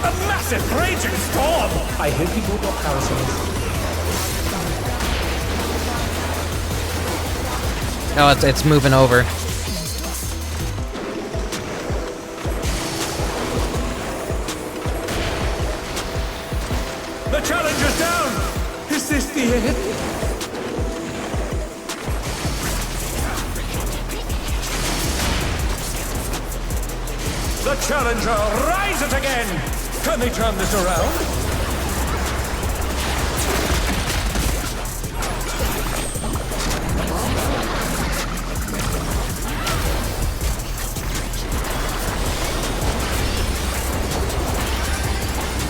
A massive raging storm! I hope you brought your parasols. Oh, it's moving over. The challenger's down! Is this the end? The challenger rises again! Can they turn this around?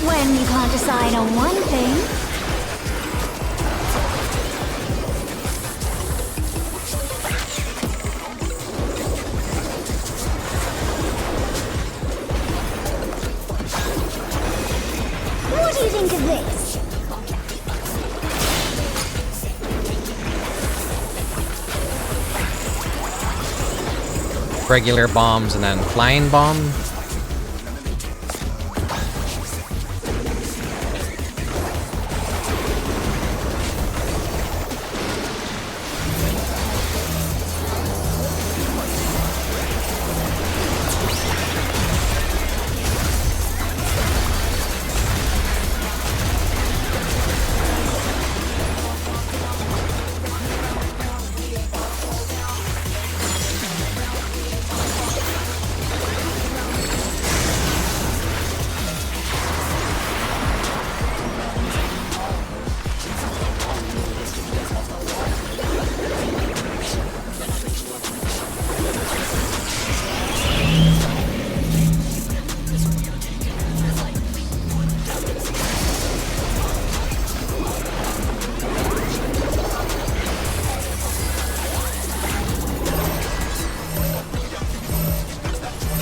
When you can't decide on one thing. What do you think of this? Regular bombs and then flying bomb.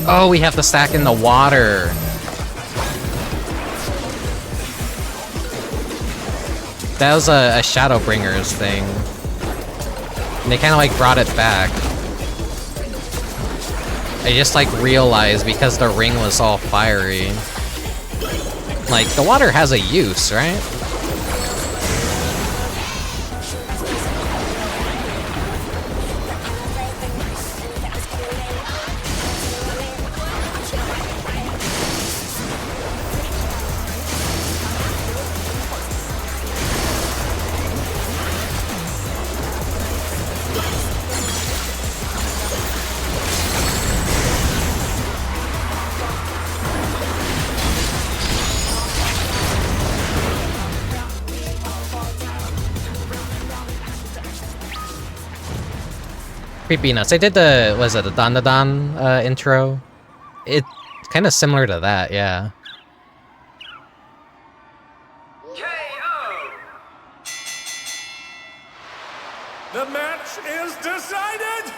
Oh, we have to stack in the water. That was a Shadowbringers thing. And they kind of like brought it back. I just like realized because the ring was all fiery. Like, the water has a use, right? Creepy nuts. I did the, was it the Dan intro? It's kind of similar to that, yeah. The match is decided!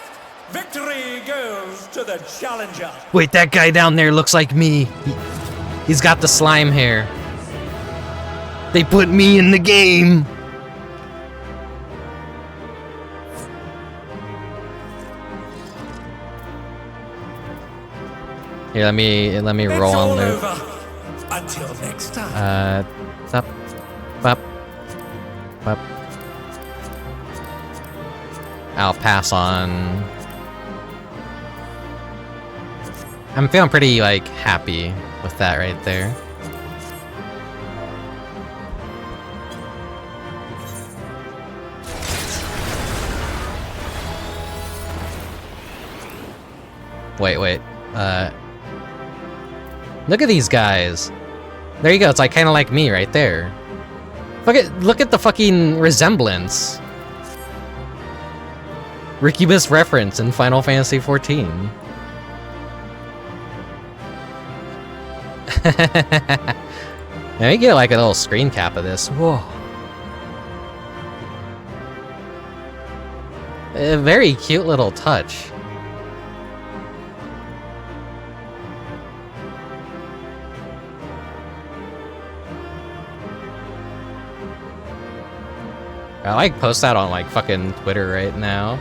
Victory goes to the challenger! Wait, that guy down there looks like me. He's got the slime hair. They put me in the game. Here, let me roll on loop. Until next time. Up, up, up. I'll pass on. I'm feeling pretty like happy with that right there. Wait. Look at these guys. There you go. It's like kind of like me right there. Look at the fucking resemblance. Rickubus reference in Final Fantasy XIV. Let me get like a little screen cap of this. Whoa. A very cute little touch. I like post that on like fucking Twitter right now.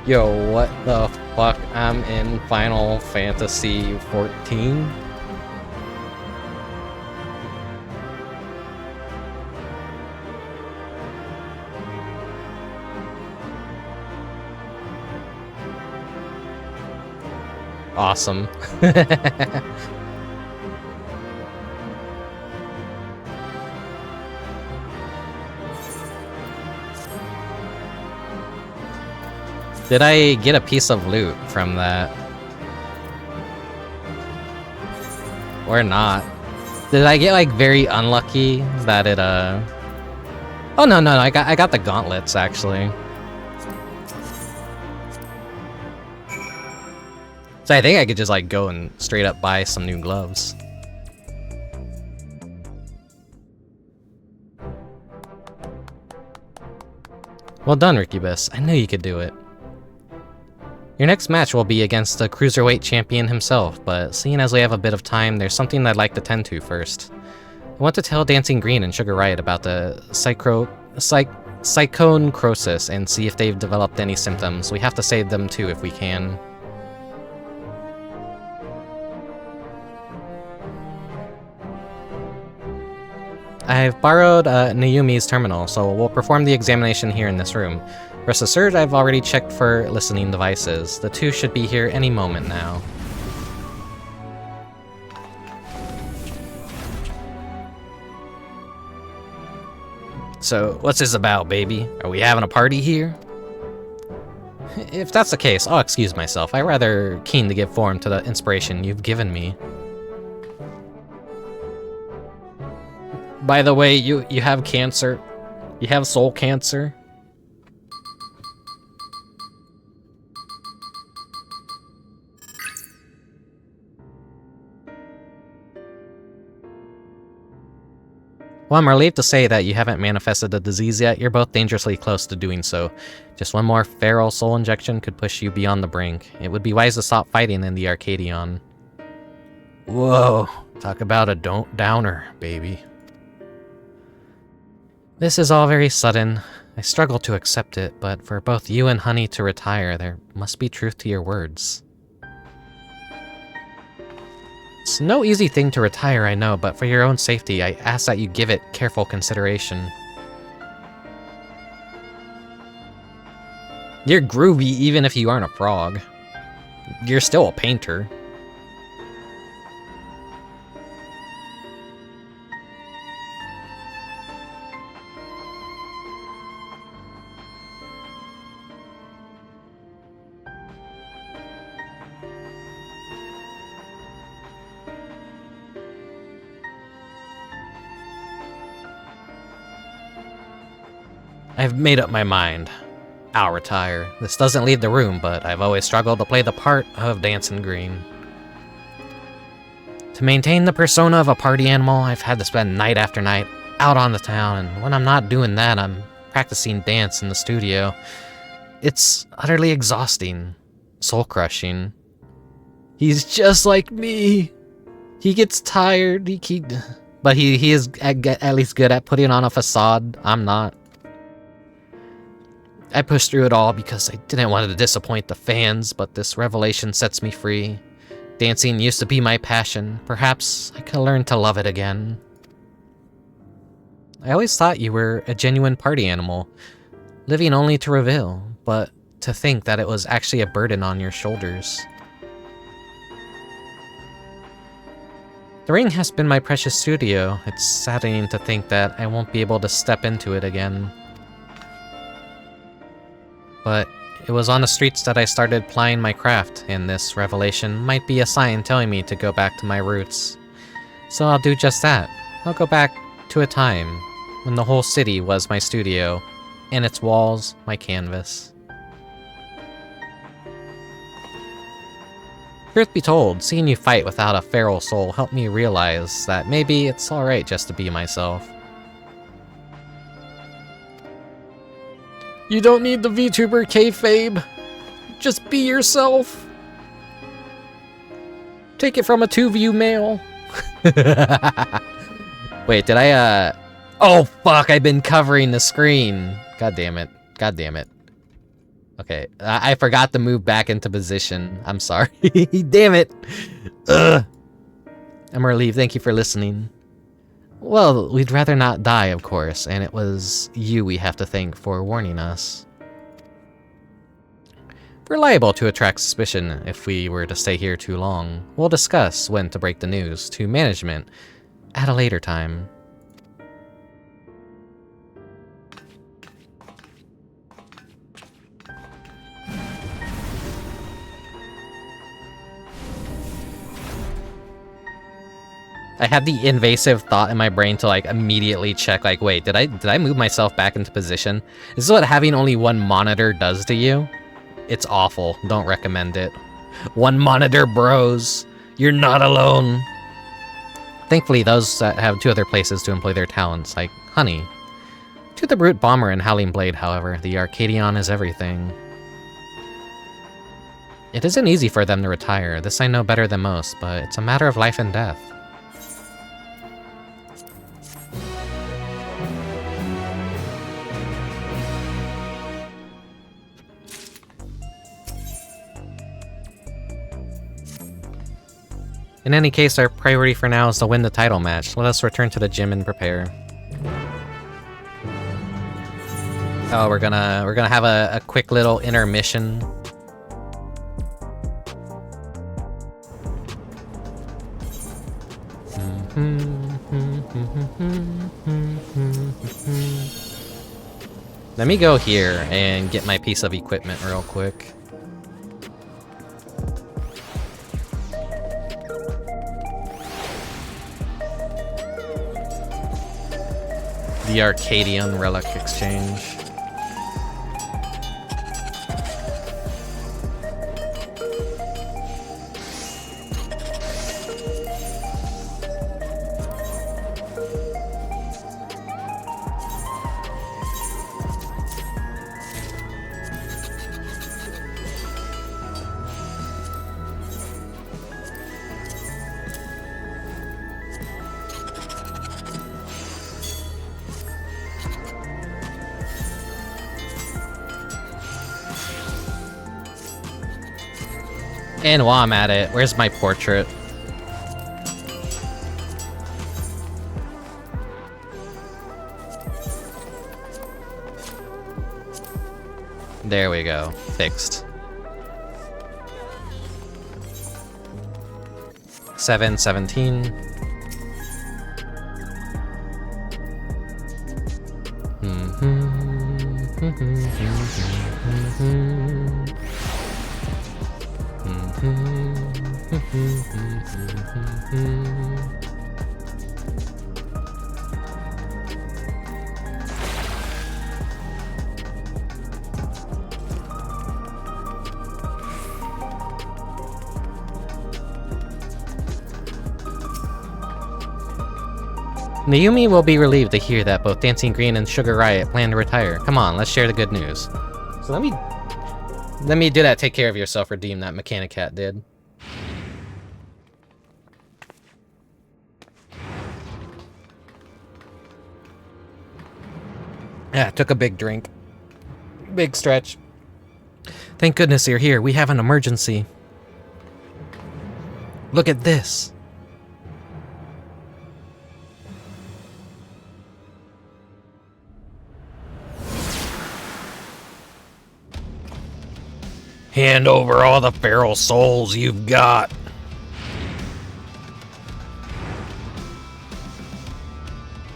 Yo, what the fuck? I'm in Final Fantasy XIV? Awesome. Did I get a piece of loot from that? Or not? Did I get like very unlucky that it Oh no, I got the gauntlets actually. So I think I could just like go and straight up buy some new gloves. Well done, Rickubus. I knew you could do it. Your next match will be against the Cruiserweight champion himself, but seeing as we have a bit of time, there's something I'd like to tend to first. I want to tell Dancing Green and Sugar Riot about the Cyclone Crosis and see if they've developed any symptoms. We have to save them too if we can. I've borrowed Nayumi's terminal, so we'll perform the examination here in this room. Rest assured, I've already checked for listening devices. The two should be here any moment now. So, what's this about, baby? Are we having a party here? If that's the case, I'll excuse myself. I'm rather keen to give form to the inspiration you've given me. By the way, you have cancer. You have soul cancer. Well, I'm relieved to say that you haven't manifested the disease yet. You're both dangerously close to doing so. Just one more feral soul injection could push you beyond the brink. It would be wise to stop fighting in the Arcadion. Whoa, talk about a downer, baby. This is all very sudden. I struggle to accept it, but for both you and Honey to retire, there must be truth to your words. It's no easy thing to retire, I know, but for your own safety, I ask that you give it careful consideration. You're groovy even if you aren't a frog. You're still a painter. I've made up my mind. I'll retire. This doesn't leave the room, but I've always struggled to play the part of Dancing Green. To maintain the persona of a party animal, I've had to spend night after night out on the town, and when I'm not doing that, I'm practicing dance in the studio. It's utterly exhausting, soul-crushing. He's just like me. He gets tired, but he is at least good at putting on a facade. I'm not. I pushed through it all because I didn't want to disappoint the fans, but this revelation sets me free. Dancing used to be my passion. Perhaps I could learn to love it again. I always thought you were a genuine party animal, living only to reveal, but to think that it was actually a burden on your shoulders. The ring has been my precious studio. It's saddening to think that I won't be able to step into it again. But it was on the streets that I started plying my craft, and this revelation might be a sign telling me to go back to my roots. So I'll do just that. I'll go back to a time when the whole city was my studio, and its walls my canvas. Truth be told, seeing you fight without a feral soul helped me realize that maybe it's alright just to be myself. You don't need the VTuber kayfabe. Just be yourself. Take it from a 2-view male. Wait, did I, Oh, fuck, I've been covering the screen. God damn it. God damn it. Okay, I forgot to move back into position. I'm sorry. Damn it. Ugh. I'm relieved. Thank you for listening. Well, we'd rather not die, of course, and it was you we have to thank for warning us. We're liable to attract suspicion if we were to stay here too long. We'll discuss when to break the news to management at a later time. I had the invasive thought in my brain to like immediately check, like, wait, did I move myself back into position? This is what having only one monitor does to you. It's awful. Don't recommend it. One monitor bros. You're not alone. Thankfully, those have two other places to employ their talents, like Honey. To the Brute Bomber and Howling Blade, however, the Arcadion is everything. It isn't easy for them to retire. This I know better than most, but it's a matter of life and death. In any case, our priority for now is to win the title match. Let us return to the gym and prepare. Oh, we're gonna have a quick little intermission. Let me go here and get my piece of equipment real quick. The Arcadion Relic Exchange. And while I'm at it, where's my portrait? There we go. Fixed. 717. Naomi will be relieved to hear that both Dancing Green and Sugar Riot plan to retire. Come on, let's share the good news. So let me do that. Take care of yourself. Redeem that Mechanic Cat did. Yeah, took a big drink. Big stretch. Thank goodness you're here. We have an emergency. Look at this. Hand over all the feral souls you've got.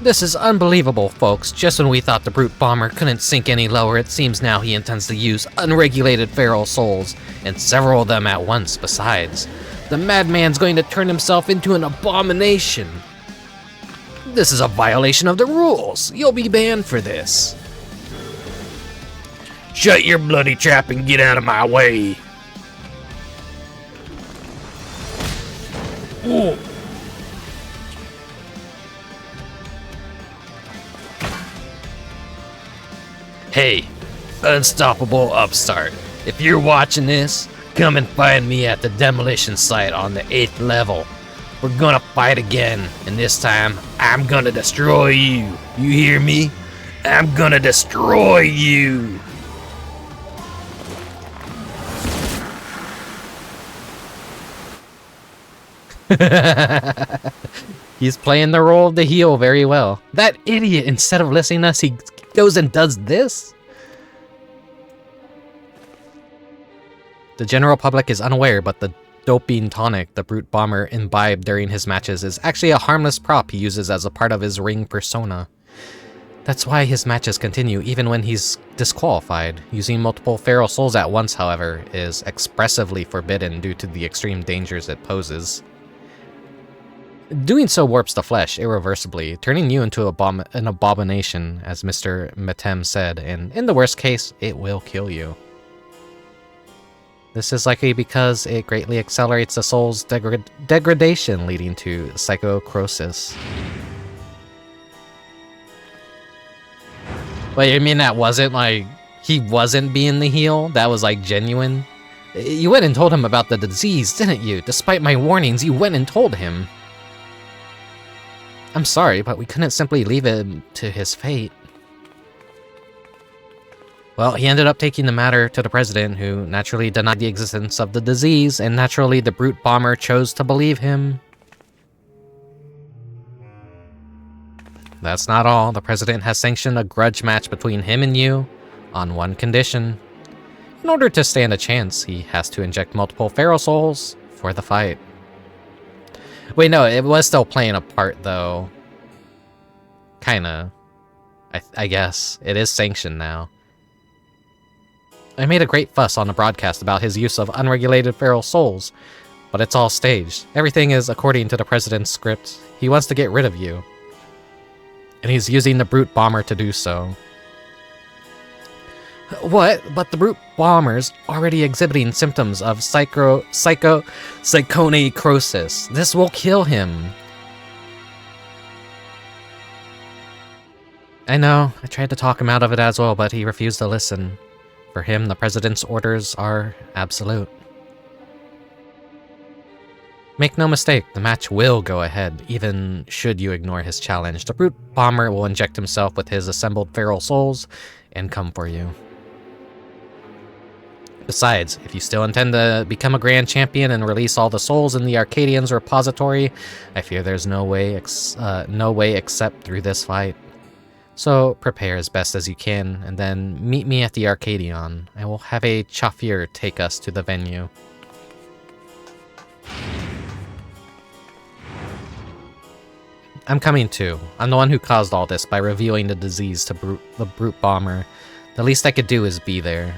This is unbelievable, folks. Just when we thought the Brute Bomber couldn't sink any lower, it seems now he intends to use unregulated feral souls, and several of them at once besides. The madman's going to turn himself into an abomination. This is a violation of the rules. You'll be banned for this. Shut your bloody trap and get out of my way. Ooh. Hey, unstoppable upstart. If you're watching this, come and find me at the demolition site on the 8th level. We're gonna fight again, and this time, I'm gonna destroy you. You hear me? I'm gonna destroy you. He's playing the role of the heel very well. That idiot, instead of listening to us, he goes and does this? The general public is unaware, but the doping tonic the Brute Bomber imbibed during his matches is actually a harmless prop he uses as a part of his ring persona. That's why his matches continue even when he's disqualified. Using multiple feral souls at once, however, is expressively forbidden due to the extreme dangers it poses. Doing so warps the flesh irreversibly, turning you into an abomination, as Mr. Metem said, and in the worst case, it will kill you. This is likely because it greatly accelerates the soul's degradation, leading to psychocrosis. Wait, you mean that wasn't like, he wasn't being the heel? That was like genuine? You went and told him about the disease, didn't you? Despite my warnings, you went and told him. I'm sorry, but we couldn't simply leave him to his fate. Well, he ended up taking the matter to the president, who naturally denied the existence of the disease, and naturally the Brute Bomber chose to believe him. That's not all. The president has sanctioned a grudge match between him and you, on one condition. In order to stand a chance, he has to inject multiple feral souls for the fight. Wait, no, it was still playing a part, though. Kinda. I guess. It is sanctioned now. I made a great fuss on the broadcast about his use of unregulated feral souls, but it's all staged. Everything is according to the president's script. He wants to get rid of you. And he's using the Brute Bomber to do so. What? But the Brute Bomber's already exhibiting symptoms of psychonecrosis. This will kill him. I know, I tried to talk him out of it as well, but he refused to listen. For him, the president's orders are absolute. Make no mistake, the match will go ahead, even should you ignore his challenge. The Brute Bomber will inject himself with his assembled feral souls and come for you. Besides, if you still intend to become a Grand Champion and release all the souls in the Arcadion's repository, I fear there's no way except through this fight. So prepare as best as you can, and then meet me at the Arcadion. I will have a Chafir take us to the venue. I'm coming too. I'm the one who caused all this by revealing the disease to the Brute Bomber. The least I could do is be there.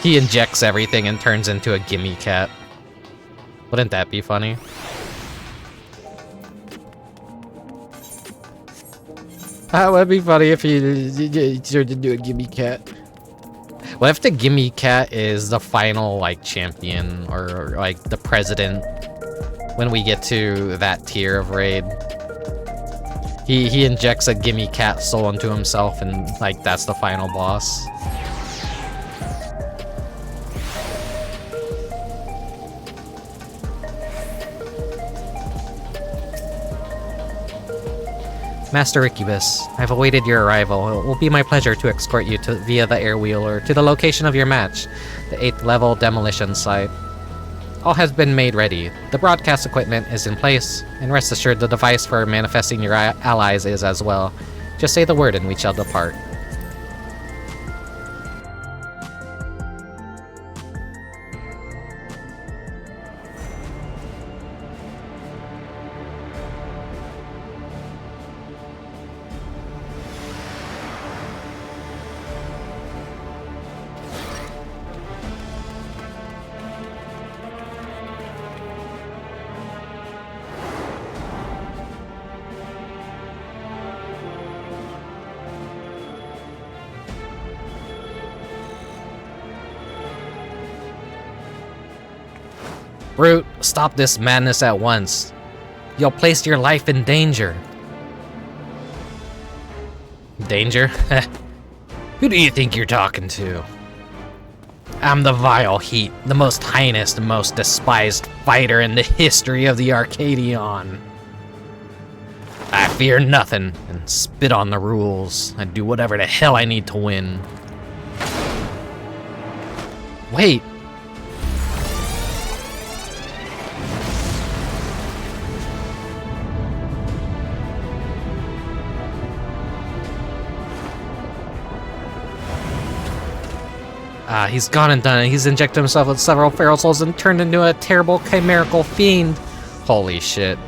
He injects everything and turns into a gimme cat. Wouldn't that be funny? That would be funny if he turned into a gimme cat. What if the gimme cat is the final, like, champion or like the president when we get to that tier of raid? He injects a gimme cat soul into himself and, like, that's the final boss. Master Rickubus, I've awaited your arrival. It will be my pleasure to escort you via the airwheeler to the location of your match, the 8th level demolition site. All has been made ready. The broadcast equipment is in place, and rest assured the device for manifesting your allies is as well. Just say the word and we shall depart. Brute, stop this madness at once. You'll place your life in danger. Danger? Who do you think you're talking to? I'm the Vile Heat, the most heinous and most despised fighter in the history of the Arcadion. I fear nothing and spit on the rules. I do whatever the hell I need to win. Wait. He's gone and done it. He's injected himself with several feral souls and turned into a terrible chimerical fiend. Holy shit.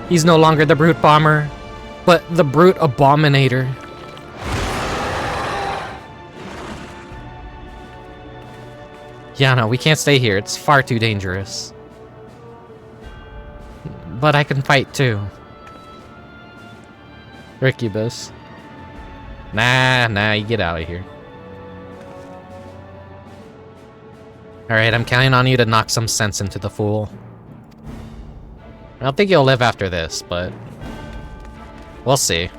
He's no longer the Brute Bomber, but the Brute Abombinator. Yeah, no, we can't stay here. It's far too dangerous. But I can fight too. Rickubus. Nah, you get out of here. Alright, I'm counting on you to knock some sense into the fool. I don't think he'll live after this, but we'll see.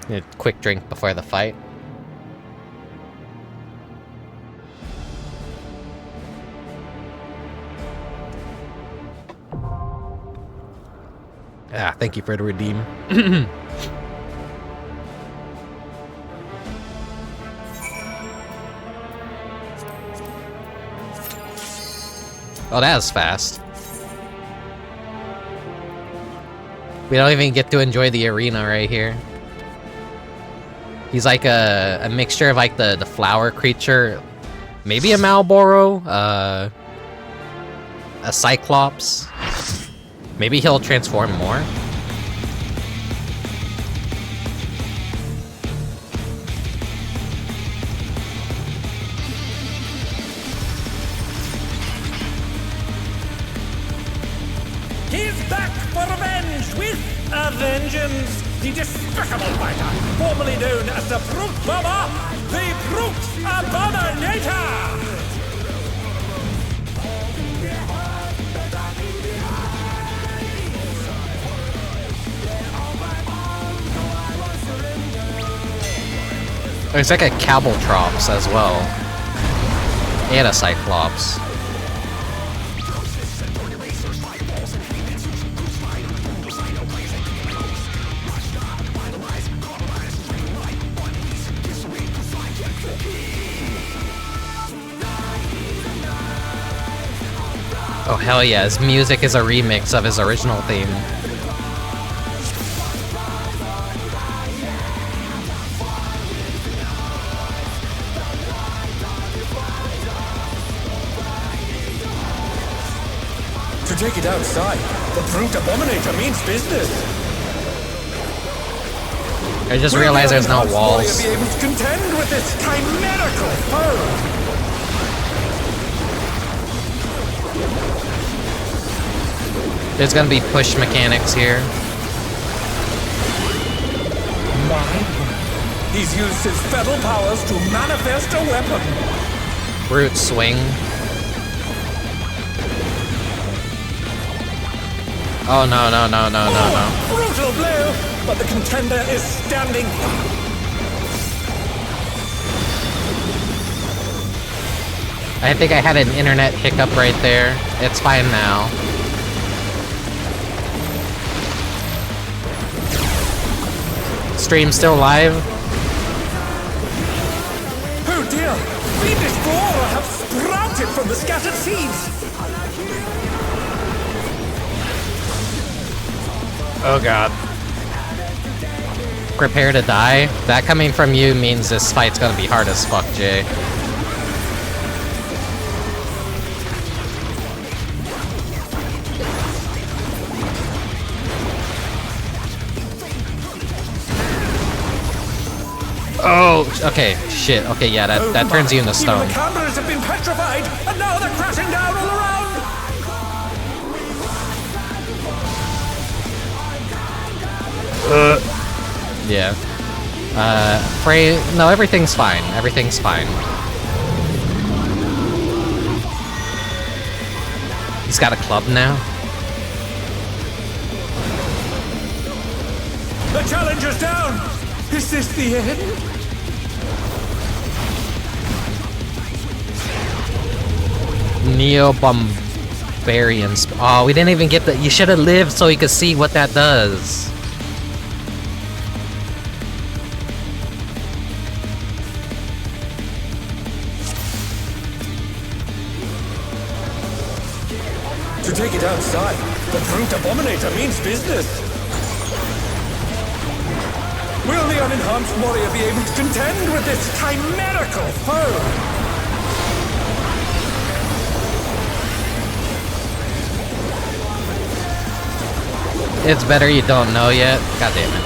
A quick drink before the fight. Thank you for the redeem. Oh, that was fast. We don't even get to enjoy the arena right here. He's like a mixture of like the flower creature, maybe a Malboro, a Cyclops. Maybe he'll transform more. A vengeance! The despicable fighter, formerly known as the Brute Bomber, the Brute Abombinator! There's like a Cabaltrops as well. And a Cyclops. Oh hell yeah, his music is a remix of his original theme. To take it outside, the brute Abombinator means business. I just realized there's no walls. Will be able to contend with this chimerical foe? There's gonna be push mechanics here. He's used his fetal powers to manifest a weapon. Brute swing. Oh no, no, no, no, no, no. Brutal blow, but the contender is standing. I think I had an internet hiccup right there. It's fine now. Stream still live? Oh dear! Fiendish flora have sprouted from the scattered seeds! Oh god. Prepare to die? That coming from you means this fight's gonna be hard as fuck, Jay. Oh, okay, shit. Okay, yeah, that turns you into stone. Even the cameras have been petrified, and now they're crashing down all around! Yeah. Frey, no, everything's fine. Everything's fine. He's got a club now. The challenger's down! Is this the end? Neo Bombarians. Oh, we didn't even get the. You should have lived so you could see what that does. To take it outside, the brute Abombinator means business. Will the unenhanced warrior be able to contend with this chimerical foe? It's better you don't know yet. God damn it.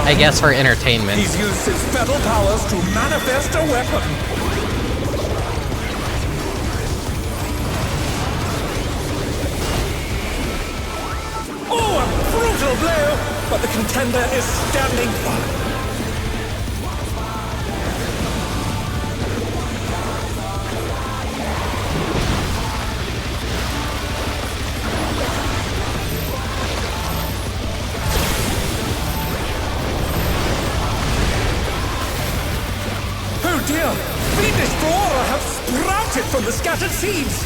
I guess for entertainment. He's used his fetal powers to manifest a weapon. Oh, a brutal blow! But the contender is standing firm. Oh dear! Fiendish flora have sprouted from the scattered seeds!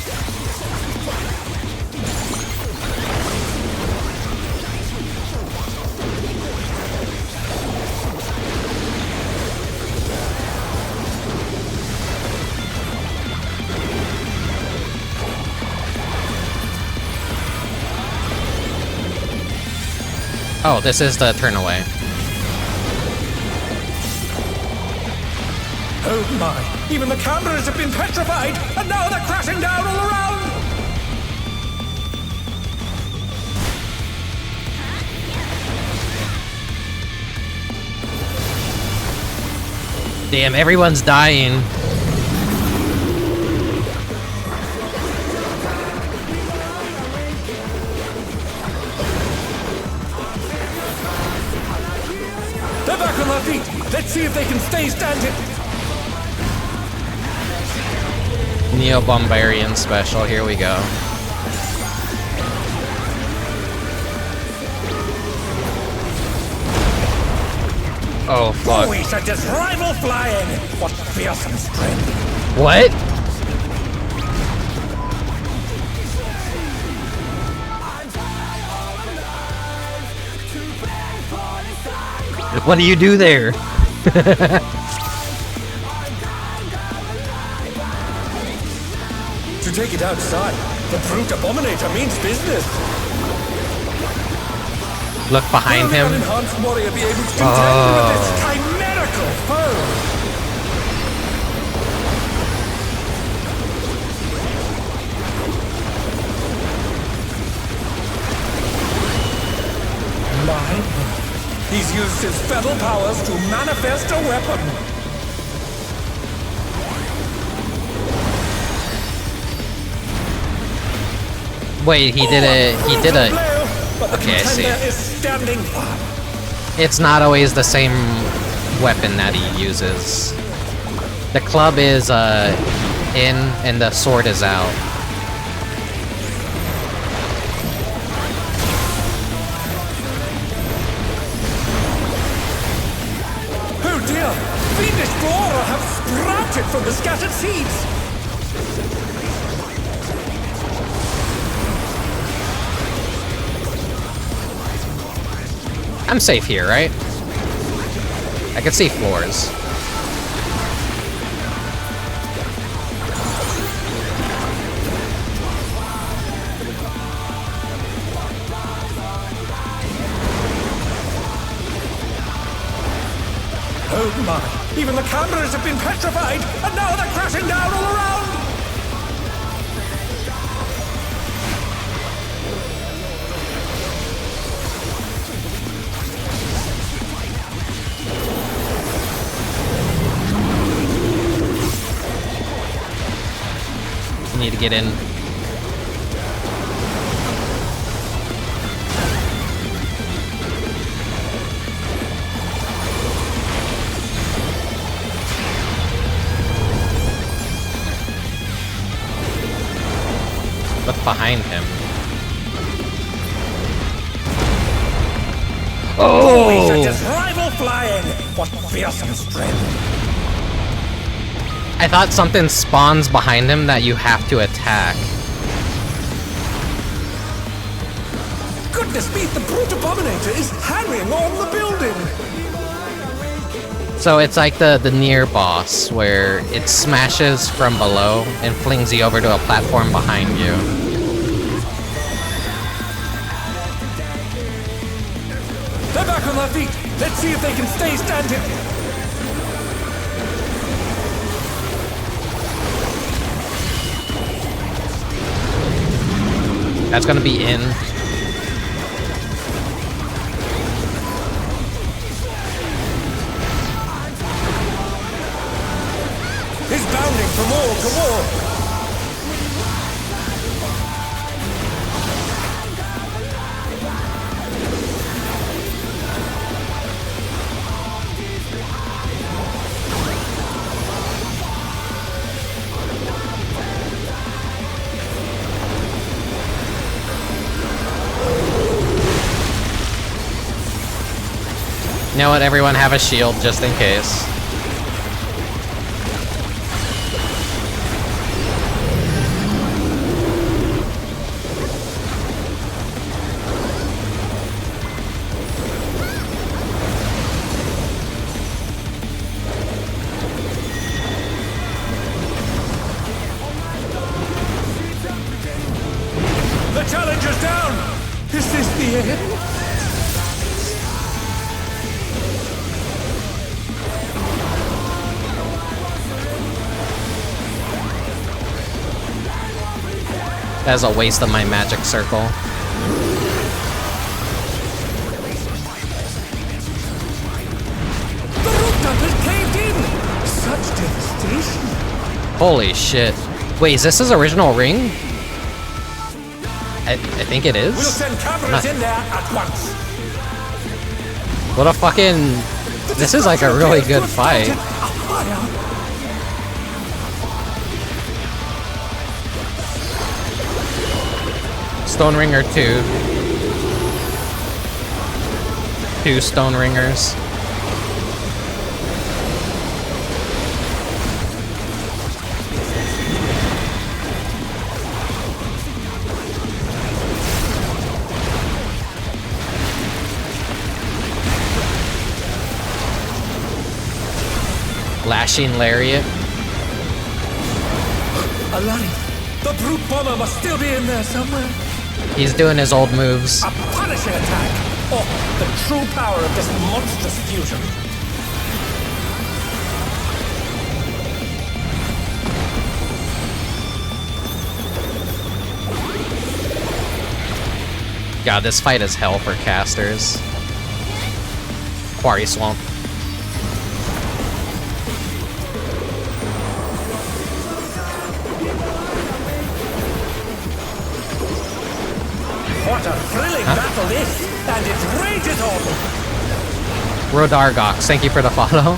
Oh, this is the turn away. Oh my! Even the cameras have been petrified, and now they're crashing down all around! Damn, everyone's dying. They're back on their feet! Let's see if they can stay standing! Neo Bombarian special, here we go. Oh fuck. We set his rival flying! What fearsome strength! What? What do you do there? To take it outside, The brute Abombinator means business. Look behind Will him. an enhanced warrior be able to contend with this chimerical foe? Mine? He's used his fetal powers to manifest a weapon. Wait, he did a. Okay, I see. It's not always the same weapon that he uses. The club is in and the sword is out. Oh dear! Fiendish flora have sprouted from the scattered seeds! I'm safe here, right? I can see floors. Oh my! Even the cameras have been petrified, and now they're crashing down all around! Need to get in. Look behind him. Oh! He's at his rival flying! What fearsome strength! I thought something spawns behind him that you have to attack. Goodness me, the brute Abombinator is hanging on the building! So it's like the near boss, where it smashes from below and flings you over to a platform behind you. They're back on their feet! Let's see if they can stay standing! That's gonna be in. He's bounding from wall to wall. You know what? Everyone have a shield just in case. The challenger's down! Is this the end? That's a waste of my magic circle. The rooftop is caved in! Such devastation! Holy shit. Wait, is this his original ring? I think it is. We'll send cameras in there at once. What a fucking... This is like a really good fight. Stone Ringer 2. 2 Stone Ringers. Lashing Lariat. A life The brute bomber must still be in there somewhere. He's doing his old moves. A Punisher attack! Oh, the true power of this monstrous fusion. God, this fight is hell for casters. Quarry Swamp. What a thrilling battle this, and it rages on! Rodargox, thank you for the follow.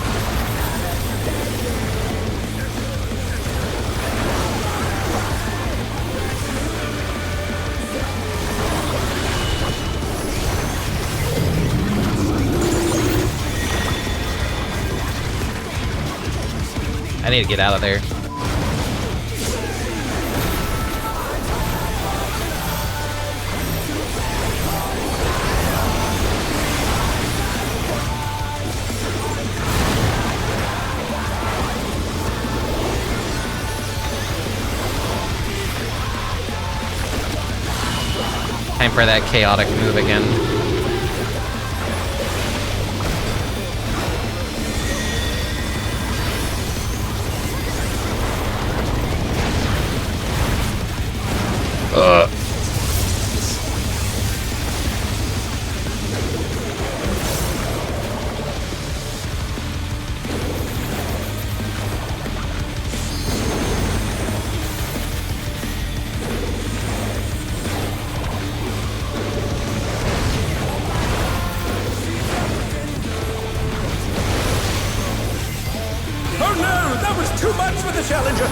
I need to get out of there. Time for that chaotic move again. Oh no, that was too much for the challenger!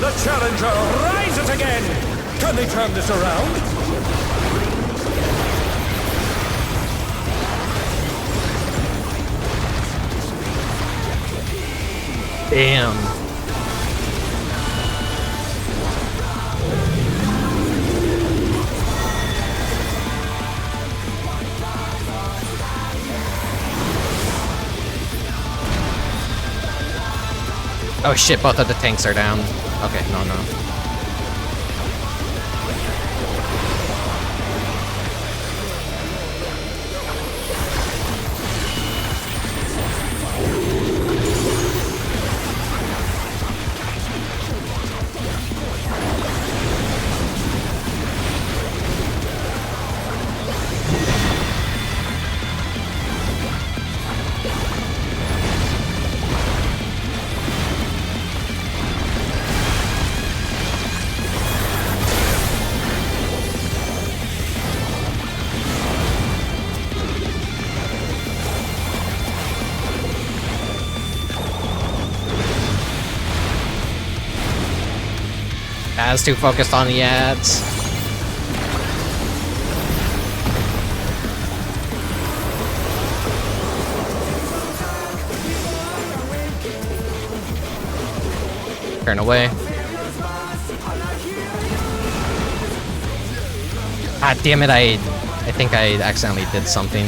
The challenger rises again! Can they turn this around? Damn. Oh shit, both of the tanks are down. Okay, no. As too focused on the ads. Turn away. Ah, damn it, I think I accidentally did something.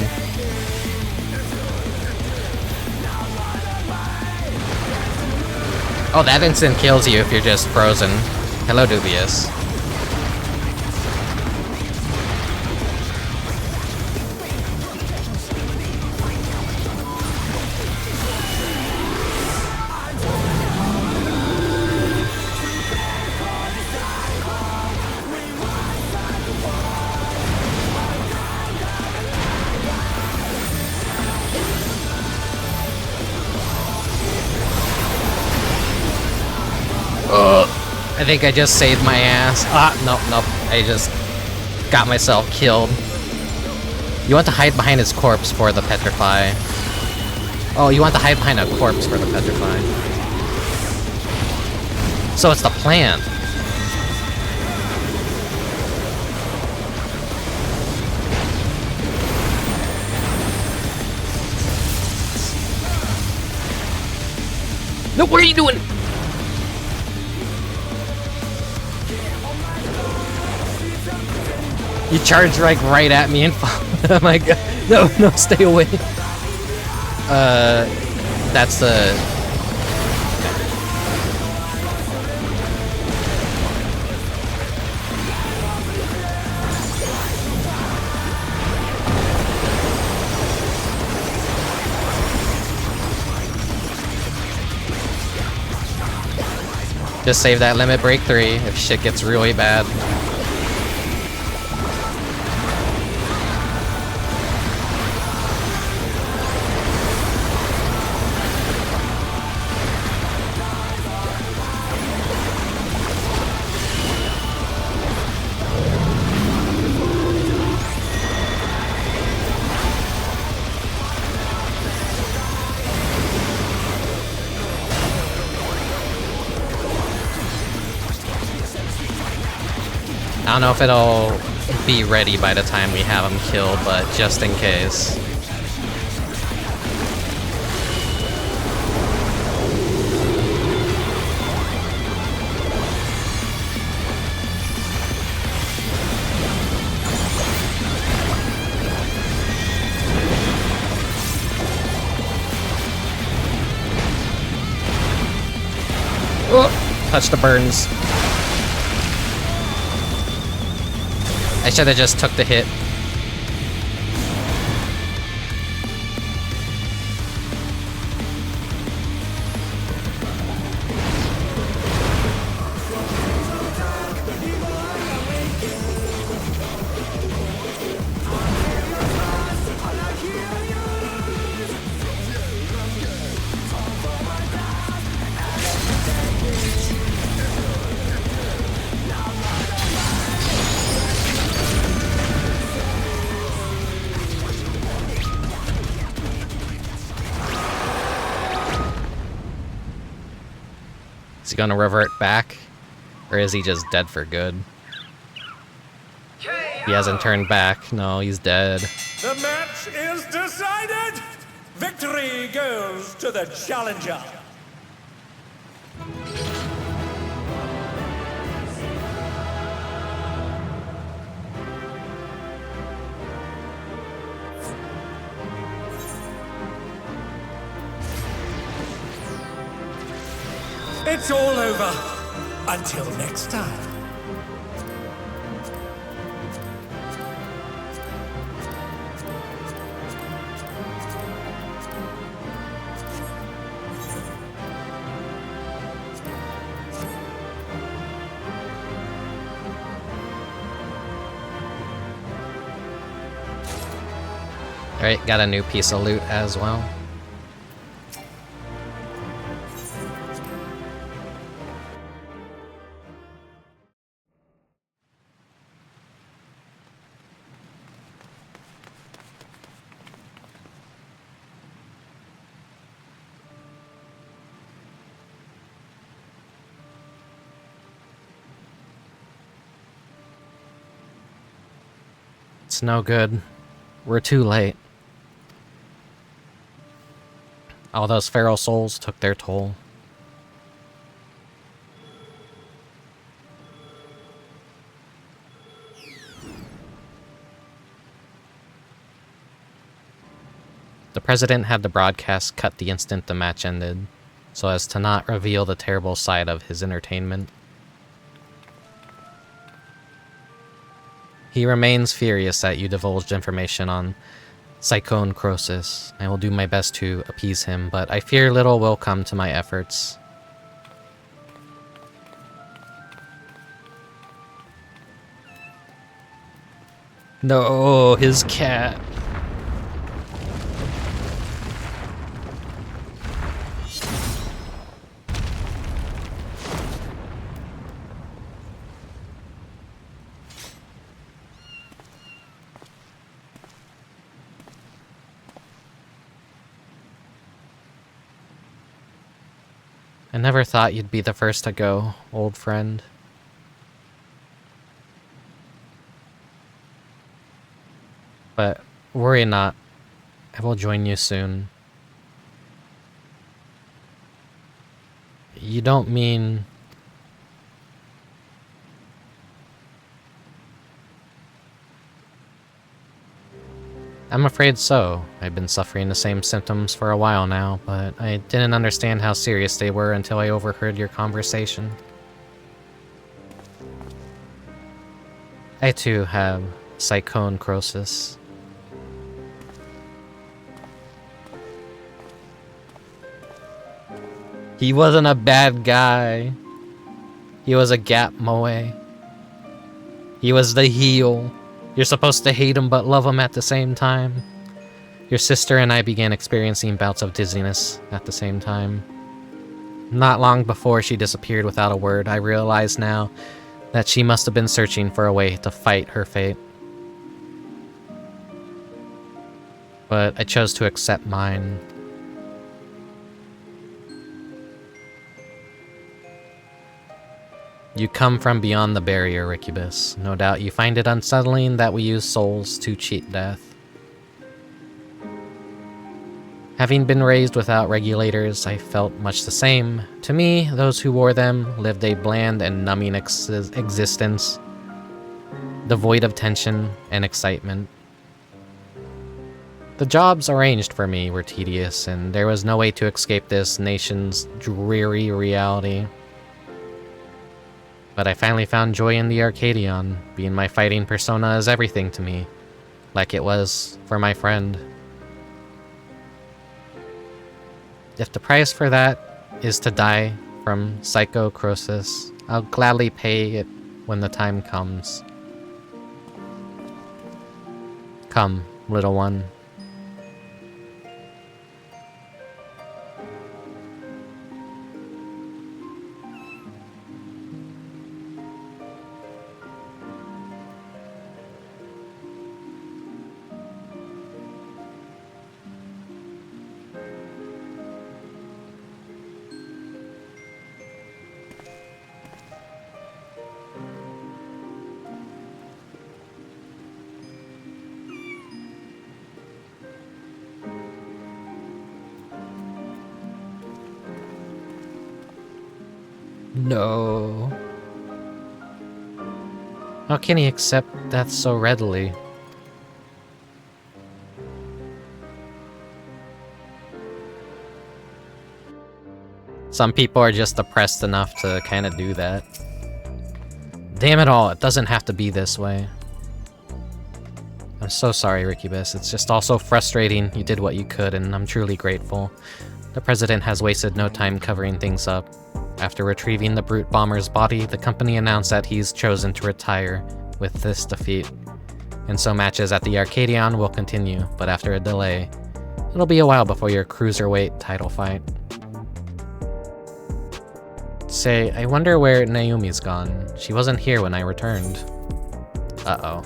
Oh, that instant kills you if you're just frozen. Hello, Dubious. I think I just saved my ass. Nope. I just got myself killed. You want to hide behind his corpse for the petrify. Oh, you want to hide behind a corpse for the petrify. So it's the plan. No, what are you doing? You charged like right at me and I'm like, no, stay away. That's the... Just save that limit break 3 if shit gets really bad. I don't know if it'll be ready by the time we have him killed, but just in case. Oh, touch the burns. I should have just took the hit. Is he gonna revert back? Or is he just dead for good? He hasn't turned back. No, he's dead. The match is decided! Victory goes to the challenger! It's all over. Until next time. Alright, got a new piece of loot as well. It's no good. We're too late. All those feral souls took their toll. The president had the broadcast cut the instant the match ended, so as to not reveal the terrible side of his entertainment. He remains furious that you divulged information on Cyclone Croesus. I will do my best to appease him, but I fear little will come to my efforts. No, his cat. I never thought you'd be the first to go, old friend. But worry not, I will join you soon. You don't mean... I'm afraid so. I've been suffering the same symptoms for a while now, but I didn't understand how serious they were until I overheard your conversation. I too have psychonecrosis. He wasn't a bad guy. He was a gap moe. He was the heel. You're supposed to hate him but love him at the same time. Your sister and I began experiencing bouts of dizziness at the same time. Not long before she disappeared without a word, I realized now that she must have been searching for a way to fight her fate. But I chose to accept mine. You come from beyond the barrier, Rickubus. No doubt you find it unsettling that we use souls to cheat death. Having been raised without regulators, I felt much the same. To me, those who wore them lived a bland and numbing existence, devoid of tension and excitement. The jobs arranged for me were tedious, and there was no way to escape this nation's dreary reality. But I finally found joy in the Arcadion. Being my fighting persona is everything to me, like it was for my friend. If the price for that is to die from psychocrosis, I'll gladly pay it when the time comes. Come, little one. No. How can he accept death so readily? Some people are just depressed enough to kind of do that. Damn it all, it doesn't have to be this way. I'm so sorry, Rickubus. It's just also frustrating. You did what you could, and I'm truly grateful. The President has wasted no time covering things up. After retrieving the Brute Bomber's body, the company announced that he's chosen to retire with this defeat. And so matches at the Arcadion will continue, but after a delay. It'll be a while before your Cruiserweight title fight. Say, I wonder where Naomi's gone. She wasn't here when I returned. Uh-oh.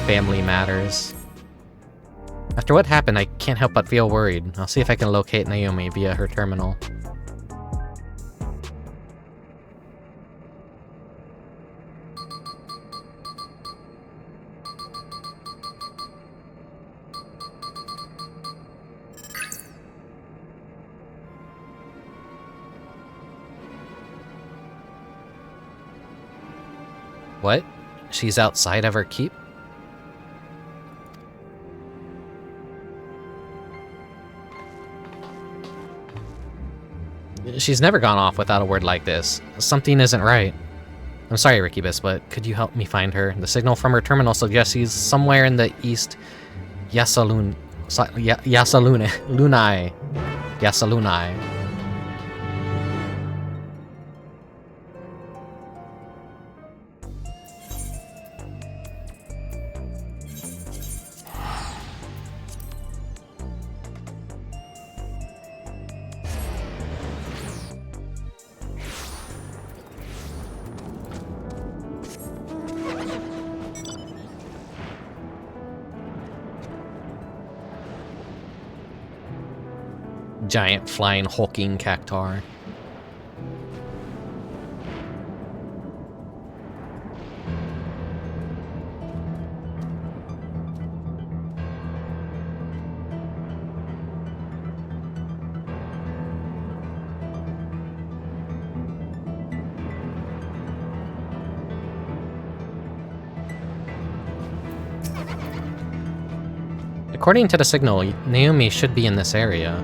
Family matters. After what happened, I can't help but feel worried. I'll see if I can locate Naomi via her terminal. What? She's outside of her keep? She's never gone off without a word like this. Something isn't right. I'm sorry, Rickubus, but could you help me find her? The signal from her terminal suggests she's somewhere in the East Yasalunai. Giant flying hulking cactar. According to the signal, Naomi should be in this area.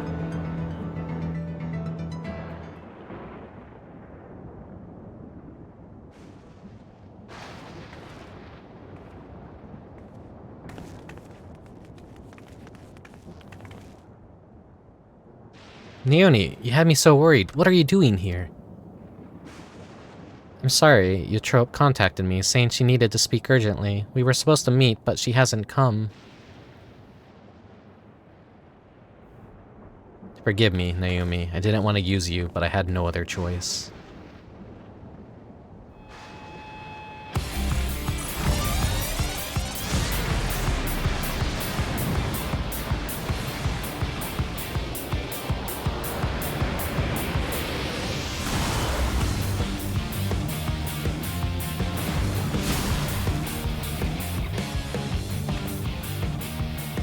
Naomi, you had me so worried. What are you doing here? I'm sorry, Eutrope contacted me, saying she needed to speak urgently. We were supposed to meet, but she hasn't come. Forgive me, Naomi. I didn't want to use you, but I had no other choice.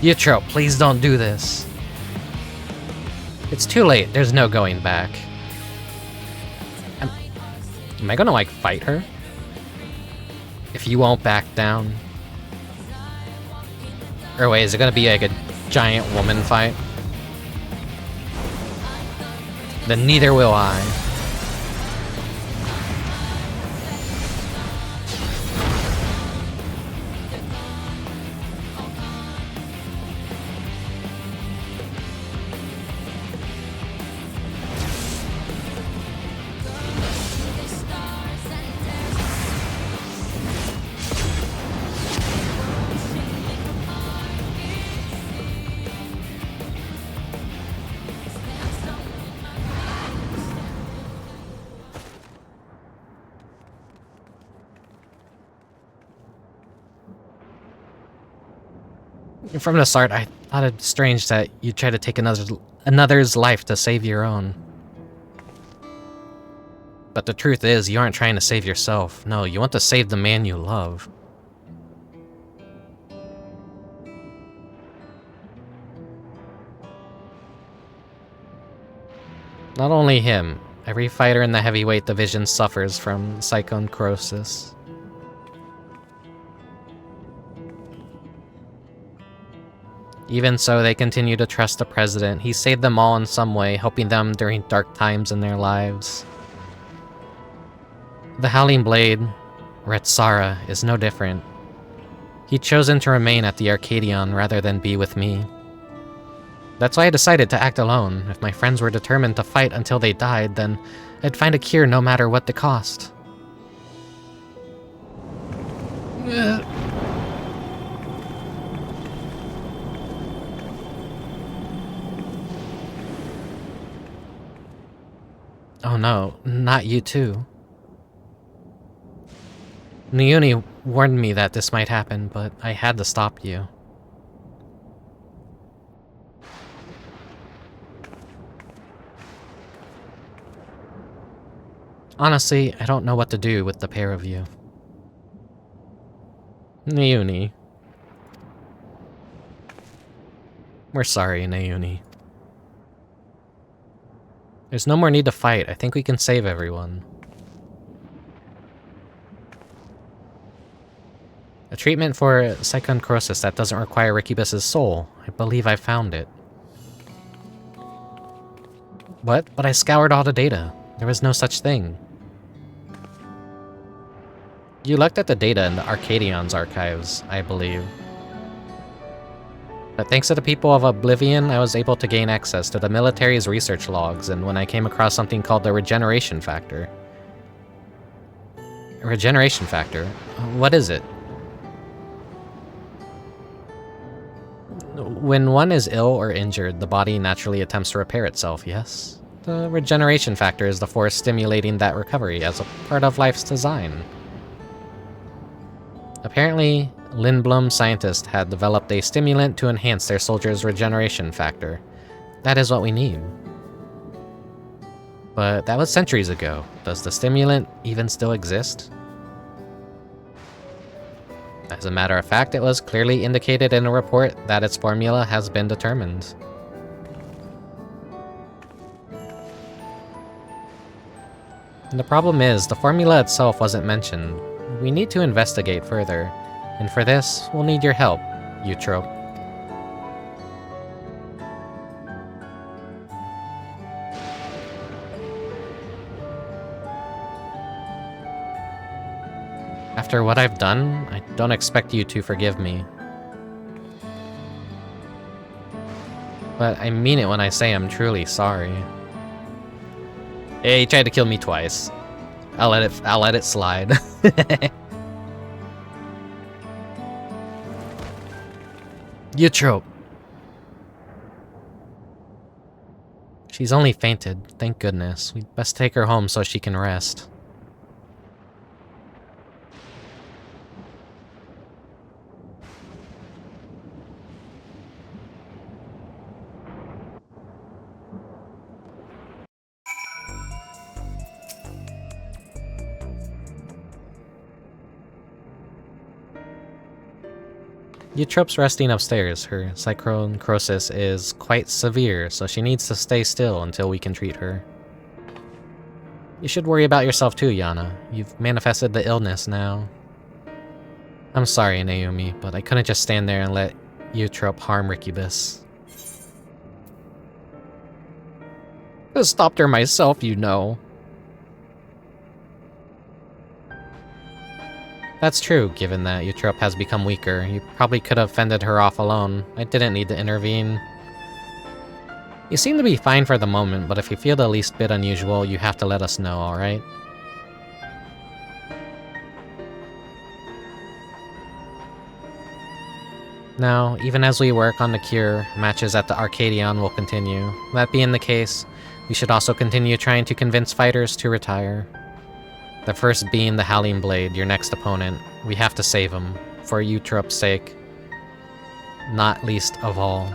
Eutrope, please don't do this. It's too late. There's no going back. Am I gonna, like, fight her? If you won't back down? Or wait, is it gonna be, like, a giant woman fight? Then neither will I. From the start, I thought it strange that you try to take another's life to save your own. But the truth is, you aren't trying to save yourself. No, you want to save the man you love. Not only him, every fighter in the heavyweight division suffers from psychoneurosis. Even so, they continue to trust the president. He saved them all in some way, helping them during dark times in their lives. The Howling Blade, Retsara, is no different. He'd chosen to remain at the Arcadion rather than be with me. That's why I decided to act alone. If my friends were determined to fight until they died, then I'd find a cure no matter what the cost. Oh no, not you too. Naomi warned me that this might happen, but I had to stop you. Honestly, I don't know what to do with the pair of you. Naomi. We're sorry, Naomi. There's no more need to fight. I think we can save everyone. A treatment for psychoneurosis that doesn't require Rickubus' soul. I believe I found it. What? But I scoured all the data. There was no such thing. You looked at the data in the Arcadion's archives, I believe. But thanks to the people of Oblivion, I was able to gain access to the military's research logs, and when I came across something called the regeneration factor. Regeneration factor? What is it? When one is ill or injured, the body naturally attempts to repair itself, yes? The regeneration factor is the force stimulating that recovery as a part of life's design. Apparently, Lindblom scientists had developed a stimulant to enhance their soldiers' regeneration factor. That is what we need. But that was centuries ago. Does the stimulant even still exist? As a matter of fact, it was clearly indicated in a report that its formula has been determined. And the problem is, the formula itself wasn't mentioned. We need to investigate further, and for this, we'll need your help, Eutrope. After what I've done, I don't expect you to forgive me. But I mean it when I say I'm truly sorry. Hey, he tried to kill me twice. I'll let it slide. Eutrope. She's only fainted, thank goodness. We'd best take her home so she can rest. Eutrope's resting upstairs. Her psychonecrosis is quite severe, so she needs to stay still until we can treat her. You should worry about yourself too, Yana. You've manifested the illness now. I'm sorry, Naomi, but I couldn't just stand there and let Eutrope harm Rickubus. I stopped her myself, you know. That's true, given that Eutrope has become weaker. You probably could have fended her off alone. I didn't need to intervene. You seem to be fine for the moment, but if you feel the least bit unusual, you have to let us know, alright? Now, even as we work on the cure, matches at the Arcadion will continue. That being the case, we should also continue trying to convince fighters to retire. The first being the Howling Blade, your next opponent. We have to save him, for Eutrope's sake. Not least of all.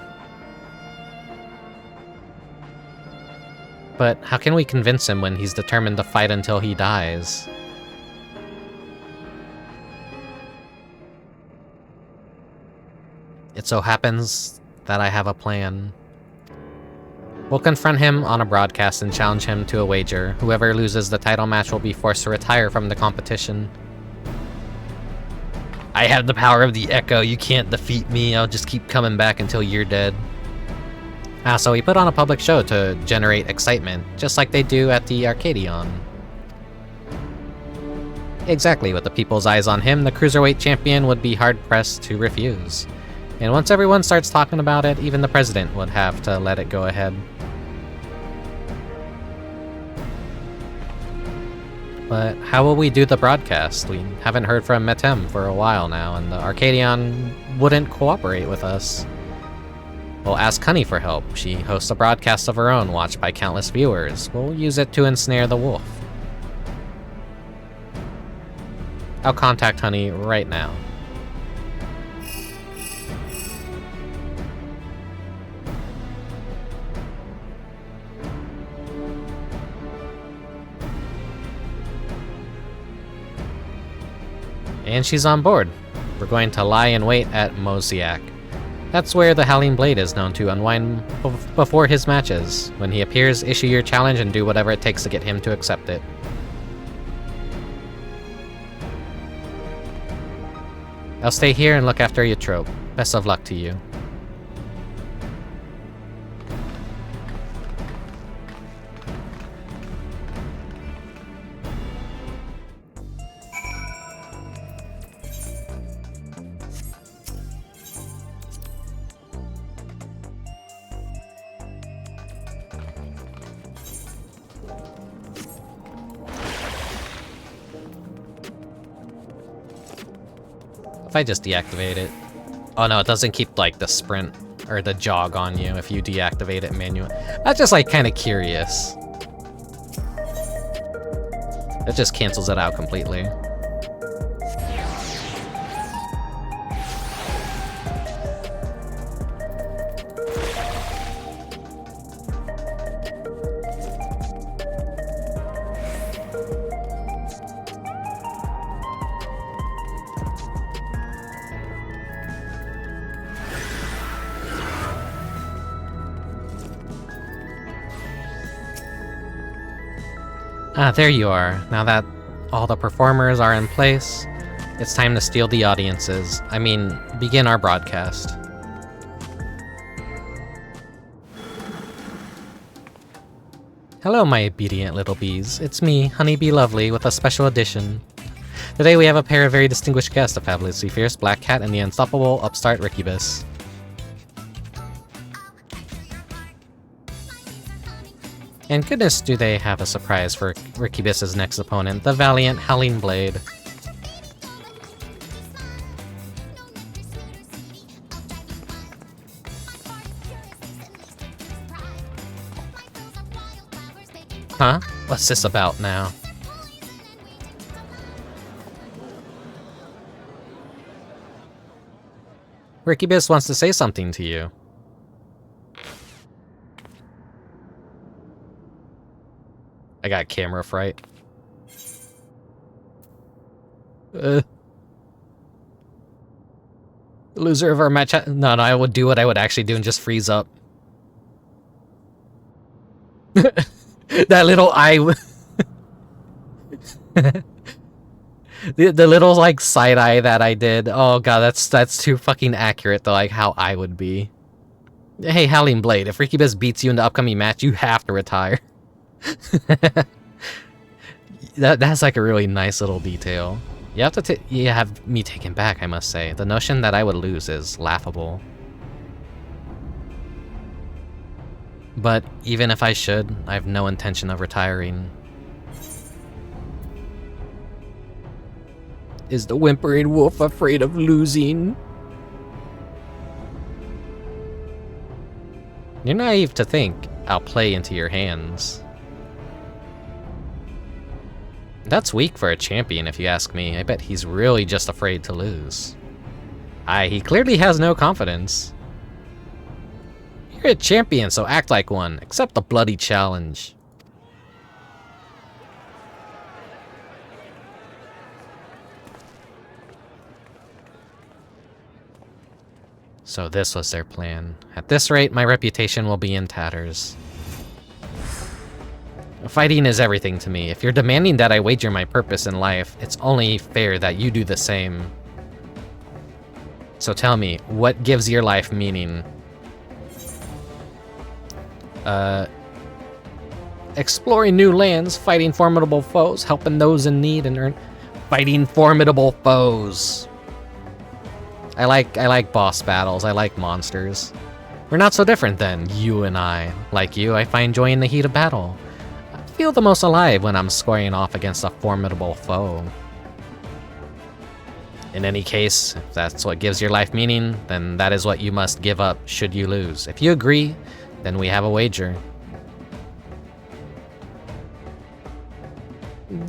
But how can we convince him when he's determined to fight until he dies? It so happens that I have a plan. We'll confront him on a broadcast and challenge him to a wager. Whoever loses the title match will be forced to retire from the competition. I have the power of the Echo. You can't defeat me. I'll just keep coming back until you're dead. So we put on a public show to generate excitement, just like they do at the Arcadion. Exactly, with the people's eyes on him, the Cruiserweight champion would be hard-pressed to refuse. And once everyone starts talking about it, even the president would have to let it go ahead. But how will we do the broadcast? We haven't heard from Metem for a while now, and the Arcadion wouldn't cooperate with us. We'll ask Honey for help. She hosts a broadcast of her own, watched by countless viewers. We'll use it to ensnare the wolf. I'll contact Honey right now. And she's on board. We're going to lie in wait at Mosiak. That's where the Howling Blade is known to unwind before his matches. When he appears, issue your challenge and do whatever it takes to get him to accept it. I'll stay here and look after Eutrope. Best of luck to you. If I just deactivate it. Oh no, it doesn't keep like the sprint or the jog on you if you deactivate it manually. That's just like kind of curious. It just cancels it out completely. Ah, there you are. Now that all the performers are in place, it's time to steal the audiences. I mean, begin our broadcast. Hello, my obedient little bees. It's me, Honeybee Lovely, with a special edition. Today we have a pair of very distinguished guests, the fabulously fierce Black Cat and the unstoppable upstart Rickubus. And goodness do they have a surprise for Rickubus's next opponent, the valiant Howling Blade. Huh? What's this about now? Rickubus wants to say something to you. I got camera fright. Loser of our match. No, I would do what I would actually do and just freeze up. That little eye. the little like side eye that I did. Oh god, that's too fucking accurate to like how I would be. Hey, Howling Blade, if Rickubus beats you in the upcoming match, you have to retire. That's like a really nice little detail. You have to have me taken back, I must say. The notion that I would lose is laughable. But even if I should, I have no intention of retiring. Is the whimpering wolf afraid of losing? You're naive to think I'll play into your hands. That's weak for a champion, if you ask me. I bet he's really just afraid to lose. He clearly has no confidence. You're a champion, so act like one. Accept the bloody challenge. So this was their plan. At this rate, my reputation will be in tatters. Fighting is everything to me. If you're demanding that I wager my purpose in life, it's only fair that you do the same. So tell me, what gives your life meaning? Exploring new lands, fighting formidable foes, helping those in need, and fighting formidable foes. I like boss battles. I like monsters. We're not so different then, you and I. Like you, I find joy in the heat of battle. I feel the most alive when I'm squaring off against a formidable foe. In any case, if that's what gives your life meaning, then that is what you must give up should you lose. If you agree, then we have a wager.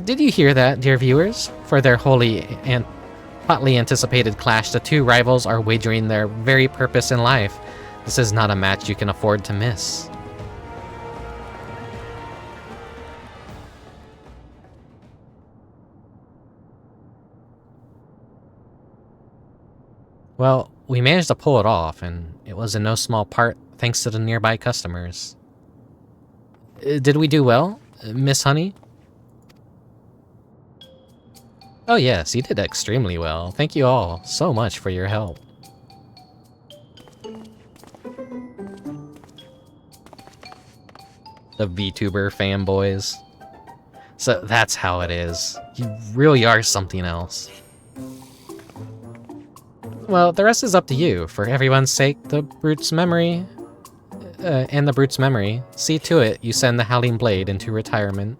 Did you hear that, dear viewers? For their hotly anticipated clash, the two rivals are wagering their very purpose in life. This is not a match you can afford to miss. Well, we managed to pull it off, and it was in no small part thanks to the nearby customers. Did we do well, Miss Honey? Oh yes, you did extremely well. Thank you all so much for your help. The Vtuber fanboys. So that's how it is. You really are something else. Well, the rest is up to you. For everyone's sake, the Brute's memory... and the Brute's memory. See to it you send the Howling Blade into retirement.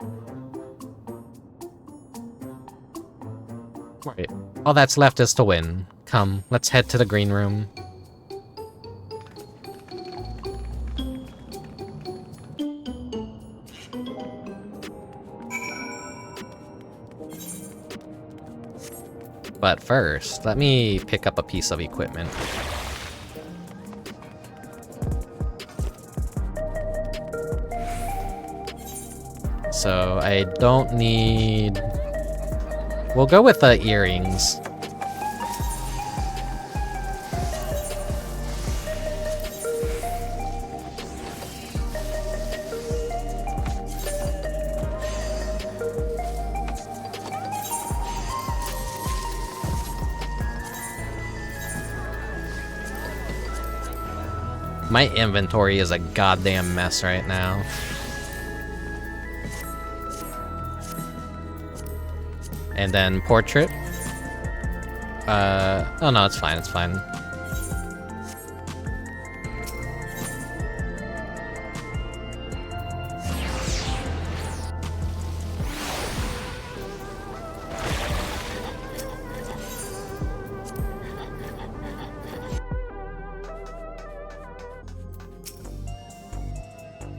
Right. All that's left is to win. Come, let's head to the green room. But first, let me pick up a piece of equipment. So I don't need... We'll go with the earrings. My inventory is a goddamn mess right now. And then portrait. Oh no, it's fine, it's fine.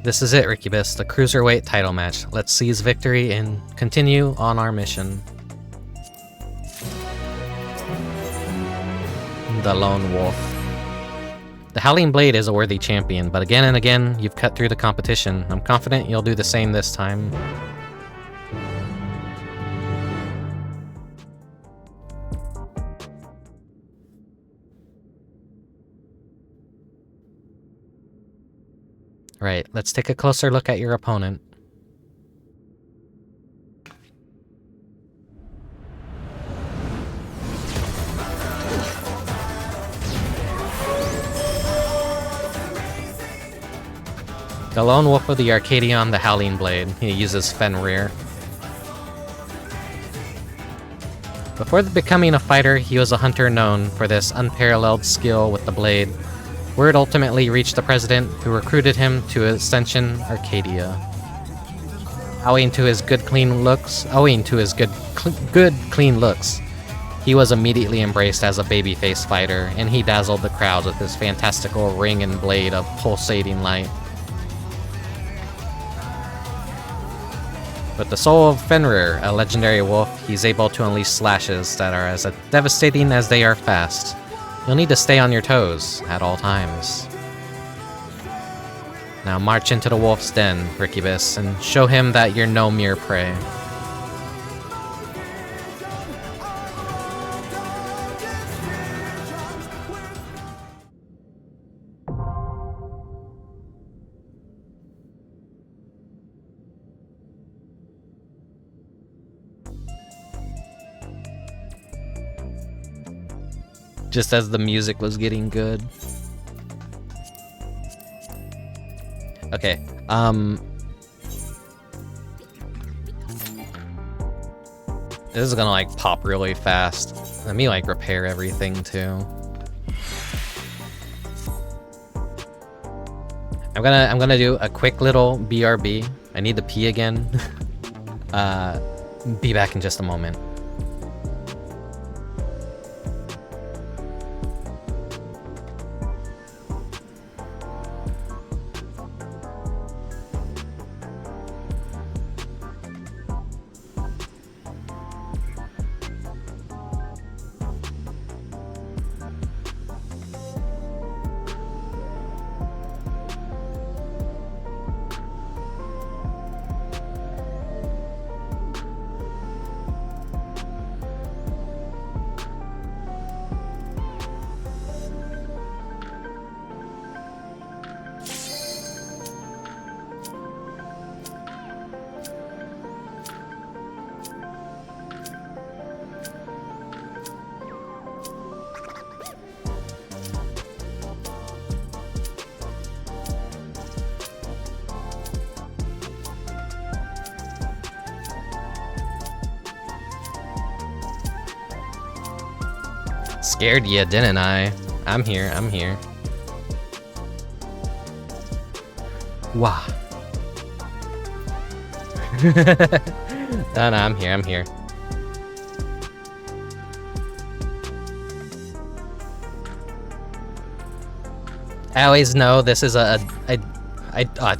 This is it, Rickubus, the Cruiserweight title match. Let's seize victory and continue on our mission. The Lone Wolf. The Howling Blade is a worthy champion, but again and again, you've cut through the competition. I'm confident you'll do the same this time. Right, let's take a closer look at your opponent. The Lone Wolf of the Arcadion, the Howling Blade. He uses Fenrir. Before becoming a fighter, he was a hunter known for this unparalleled skill with the blade. Word ultimately reached the president, who recruited him to Ascension Arcadia. Owing to his good clean looks, he was immediately embraced as a babyface fighter, and he dazzled the crowds with his fantastical ring and blade of pulsating light. With the soul of Fenrir, a legendary wolf, he's able to unleash slashes that are as devastating as they are fast. You'll need to stay on your toes at all times. Now march into the wolf's den, Rickubus, and show him that you're no mere prey. Just as the music was getting good. Okay, this is gonna like pop really fast. Let me like repair everything too. I'm gonna do a quick little BRB. I need to pee again. Be back in just a moment. Scared ya, didn't I? I'm here, I'm here. Wah. No, I'm here, I'm here. I always know this is oh,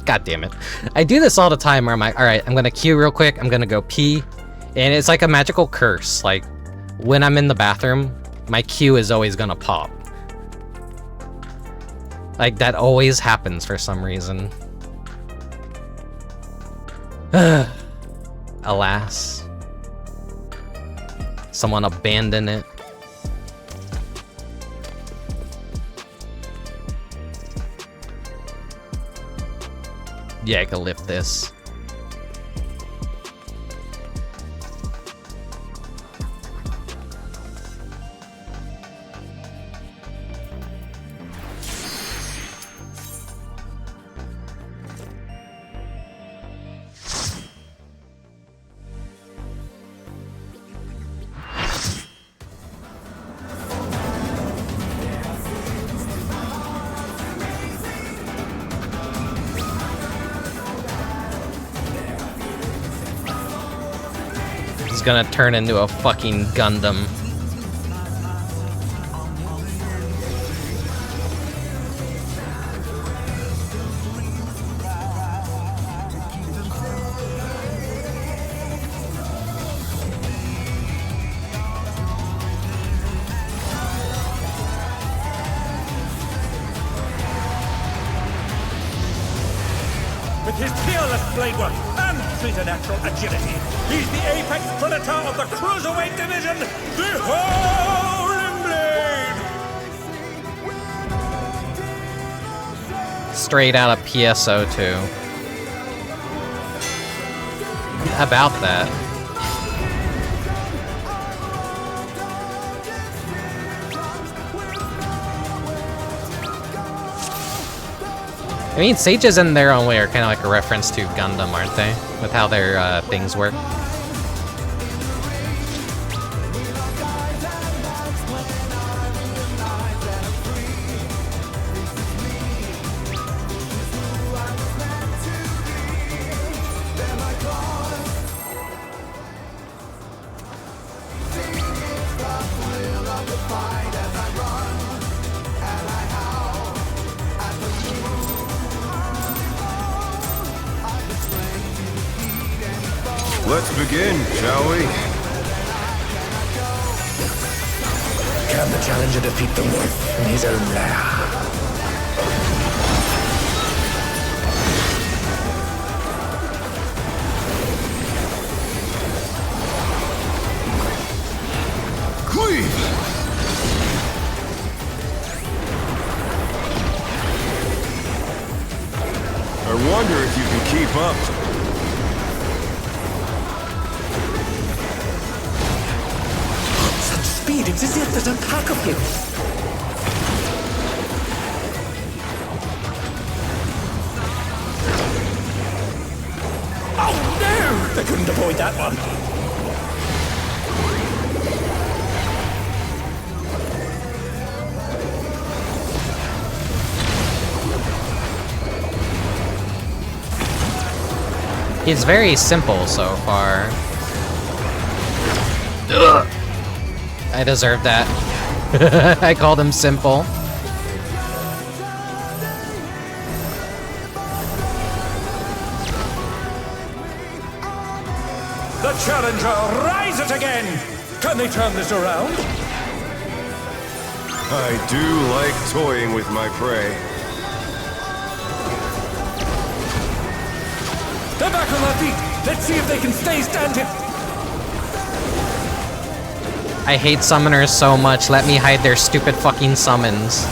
god damn it. I do this all the time where I'm like, alright, I'm gonna queue real quick, I'm gonna go pee, and it's like a magical curse. Like, when I'm in the bathroom, my queue is always gonna pop. Like, that always happens for some reason. Alas. Someone abandoned it. Yeah, I can lift this. gonna turn into a fucking Gundam. With his peerless blade work and preternatural agility, he's the apex predator of the Cruiserweight division, the Howling Blade! Straight out of PSO2. How about that? I mean, sages in their own way are kind of like a reference to Gundam, aren't they? With how their things work. Let's begin, shall we? Can the challenger defeat the wolf in his own lair? Cleave! I wonder if you can keep up. It's as if there's a pack of him. Oh no! They couldn't avoid that one. It's very simple so far. Ugh. I deserve that. I called him simple. The challenger rises again! Can they turn this around? I do like toying with my prey. They're back on their feet! Let's see if they can stay standing! I hate summoners so much, let me hide their stupid fucking summons.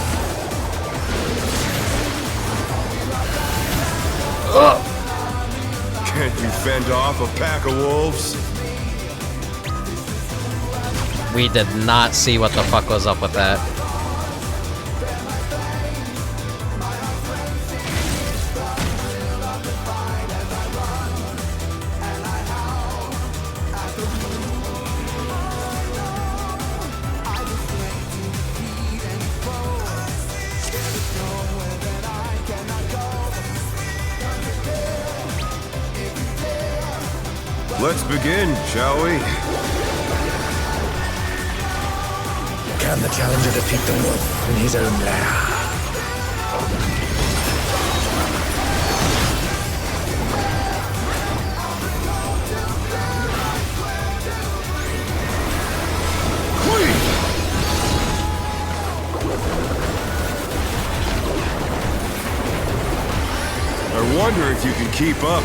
Ugh. Can't you fend off a pack of wolves? We did not see what the fuck was up with that. Let's begin, shall we? Can the challenger defeat the wolf in his own lair? I wonder if you can keep up.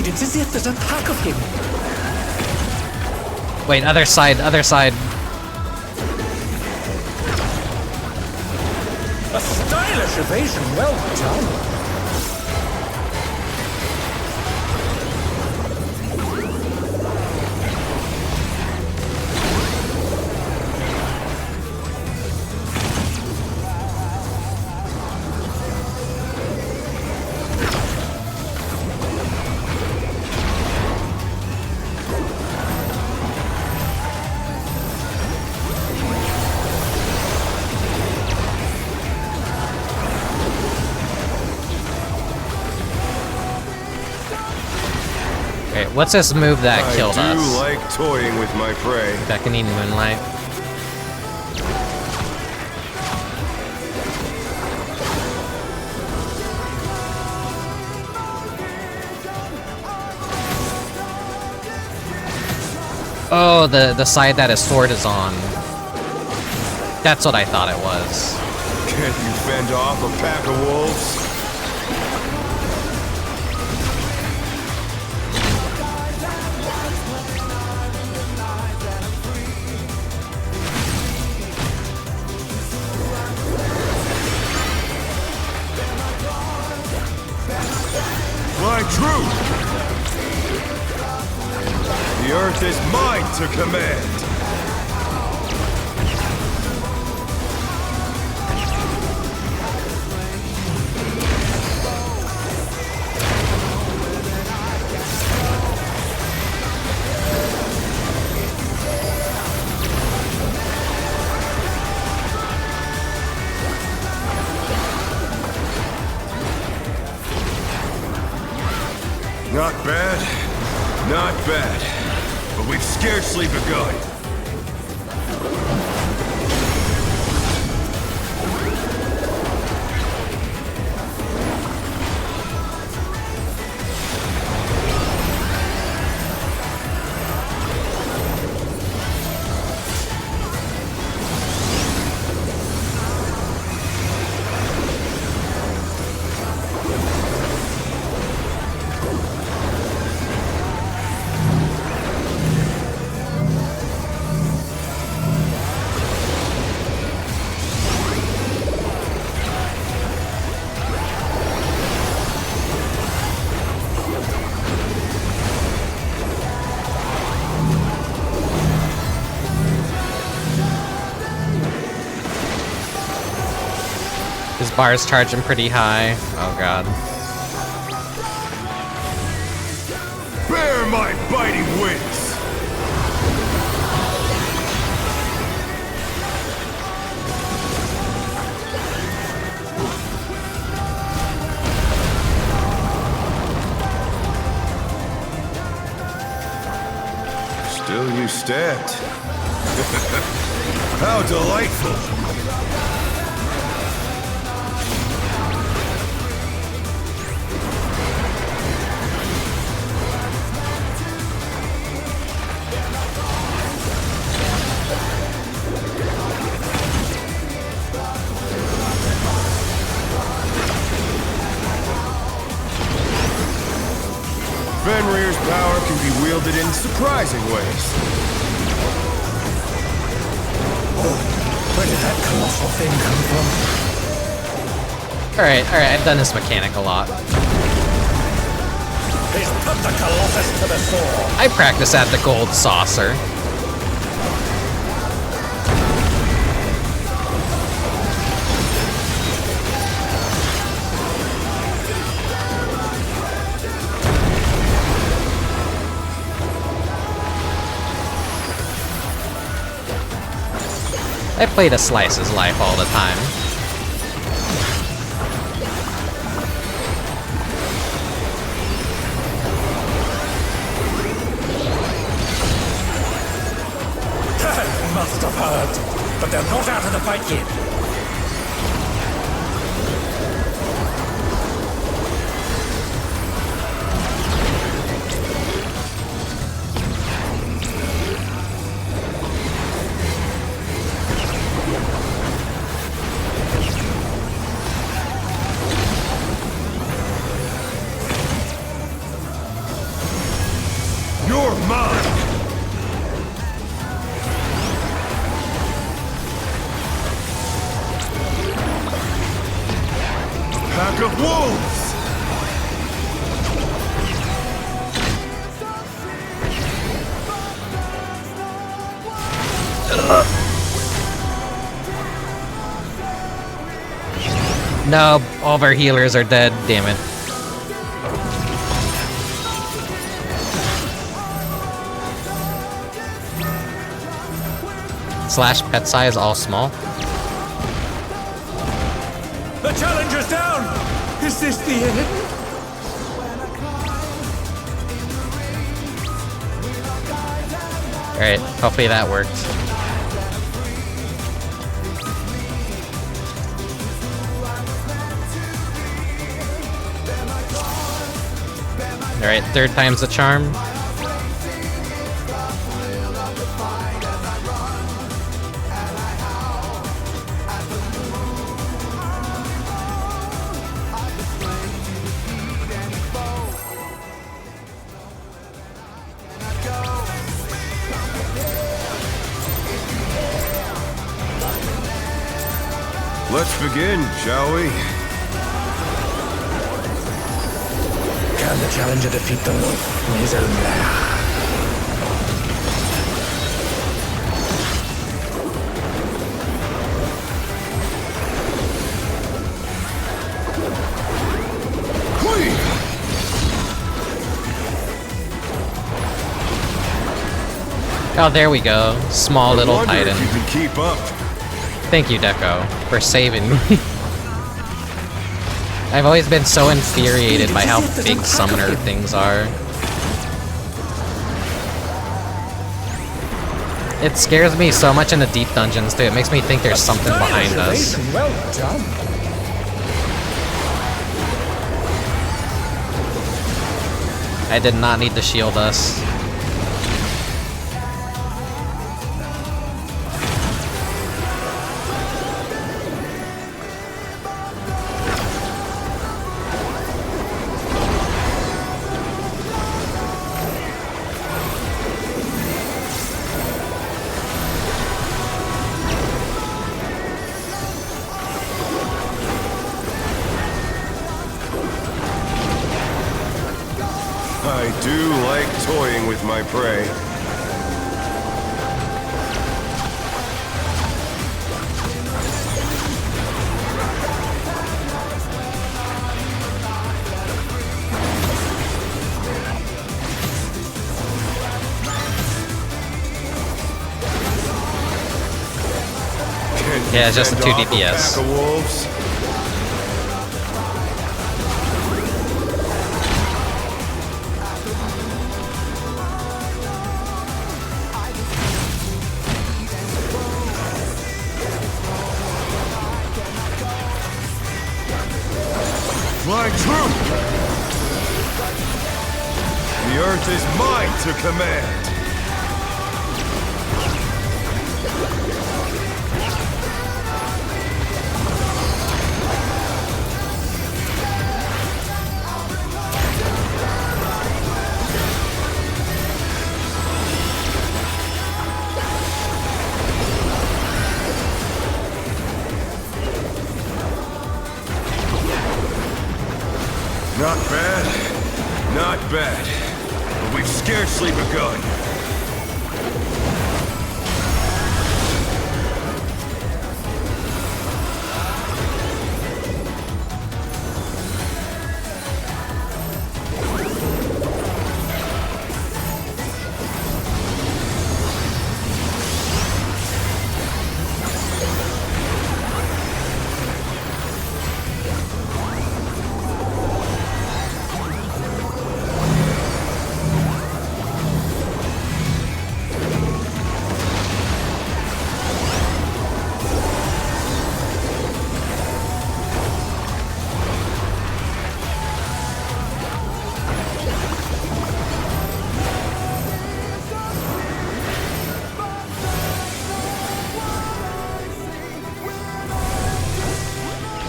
It's as if there's a pack of him. Wait, other side, other side. A stylish evasion, well done. Okay, what's this move that killed us? I do like toying with my prey. Beckoning Moonlight. Oh, the side that his sword is on. That's what I thought it was. Can't you fend off a pack of wolves? Fly true! The earth is mine to command! Not bad, not bad, but we've scarcely begun. His bar's charging pretty high. Oh god. Bear my biting wings! Still you stabbed. How delightful! Fenrir's power can be wielded in surprising ways. Where did that colossal thing come from? Alright, I've done this mechanic a lot. He's put the Colossus to the sword. I practice at the Gold Saucer. I played a Slice's Life all the time. Must have heard, but they're not out of the fight yet. You're mine! Pack of wolves! No, all of our healers are dead, damn it. Slash pet size all small. The challenger's down! Is this the end? Alright, hopefully that worked. Alright, third time's the charm. Let's begin, shall we? Can the challenger defeat the wolf in his own lair? Oh, there we go. Small little titan. You can keep up. Thank you, Deco, for saving me. I've always been so infuriated by how big summoner things are. It scares me so much in the deep dungeons too. It makes me think there's something behind us. Well done. I did not need to shield us. I do like toying with my prey. Yeah, it's just a 2 DPS. Pack of wolves? Fly true! The earth is mine to command! Not bad, not bad, but we've scarcely begun.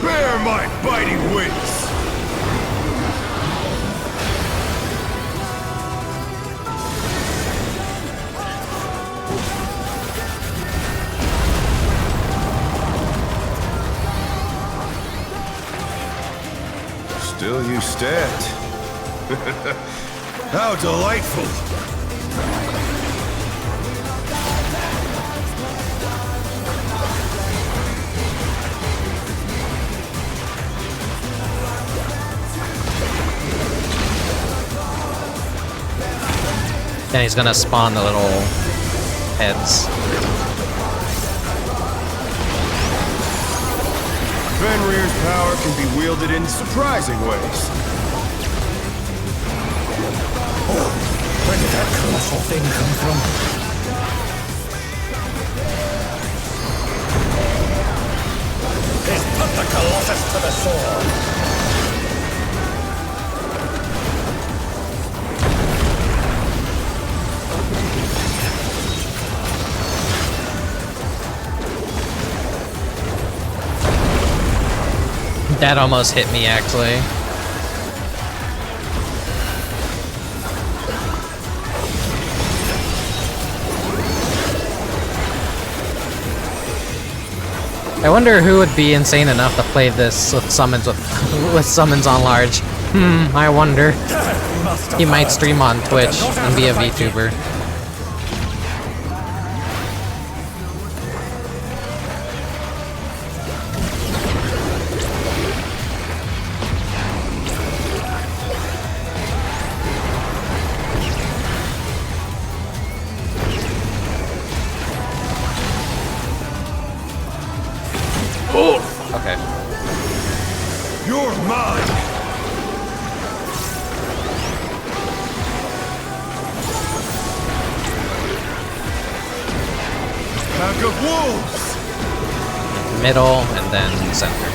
Bear my biting wings! Still you stand. How delightful! Then he's gonna spawn the little heads. Fenrir's power can be wielded in surprising ways. Oh, where did that colossal thing come from? is put the Colossus to the sword. That almost hit me, actually. I wonder who would be insane enough to play this with summons with summons on large. I wonder. He might stream on Twitch and be a VTuber. Okay. You're mine! Pack of wolves! Middle and then center.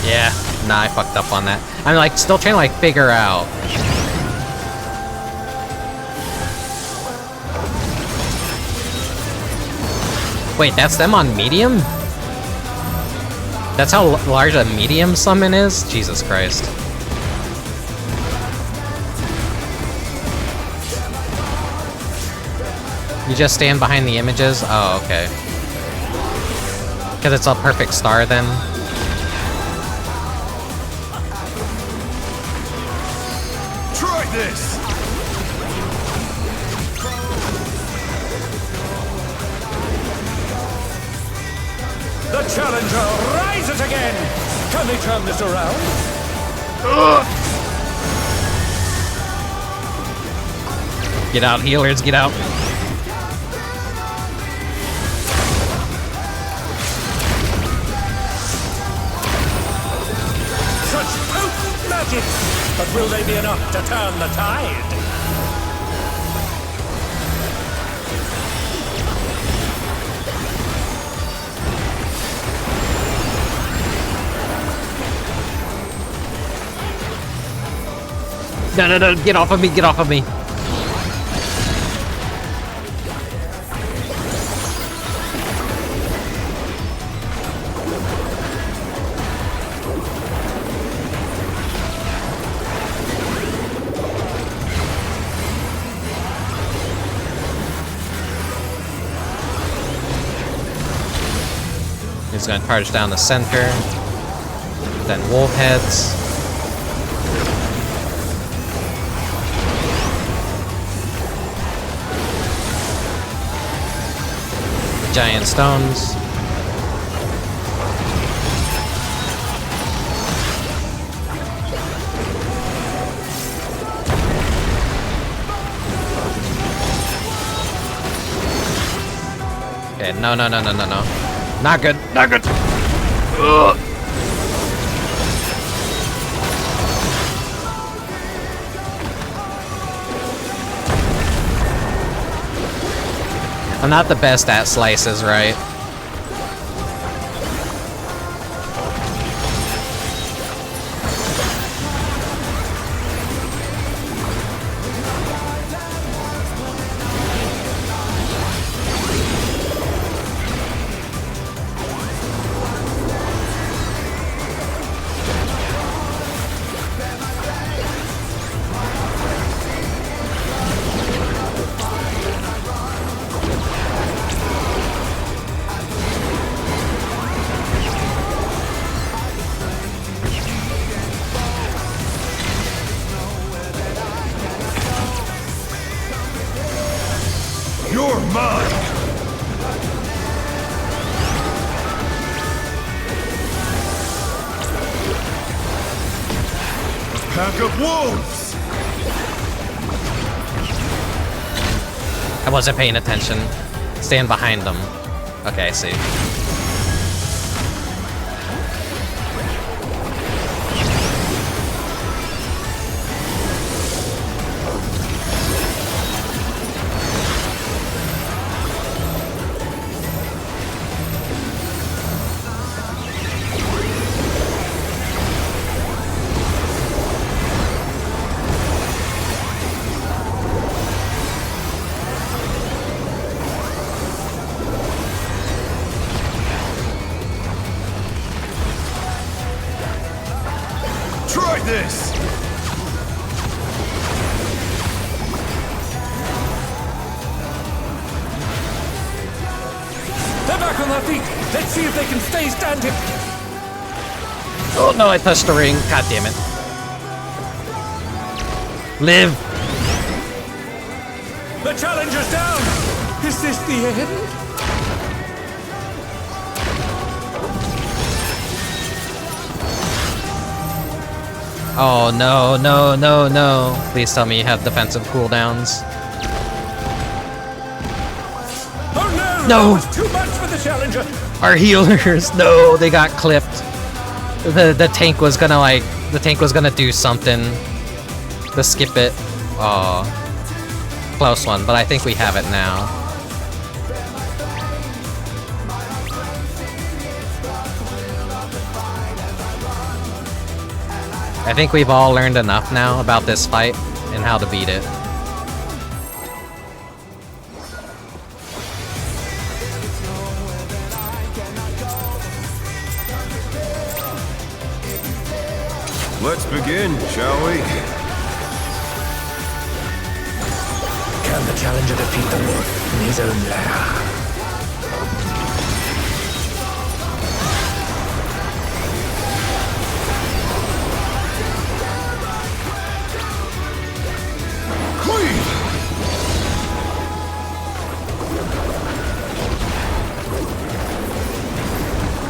Yeah, nah, I fucked up on that. I'm like still trying to like figure out. Wait, that's them on medium? That's how large a medium summon is? Jesus Christ. You just stand behind the images? Oh, okay. Because it's a perfect star then? Try this! The challenger rises again! Can they turn this around? Get out, healers, get out. Such potent magic! But will they be enough to turn the tide? No, no, no, get off of me, get off of me. He's gonna charge down the center, then wolf heads. Giant stones. Okay, no, no, no, no, no, no. Not good, not good. Ugh. I'm not the best at slices, right? You're mine! A pack of wolves! I wasn't paying attention. Stand behind them. Okay, I see. Try this! They're back on their feet! Let's see if they can stay standing! Oh no, I touched the ring. God damn it. Live! The challenger's down! Is this the end? Oh no, no, no, no. Please tell me you have defensive cooldowns. Oh no! No! That was too much for the challenger! Our healers, no, they got clipped. The tank was gonna like, the tank was gonna do something to skip it. Oh, close one, but I think we have it now. I think we've all learned enough now about this fight and how to beat it. Let's begin, shall we? Can the challenger defeat the wolf in his own lair?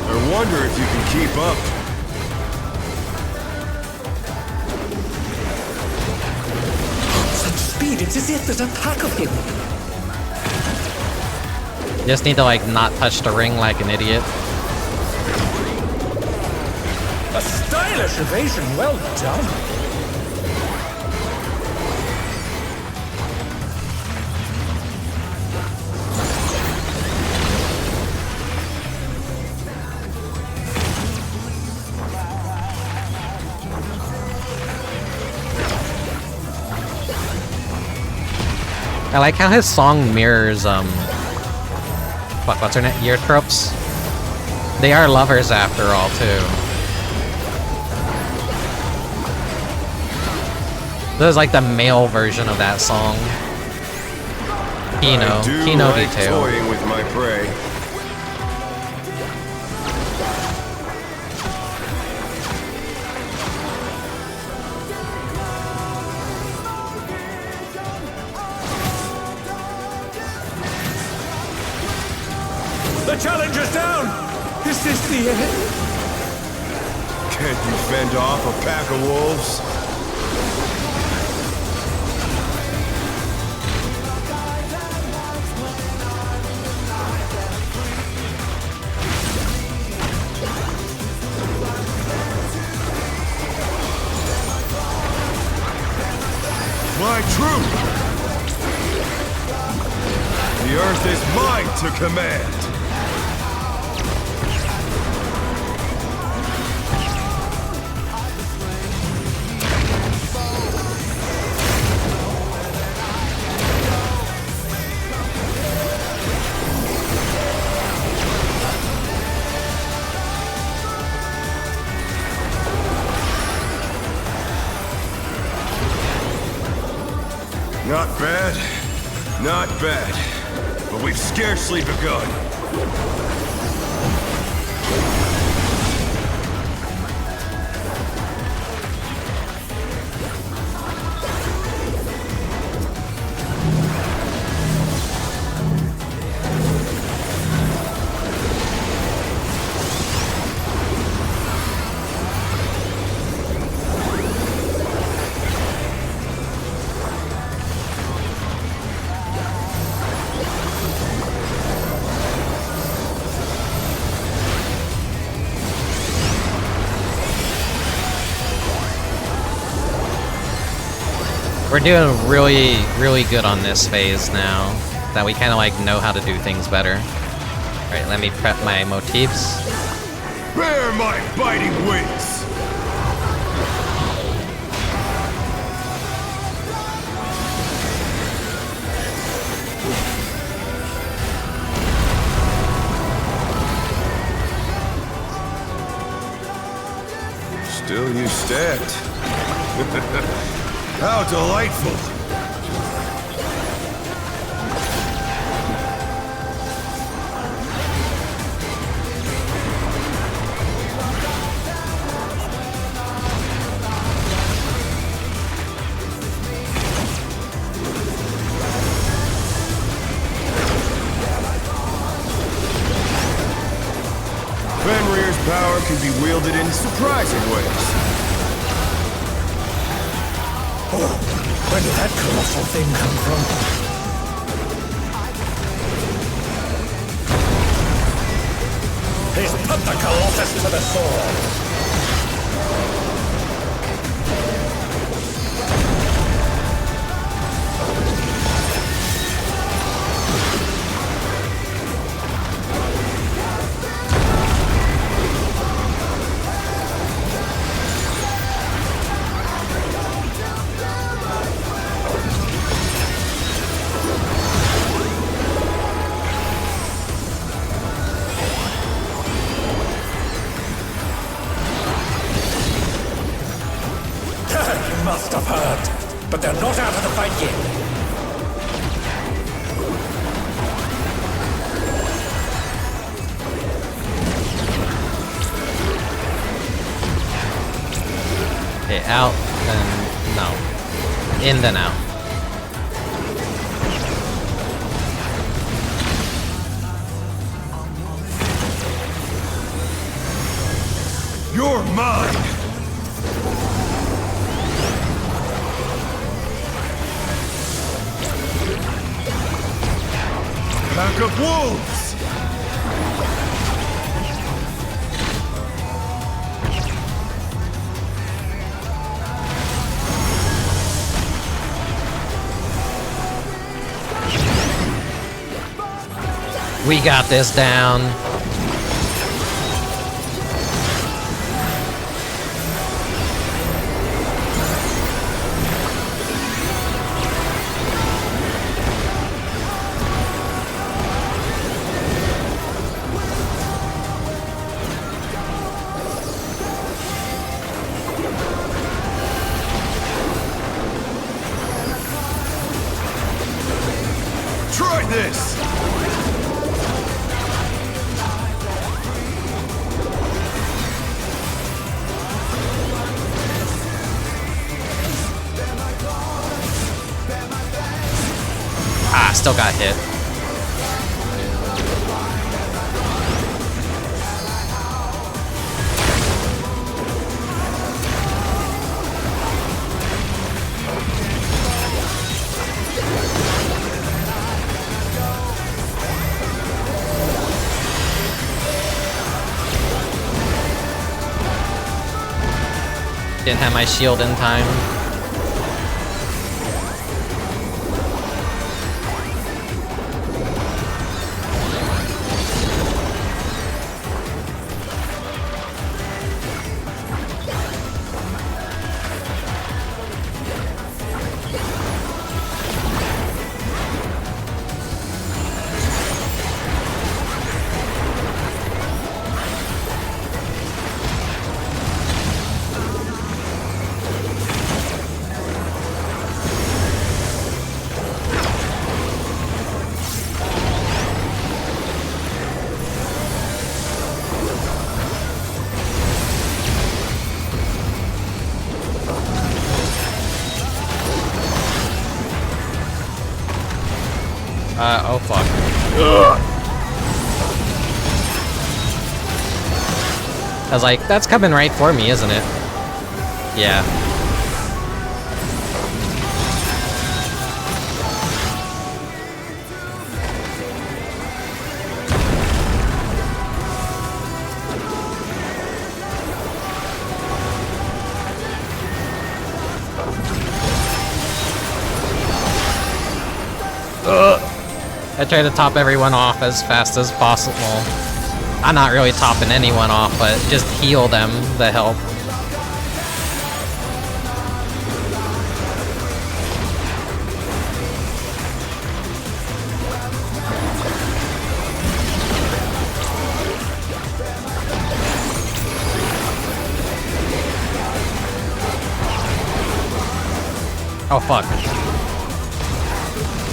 I wonder if you can keep up. Such speed, it's as if there's a pack of him. Just need to like not touch the ring like an idiot. A stylish evasion, well done. I like how his song mirrors, what's her name? Earthropes? They are lovers after all, too. This is like the male version of that song. Kino. Kino like detail. toying with my prey. The challenger's down! Is this the end? Can't you fend off a pack of wolves? My troop! The earth is mine to command! Not bad, not bad, but we've scarcely begun. We're doing really, really good on this phase now. That we kind of like know how to do things better. Alright, let me prep my motifs. Bear my biting wings! Still use understand. How delightful. Fenrir's power can be wielded in surprising ways. Oh, where did that colossal thing come from? He's put the Colossus to the sword! Must have heard, but they're not out of the fight yet. Okay, out, then no. In, then out. You're mine! Pack of wolves! We got this down. Try this! Ah, still got hit. Didn't have my shield in time. Oh fuck. Ugh. I was like, that's coming right for me, isn't it? Yeah. I try to top everyone off as fast as possible. I'm not really topping anyone off, but just heal them to help. Oh fuck.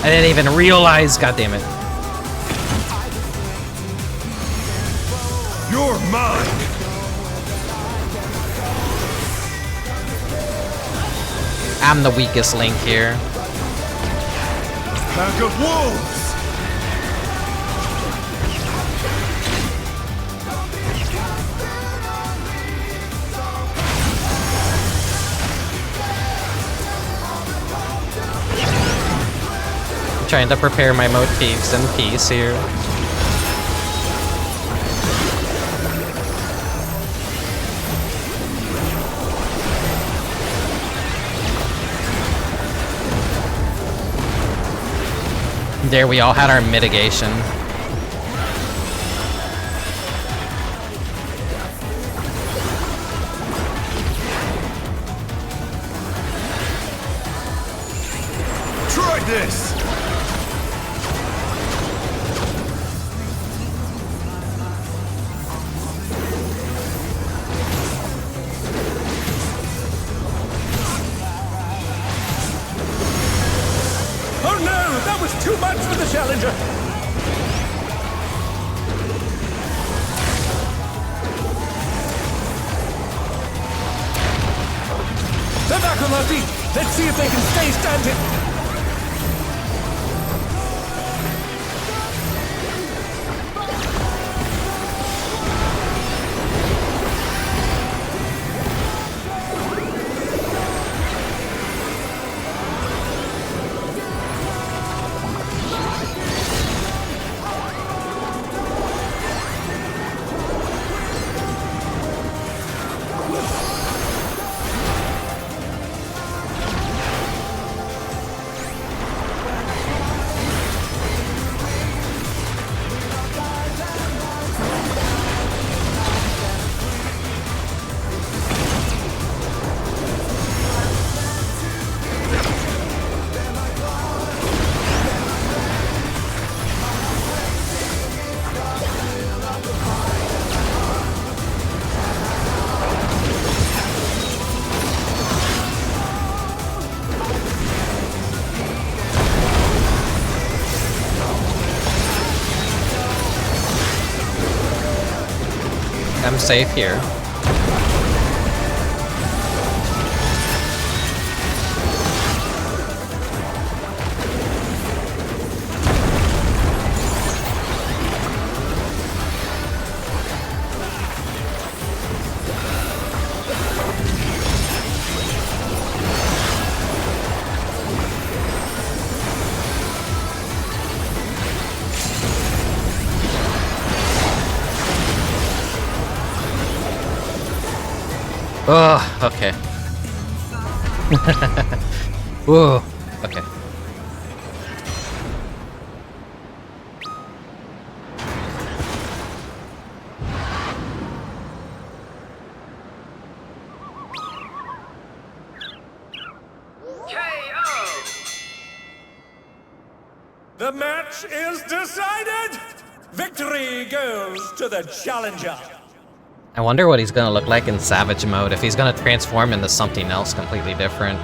I didn't even realize, god damn it. You're mine! I'm the weakest link here. Pack of wolves! I'm trying to prepare my motifs in peace here. There, we all had our mitigation. Try this! Oh no! That was too much for the challenger! They're back on their feet! Let's see if they can stay standing! I'm safe here. Oh, okay. Whoa, okay. The match is decided! Victory goes to the challenger! I wonder what he's gonna look like in Savage mode, if he's gonna transform into something else completely different.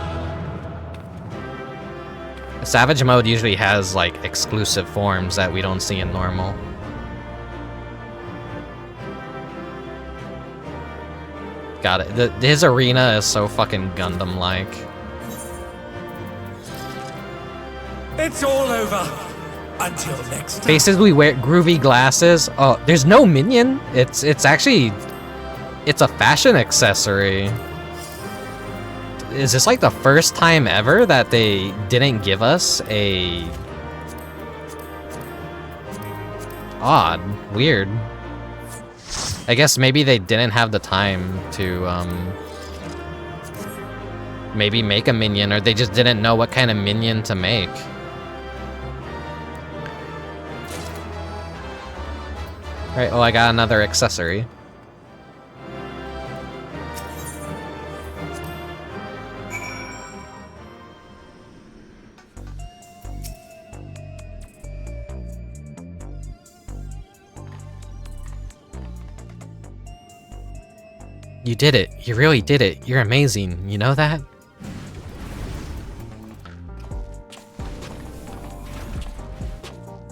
Savage mode usually has, like, exclusive forms that we don't see in normal. Got it. His arena is so fucking Gundam-like. It's all over. Until next time. Basically, wear groovy glasses. Oh, there's no minion. It's actually... It's a fashion accessory. Is this like the first time ever that they didn't give us a... Odd. Weird. I guess maybe they didn't have the time to, maybe make a minion, or they just didn't know what kind of minion to make. Alright, oh, I got another accessory. You did it. You really did it. You're amazing. You know that?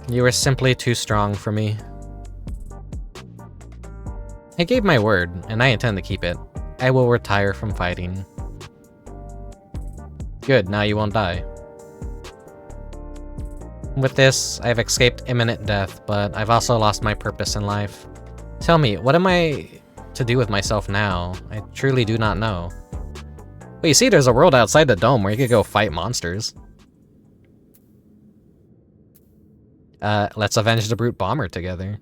You were simply too strong for me. I gave my word, and I intend to keep it. I will retire from fighting. Good, now you won't die. With this, I've escaped imminent death, but I've also lost my purpose in life. Tell me, what am I to do with myself now? I truly do not know. But you see, there's a world outside the dome where you could go fight monsters. Let's avenge the brute bomber together.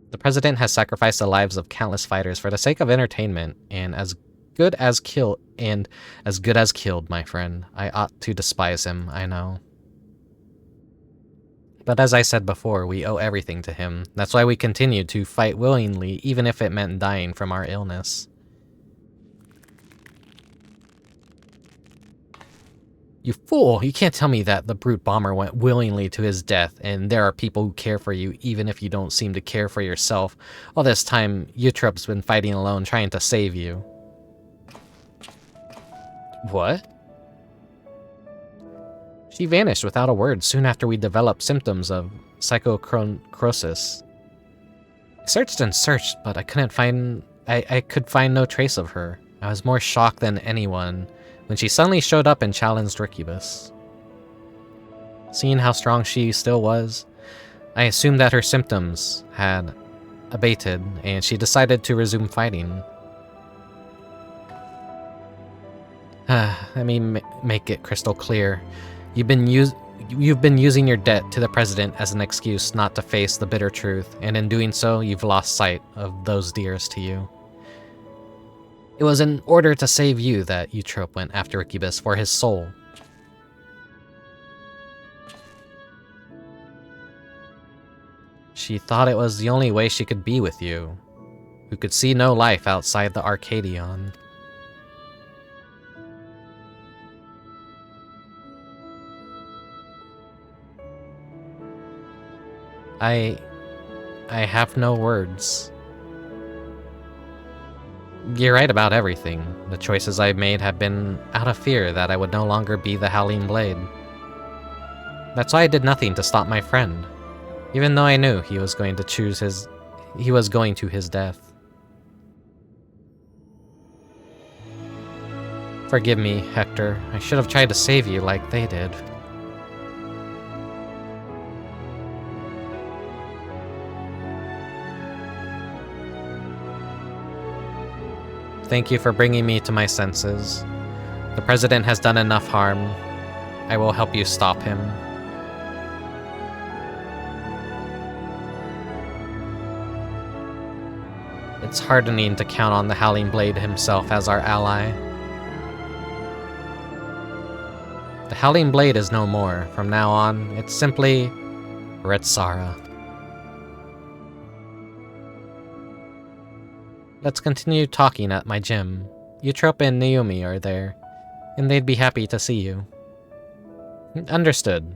The president has sacrificed the lives of countless fighters for the sake of entertainment, and as good as killed, my friend. I ought to despise him, I know. But as I said before, we owe everything to him. That's why we continue to fight willingly, even if it meant dying from our illness. You fool! You can't tell me that the brute bomber went willingly to his death, and there are people who care for you even if you don't seem to care for yourself. All this time, Eutrope's been fighting alone, trying to save you. What? She vanished without a word soon after we developed symptoms of psychocrosis. I searched and searched, but I could find no trace of her. I was more shocked than anyone when she suddenly showed up and challenged Rickubus. Seeing how strong she still was, I assumed that her symptoms had abated, and she decided to resume fighting. Let me make it crystal clear. You've been using your debt to the president as an excuse not to face the bitter truth, and in doing so, you've lost sight of those dearest to you. It was in order to save you that Eutrope went after Rickubus for his soul. She thought it was the only way she could be with you, who could see no life outside the Arcadion. I have no words. You're right about everything. The choices I've made have been out of fear that I would no longer be the Howling Blade. That's why I did nothing to stop my friend, even though I knew he was going to his death. Forgive me, Hector. I should have tried to save you like they did. Thank you for bringing me to my senses. The president has done enough harm. I will help you stop him. It's hardening to count on the Howling Blade himself as our ally. The Howling Blade is no more. From now on, it's simply Retsara. Let's continue talking at my gym. Eutrope and Naomi are there, and they'd be happy to see you. Understood.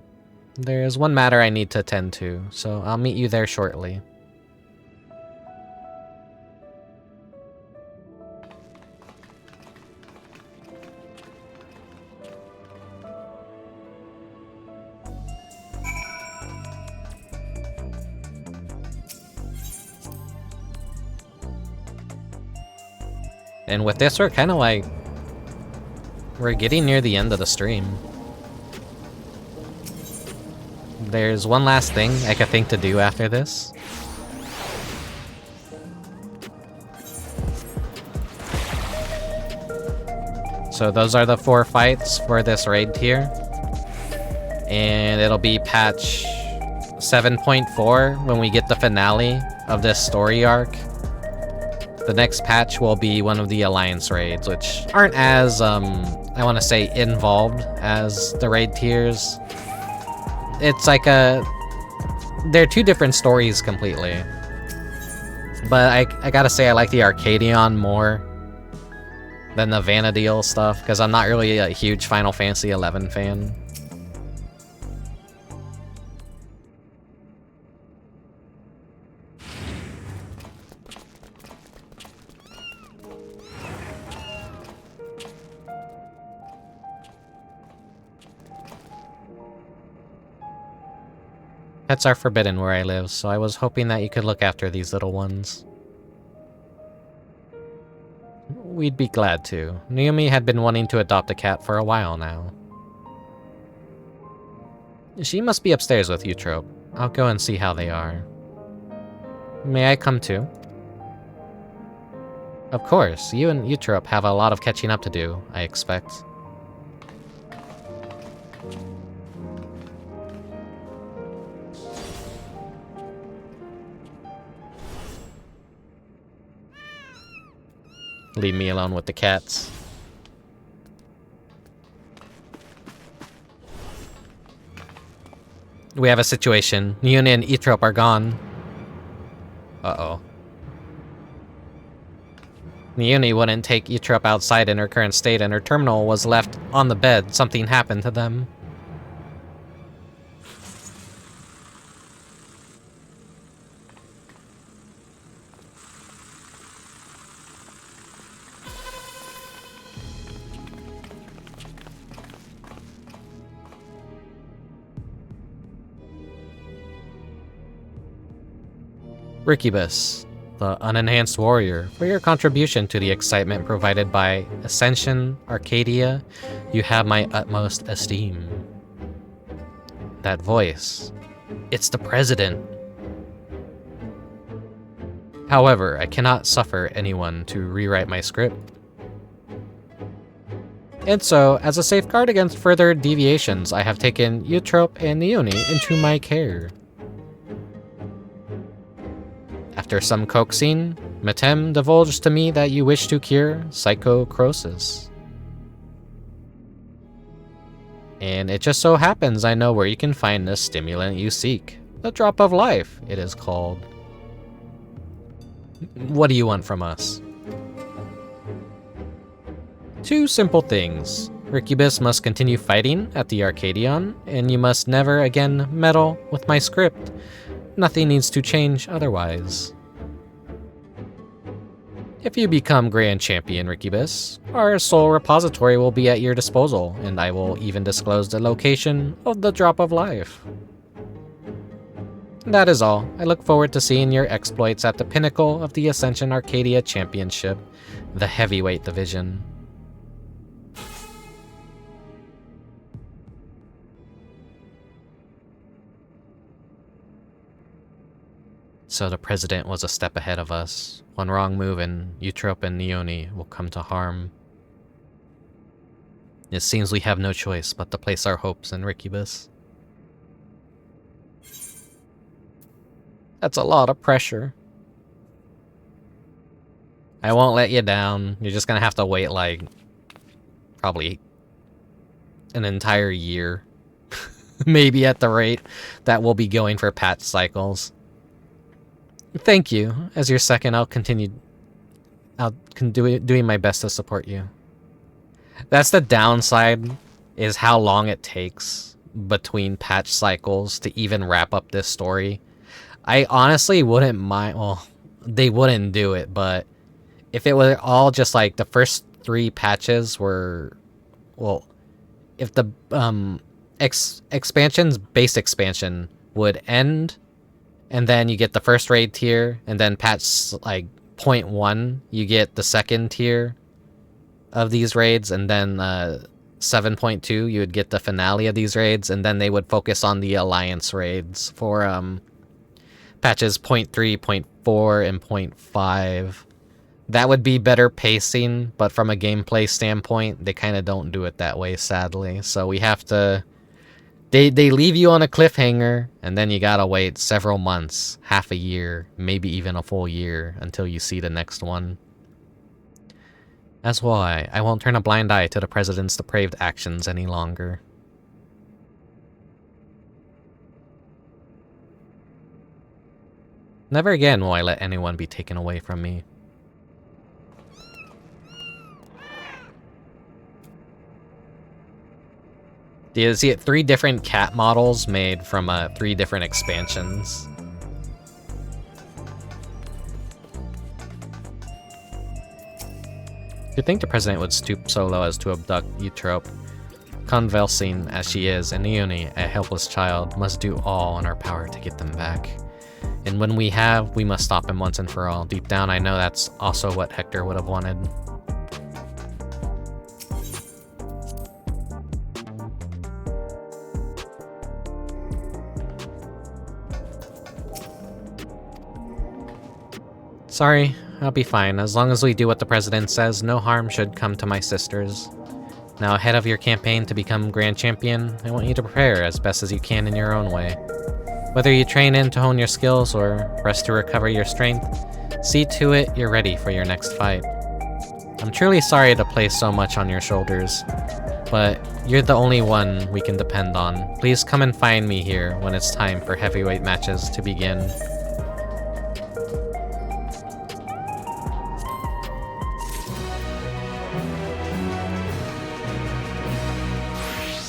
There is one matter I need to attend to, so I'll meet you there shortly. And with this, we're kind of like... we're getting near the end of the stream. There's one last thing I could think to do after this. So those are the 4 fights for this raid tier. And it'll be patch 7.4 when we get the finale of this story arc. The next patch will be one of the Alliance raids, which aren't as, I want to say, involved as the raid tiers. It's like they're 2 different stories completely. But I gotta say I like the Arcadion more than the Vanadil stuff, because I'm not really a huge Final Fantasy XI fan. Pets are forbidden where I live, so I was hoping that you could look after these little ones. We'd be glad to. Naomi had been wanting to adopt a cat for a while now. She must be upstairs with Eutrope. I'll go and see how they are. May I come too? Of course, you and Eutrope have a lot of catching up to do, I expect. Leave me alone with the cats. We have a situation. Niuni and Eutrope are gone. Uh-oh. Niuni wouldn't take Eutrope outside in her current state, and her terminal was left on the bed. Something happened to them. Rickubus, the unenhanced warrior, for your contribution to the excitement provided by Ascension Arcadia, you have my utmost esteem. That voice, it's the president. However, I cannot suffer anyone to rewrite my script. And so, as a safeguard against further deviations, I have taken Eutrope and Niuni into my care. After some coaxing, Metem divulged to me that you wish to cure psychocrosis. And it just so happens I know where you can find the stimulant you seek. The Drop of Life, it is called. What do you want from us? 2 simple things. Rickubus must continue fighting at the Arcadion, and you must never again meddle with my script. Nothing needs to change otherwise. If you become Grand Champion Rickubus, our sole repository will be at your disposal, and I will even disclose the location of the Drop of Life. That is all. I look forward to seeing your exploits at the pinnacle of the Ascension Arcadia Championship, the heavyweight division. So the president was a step ahead of us. One wrong move and Eutrope and Niuni will come to harm. It seems we have no choice but to place our hopes in Rickubus. That's a lot of pressure. I won't let you down. You're just gonna have to wait like probably an entire year. Maybe at the rate that we'll be going for patch cycles. Thank you. As your second, I'll continue doing my best to support you. That's the downside, is how long it takes between patch cycles to even wrap up this story. I honestly wouldn't mind, well, they wouldn't do it, but if it were all just like the first 3 patches were, well, if the base expansion would end, and then you get the first raid tier, and then patch like 0.1, you get the second tier of these raids, and then 7.2, you would get the finale of these raids, and then they would focus on the alliance raids for patches 0.3, 0.4, and 0.5. That would be better pacing, but from a gameplay standpoint, they kind of don't do it that way, sadly. So we have to... They leave you on a cliffhanger, and then you gotta wait several months, half a year, maybe even a full year, until you see the next one. That's why I won't turn a blind eye to the president's depraved actions any longer. Never again will I let anyone be taken away from me. You see it, 3 different cat models made from 3 different expansions. Do you think the president would stoop so low as to abduct Eutrope? convalescing as she is, and Ione, a helpless child, must do all in our power to get them back. And when we have, we must stop him once and for all. Deep down, I know that's also what Hector would have wanted. Sorry, I'll be fine. As long as we do what the president says, no harm should come to my sisters. Now, ahead of your campaign to become Grand Champion, I want you to prepare as best as you can in your own way. Whether you train in to hone your skills or rest to recover your strength, see to it you're ready for your next fight. I'm truly sorry to place so much on your shoulders, but you're the only one we can depend on. Please come and find me here when it's time for heavyweight matches to begin.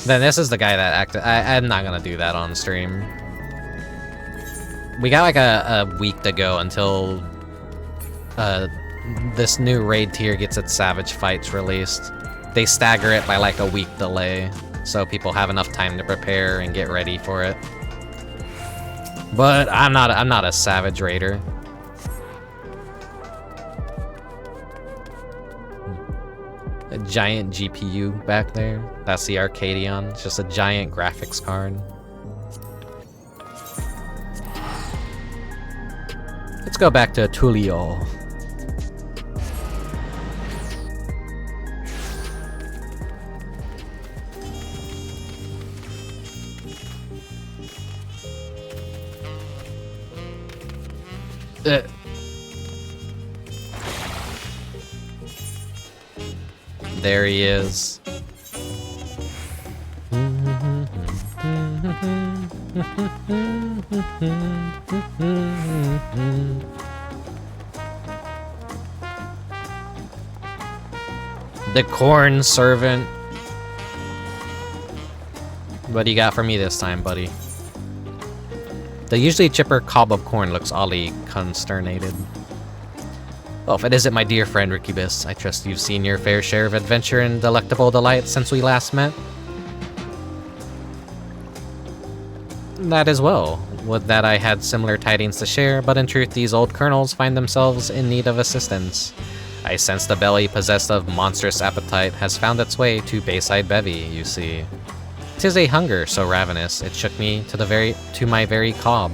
Then this is the guy that acted. I'm not gonna do that on stream. We got like a week to go until this new raid tier gets its Savage Fights released. They stagger it by like a week delay, so people have enough time to prepare and get ready for it. But I'm not a Savage Raider. A giant GPU back there. That's the Arcadion. It's just a giant graphics card. Let's go back to Tullio. There he is. The corn servant. What do you got for me this time, buddy? The usually chipper cob of corn looks oddly consternated. Well, if it isn't my dear friend Rickubus, I trust you've seen your fair share of adventure and delectable delight since we last met. That as well. Would that I had similar tidings to share, but in truth these old colonels find themselves in need of assistance. I sense the belly possessed of monstrous appetite has found its way to Bayside Bevy, you see. 'Tis a hunger so ravenous, it shook me to my very cob.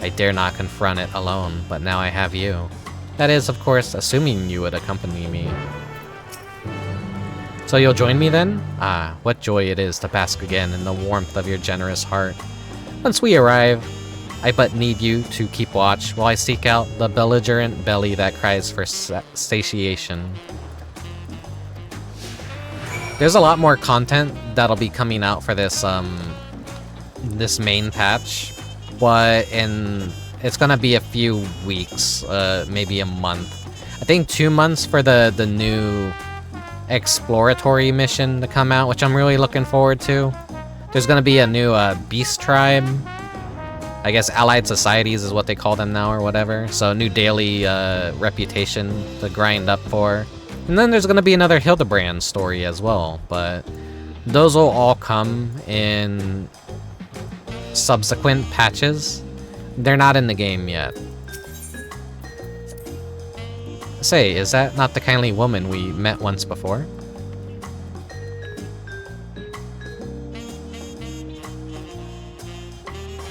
I dare not confront it alone, but now I have you. That is, of course, assuming you would accompany me. So you'll join me then? Ah, what joy it is to bask again in the warmth of your generous heart. Once we arrive, I but need you to keep watch while I seek out the belligerent belly that cries for satiation. There's a lot more content that'll be coming out for this this main patch, but it's gonna be a few weeks, maybe a month. I think 2 months for the new exploratory mission to come out, which I'm really looking forward to. There's gonna be a new beast tribe. I guess allied societies is what they call them now or whatever. So a new daily reputation to grind up for. And then there's gonna be another Hildebrand story as well, but those will all come in subsequent patches. They're not in the game yet. Say, is that not the kindly woman we met once before?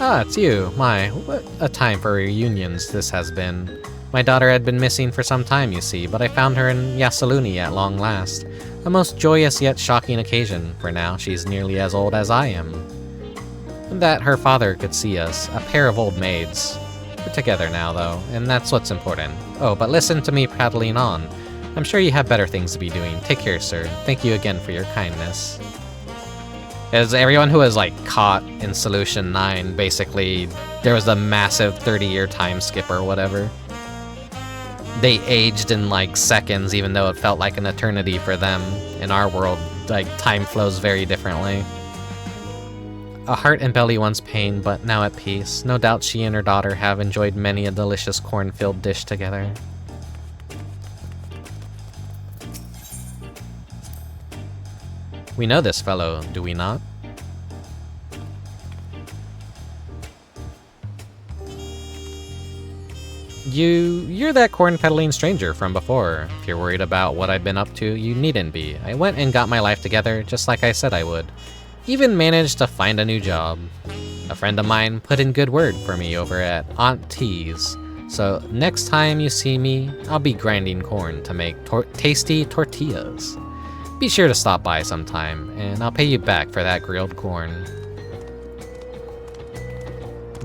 Ah, it's you. My, what a time for reunions this has been. My daughter had been missing for some time, you see, but I found her in Yasaluni at long last. A most joyous yet shocking occasion, for now she's nearly as old as I am. That her father could see us, a pair of old maids. We're together now, though, and that's what's important. Oh, but listen to me prattling on. I'm sure you have better things to be doing. Take care, sir. Thank you again for your kindness. As everyone who was, like, caught in Solution 9, basically, there was a massive 30-year time skip or whatever. They aged in, like, seconds, even though it felt like an eternity for them. In our world, like, time flows very differently. A heart and belly once pain, but now at peace. No doubt she and her daughter have enjoyed many a delicious corn-filled dish together. We know this fellow, do we not? You're that corn-peddling stranger from before. If you're worried about what I've been up to, you needn't be. I went and got my life together, just like I said I would. Even managed to find a new job. A friend of mine put in good word for me over at Aunt T's. So next time you see me, I'll be grinding corn to make tasty tortillas. Be sure to stop by sometime, and I'll pay you back for that grilled corn.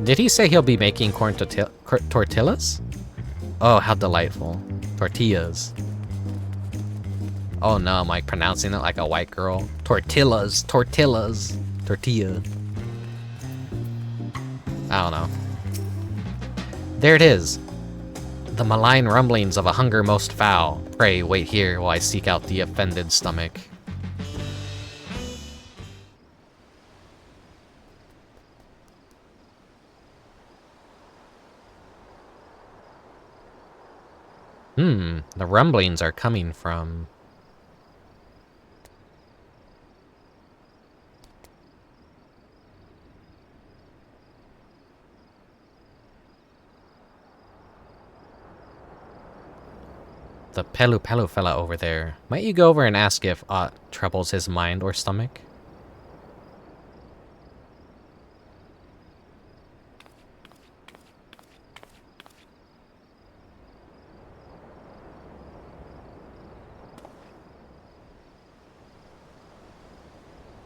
Did he say he'll be making corn tortillas? Oh, how delightful. Tortillas. Oh no, am I pronouncing it like a white girl? Tortillas, tortillas, tortilla. I don't know. There it is. The malign rumblings of a hunger most foul. Pray, wait here while I seek out the offended stomach. The rumblings are coming from... the Pelu Pelu fella over there. Might you go over and ask if aught troubles his mind or stomach?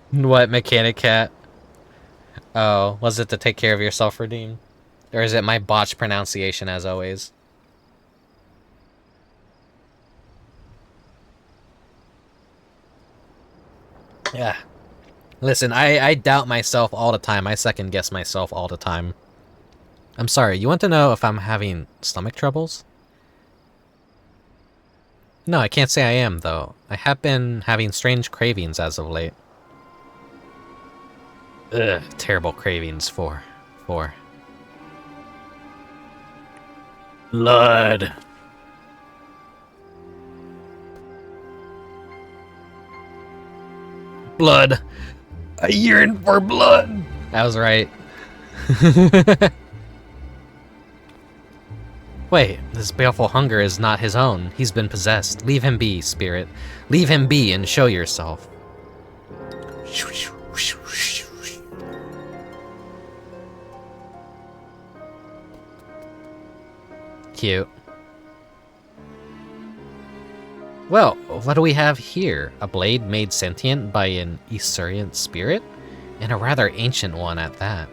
What, Mechanic Cat? Oh, was it to take care of yourself, Redeem? Or is it my botched pronunciation as always? Yeah. Listen, I doubt myself all the time. I second guess myself all the time. I'm sorry, you want to know if I'm having stomach troubles? No, I can't say I am, though. I have been having strange cravings as of late. Ugh, terrible cravings for blood. Blood. I yearn for blood. That was right. Wait, this baleful hunger is not his own. He's been possessed. Leave him be, spirit. Leave him be and show yourself. Cute. Well, what do we have here? A blade made sentient by an Eorzea spirit? And a rather ancient one at that.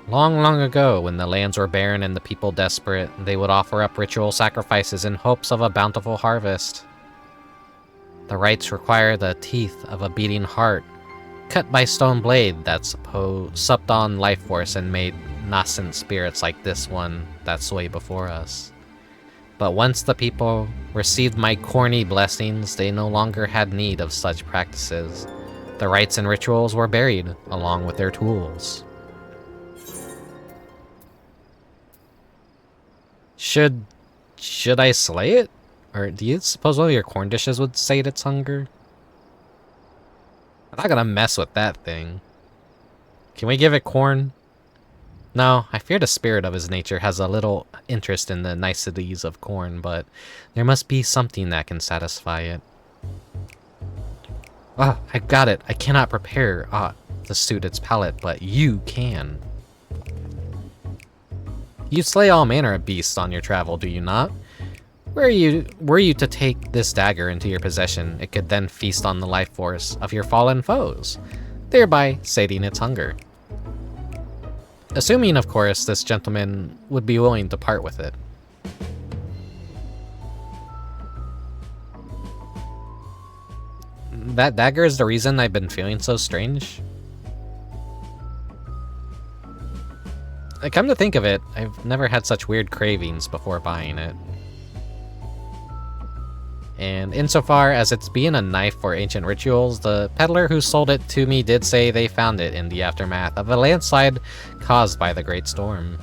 Long, long ago, when the lands were barren and the people desperate, they would offer up ritual sacrifices in hopes of a bountiful harvest. The rites require the teeth of a beating heart, cut by stone blade that supped on life force and made nascent spirits like this one that sway before us. But once the people received my corny blessings, they no longer had need of such practices. The rites and rituals were buried along with their tools. Should I slay it? Or do you suppose one of your corn dishes would sate its hunger? I'm not gonna mess with that thing. Can we give it corn? No, I fear the spirit of his nature has a little interest in the niceties of corn, but there must be something that can satisfy it. Ah, I got it. I cannot prepare to suit its palate, but you can. You slay all manner of beasts on your travel, do you not? Were you to take this dagger into your possession, it could then feast on the life force of your fallen foes, thereby sating its hunger. Assuming, of course, this gentleman would be willing to part with it. That dagger is the reason I've been feeling so strange? Come to think of it, I've never had such weird cravings before buying it. And insofar as it's being a knife for ancient rituals, the peddler who sold it to me did say they found it in the aftermath of a landslide caused by the Great Storm.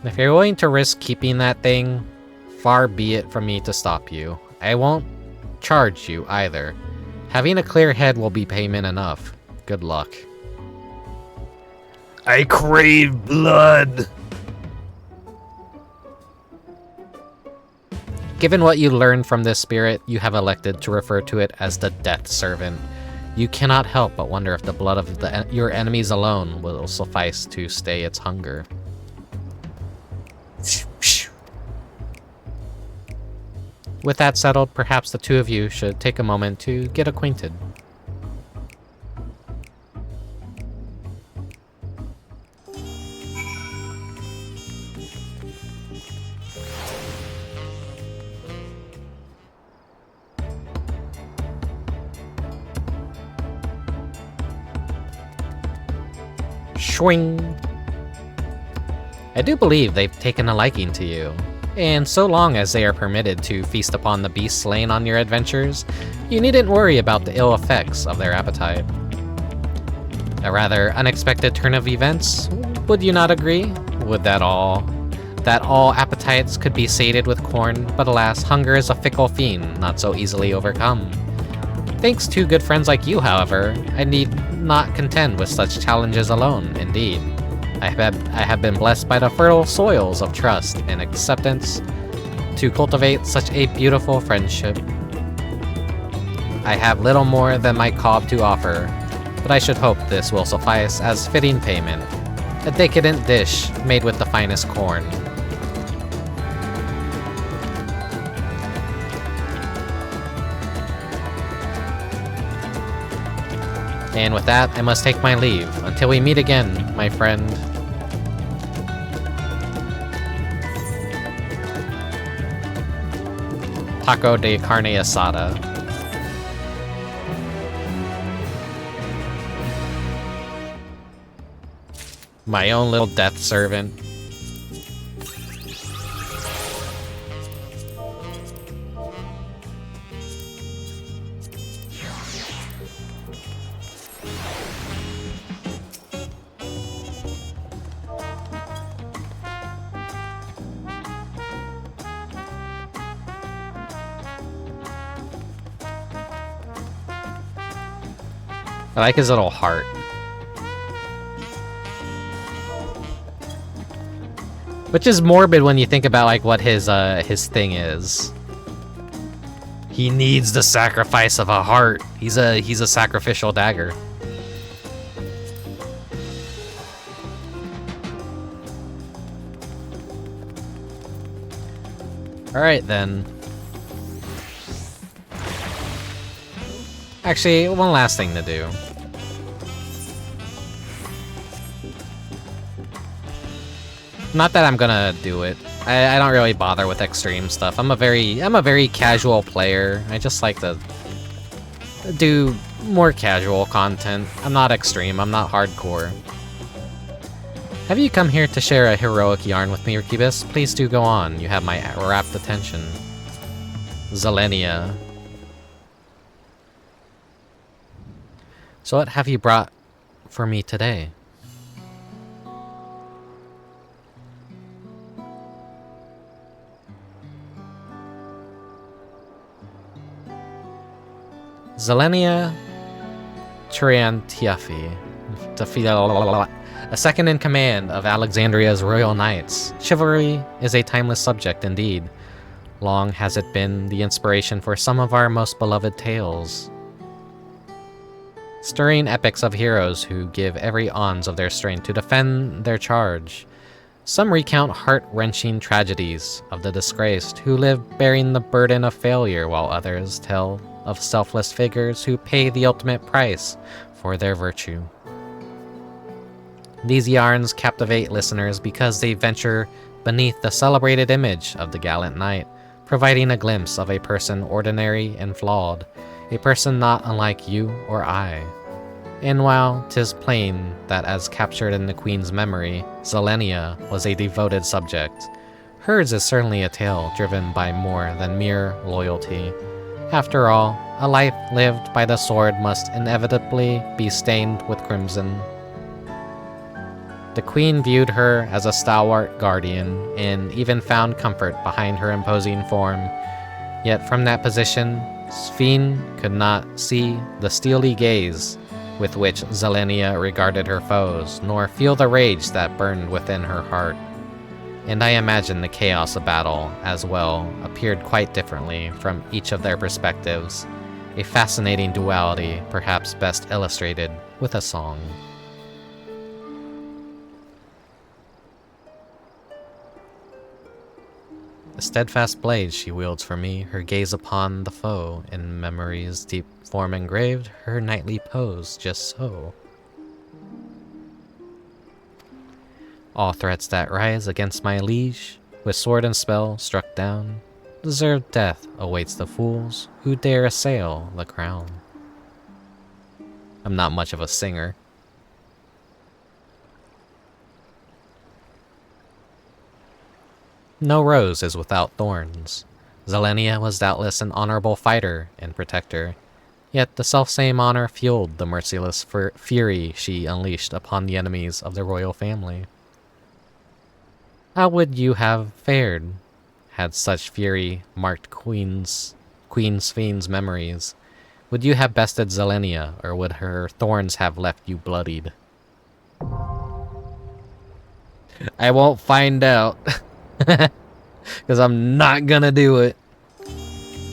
If you're willing to risk keeping that thing, far be it from me to stop you. I won't charge you either. Having a clear head will be payment enough. Good luck. I crave blood! Given what you learned from this spirit, you have elected to refer to it as the Death Servant. You cannot help but wonder if the blood of your enemies alone will suffice to stay its hunger. With that settled, perhaps the two of you should take a moment to get acquainted. Swing! I do believe they've taken a liking to you. And so long as they are permitted to feast upon the beasts slain on your adventures, you needn't worry about the ill effects of their appetite. A rather unexpected turn of events, would you not agree? Would that all appetites could be sated with corn, but alas, hunger is a fickle fiend, not so easily overcome. Thanks to good friends like you, however, I need not contend with such challenges alone, indeed. I have been blessed by the fertile soils of trust and acceptance to cultivate such a beautiful friendship. I have little more than my cob to offer, but I should hope this will suffice as fitting payment. A decadent dish made with the finest corn. And with that, I must take my leave. Until we meet again, my friend. Taco de carne asada. My own little death servant. I like his little heart. Which is morbid when you think about like what his thing is. He needs the sacrifice of a heart. He's a sacrificial dagger. Alright then. Actually, one last thing to do. Not that I'm gonna do it. I don't really bother with extreme stuff. I'm a very casual player. I just like to do more casual content. I'm not extreme, I'm not hardcore. Have you come here to share a heroic yarn with me, Rickubus? Please do go on. You have my rapt attention. Zelenia. So what have you brought for me today? Zelenia Triantiafi, a second in command of Alexandria's Royal Knights. Chivalry is a timeless subject indeed. Long has it been the inspiration for some of our most beloved tales. Stirring epics of heroes who give every ounce of their strength to defend their charge. Some recount heart-wrenching tragedies of the disgraced who live bearing the burden of failure, while others tell of selfless figures who pay the ultimate price for their virtue. These yarns captivate listeners because they venture beneath the celebrated image of the gallant knight, providing a glimpse of a person ordinary and flawed, a person not unlike you or I. And while 'tis plain that as captured in the Queen's memory, Zelenia was a devoted subject, hers is certainly a tale driven by more than mere loyalty. After all, a life lived by the sword must inevitably be stained with crimson. The queen viewed her as a stalwart guardian, and even found comfort behind her imposing form. Yet from that position, Sphene could not see the steely gaze with which Zelenia regarded her foes, nor feel the rage that burned within her heart. And I imagine the chaos of battle, as well, appeared quite differently from each of their perspectives, a fascinating duality perhaps best illustrated with a song. A steadfast blade she wields for me, her gaze upon the foe, in memory's deep form engraved, her knightly pose just so. All threats that rise against my liege, with sword and spell struck down, deserved death awaits the fools who dare assail the crown. I'm not much of a singer. No rose is without thorns. Zelenia was doubtless an honorable fighter and protector, yet the selfsame honor fueled the merciless fury she unleashed upon the enemies of the royal family. How would you have fared had such fury marked Queen Sphene's memories? Would you have bested Zelenia, or would her thorns have left you bloodied? I won't find out. Because I'm not gonna do it.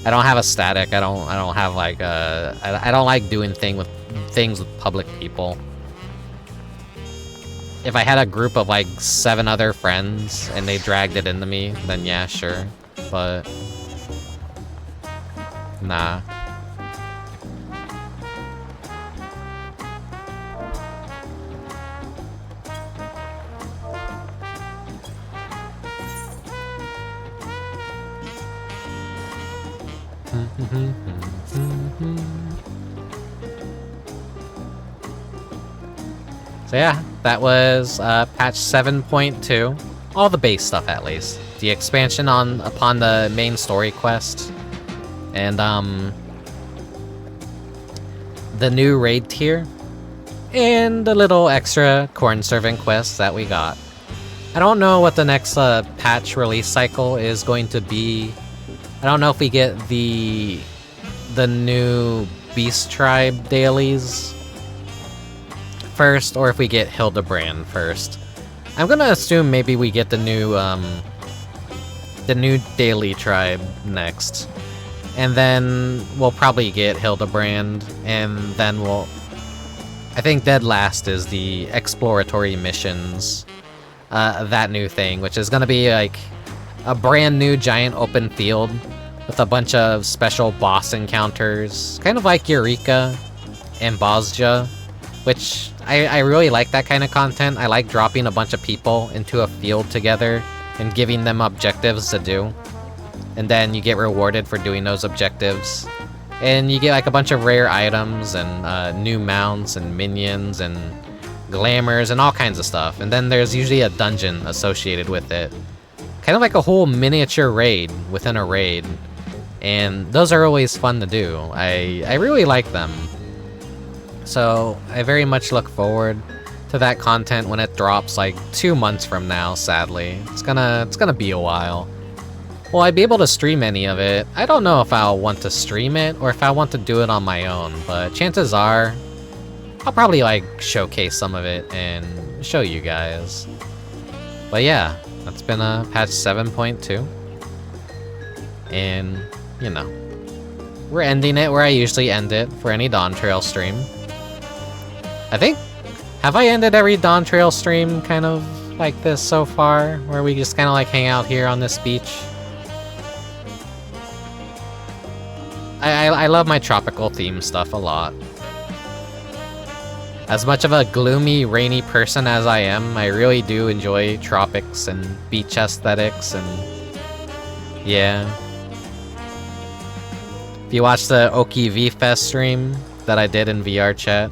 I don't have a static. I don't have like I don't like doing things with public people. If I had a group of like 7 other friends and they dragged it into me, then yeah, sure. But nah. So yeah, that was patch 7.2. All the base stuff, at least. The expansion upon the main story quest, and the new raid tier, and the little extra corn serving quests that we got. I don't know what the next patch release cycle is going to be. I don't know if we get the new Beast Tribe dailies first, or if we get Hildebrand first. I'm gonna assume maybe we get the new daily tribe next, and then we'll probably get Hildebrand, and then I think dead last is the exploratory missions, that new thing, which is gonna be like a brand new giant open field with a bunch of special boss encounters, kind of like Eureka and Bozja, which I really like that kind of content. I like dropping a bunch of people into a field together and giving them objectives to do. And then you get rewarded for doing those objectives. And you get like a bunch of rare items and new mounts and minions and glamours and all kinds of stuff. And then there's usually a dungeon associated with it. Kind of like a whole miniature raid within a raid. And those are always fun to do. I really like them. So I very much look forward to that content when it drops like 2 months from now, sadly. It's gonna be a while. Will I be able to stream any of it? I don't know if I'll want to stream it or if I want to do it on my own, but chances are I'll probably like showcase some of it and show you guys. But yeah, that's been patch 7.2. And, you know, we're ending it where I usually end it for any Dawntrail stream. I think, have I ended every Dawntrail stream kind of like this so far? Where we just kind of like hang out here on this beach? I love my tropical theme stuff a lot. As much of a gloomy, rainy person as I am, I really do enjoy tropics and beach aesthetics, and yeah. If you watch the Oki V-Fest stream that I did in VR chat,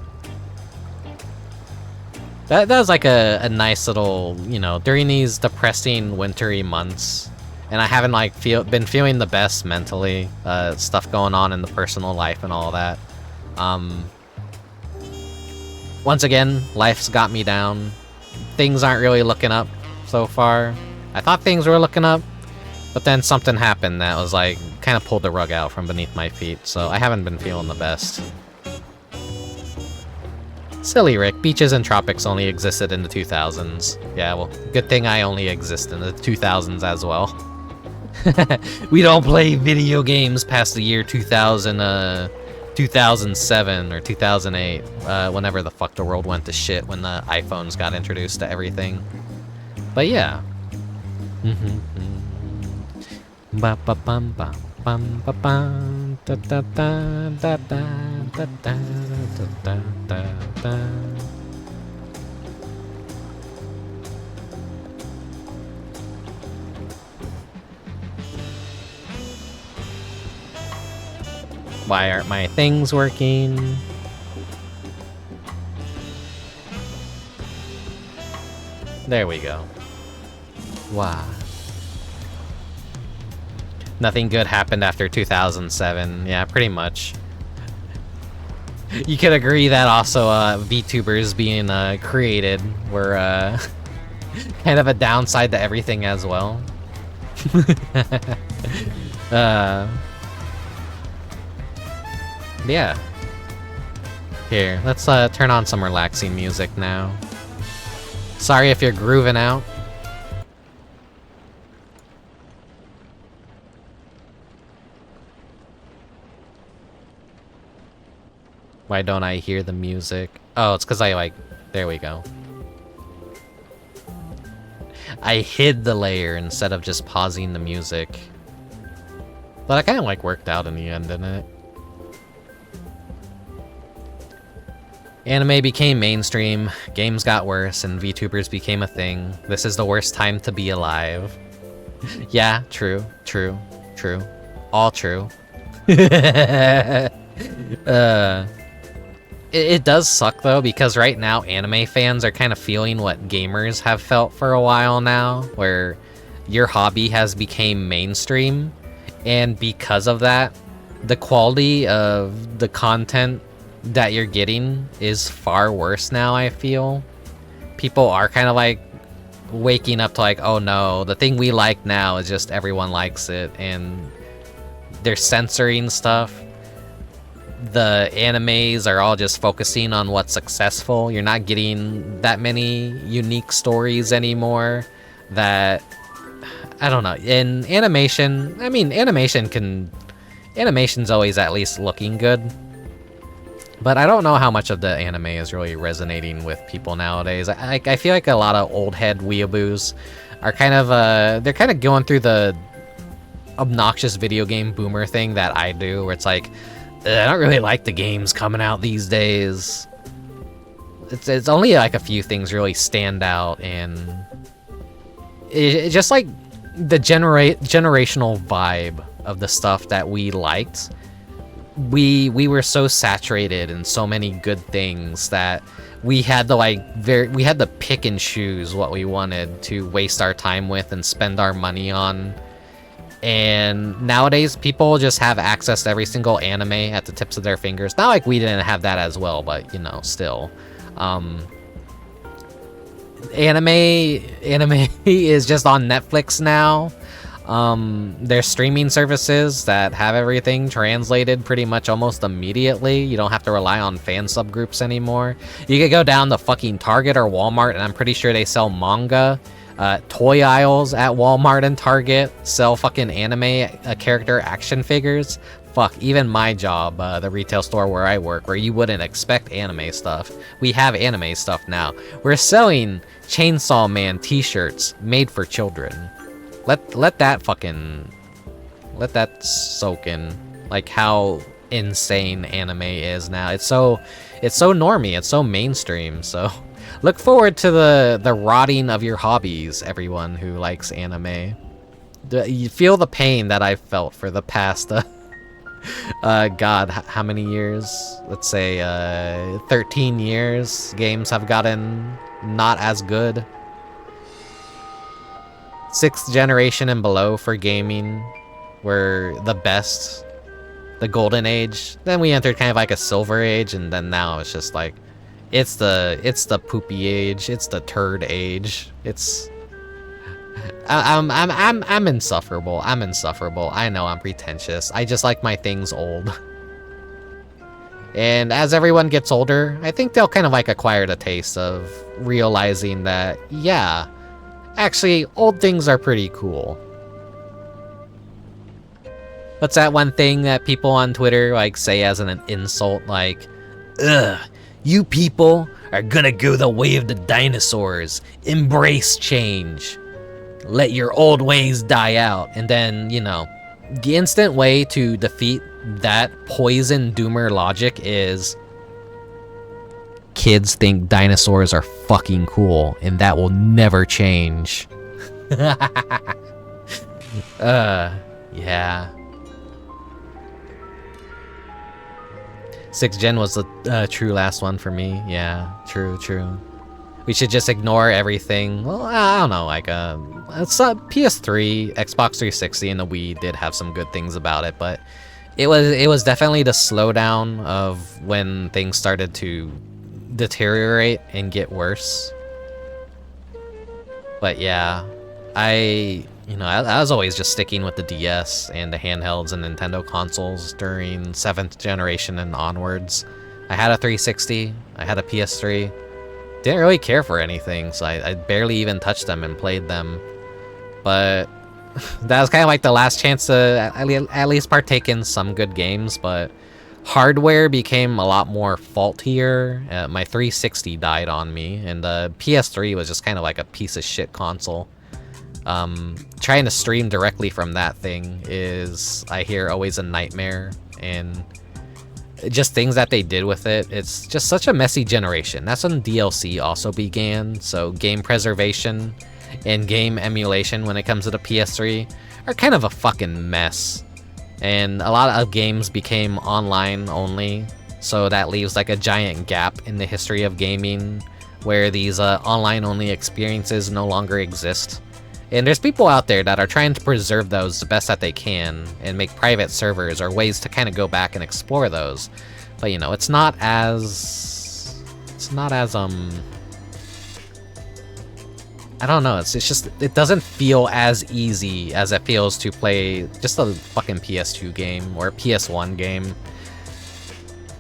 that was like a nice little, you know, during these depressing wintry months, and I haven't like been feeling the best mentally, stuff going on in the personal life and all that. Once again, life's got me down. things aren't really looking up so far. I thought things were looking up, but then something happened that was like, kind of pulled the rug out from beneath my feet, so I haven't been feeling the best. Silly Rick, beaches and tropics only existed in the 2000s. Yeah, well, good thing I only exist in the 2000s as well. We don't play video games past the year 2007 or 2008, whenever the fuck the world went to shit when the iPhones got introduced to everything. But yeah. Ba ba bum bum bum ba bum da da da da da da da da da da. Why aren't my things working? There we go. Wow. Nothing good happened after 2007. Yeah, pretty much. You could agree that also VTubers being created were kind of a downside to everything as well. Yeah. Here, let's turn on some relaxing music now. Sorry if you're grooving out. Why don't I hear the music? Oh, it's because I like... There we go. I hid the layer instead of just pausing the music. But I kind of like worked out in the end, didn't it? Anime became mainstream, games got worse, and VTubers became a thing. This is the worst time to be alive. Yeah, true, true, true. All true. It does suck though, because right now anime fans are kind of feeling what gamers have felt for a while now, where your hobby has become mainstream, and because of that, the quality of the content that you're getting is far worse now, I feel. People are kind of like waking up to like, oh no, the thing we like now is just everyone likes it, and they're censoring stuff. The animes are all just focusing on what's successful. You're not getting that many unique stories anymore. That, I don't know. In animation, I mean, animation's always at least looking good. But I don't know how much of the anime is really resonating with people nowadays. I feel like a lot of old head weeaboos are kind of, they're kind of going through the obnoxious video game boomer thing that I do, where it's like, I don't really like the games coming out these days. It's only like a few things really stand out, and it just like the generational vibe of the stuff that we liked. We were so saturated in so many good things that we had to like we had to pick and choose what we wanted to waste our time with and spend our money on. And nowadays people just have access to every single anime at the tips of their fingers. Not like we didn't have that as well, but you know, still. Anime is just on Netflix now. There's streaming services that have everything translated pretty much almost immediately. You don't have to rely on fan subgroups anymore. You could go down to fucking Target or Walmart, and I'm pretty sure they sell manga. Toy aisles at Walmart and Target sell fucking anime character action figures. Fuck, even my job, the retail store where I work, where you wouldn't expect anime stuff, we have anime stuff now. We're selling Chainsaw Man t-shirts made for children. Let that soak in, like how insane anime is now. It's so normie, it's so mainstream. So look forward to the rotting of your hobbies, everyone who likes anime. You feel the pain that I've felt for the past God, how many years? Let's say 13 years. Games have gotten not as good. 6th generation and below for gaming were the best, the golden age. Then we entered kind of like a silver age, and then now it's just like, It's the poopy age. It's the turd age. I'm insufferable. I'm insufferable. I know I'm pretentious. I just like my things old. And as everyone gets older, I think they'll kind of like acquire the taste of realizing that, yeah, actually, old things are pretty cool. What's that one thing that people on Twitter like say as an insult? Like, ugh, you people are gonna go the way of the dinosaurs. Embrace change. Let your old ways die out. And then, you know, the instant way to defeat that poison doomer logic is kids think dinosaurs are fucking cool, and that will never change. Yeah. 6th gen was the true last one for me. Yeah, true. We should just ignore everything. Well, I don't know, like, it's PS3, Xbox 360, and the Wii did have some good things about it, but it was definitely the slowdown of when things started to deteriorate and get worse. But yeah, I was always just sticking with the DS and the handhelds and Nintendo consoles during 7th generation and onwards. I had a 360, I had a PS3. Didn't really care for anything, so I barely even touched them and played them. But that was kind of like the last chance to at least partake in some good games, but hardware became a lot more faultier. My 360 died on me, and the PS3 was just kind of like a piece of shit console. Trying to stream directly from that thing is, I hear, always a nightmare, and just things that they did with it, it's just such a messy generation. That's when DLC also began, so game preservation and game emulation when it comes to the PS3 are kind of a fucking mess. And a lot of games became online only, so that leaves like a giant gap in the history of gaming where these online only experiences no longer exist. And there's people out there that are trying to preserve those the best that they can and make private servers or ways to kind of go back and explore those. But you know, it's not as I don't know, it's just, it doesn't feel as easy as it feels to play just a fucking PS2 game or a PS1 game.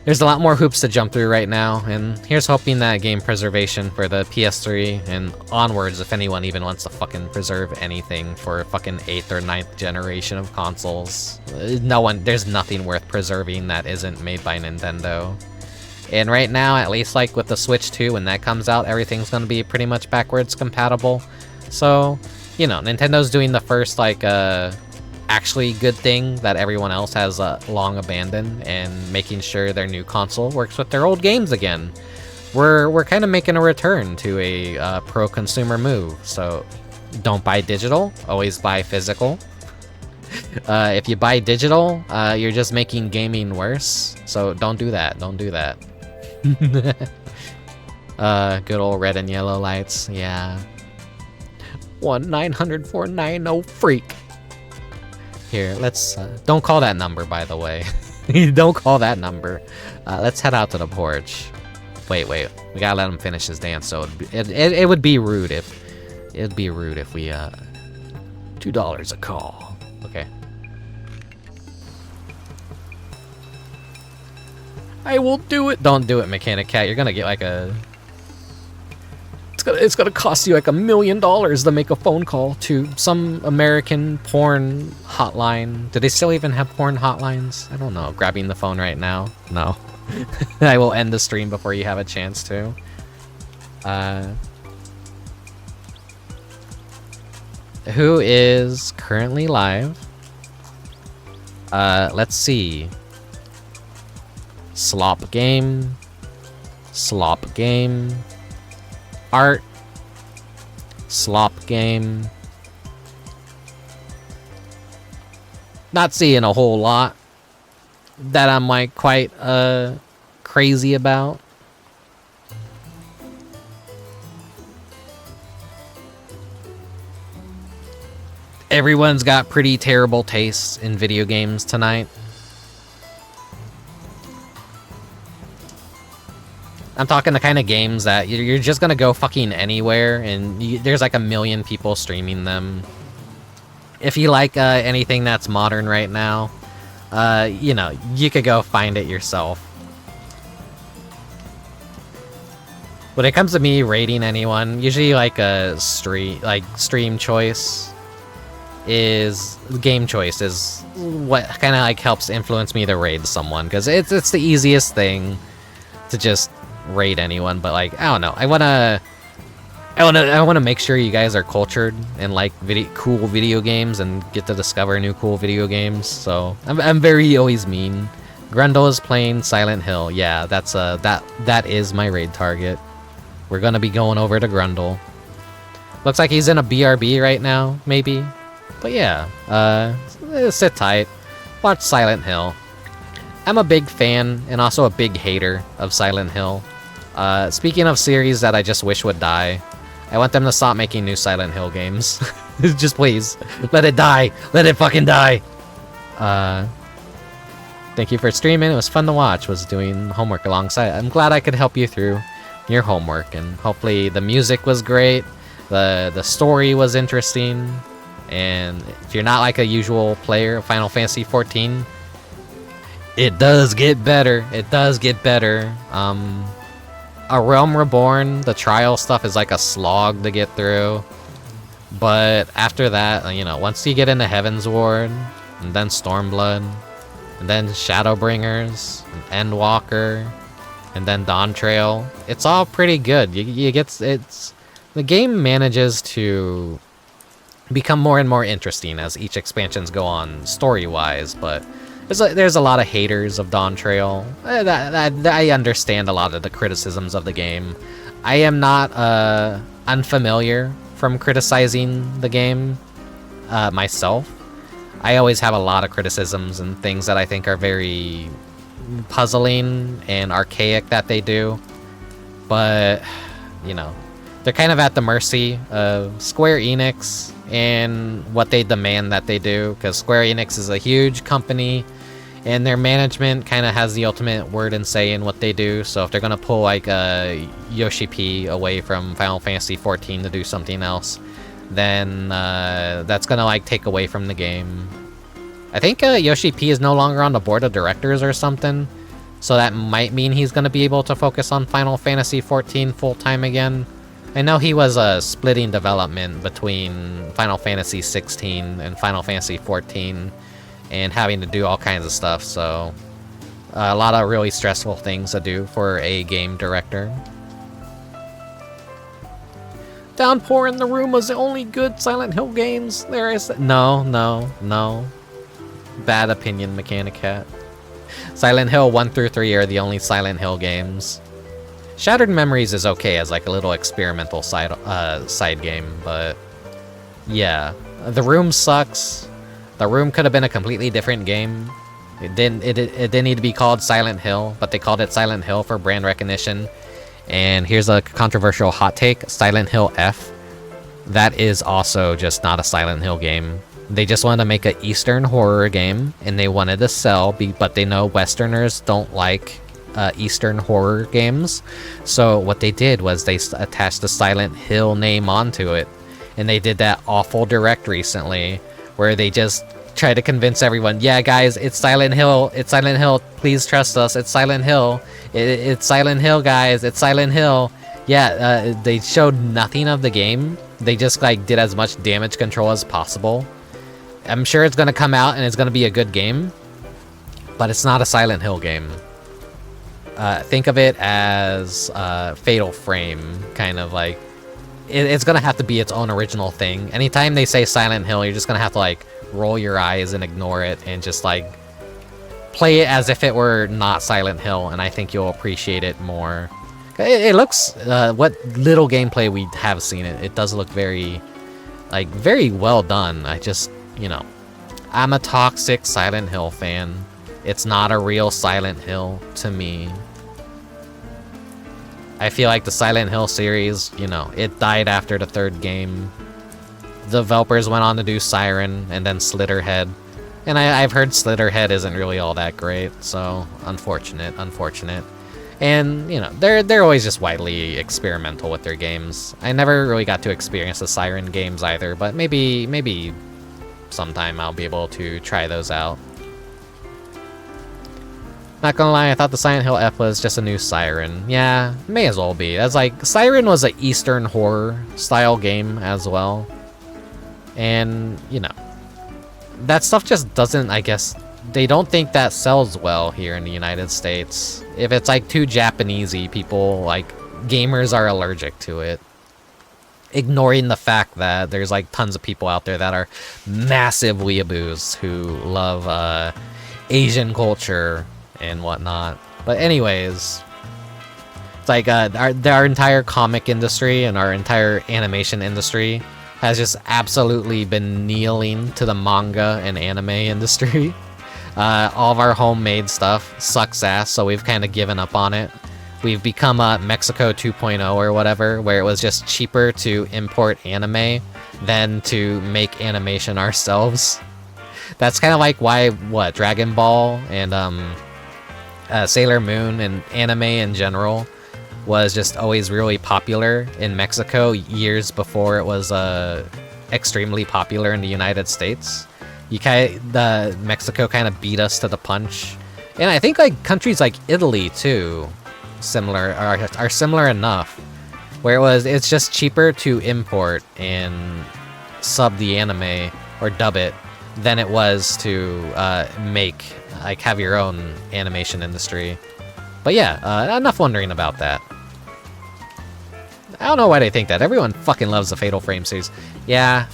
There's a lot more hoops to jump through right now, and here's hoping that game preservation for the PS3 and onwards, if anyone even wants to fucking preserve anything for fucking 8th or 9th generation of consoles. There's nothing worth preserving that isn't made by Nintendo. And right now, at least like with the Switch 2, when that comes out, everything's gonna be pretty much backwards compatible. So, you know, Nintendo's doing the first like actually good thing that everyone else has long abandoned, and making sure their new console works with their old games again. We're kind of making a return to a pro-consumer move. So don't buy digital, always buy physical. If you buy digital, you're just making gaming worse. So don't do that. Don't do that. Good old red and yellow lights. Yeah. 1-900-490 freak. Here, let's don't call that number, by the way. Don't call that number. Let's head out to the porch. Wait, we gotta let him finish his dance. So it would be rude if we $2 a call. Okay. I will do it. Don't do it, Mechanic Cat. You're gonna get like a. It's gonna cost you like $1 million to make a phone call to some American porn hotline. Do they still even have porn hotlines? I don't know. Grabbing the phone right now. No. I will end the stream before you have a chance to. Who is currently live? Let's see. Slop game. Art. Slop game. Not seeing a whole lot that I'm like quite crazy about. Everyone's got pretty terrible tastes in video games tonight. I'm talking the kind of games that you're just gonna go fucking anywhere, and there's like a million people streaming them. If you like anything that's modern right now, you know, you could go find it yourself. When it comes to me rating anyone, usually like a stream choice is game choice is what kind of like helps influence me to raid someone, because it's the easiest thing to just raid anyone. But like, I don't know, I wanna make sure you guys are cultured and like cool video games and get to discover new cool video games. So I'm very always mean. Grundle is playing Silent Hill. Yeah, that's that is my raid target. We're gonna be going over to Grundle. Looks like he's in a BRB right now, maybe. But yeah, sit tight. Watch Silent Hill. I'm a big fan and also a big hater of Silent Hill. Speaking of series that I just wish would die, I want them to stop making new Silent Hill games. Just please, let it die. Let it fucking die. Thank you for streaming. It was fun to watch. Was doing homework alongside. I'm glad I could help you through your homework, and hopefully the music was great, the story was interesting, and if you're not like a usual player of Final Fantasy XIV, it does get better. It does get better. A Realm Reborn, the trial stuff is like a slog to get through, but after that, you know, once you get into Heaven's Ward, and then Stormblood, and then Shadowbringers, and Endwalker, and then Dawntrail, it's all pretty good. The game manages to become more and more interesting as each expansions go on story-wise, but there's a lot of haters of Dawntrail. I understand a lot of the criticisms of the game. I am not unfamiliar from criticizing the game myself. I always have a lot of criticisms and things that I think are very puzzling and archaic that they do, but you know, they're kind of at the mercy of Square Enix and what they demand that they do, because Square Enix is a huge company and their management kind of has the ultimate word and say in what they do. So if they're gonna pull like Yoshi P away from Final Fantasy XIV to do something else, then that's gonna like take away from the game. I think Yoshi P is no longer on the board of directors or something, so that might mean he's going to be able to focus on Final Fantasy XIV full-time again. I know he was splitting development between Final Fantasy XVI and Final Fantasy XIV and having to do all kinds of stuff, so a lot of really stressful things to do for a game director. Downpour in the Room was the only good Silent Hill games there is. No. Bad opinion, Mechanic Cat. Silent Hill 1 through 3 are the only Silent Hill games. Shattered Memories is okay as like a little experimental side game, but yeah, The Room sucks. The Room could have been a completely different game. It didn't need to be called Silent Hill, but they called it Silent Hill for brand recognition. And here's a controversial hot take: Silent Hill F. That is also just not a Silent Hill game. They just wanted to make an Eastern horror game, and they wanted to sell, but they know Westerners don't like Eastern horror games. So what they did was they attached the Silent Hill name onto it. And they did that awful direct recently, where they just tried to convince everyone, yeah guys, it's Silent Hill, please trust us, it's Silent Hill, it's Silent Hill guys, it's Silent Hill. Yeah, they showed nothing of the game. They just like did as much damage control as possible. I'm sure it's gonna come out and it's gonna be a good game, but it's not a Silent Hill game. Think of it as Fatal Frame, kind of like, it's gonna have to be its own original thing. Anytime they say Silent Hill, you're just gonna have to like roll your eyes and ignore it and just like play it as if it were not Silent Hill, and I think you'll appreciate it more. It looks, what little gameplay we have seen, it does look very well done. I just, you know, I'm a toxic Silent Hill fan. It's not a real Silent Hill to me. I feel like the Silent Hill series, you know, it died after the third game. The developers went on to do Siren and then Slitterhead. And I've heard Slitterhead isn't really all that great, so unfortunate. And, you know, they're always just widely experimental with their games. I never really got to experience the Siren games either, but maybe sometime I'll be able to try those out. Not gonna lie, I thought the Silent Hill F was just a new Siren. Yeah, may as well be. That's like, Siren was an Eastern horror style game as well. And, you know, that stuff just doesn't, I guess, they don't think that sells well here in the United States. If it's like too Japanesey, people, like, gamers are allergic to it. Ignoring the fact that there's like tons of people out there that are massive weeaboos who love Asian culture and whatnot. But anyways, it's like our entire comic industry and our entire animation industry has just absolutely been kneeling to the manga and anime industry. All of our homemade stuff sucks ass, so we've kind of given up on it. We've become Mexico 2.0 or whatever, where it was just cheaper to import anime than to make animation ourselves. That's kind of like why, Dragon Ball and Sailor Moon and anime in general was just always really popular in Mexico years before it was extremely popular in the United States. Mexico kind of beat us to the punch, and I think like countries like Italy too, are similar enough, where it's just cheaper to import and sub the anime or dub it than it was to have your own animation industry. But yeah, enough wondering about that. I don't know why they think that. Everyone fucking loves the Fatal Frame series. Yeah.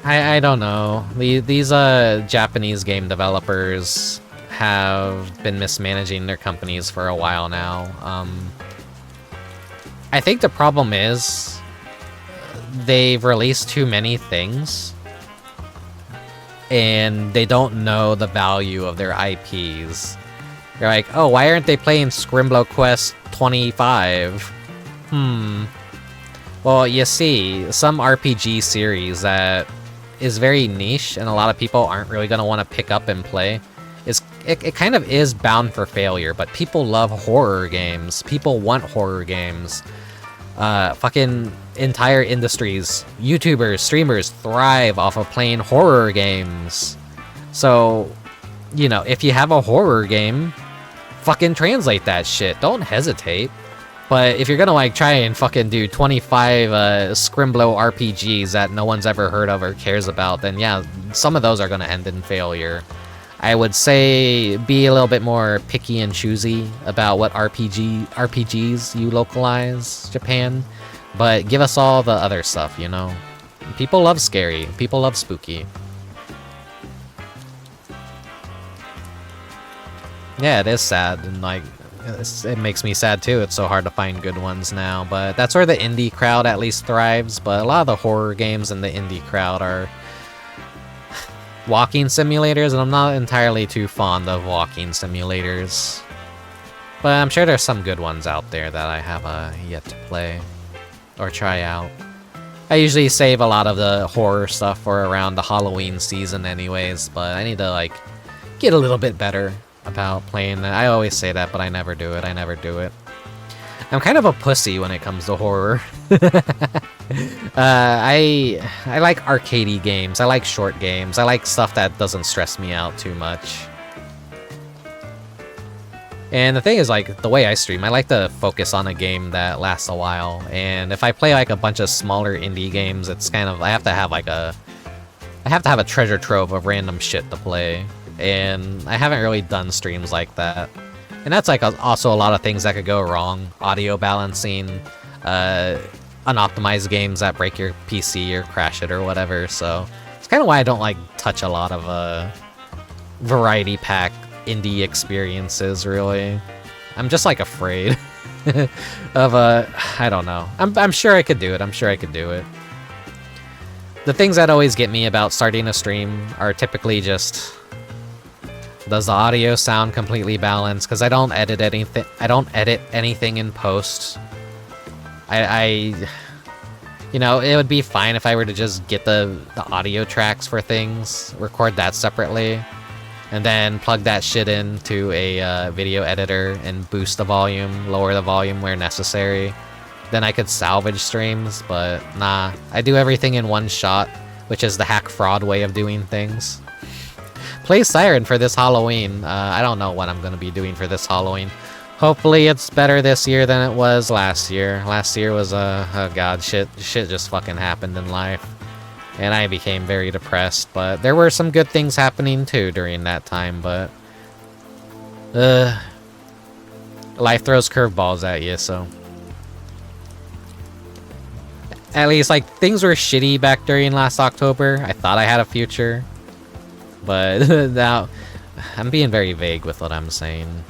I don't know. These Japanese game developers have been mismanaging their companies for a while now. I think the problem is they've released too many things and they don't know the value of their IPs. They're like, oh, why aren't they playing Scrimblow Quest 25? Well, you see, some RPG series that is very niche and a lot of people aren't really going to want to pick up and play, it kind of is bound for failure. But people love horror games. People want horror games. Fucking entire industries, YouTubers, streamers thrive off of playing horror games. So, you know, if you have a horror game, fucking translate that shit. Don't hesitate. But if you're gonna like try and fucking do 25 Scrimblow RPGs that no one's ever heard of or cares about, then yeah, some of those are gonna end in failure. I would say be a little bit more picky and choosy about what RPGs you localize, Japan. But give us all the other stuff, you know? People love scary. People love spooky. Yeah, it is sad, and like, it makes me sad too. It's so hard to find good ones now, but that's where the indie crowd at least thrives. But a lot of the horror games in the indie crowd are walking simulators, and I'm not entirely too fond of walking simulators. But I'm sure there's some good ones out there that I have yet to play or try out. I usually save a lot of the horror stuff for around the Halloween season anyways, but I need to like get a little bit better about playing that. I always say that, but I never do it. I'm kind of a pussy when it comes to horror. I like arcadey games. I like short games. I like stuff that doesn't stress me out too much. And the thing is, like, the way I stream, I like to focus on a game that lasts a while. And if I play like a bunch of smaller indie games, it's kind of, I have to have a treasure trove of random shit to play. And I haven't really done streams like that. And that's like also a lot of things that could go wrong. Audio balancing, unoptimized games that break your PC or crash it or whatever. So it's kind of why I don't like touch a lot of variety pack indie experiences, really. I'm just like afraid of I don't know. I'm sure I could do it. The things that always get me about starting a stream are typically just, does the audio sound completely balanced? Because I don't edit anything in post. You know, it would be fine if I were to just get the audio tracks for things, record that separately. and then plug that shit into a video editor and boost the volume, lower the volume where necessary. Then I could salvage streams, but nah, I do everything in one shot, which is the hack fraud way of doing things. Play Siren for this Halloween. I don't know what I'm gonna be doing for this Halloween. Hopefully it's better this year than it was last year. Last year was, oh god, shit just fucking happened in life. And I became very depressed, but there were some good things happening too during that time, but... life throws curveballs at you, so... At least, like, things were shitty back during last October. I thought I had a future. But now, I'm being very vague with what I'm saying.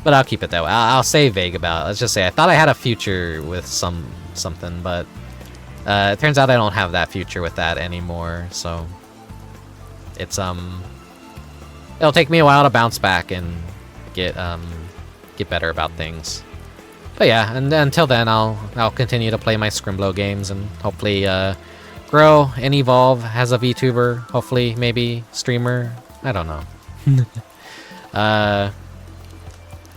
But I'll keep it that way. I'll say vague about it. Let's just say I thought I had a future with something, but it turns out I don't have that future with that anymore. So it's it'll take me a while to bounce back and get better about things. But yeah, and until then, I'll continue to play my Scrimblow games and hopefully grow and evolve as a VTuber. Hopefully, maybe streamer. I don't know.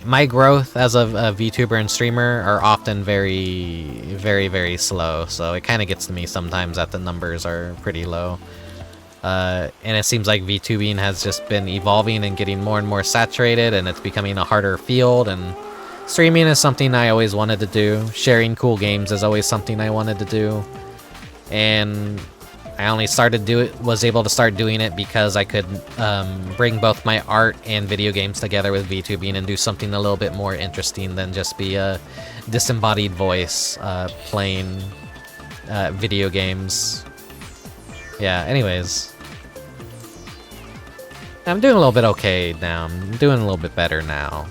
My growth as a VTuber and streamer are often very, very, very slow, so it kind of gets to me sometimes that the numbers are pretty low. And it seems like VTubing has just been evolving and getting more and more saturated, and it's becoming a harder field, and streaming is something I always wanted to do. Sharing cool games is always something I wanted to do. And I only was able to start doing it because I could bring both my art and video games together with VTubing and do something a little bit more interesting than just be a disembodied voice playing video games. Yeah, anyways. I'm doing a little bit okay now. I'm doing a little bit better now.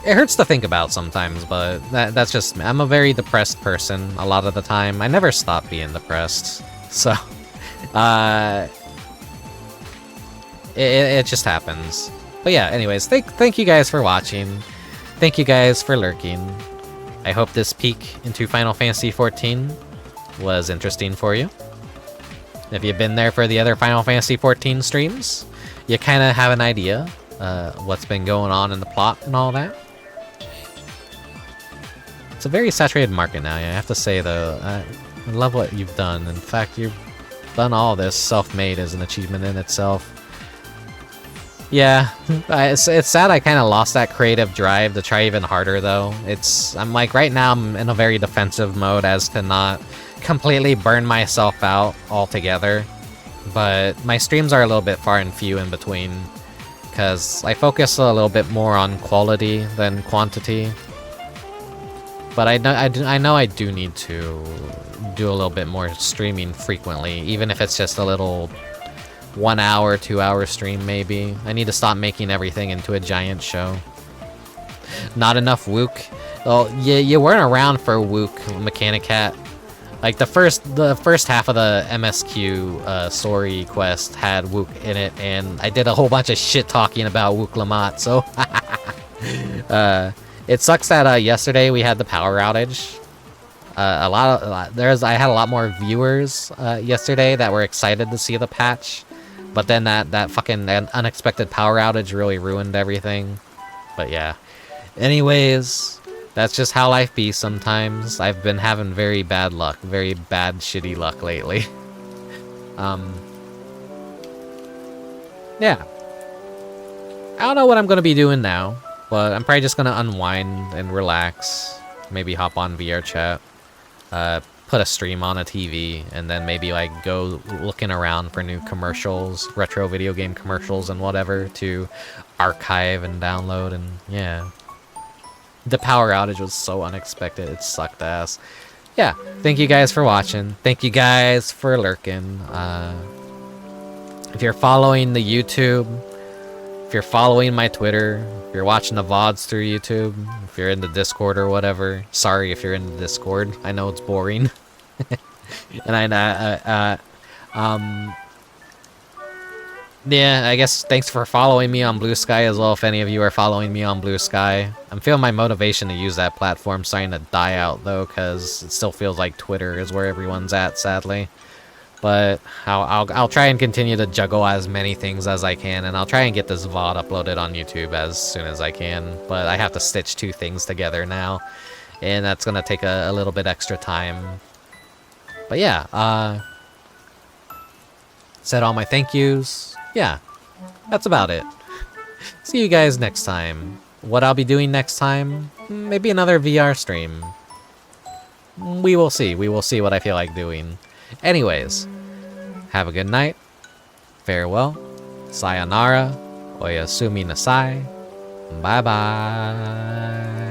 It hurts to think about sometimes, but that's just me. I'm a very depressed person a lot of the time. I never stop being depressed, so it just happens. But yeah, anyways, thank you guys for watching. Thank you guys for lurking. I hope this peek into Final Fantasy XIV was interesting for you. If you've been there for the other Final Fantasy XIV streams, you kind of have an idea what's been going on in the plot and all that. It's a very saturated market now, I have to say, though. I love what you've done. In fact, you've done all this self-made as an achievement in itself. Yeah, it's sad I kind of lost that creative drive to try even harder, though. I'm like, right now I'm in a very defensive mode as to not completely burn myself out altogether. But my streams are a little bit far and few in between, because I focus a little bit more on quality than quantity. But I know I do need to do a little bit more streaming frequently, even if it's just a little 1 hour, 2 hour stream maybe. I need to stop making everything into a giant show. Not enough Wuk. Well, you weren't around for Wuk Mechanicat. Like the first half of the MSQ story quest had Wuk in it, and I did a whole bunch of shit talking about Wuk Lamat, so it sucks that yesterday we had the power outage. I had a lot more viewers yesterday that were excited to see the patch, but then that fucking unexpected power outage really ruined everything. But yeah. Anyways, that's just how life be sometimes. I've been having very bad luck, very bad shitty luck lately. Yeah. I don't know what I'm gonna be doing now, but I'm probably just gonna unwind and relax. Maybe hop on VR chat. Put a stream on a TV, and then maybe like go looking around for new commercials, retro video game commercials and whatever to archive and download, and yeah. The power outage was so unexpected, it sucked ass. Yeah, thank you guys for watching. Thank you guys for lurking. If you're following the YouTube, if you're following my Twitter, if you're watching the VODs through YouTube, if you're in the Discord or whatever, sorry if you're in the Discord. I know it's boring. Yeah, I guess thanks for following me on Blue Sky as well, if any of you are following me on Blue Sky. I'm feeling my motivation to use that platform starting to die out, though, because it still feels like Twitter is where everyone's at, sadly. But I'll try and continue to juggle as many things as I can, and I'll try and get this VOD uploaded on YouTube as soon as I can. But I have to stitch two things together now, and that's going to take a little bit extra time. But yeah, said all my thank yous. Yeah, that's about it. See you guys next time. What I'll be doing next time? Maybe another VR stream. We will see. We will see what I feel like doing. Anyways, have a good night. Farewell. Sayonara. Oyasumi nasai. Bye-bye.